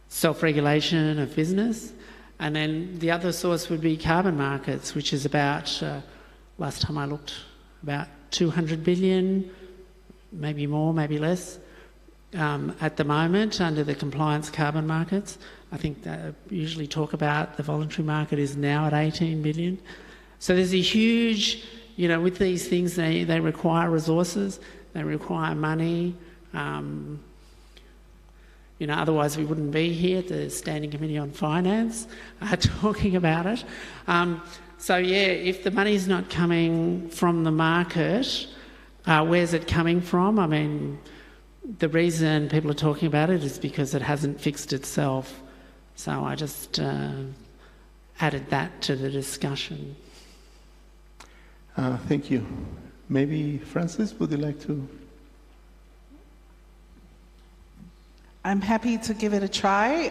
self-regulation of business, And then the other source would be carbon markets, which is about, last time I looked, about 200 billion, maybe more, maybe less, at the moment under the compliance carbon markets. I think they usually talk about the voluntary market is now at 18 billion. So there's a huge, you know, with these things, they require resources, they require money. You know, otherwise we wouldn't be here at the Standing Committee on Finance talking about it. So yeah, if the money's not coming from the market, where's it coming from? I mean, the reason people are talking about it is because it hasn't fixed itself. So I just added that to the discussion. Thank you. Maybe Francis, would you like to? I'm happy to give it a try.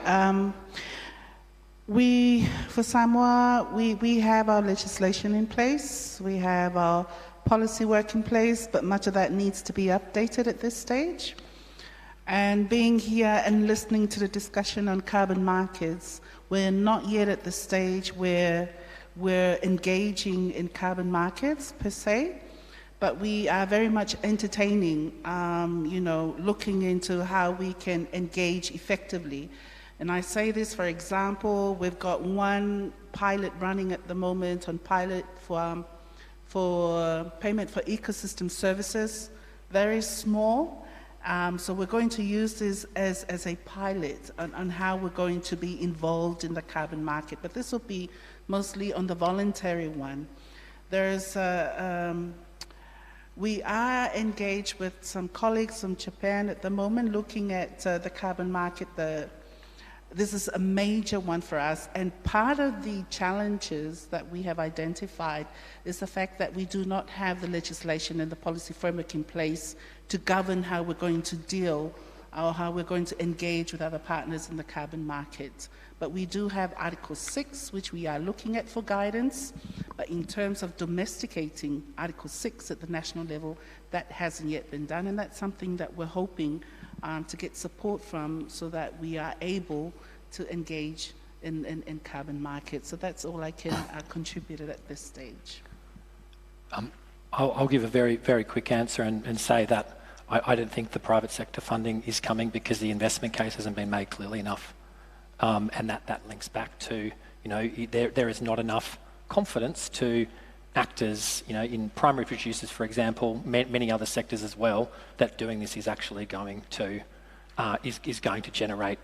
For Samoa, we have our legislation in place. We have our policy work in place, but much of that needs to be updated at this stage. And being here and listening to the discussion on carbon markets, we're not yet at the stage where we're engaging in carbon markets per se, but we are very much entertaining, you know, looking into how we can engage effectively. And I say this, for example, we've got one pilot running at the moment on pilot for payment for ecosystem services, very small. So we're going to use this as a pilot on how we're going to be involved in the carbon market, but this will be mostly on the voluntary one. There's we are engaged with some colleagues from Japan at the moment looking at the carbon market. This is a major one for us, and part of the challenges that we have identified is the fact that we do not have the legislation and the policy framework in place to govern how we're going to deal or how we're going to engage with other partners in the carbon market. But we do have Article 6, which we are looking at for guidance, but in terms of domesticating Article 6 at the national level, that hasn't yet been done, and that's something that we're hoping to get support from so that we are able to engage in carbon markets. So that's all I can contribute at this stage. I'll give a very, very quick answer and say that I don't think the private sector funding is coming because the investment case hasn't been made clearly enough. And that links back to, you know, there is not enough confidence to actors, you know, in primary producers, for example, many other sectors as well, that doing this is actually going to is going to generate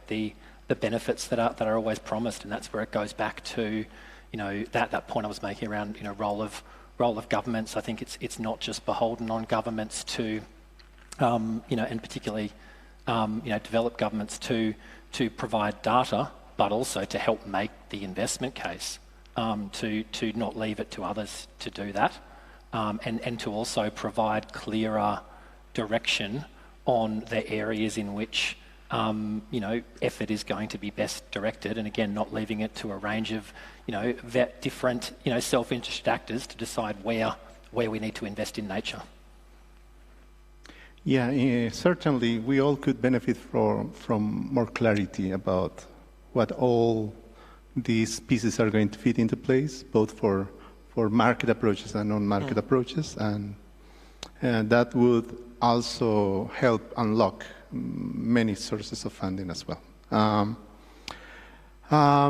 the benefits that are always promised, and that's where it goes back to, you know, that point I was making around, you know, role of governments. I think it's not just beholden on governments to, you know, and particularly, you know, developed governments to provide data, but also to help make the investment case. To not leave it to others to do that, and to also provide clearer direction on the areas in which you know, effort is going to be best directed, and again, not leaving it to a range of, you know, different, you know, self-interested actors to decide where we need to invest in nature. Yeah, certainly we all could benefit from more clarity about what all these pieces are going to fit into place, both for market approaches and non-market approaches, and that would also help unlock many sources of funding as well.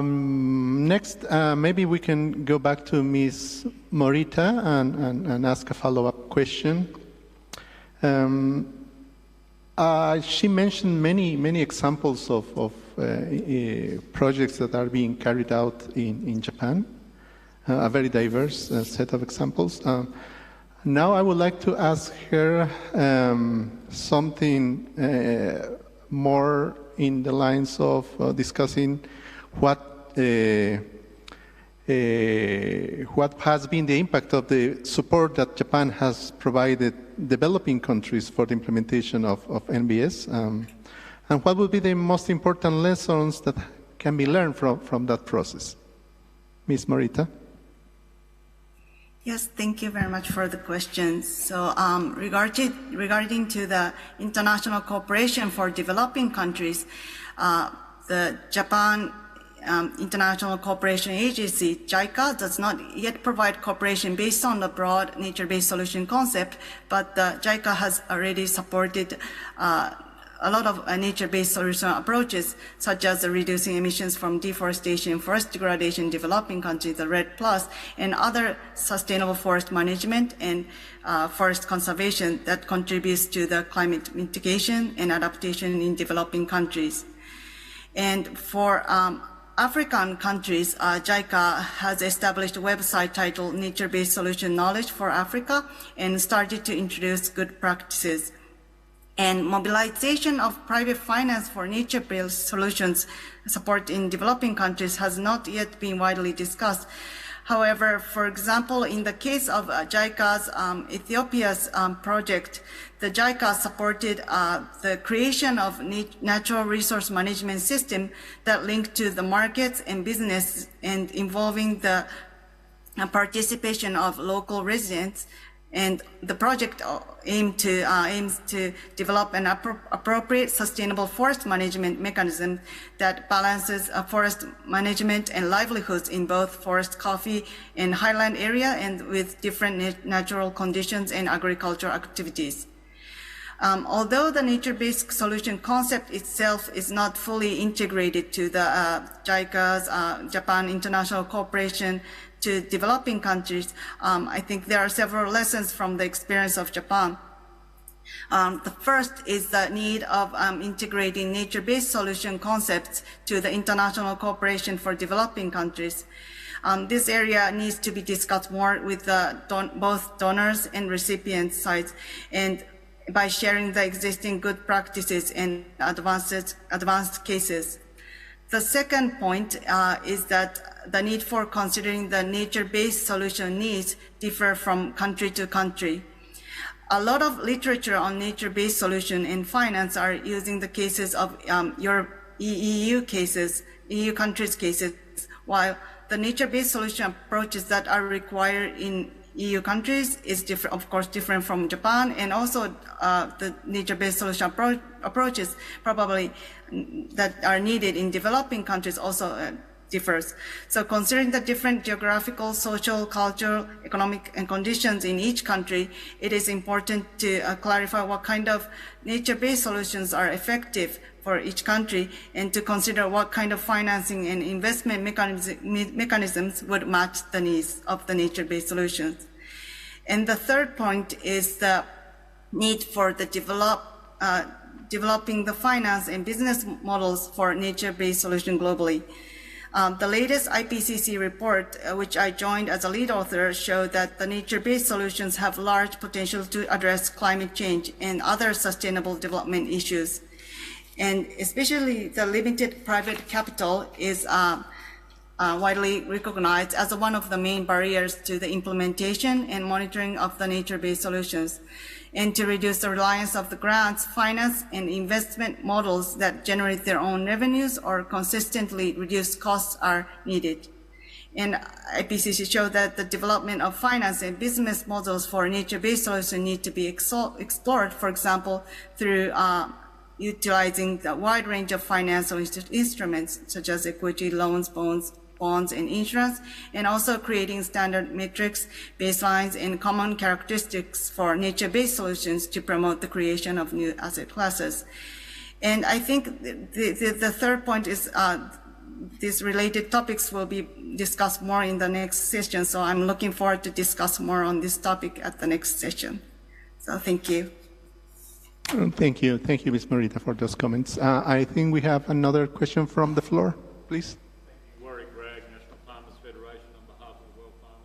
Next, maybe we can go back to Ms. Morita and ask a follow-up question. She mentioned many examples of projects that are being carried out in Japan, a very diverse set of examples. Now I would like to ask her something more in the lines of discussing what has been the impact of the support that Japan has provided developing countries for the implementation of NBS, and what would be the most important lessons that can be learned from that process? Ms. Morita. Yes, thank you very much for the question. So regarding to the international cooperation for developing countries, the Japan International Cooperation Agency, JICA, does not yet provide cooperation based on the broad nature-based solution concept, but JICA has already supported a lot of nature-based solution approaches, such as reducing emissions from deforestation, forest degradation in developing countries, the REDD+, and other sustainable forest management and forest conservation that contributes to the climate mitigation and adaptation in developing countries. And for African countries, JICA has established a website titled Nature-Based Solution Knowledge for Africa and started to introduce good practices. And mobilization of private finance for nature-based solutions support in developing countries has not yet been widely discussed. However, for example, in the case of JICA's Ethiopia's project, the JICA supported the creation of natural resource management system that linked to the markets and business and involving the participation of local residents. And the project aims to develop an appropriate sustainable forest management mechanism that balances forest management and livelihoods in both forest coffee and highland area and with different natural conditions and agricultural activities. Although the nature-based solution concept itself is not fully integrated to the JICA's Japan International Cooperation to developing countries, I think there are several lessons from the experience of Japan. The first is the need of integrating nature-based solution concepts to the international cooperation for developing countries. This area needs to be discussed more with both donors and recipient sides, and by sharing the existing good practices and advanced cases. The second point is that the need for considering the nature-based solution needs differ from country to country. A lot of literature on nature-based solution in finance are using the cases of EU countries' cases, while the nature-based solution approaches that are required in EU countries is different, of course, different from Japan, and also the nature-based solution approaches probably that are needed in developing countries also differs. So considering the different geographical, social, cultural, economic and conditions in each country, it is important to clarify what kind of nature-based solutions are effective for each country and to consider what kind of financing and investment mechanisms would match the needs of the nature-based solutions. And the third point is the need for the developing the finance and business models for nature-based solution globally. The latest IPCC report, which I joined as a lead author, showed that the nature-based solutions have large potential to address climate change and other sustainable development issues. And especially the limited private capital is widely recognized as one of the main barriers to the implementation and monitoring of the nature-based solutions, and to reduce the reliance of the grants, finance, and investment models that generate their own revenues or consistently reduce costs are needed. And IPCC showed that the development of finance and business models for nature-based solutions need to be explored, for example, through utilizing the wide range of financial instruments, such as equity, loans, bonds, and insurance, and also creating standard metrics, baselines, and common characteristics for nature-based solutions to promote the creation of new asset classes. And I think the third point is these related topics will be discussed more in the next session, so I'm looking forward to discuss more on this topic at the next session. So thank you. Thank you, Ms. Morita, for those comments. I think we have another question from the floor, please.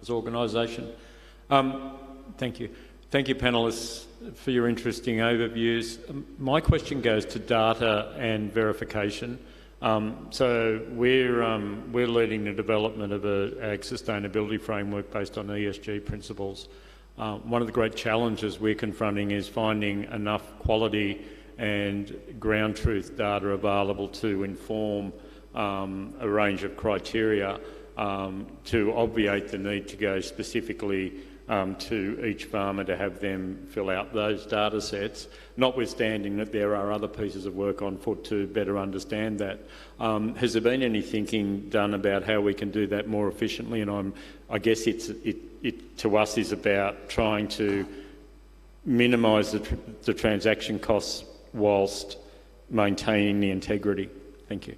Organisation. Thank you. Thank you, panellists, for your interesting overviews. My question goes to data and verification. So we're leading the development of a ag sustainability framework based on ESG principles. One of the great challenges we're confronting is finding enough quality and ground truth data available to inform a range of criteria. to obviate the need to go specifically to each farmer to have them fill out those data sets, notwithstanding that there are other pieces of work on foot to better understand that. Has there been any thinking done about how we can do that more efficiently? And I guess it to us is about trying to minimise the transaction costs whilst maintaining the integrity. Thank you.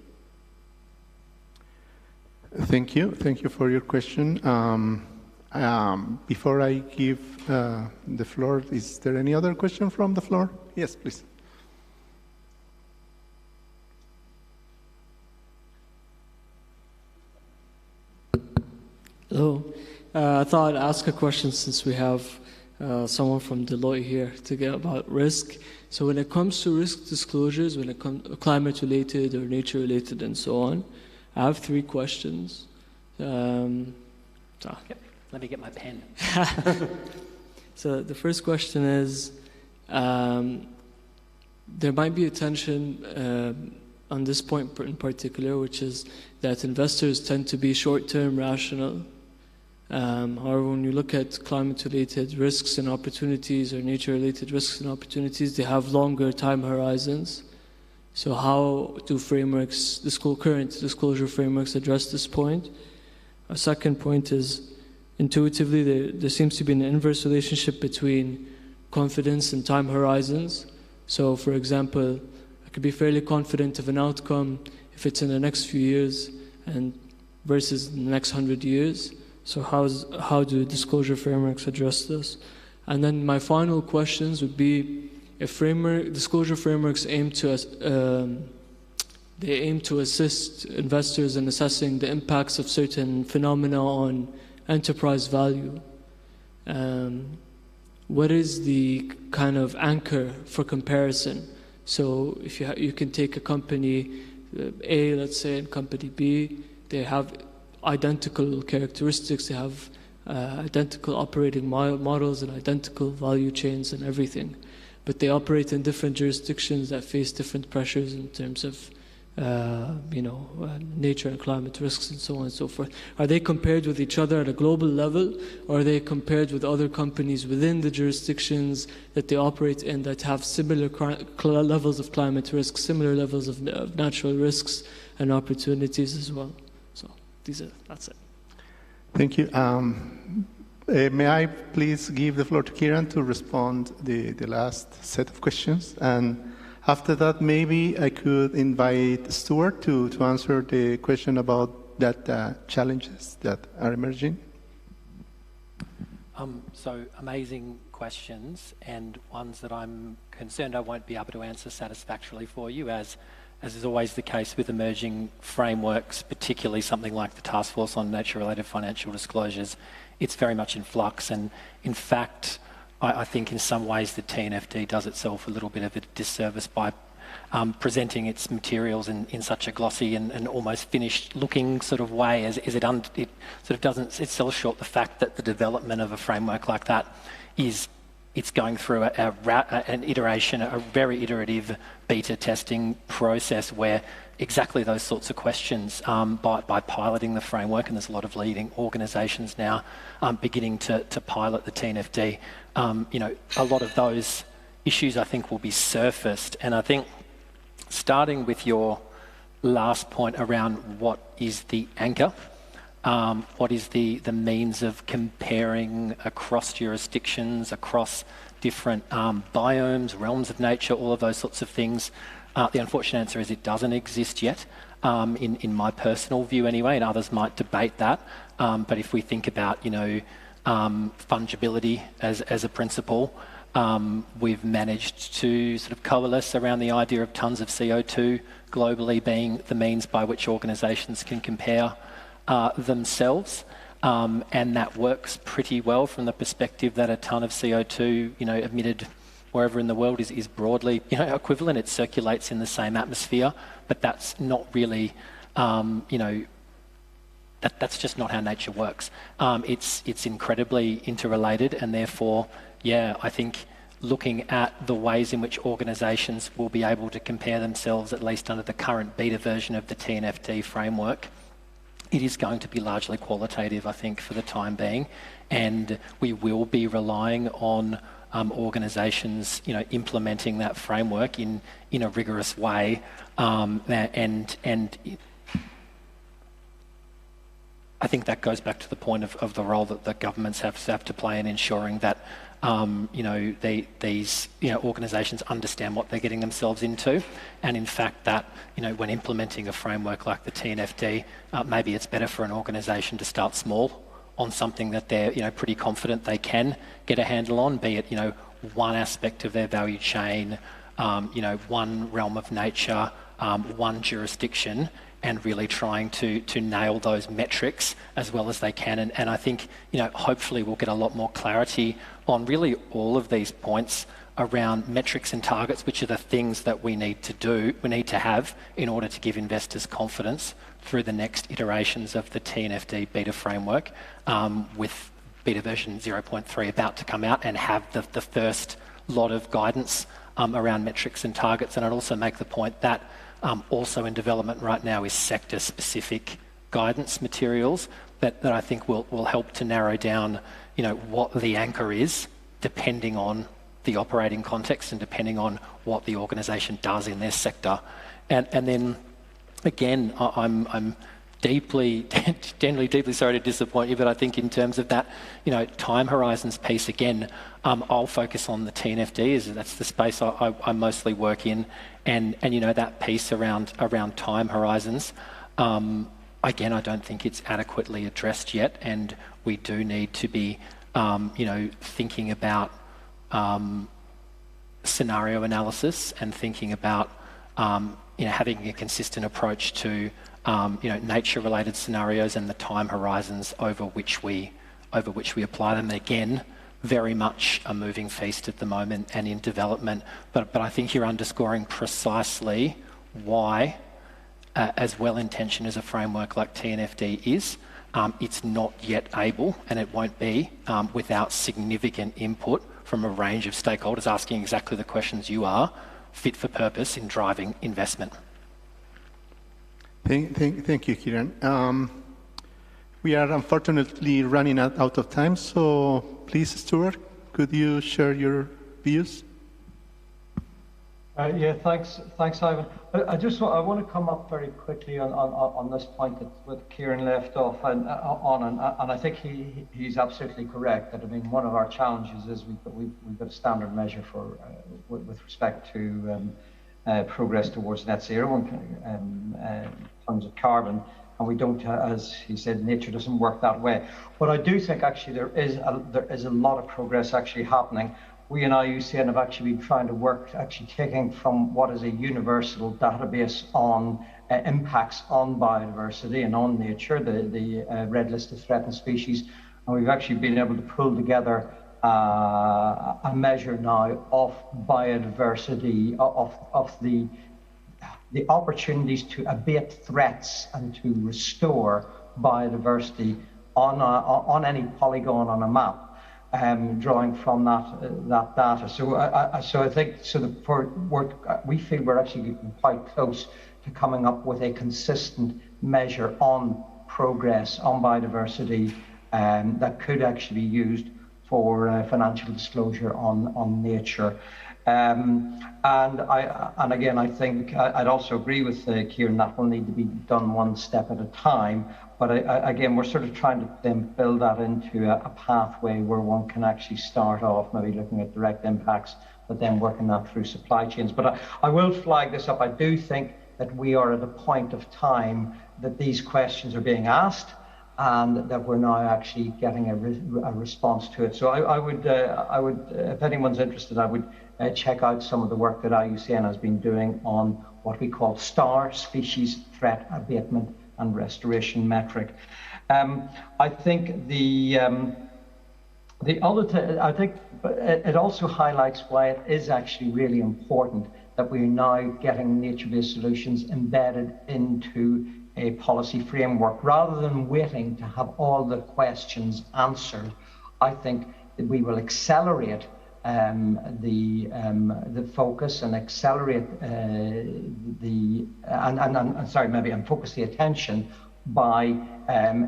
Thank you. Thank you for your question. Before I give the floor, is there any other question from the floor? Yes, please. Hello. I thought I'd ask a question since we have someone from Deloitte here to get about risk. So when it comes to risk disclosures, when it comes climate-related or nature-related and so on, I have 3 questions. Let me get my pen. So the first question is, there might be a tension on this point in particular, which is that investors tend to be short-term rational. However, when you look at climate-related risks and opportunities or nature-related risks and opportunities, they have longer time horizons. So how do frameworks, current disclosure frameworks, address this point? A second point is, intuitively, there seems to be an inverse relationship between confidence and time horizons. So, for example, I could be fairly confident of an outcome if it's in the next few years and versus the next 100 years. So how do disclosure frameworks address this? And then my final questions would be, if disclosure frameworks aim to assist investors in assessing the impacts of certain phenomena on enterprise value, what is the kind of anchor for comparison? So if you can take a company A, let's say, and company B, they have identical characteristics, they have identical operating models and identical value chains and everything, but they operate in different jurisdictions that face different pressures in terms of nature and climate risks and so on and so forth. Are they compared with each other at a global level, or are they compared with other companies within the jurisdictions that they operate in that have similar levels of climate risks, similar levels of natural risks and opportunities as well? So that's it. Thank you. May I please give the floor to Kieran to respond the last set of questions? And after that, maybe I could invite Stuart to answer the question about that challenges that are emerging. So amazing questions, and ones that I'm concerned I won't be able to answer satisfactorily for you, as is always the case with emerging frameworks, particularly something like the Task Force on Nature-Related Financial Disclosures. It's very much in flux, and in fact, I think in some ways the TNFD does itself a little bit of a disservice by presenting its materials in such a glossy and almost finished-looking sort of way, as it sort of doesn't. It sells short the fact that the development of a framework like that it's going through an iteration, a very iterative beta testing process where exactly those sorts of questions, by piloting the framework, and there's a lot of leading organisations now beginning to pilot the TNFD. A lot of those issues I think will be surfaced, and I think starting with your last point around what is the anchor, what is the means of comparing across jurisdictions, across different biomes, realms of nature, all of those sorts of things. The unfortunate answer is it doesn't exist yet, in my personal view anyway, and others might debate that. But if we think about, fungibility as a principle, we've managed to sort of coalesce around the idea of tons of CO2 globally being the means by which organisations can compare themselves. And that works pretty well from the perspective that a ton of CO2, emitted wherever in the world is broadly, equivalent. It circulates in the same atmosphere, but that's not really, that's just not how nature works. It's incredibly interrelated, and therefore, I think looking at the ways in which organisations will be able to compare themselves, at least under the current beta version of the TNFD framework, it is going to be largely qualitative, I think, for the time being, and we will be relying on organisations, implementing that framework in a rigorous way, and I think that goes back to the point of the role that the governments have to play in ensuring that these organisations understand what they're getting themselves into, and in fact that when implementing a framework like the TNFD, maybe it's better for an organisation to start small on something that they're pretty confident they can get a handle on, be it one aspect of their value chain, one realm of nature, one jurisdiction, and really trying to nail those metrics as well as they can. And I think, hopefully we'll get a lot more clarity on really all of these points around metrics and targets, which are the things that we need to have in order to give investors confidence through the next iterations of the TNFD beta framework, with beta version 0.3 about to come out and have the first lot of guidance around metrics and targets. And I'd also make the point that also in development right now is sector-specific guidance materials that I think will help to narrow down, what the anchor is, depending on the operating context and depending on what the organisation does in their sector. And then again, I'm generally deeply sorry to disappoint you, but I think in terms of that, time horizons piece, again, I'll focus on the TNFD, as that's the space I mostly work in, and that piece around time horizons. Again, I don't think it's adequately addressed yet, and we do need to be, thinking about scenario analysis and thinking about, having a consistent approach to nature-related scenarios and the time horizons over which we apply them. Again, very much a moving feast at the moment and in development. But I think you're underscoring precisely why, as well-intentioned as a framework like TNFD is, it's not yet able, and it won't be, without significant input from a range of stakeholders asking exactly the questions you are, fit for purpose in driving investment. Thank you, Kieran. We are unfortunately running out of time, so please, Stuart, could you share your views? Yeah, thanks, Ivan. I want to come up very quickly on this point that Kieran left off and I think he's absolutely correct that one of our challenges is we've got a standard measure for with respect to progress towards net zero in terms of carbon, and we don't, as he said, nature doesn't work that way. But I do think actually there is a lot of progress actually happening. We in IUCN have actually been trying to work, actually taking from what is a universal database on impacts on biodiversity and on nature, the Red List of Threatened Species, and we've actually been able to pull together a measure now of biodiversity, of the opportunities to abate threats and to restore biodiversity on any polygon on a map. Drawing from that data, so I think we feel we're actually getting quite close to coming up with a consistent measure on progress on biodiversity that could actually be used for financial disclosure on nature. And again, I think I'd also agree with Kieran that will need to be done one step at a time. But again, we're sort of trying to then build that into a pathway where one can actually start off maybe looking at direct impacts, but then working that through supply chains. But I will flag this up. I do think that we are at a point of time that these questions are being asked and that we're now actually getting a response to it. So I would, if anyone's interested, I would check out some of the work that IUCN has been doing on what we call STAR, Species Threat Abatement and Restoration Metric. I think the other thing, I think it also highlights why it is actually really important that we're now getting nature-based solutions embedded into a policy framework rather than waiting to have all the questions answered. I think that we will accelerate the focus and accelerate and focus the attention by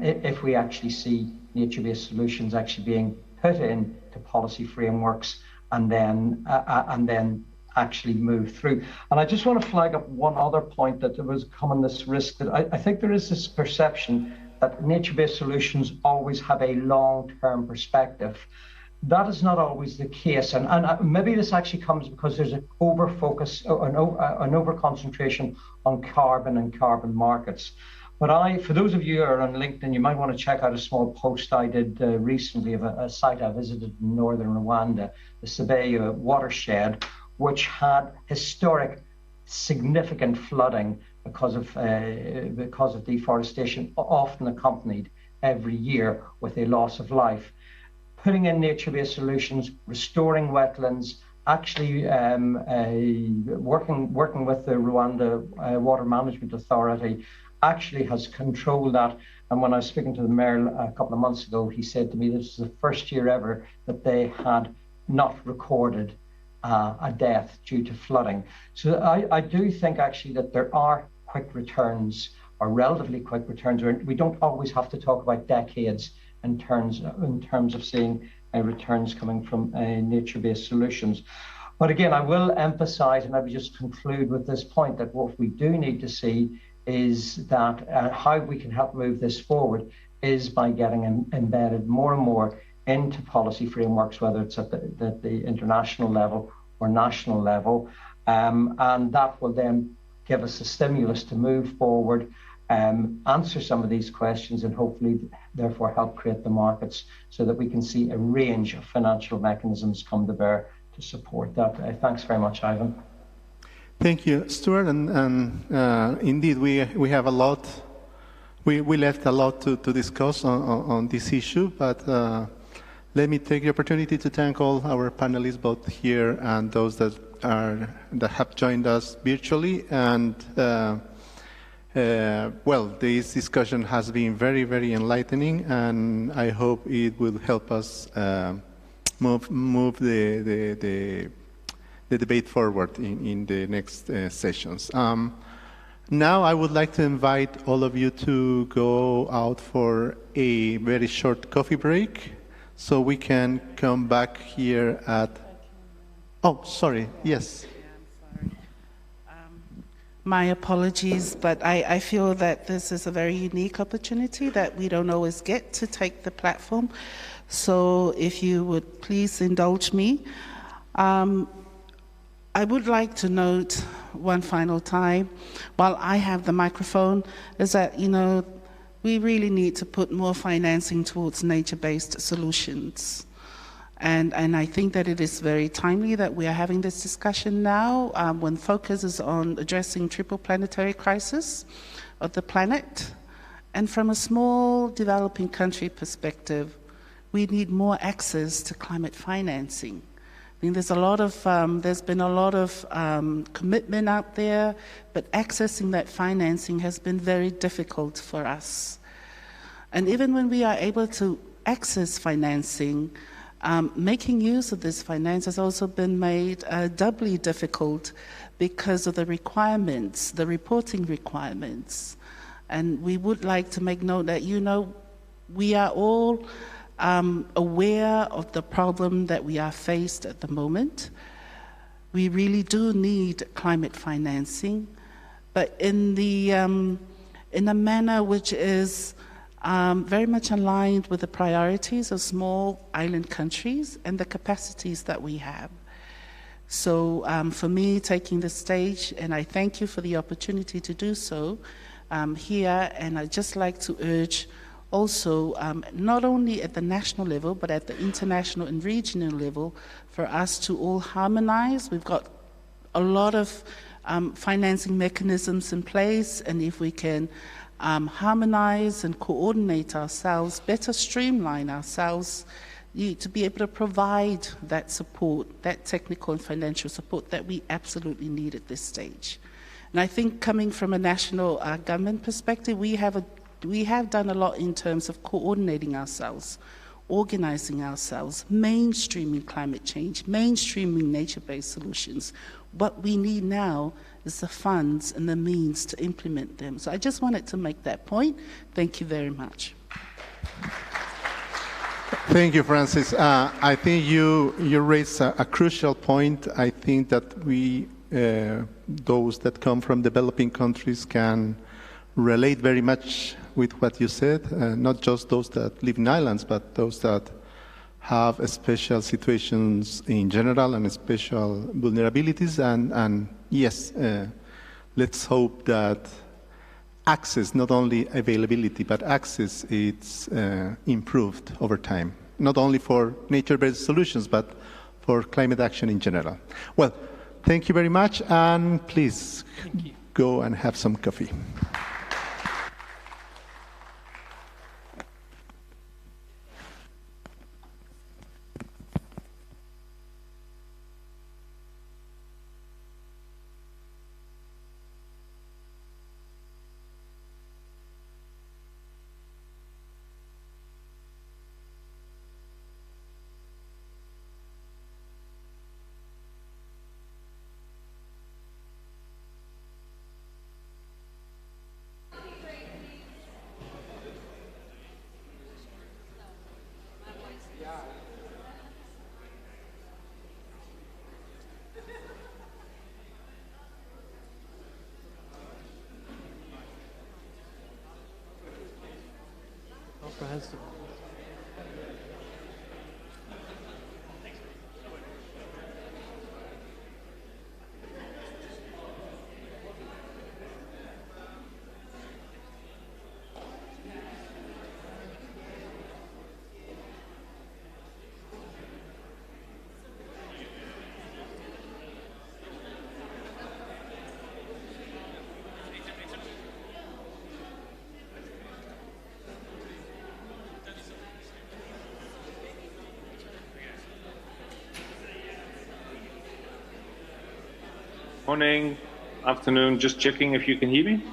if we actually see nature-based solutions actually being put into policy frameworks and then actually move through. And I just want to flag up one other point that there was coming this risk that I think there is this perception that nature-based solutions always have a long-term perspective. That is not always the case, and maybe this actually comes because there's an over-focus, an over-concentration on carbon and carbon markets. But for those of you who are on LinkedIn, you might want to check out a small post I did recently of a site I visited in northern Rwanda, the Sebeya watershed, which had historic, significant flooding because of deforestation, often accompanied every year with a loss of life. Putting in nature-based solutions, restoring wetlands, actually working with the Rwanda Water Management Authority actually has controlled that. And when I was speaking to the mayor a couple of months ago, he said to me this is the first year ever that they had not recorded a death due to flooding. So I do think actually that there are quick returns, or relatively quick returns. We don't always have to talk about decades in terms of seeing returns coming from nature-based solutions. But again, I will emphasize, and maybe just conclude with this point, that what we do need to see is that how we can help move this forward is by getting embedded more and more into policy frameworks, whether it's at the international level or national level. And that will then give us a stimulus to move forward, answer some of these questions, and hopefully therefore help create the markets so that we can see a range of financial mechanisms come to bear to support that. Thanks very much, Ivan. Thank you, Stuart. And indeed, we have a lot. We left a lot to discuss on this issue, but let me take the opportunity to thank all our panelists, both here and those that have joined us virtually. And well, this discussion has been very, very enlightening, and I hope it will help us move the debate forward in the next sessions. Now I would like to invite all of you to go out for a very short coffee break so we can come back here at... Oh, sorry, yes. My apologies, but I feel that this is a very unique opportunity that we don't always get to take the platform. So if you would please indulge me. I would like to note one final time, while I have the microphone, is that, we really need to put more financing towards nature-based solutions. And I think that it is very timely that we are having this discussion now, when focus is on addressing triple planetary crisis of the planet. And from a small developing country perspective, we need more access to climate financing. I mean, there's been a lot of commitment out there, but accessing that financing has been very difficult for us. And even when we are able to access financing, making use of this finance has also been made doubly difficult because of the requirements, the reporting requirements. And we would like to make note that, we are all aware of the problem that we are faced at the moment. We really do need climate financing, but in a manner which is very much aligned with the priorities of small island countries and the capacities that we have. So for me, taking the stage, and I thank you for the opportunity to do so here, and I'd just like to urge also, not only at the national level, but at the international and regional level, for us to all harmonize. We've got a lot of financing mechanisms in place, and if we can harmonize and coordinate ourselves, better streamline ourselves, to be able to provide that support, that technical and financial support that we absolutely need at this stage. And I think coming from a national government perspective, we have done a lot in terms of coordinating ourselves organizing ourselves, mainstreaming climate change, mainstreaming nature-based solutions. What we need now is the funds and the means to implement them. So I just wanted to make that point. Thank you very much. Thank you, Francis. I think you raised a crucial point. I think that we, those that come from developing countries, can relate very much with what you said, not just those that live in islands, but those that have special situations in general and special vulnerabilities. And yes, let's hope that access, not only availability, but access, it's improved over time, not only for nature-based solutions, but for climate action in general. Well, thank you very much, and please go and have some coffee. Comprehensive. Morning, afternoon, just checking if you can hear me.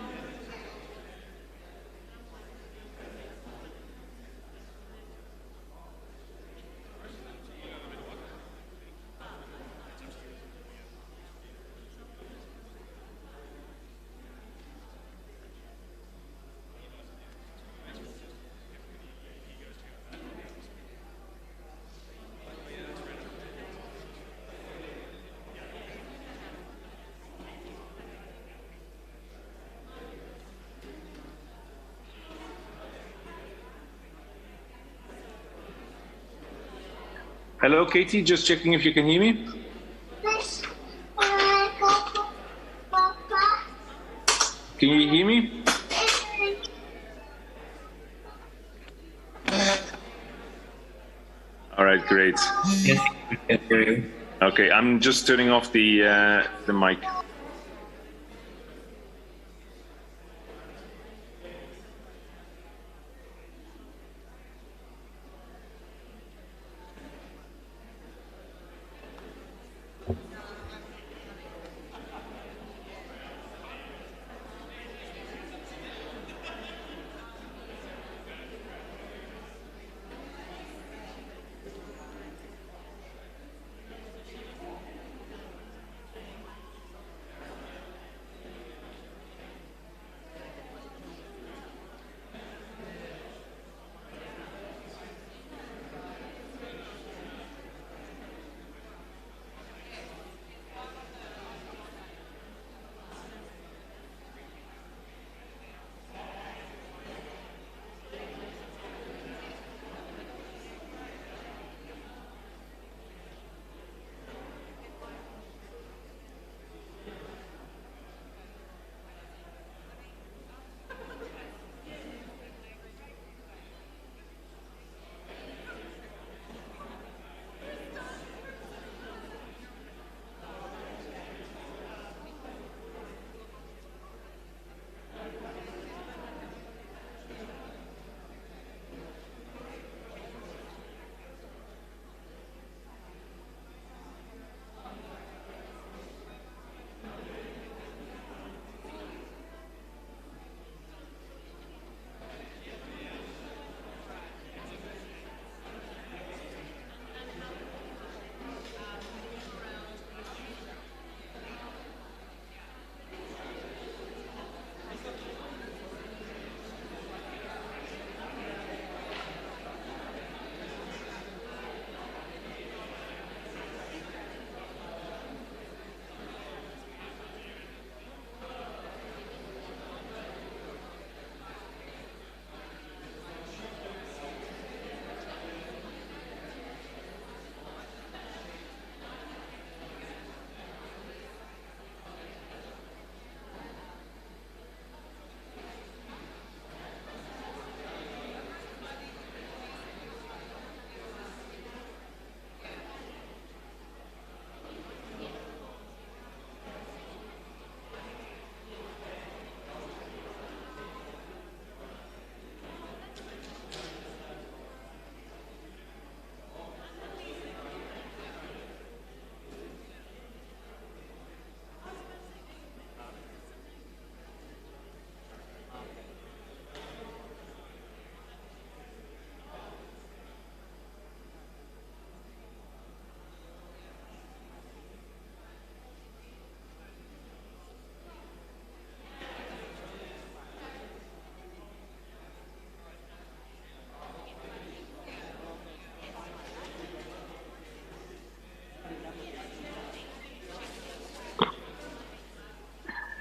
Hello, Katie, just checking if you can hear me. Can you hear me? All right, great. Yes, I can hear you. Okay, I'm just turning off the mic.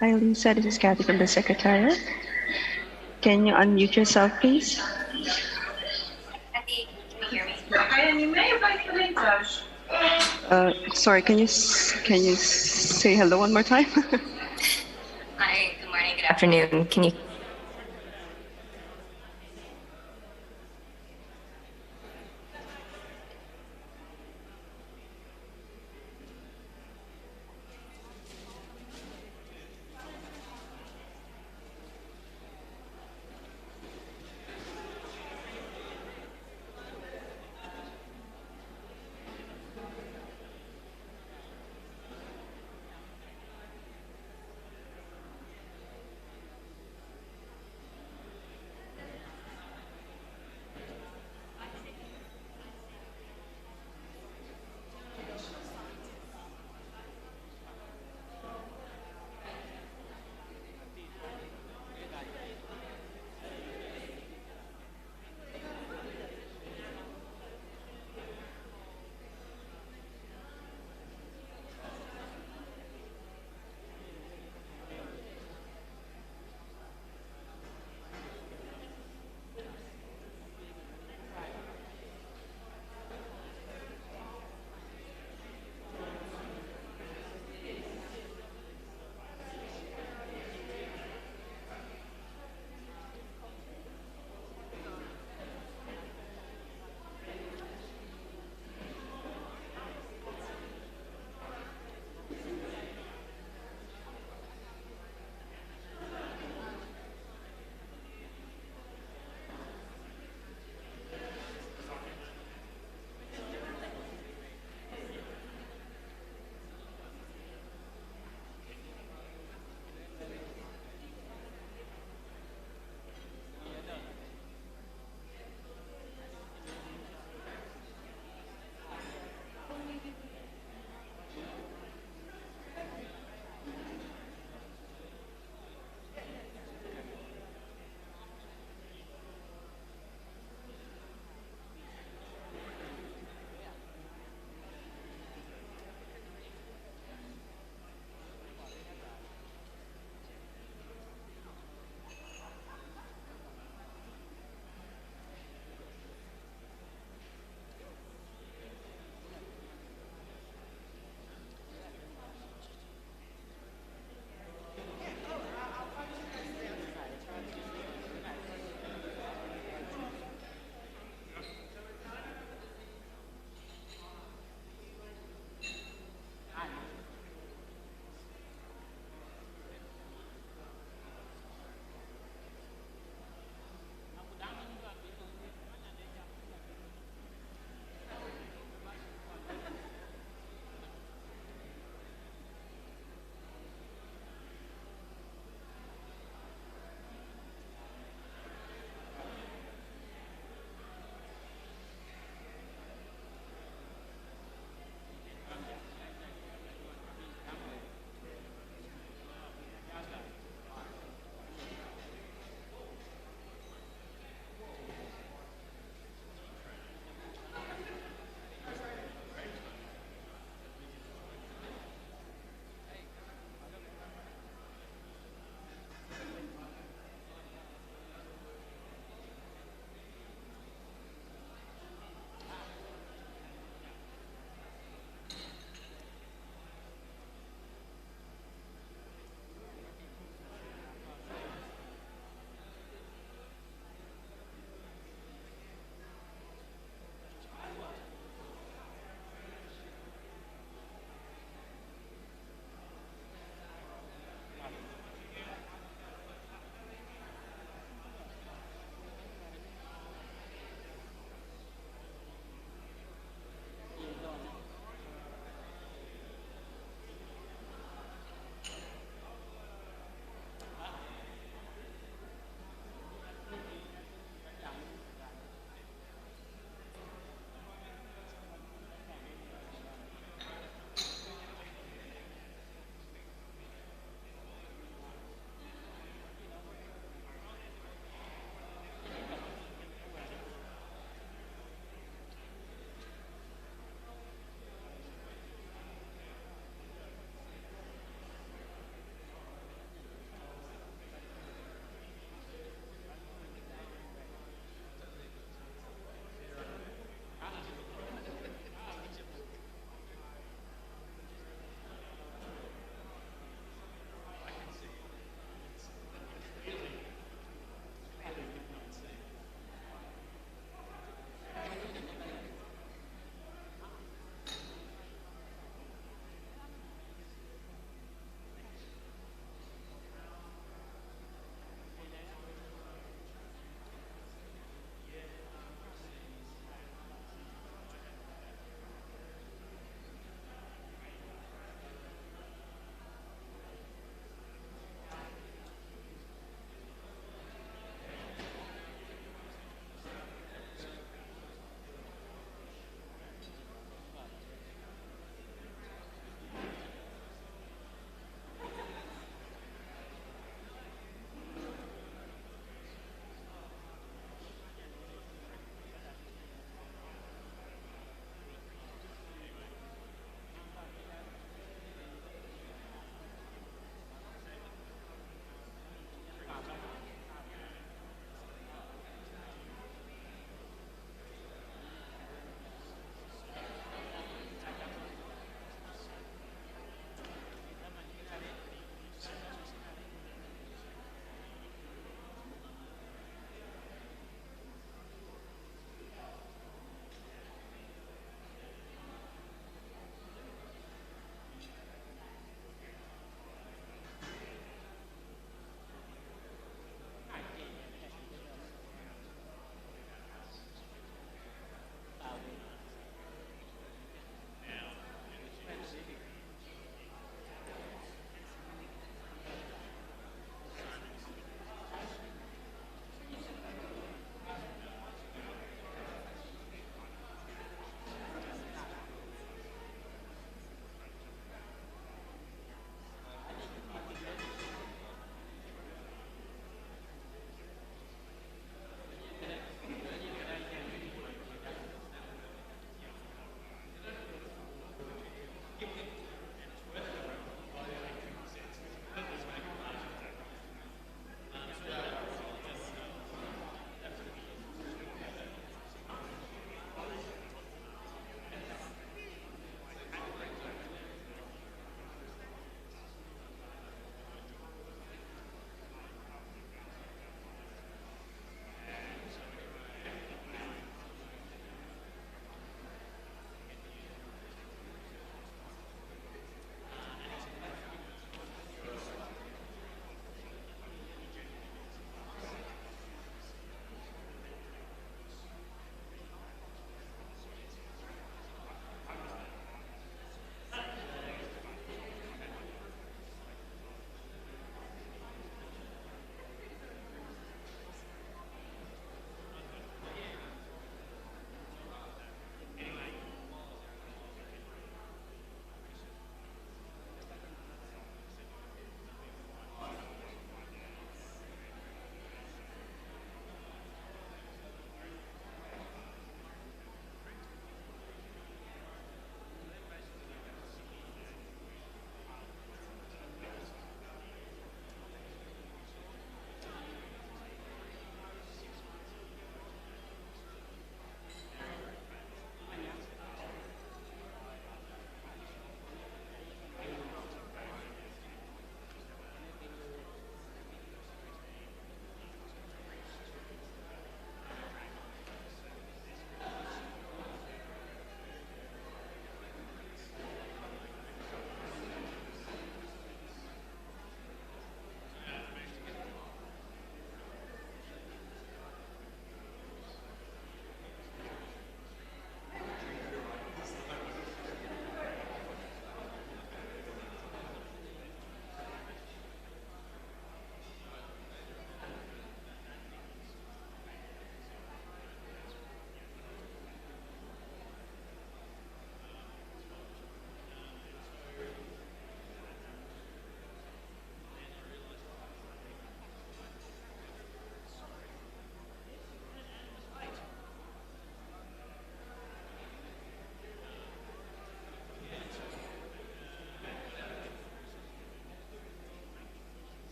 Hi, Lisa. This is Kathy from the Secretariat. Can you unmute yourself, please? Sorry, can you say hello one more time? Hi, good morning, good afternoon. Can you?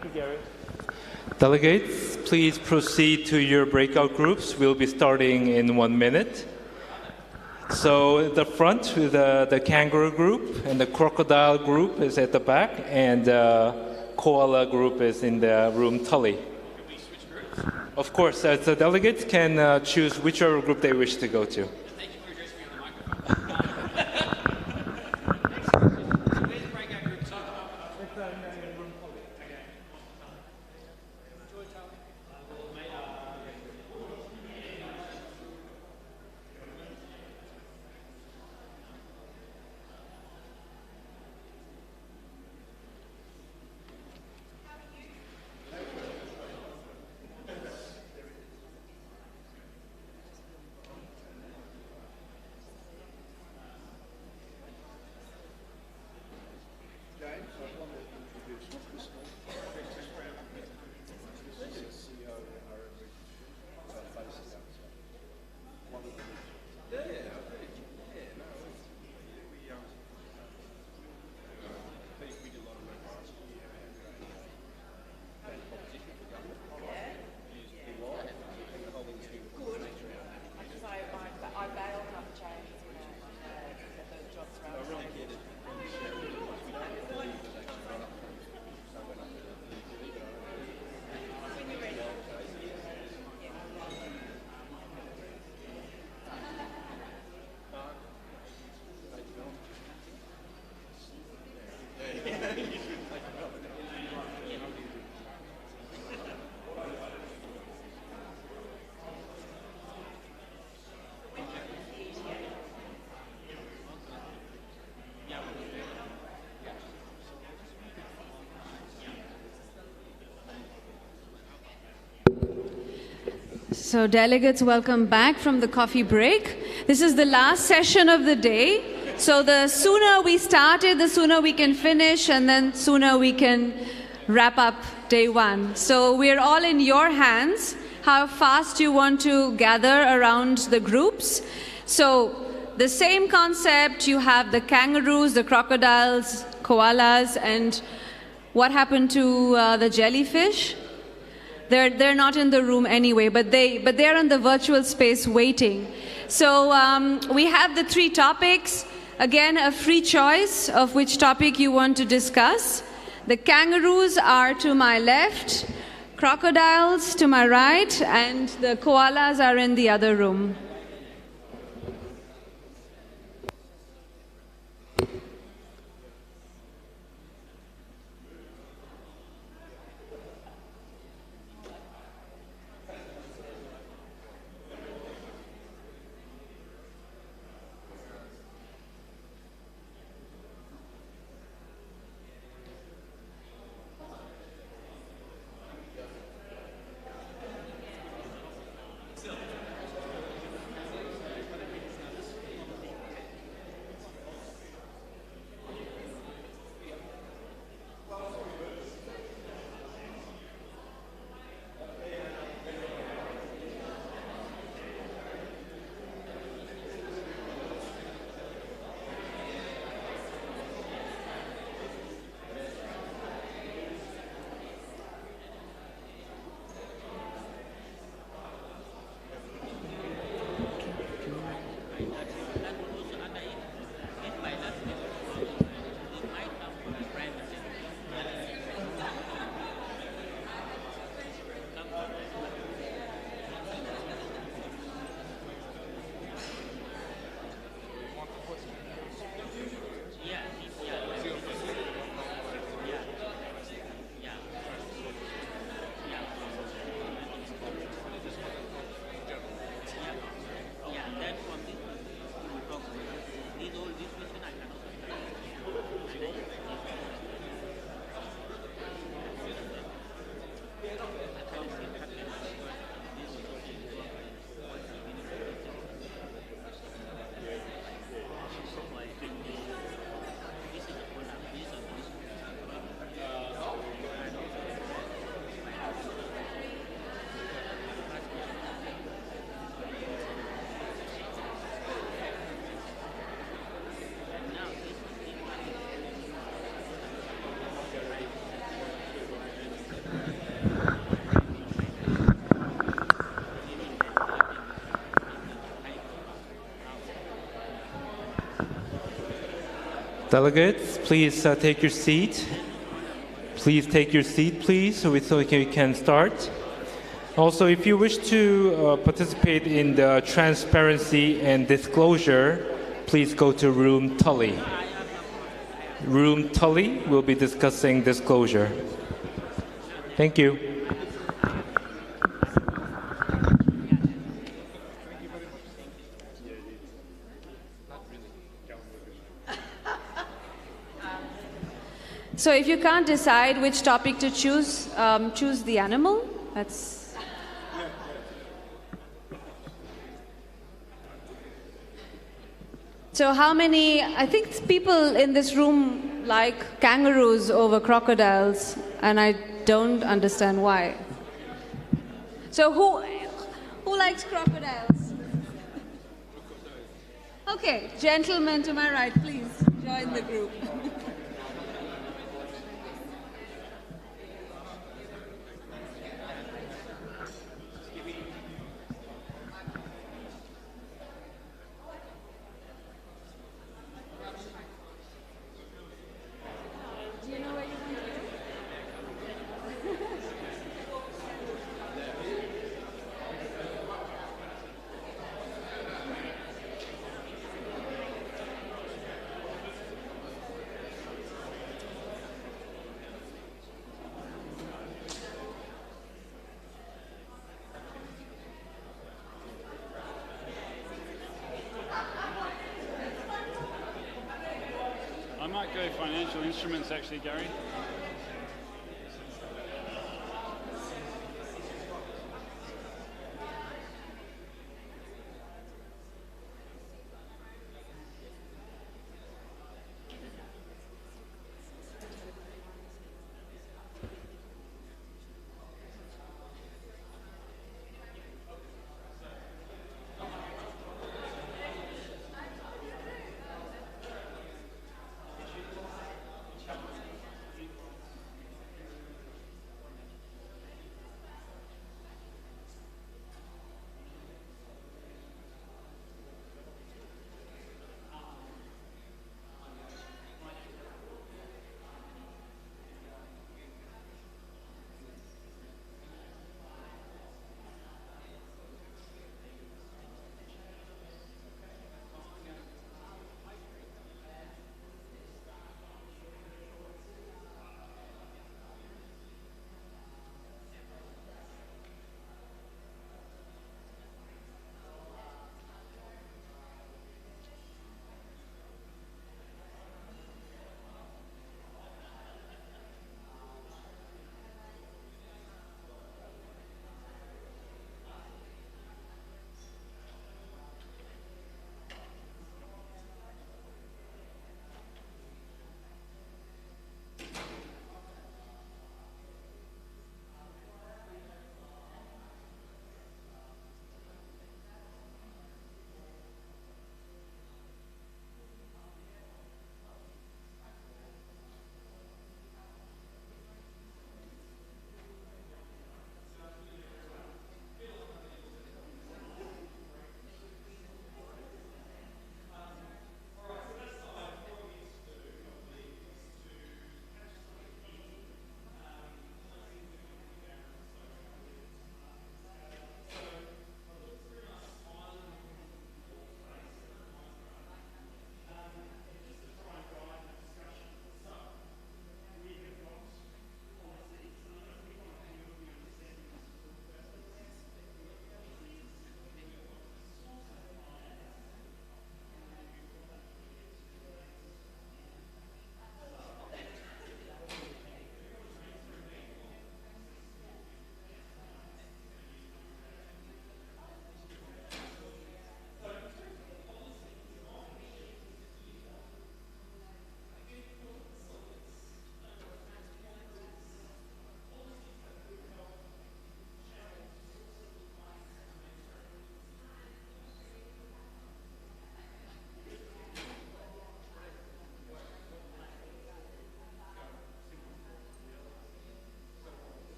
Thank you, Gary. Delegates, please proceed to your breakout groups. We'll be starting in 1 minute. So at the front, the kangaroo group and the crocodile group is at the back, and the koala group is in the room Tully. Can we switch groups? Of course, the delegates can choose whichever group they wish to go to. Thank you for addressing me on the microphone. So delegates, welcome back from the coffee break. This is the last session of the day. So the sooner we started, the sooner we can finish, and then sooner we can wrap up day one. So we're all in your hands, how fast you want to gather around the groups. So the same concept, you have the kangaroos, the crocodiles, koalas, and what happened to the jellyfish? They're not in the room anyway, but they're in the virtual space waiting. So we have the 3 topics. Again, a free choice of which topic you want to discuss. The kangaroos are to my left, crocodiles to my right, and the koalas are in the other room. Delegates, please take your seat. Please take your seat, please, so we can start. Also, if you wish to participate in the transparency and disclosure, please go to room Tully. Room Tully will be discussing disclosure. Thank you. So if you can't decide which topic to choose, choose the animal. That's... So how many, I think people in this room like kangaroos over crocodiles, and I don't understand why. So who likes crocodiles? Okay, gentlemen to my right, please join the group. I might go financial instruments actually, Gary.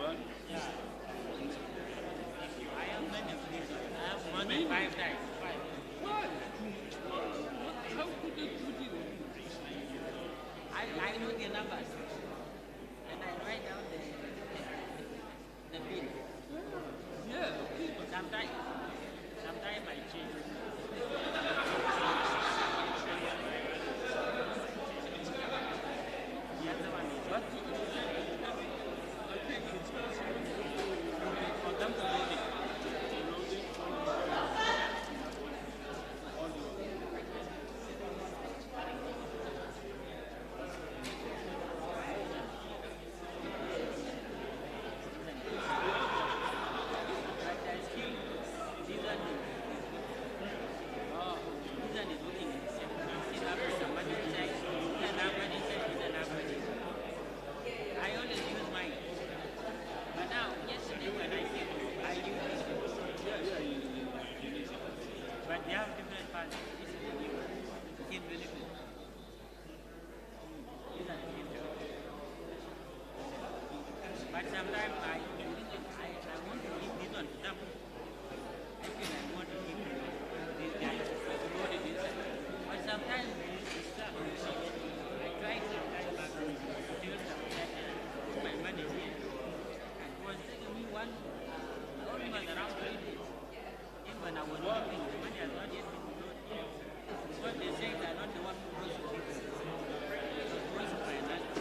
right? I have many of these. I have more than 5 times. What? How could you put it? I know the numbers. And I write down the bill. Yeah, okay. Sometimes I change. The other one is what? I think it's for them to load it. I always use mine. But now, yesterday when I came, I used it. But they have different parts. This is the new one. Kid benefit. These are the kid benefit. But sometimes I want to give this one to them. I feel I want to give these guys to load it inside. But sometimes it's stuff. I tried sometimes back to tell them that put my money here. And it was taking me almost around 3 days. Even when I was working, the money has not yet been loaded. What they say is I'm not the one who goes to people. It was finance.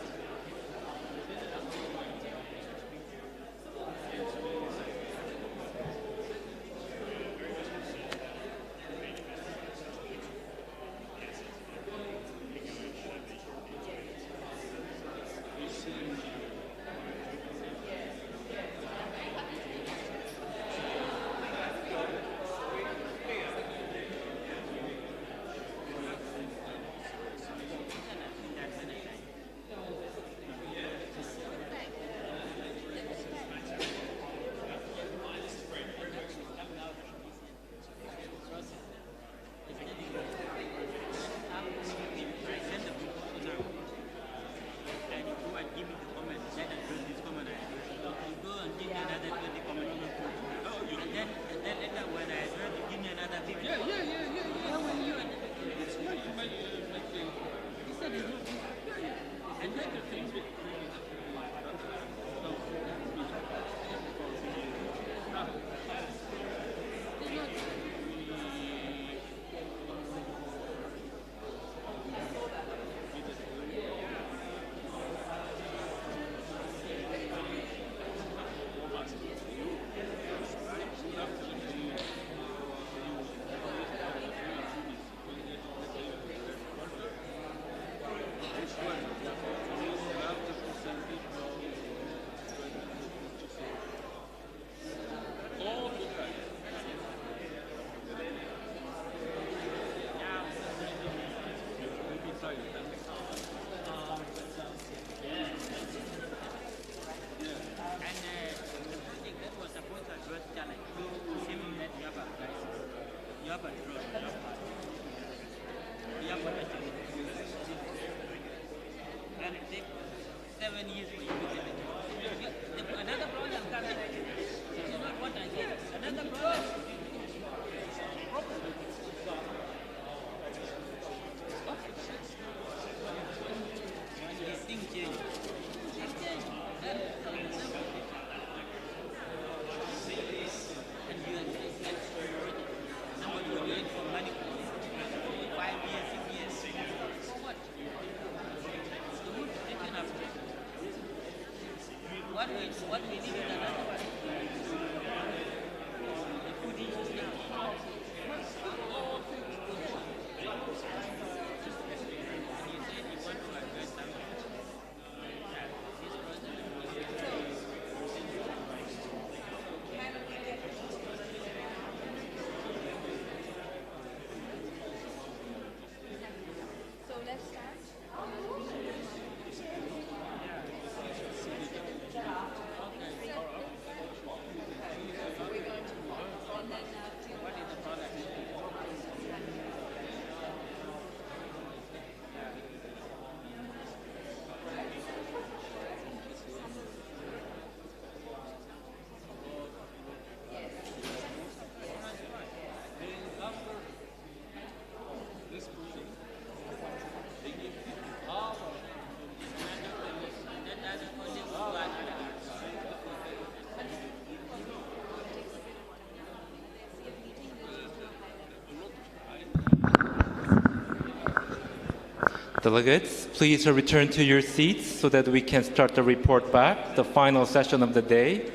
Delegates, please return to your seats so that we can start the report back, the final session of the day.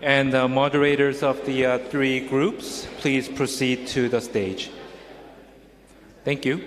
And the moderators of the three groups, please proceed to the stage. Thank you.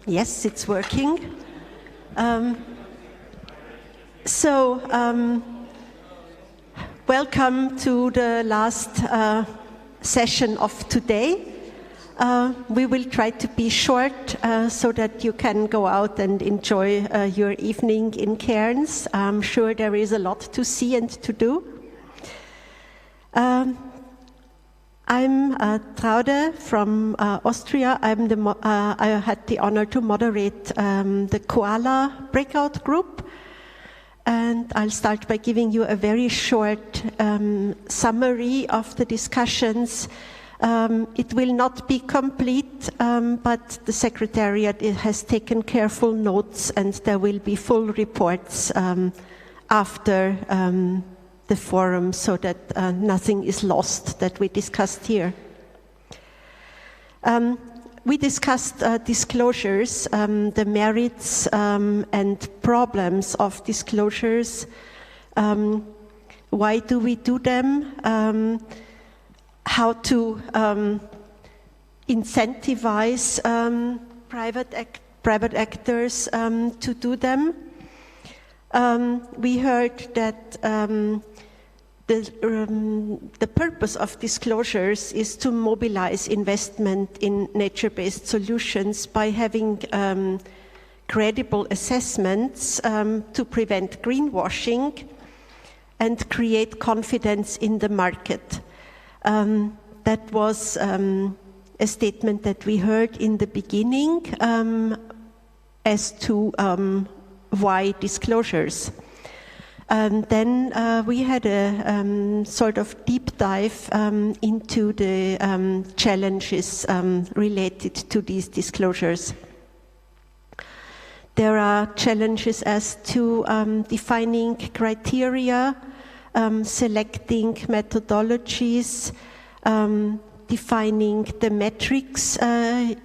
Yes, it's working. Welcome to the last session of today. We will try to be short so that you can go out and enjoy your evening in Cairns. I'm sure there is a lot to see and to do. I'm Traude from Austria. I had the honor to moderate the Koala breakout group. And I'll start by giving you a very short summary of the discussions. It will not be complete, but the Secretariat has taken careful notes, and there will be full reports after the forum so that nothing is lost that we discussed here. We discussed disclosures, the merits and problems of disclosures. Why do we do them? How to incentivize private actors to do them. We heard that the purpose of disclosures is to mobilize investment in nature-based solutions by having credible assessments to prevent greenwashing and create confidence in the market. That was a statement that we heard in the beginning as to why disclosures. Then we had a sort of deep dive into the challenges related to these disclosures. There are challenges as to defining criteria, selecting methodologies, defining the metrics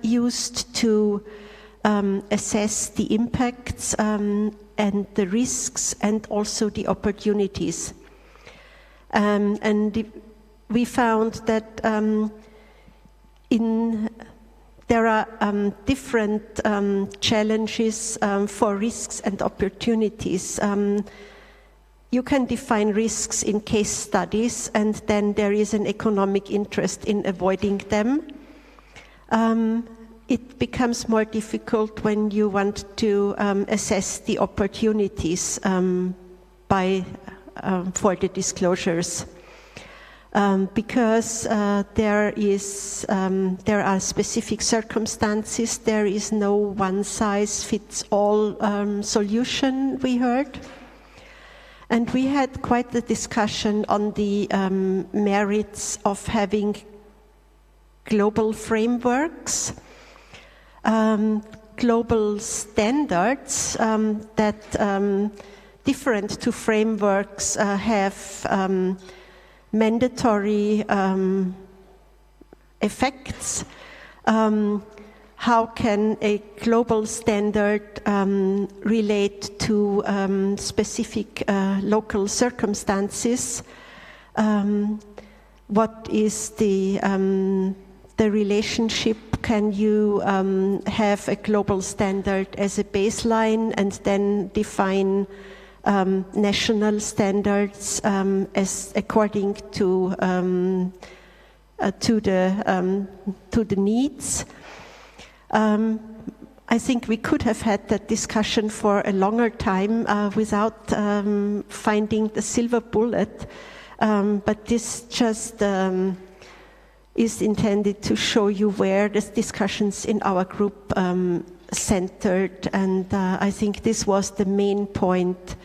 used to assess the impacts and the risks and also the opportunities. And we found that there are different challenges for risks and opportunities. You can define risks in case studies, and then there is an economic interest in avoiding them. It becomes more difficult when you want to assess the opportunities for the disclosures. Because there are specific circumstances, there is no one-size-fits-all solution, we heard. And we had quite a discussion on the merits of having global frameworks, global standards that different to frameworks have mandatory effects. How can a global standard relate to specific local circumstances? What is the relationship? Can you have a global standard as a baseline and then define national standards as according to the needs? I think we could have had that discussion for a longer time without finding the silver bullet, but this just is intended to show you where the discussions in our group centered, and I think this was the main point.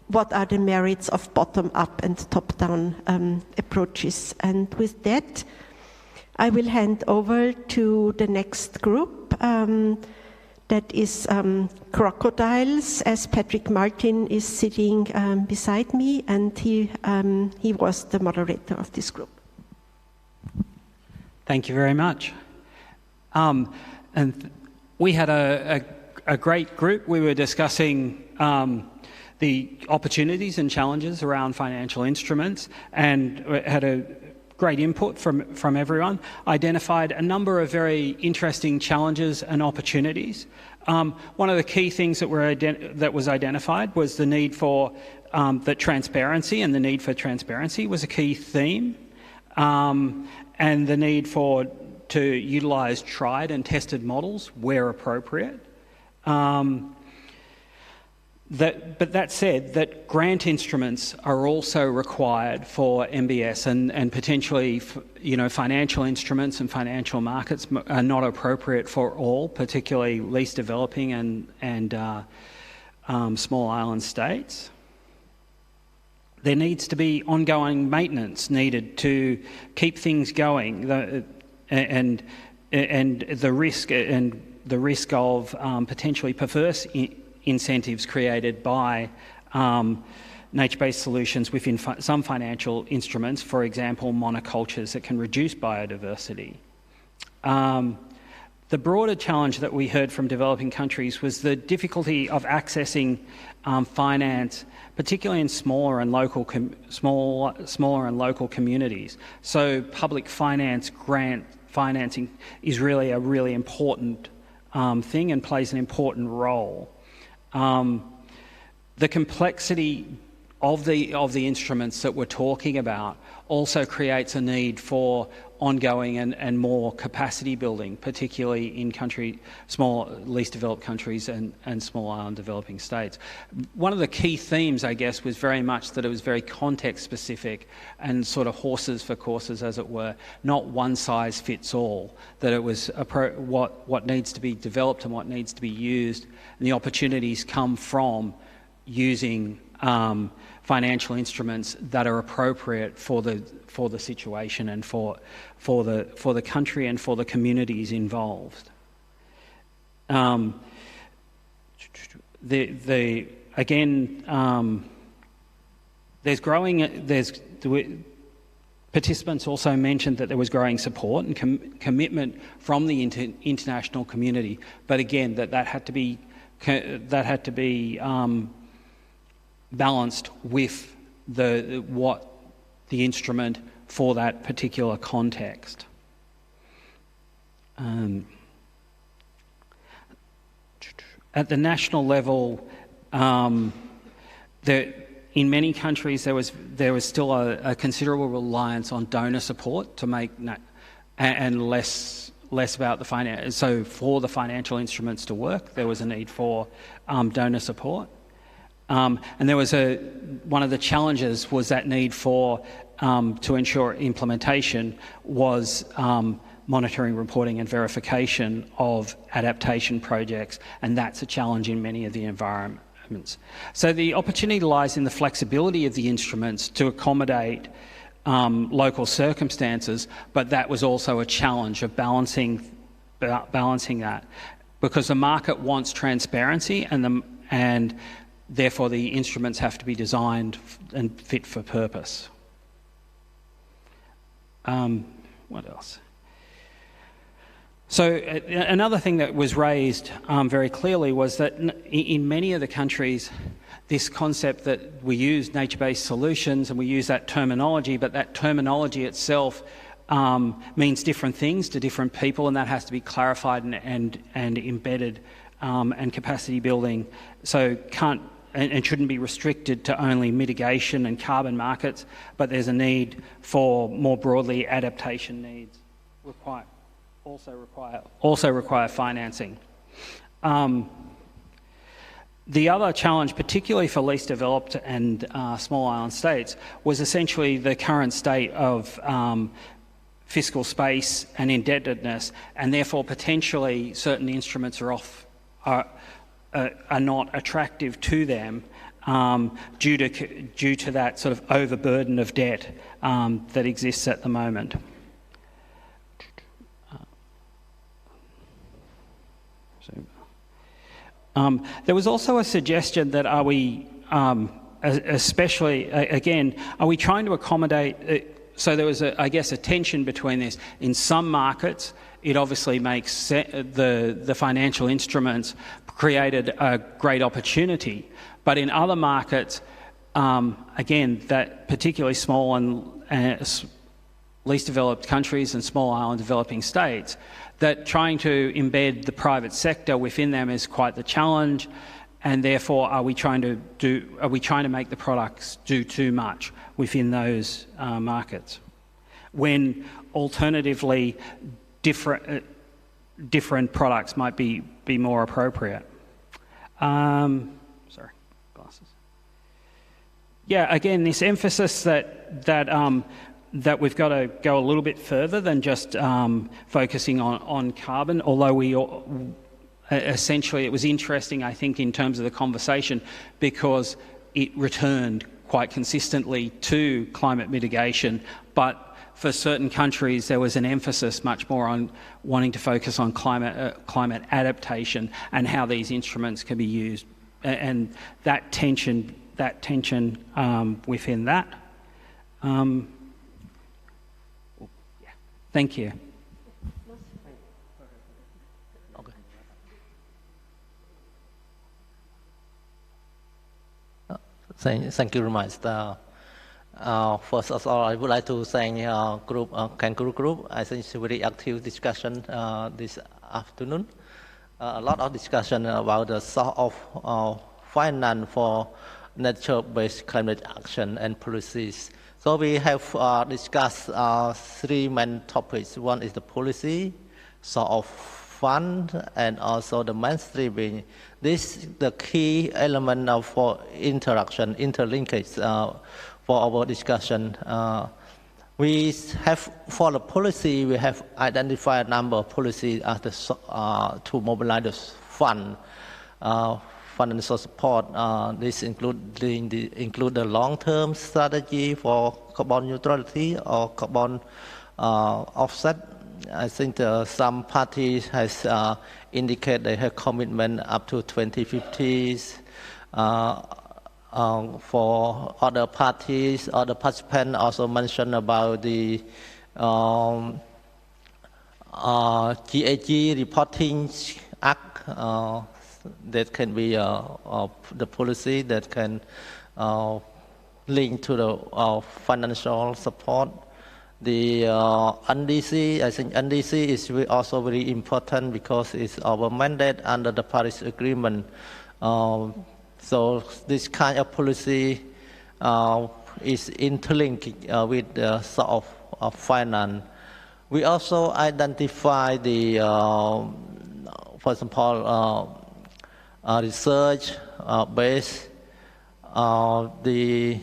What are the merits of bottom-up and top-down approaches? And with that, I will hand over to the next group, that is crocodiles, as Patrick Martin is sitting beside me, and he was the moderator of this group. Thank you very much. And we had a great group. We were discussing the opportunities and challenges around financial instruments, and had a great input from everyone, identified a number of very interesting challenges and opportunities. One of the key things that was identified was the need for that transparency, and the need for transparency was a key theme, and the need to utilise tried and tested models where appropriate. But that said, that grant instruments are also required for MBS, and potentially, financial instruments and financial markets are not appropriate for all, particularly least developing and small island states. There needs to be ongoing maintenance needed to keep things going, and the risk of potentially perverse incentives created by nature-based solutions within some financial instruments, for example, monocultures that can reduce biodiversity. The broader challenge that we heard from developing countries was the difficulty of accessing finance, particularly in smaller and local communities. So public finance grant financing is really a really important thing and plays an important role. The complexity of the instruments that we're talking about also creates a need for ongoing and more capacity building, particularly in least developed countries and small island developing states. One of the key themes, I guess, was very much that it was very context specific and sort of horses for courses, as it were, not one size fits all, that it was what needs to be developed and what needs to be used, and the opportunities come from using financial instruments that are appropriate for the situation and for the country and for the communities involved. Participants also mentioned that there was growing support and commitment from the international community, but again that had to be balanced with what the instrument for that particular context. At the national level, in many countries there was still a considerable reliance on donor support to make and less about the finance. So for the financial instruments to work, there was a need for donor support. And there was one of the challenges was that need for to ensure implementation was monitoring, reporting and verification of adaptation projects, and that's a challenge in many of the environments. So the opportunity lies in the flexibility of the instruments to accommodate local circumstances, but that was also a challenge of balancing that, because the market wants transparency and therefore the instruments have to be designed and fit for purpose. What else? So another thing that was raised very clearly was that in many of the countries, this concept that we use nature-based solutions and we use that terminology, but that terminology itself means different things to different people, and that has to be clarified and embedded and capacity building. So and shouldn't be restricted to only mitigation and carbon markets, but there's a need for more broadly adaptation needs also require financing. The other challenge, particularly for least developed and small island states, was essentially the current state of fiscal space and indebtedness, and therefore potentially certain instruments are not attractive to them due to that sort of overburden of debt that exists at the moment. There was also a suggestion that are we trying to accommodate, so there was I guess a tension between this. In some markets it obviously makes the financial instruments created a great opportunity, but in other markets, again, that particularly small and least developed countries and small island developing states, that trying to embed the private sector within them is quite the challenge, and therefore are we trying to make the products do too much within those markets, when alternatively different products might be more appropriate. Sorry, glasses. Yeah, again, this emphasis that we've got to go a little bit further than just focusing on carbon, although essentially it was interesting, I think, in terms of the conversation, because it returned quite consistently to climate mitigation, but for certain countries there was an emphasis much more on wanting to focus on climate adaptation and how these instruments can be used, and that tension within that. Thank you. Thank you very much. First of all, I would like to thank Kangaroo Group. I think it's a very active discussion this afternoon. A lot of discussion about the sort of finance for nature-based climate action and policies. So we have discussed three main topics. One is the policy, sort of fund, and also the mainstreaming. This is the key element for interaction, interlinkage for our discussion. We have, for the policy, we have identified a number of policies as to mobilize the fund, financial support. This include the long-term strategy for carbon neutrality or carbon offset. I think some parties has indicated they have commitment up to 2050. For other parties, other participants also mentioned about the GAG reporting act. That can be the policy that can link to the financial support. The NDC, I think NDC is also very important because it's our mandate under the Paris Agreement. So this kind of policy is interlinked with the sort of finance. We also identify the, for example, research based the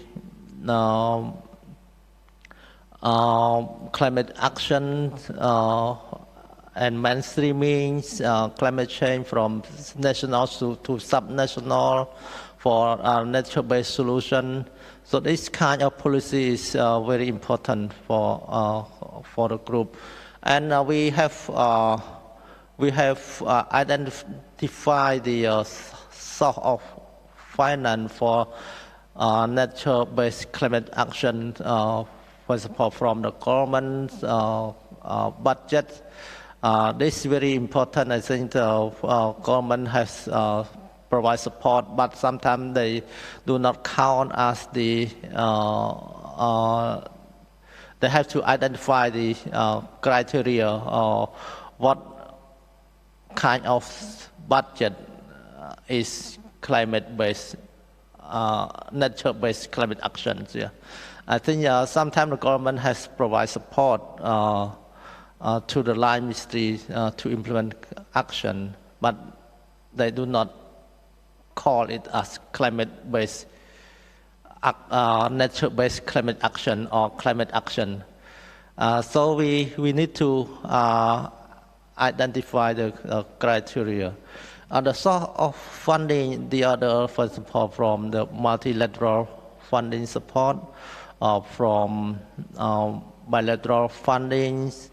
climate action and mainstreaming climate change from national to subnational for nature-based solution. So this kind of policy is very important for the group. And we have identified the sort of finance for nature-based climate action, for example, from the government budget. This is very important. I think the government has provide support, but sometimes they do not count as the. They have to identify the criteria or what kind of budget is climate-based, nature-based climate actions. Yeah. I think sometimes the government has provided support to the line ministry to implement action, but they do not call it as climate-based, nature-based climate action or climate action. So we need to identify the criteria. The sort of funding, the other, for example, from the multilateral funding support, from bilateral fundings,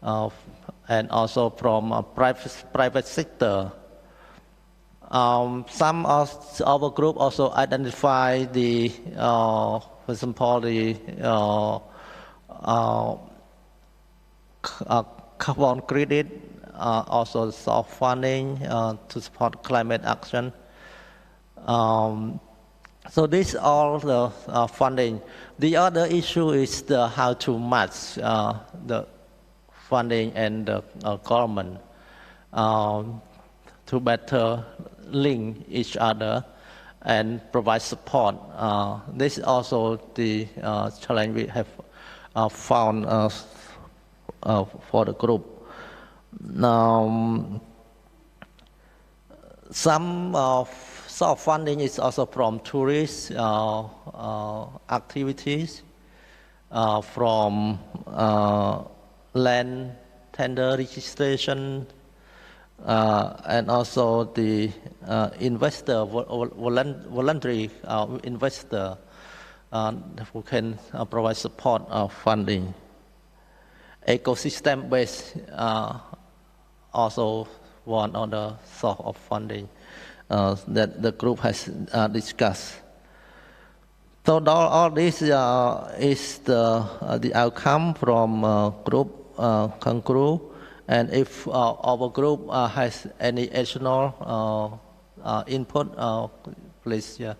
and also from private sector. Some of our group also identify the, for example, the carbon credit, also soft funding to support climate action. So these are all the funding. The other issue is how to match the funding and the government to better link each other and provide support. This is also the challenge we have found for the group. Some sort of funding is also from tourist activities, from land tender registration, and also the investor, voluntary investor who can provide support of funding. Ecosystem-based also one other sort of funding that the group has discussed. So all this is the outcome from group conclude. And if our group has any additional input, please, yeah.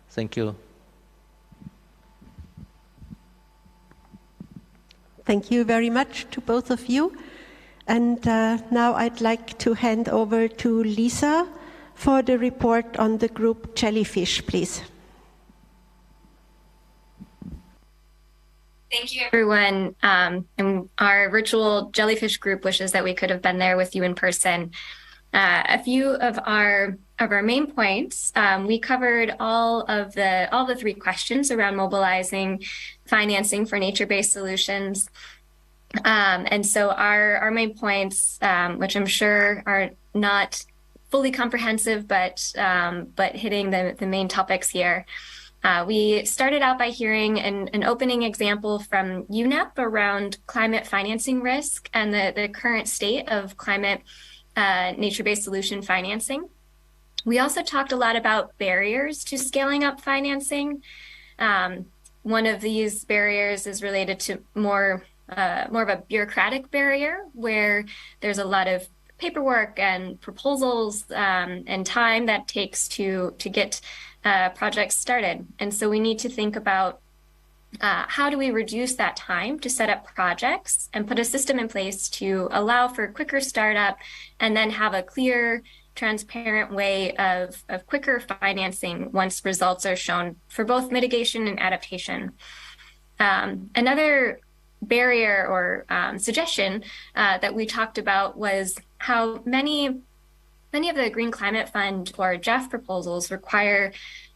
Thank you. Thank you very much to both of you. And now I'd like to hand over to Lisa for the report on the group Jellyfish, please. Thank you, everyone. And our virtual jellyfish group wishes that we could have been there with you in person. A few of our main points, we covered all the three questions around mobilizing financing for nature-based solutions. And so our main points, which I'm sure are not fully comprehensive, but hitting the main topics here. We started out by hearing an opening example from UNEP around climate financing risk and the current state of climate nature-based solution financing. We also talked a lot about barriers to scaling up financing. One of these barriers is related to more of a bureaucratic barrier where there's a lot of paperwork and proposals and time that takes to get projects started. And so we need to think about how do we reduce that time to set up projects and put a system in place to allow for quicker startup and then have a clear, transparent way of quicker financing once results are shown for both mitigation and adaptation. Another barrier or suggestion that we talked about was how many of the Green Climate Fund or GEF proposals require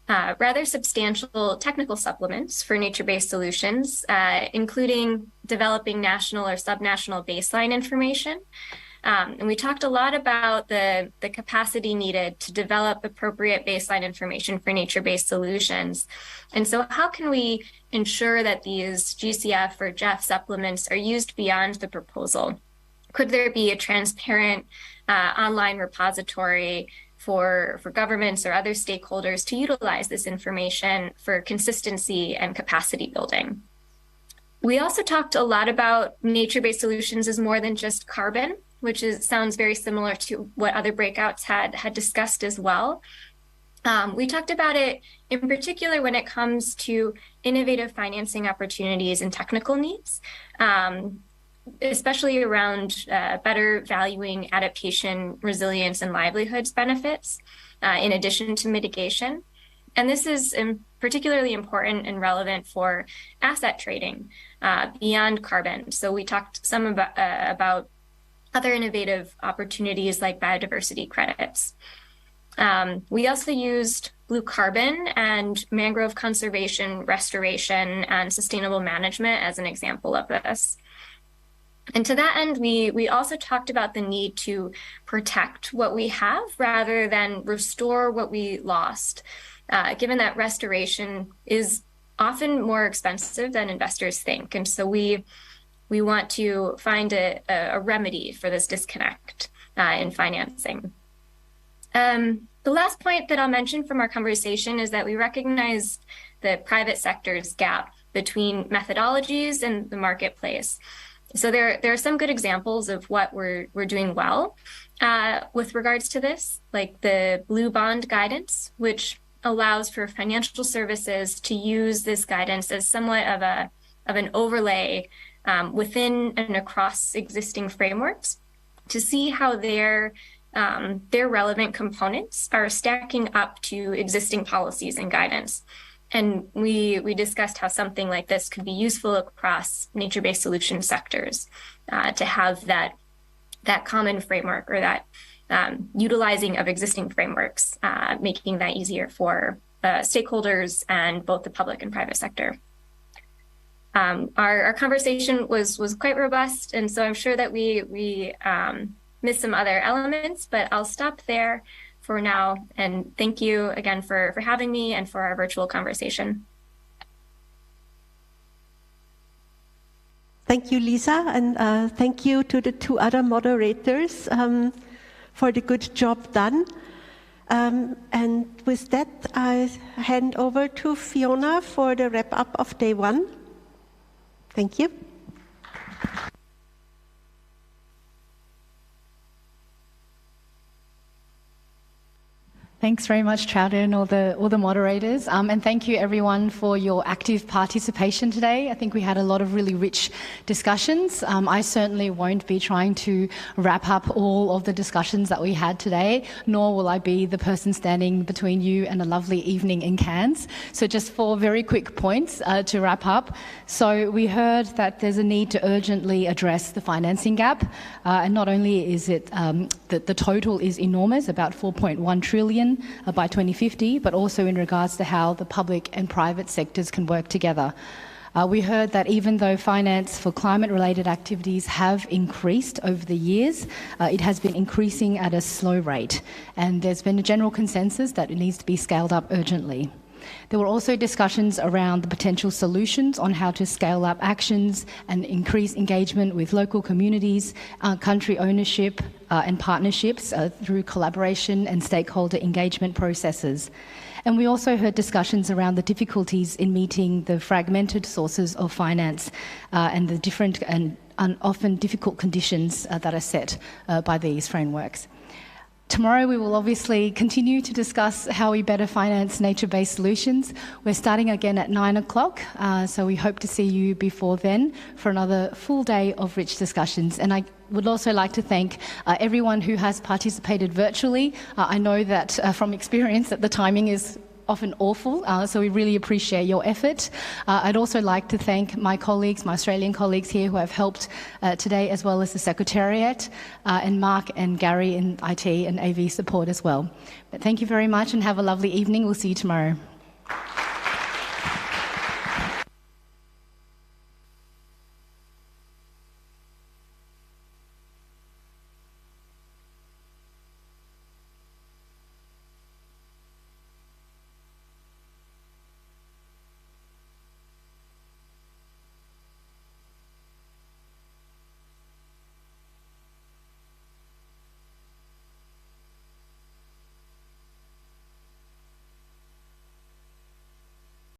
rather substantial technical supplements for nature-based solutions, including developing national or subnational baseline information. And we talked a lot about the capacity needed to develop appropriate baseline information for nature-based solutions. And so how can we ensure that these GCF or GEF supplements are used beyond the proposal? Could there be a transparent online repository for governments or other stakeholders to utilize this information for consistency and capacity building? We also talked a lot about nature-based solutions as more than just carbon, which sounds very similar to what other breakouts had discussed as well. We talked about it in particular when it comes to innovative financing opportunities and technical needs, especially around better valuing adaptation, resilience, and livelihoods benefits, in addition to mitigation. And this is particularly important and relevant for asset trading beyond carbon. So we talked some about other innovative opportunities like biodiversity credits. We also used blue carbon and mangrove conservation, restoration, and sustainable management as an example of this. And to that end, we also talked about the need to protect what we have rather than restore what we lost, given that restoration is often more expensive than investors think. And so we want to find a remedy for this disconnect in financing. The last point that I'll mention from our conversation is that we recognize the private sector's gap between methodologies and the marketplace. So there are some good examples of what we're doing well with regards to this, like the Blue Bond guidance, which allows for financial services to use this guidance as somewhat of an overlay within and across existing frameworks to see how their relevant components are stacking up to existing policies and guidance. And we discussed how something like this could be useful across nature-based solution sectors to have that common framework or that utilizing of existing frameworks, making that easier for stakeholders and both the public and private sector. Our conversation was quite robust, and so I'm sure that we missed some other elements, but I'll stop there for now. And thank you again for having me and for our virtual conversation. Thank you, Lisa, and thank you to the two other moderators for the good job done. And with that, I hand over to Fiona for the wrap-up of day one. Thank you. Thanks very much, Trouder, and all the moderators. And thank you, everyone, for your active participation today. I think we had a lot of really rich discussions. I certainly won't be trying to wrap up all of the discussions that we had today, nor will I be the person standing between you and a lovely evening in Cairns. So just 4 very quick points to wrap up. So we heard that there's a need to urgently address the financing gap. And not only is it that the total is enormous, about 4.1 trillion by 2050, but also in regards to how the public and private sectors can work together. We heard that even though finance for climate-related activities have increased over the years, it has been increasing at a slow rate, and there's been a general consensus that it needs to be scaled up urgently. There were also discussions around the potential solutions on how to scale up actions and increase engagement with local communities, country ownership and partnerships through collaboration and stakeholder engagement processes. And we also heard discussions around the difficulties in meeting the fragmented sources of finance and the different and often difficult conditions that are set by these frameworks. Tomorrow we will obviously continue to discuss how we better finance nature-based solutions. We're starting again at 9 o'clock, so we hope to see you before then for another full day of rich discussions. And I would also like to thank everyone who has participated virtually. I know that from experience that the timing is often awful, so we really appreciate your effort. I'd also like to thank my colleagues, my Australian colleagues here who have helped today, as well as the Secretariat, and Mark and Gary in IT and AV support as well. But thank you very much and have a lovely evening. We'll see you tomorrow.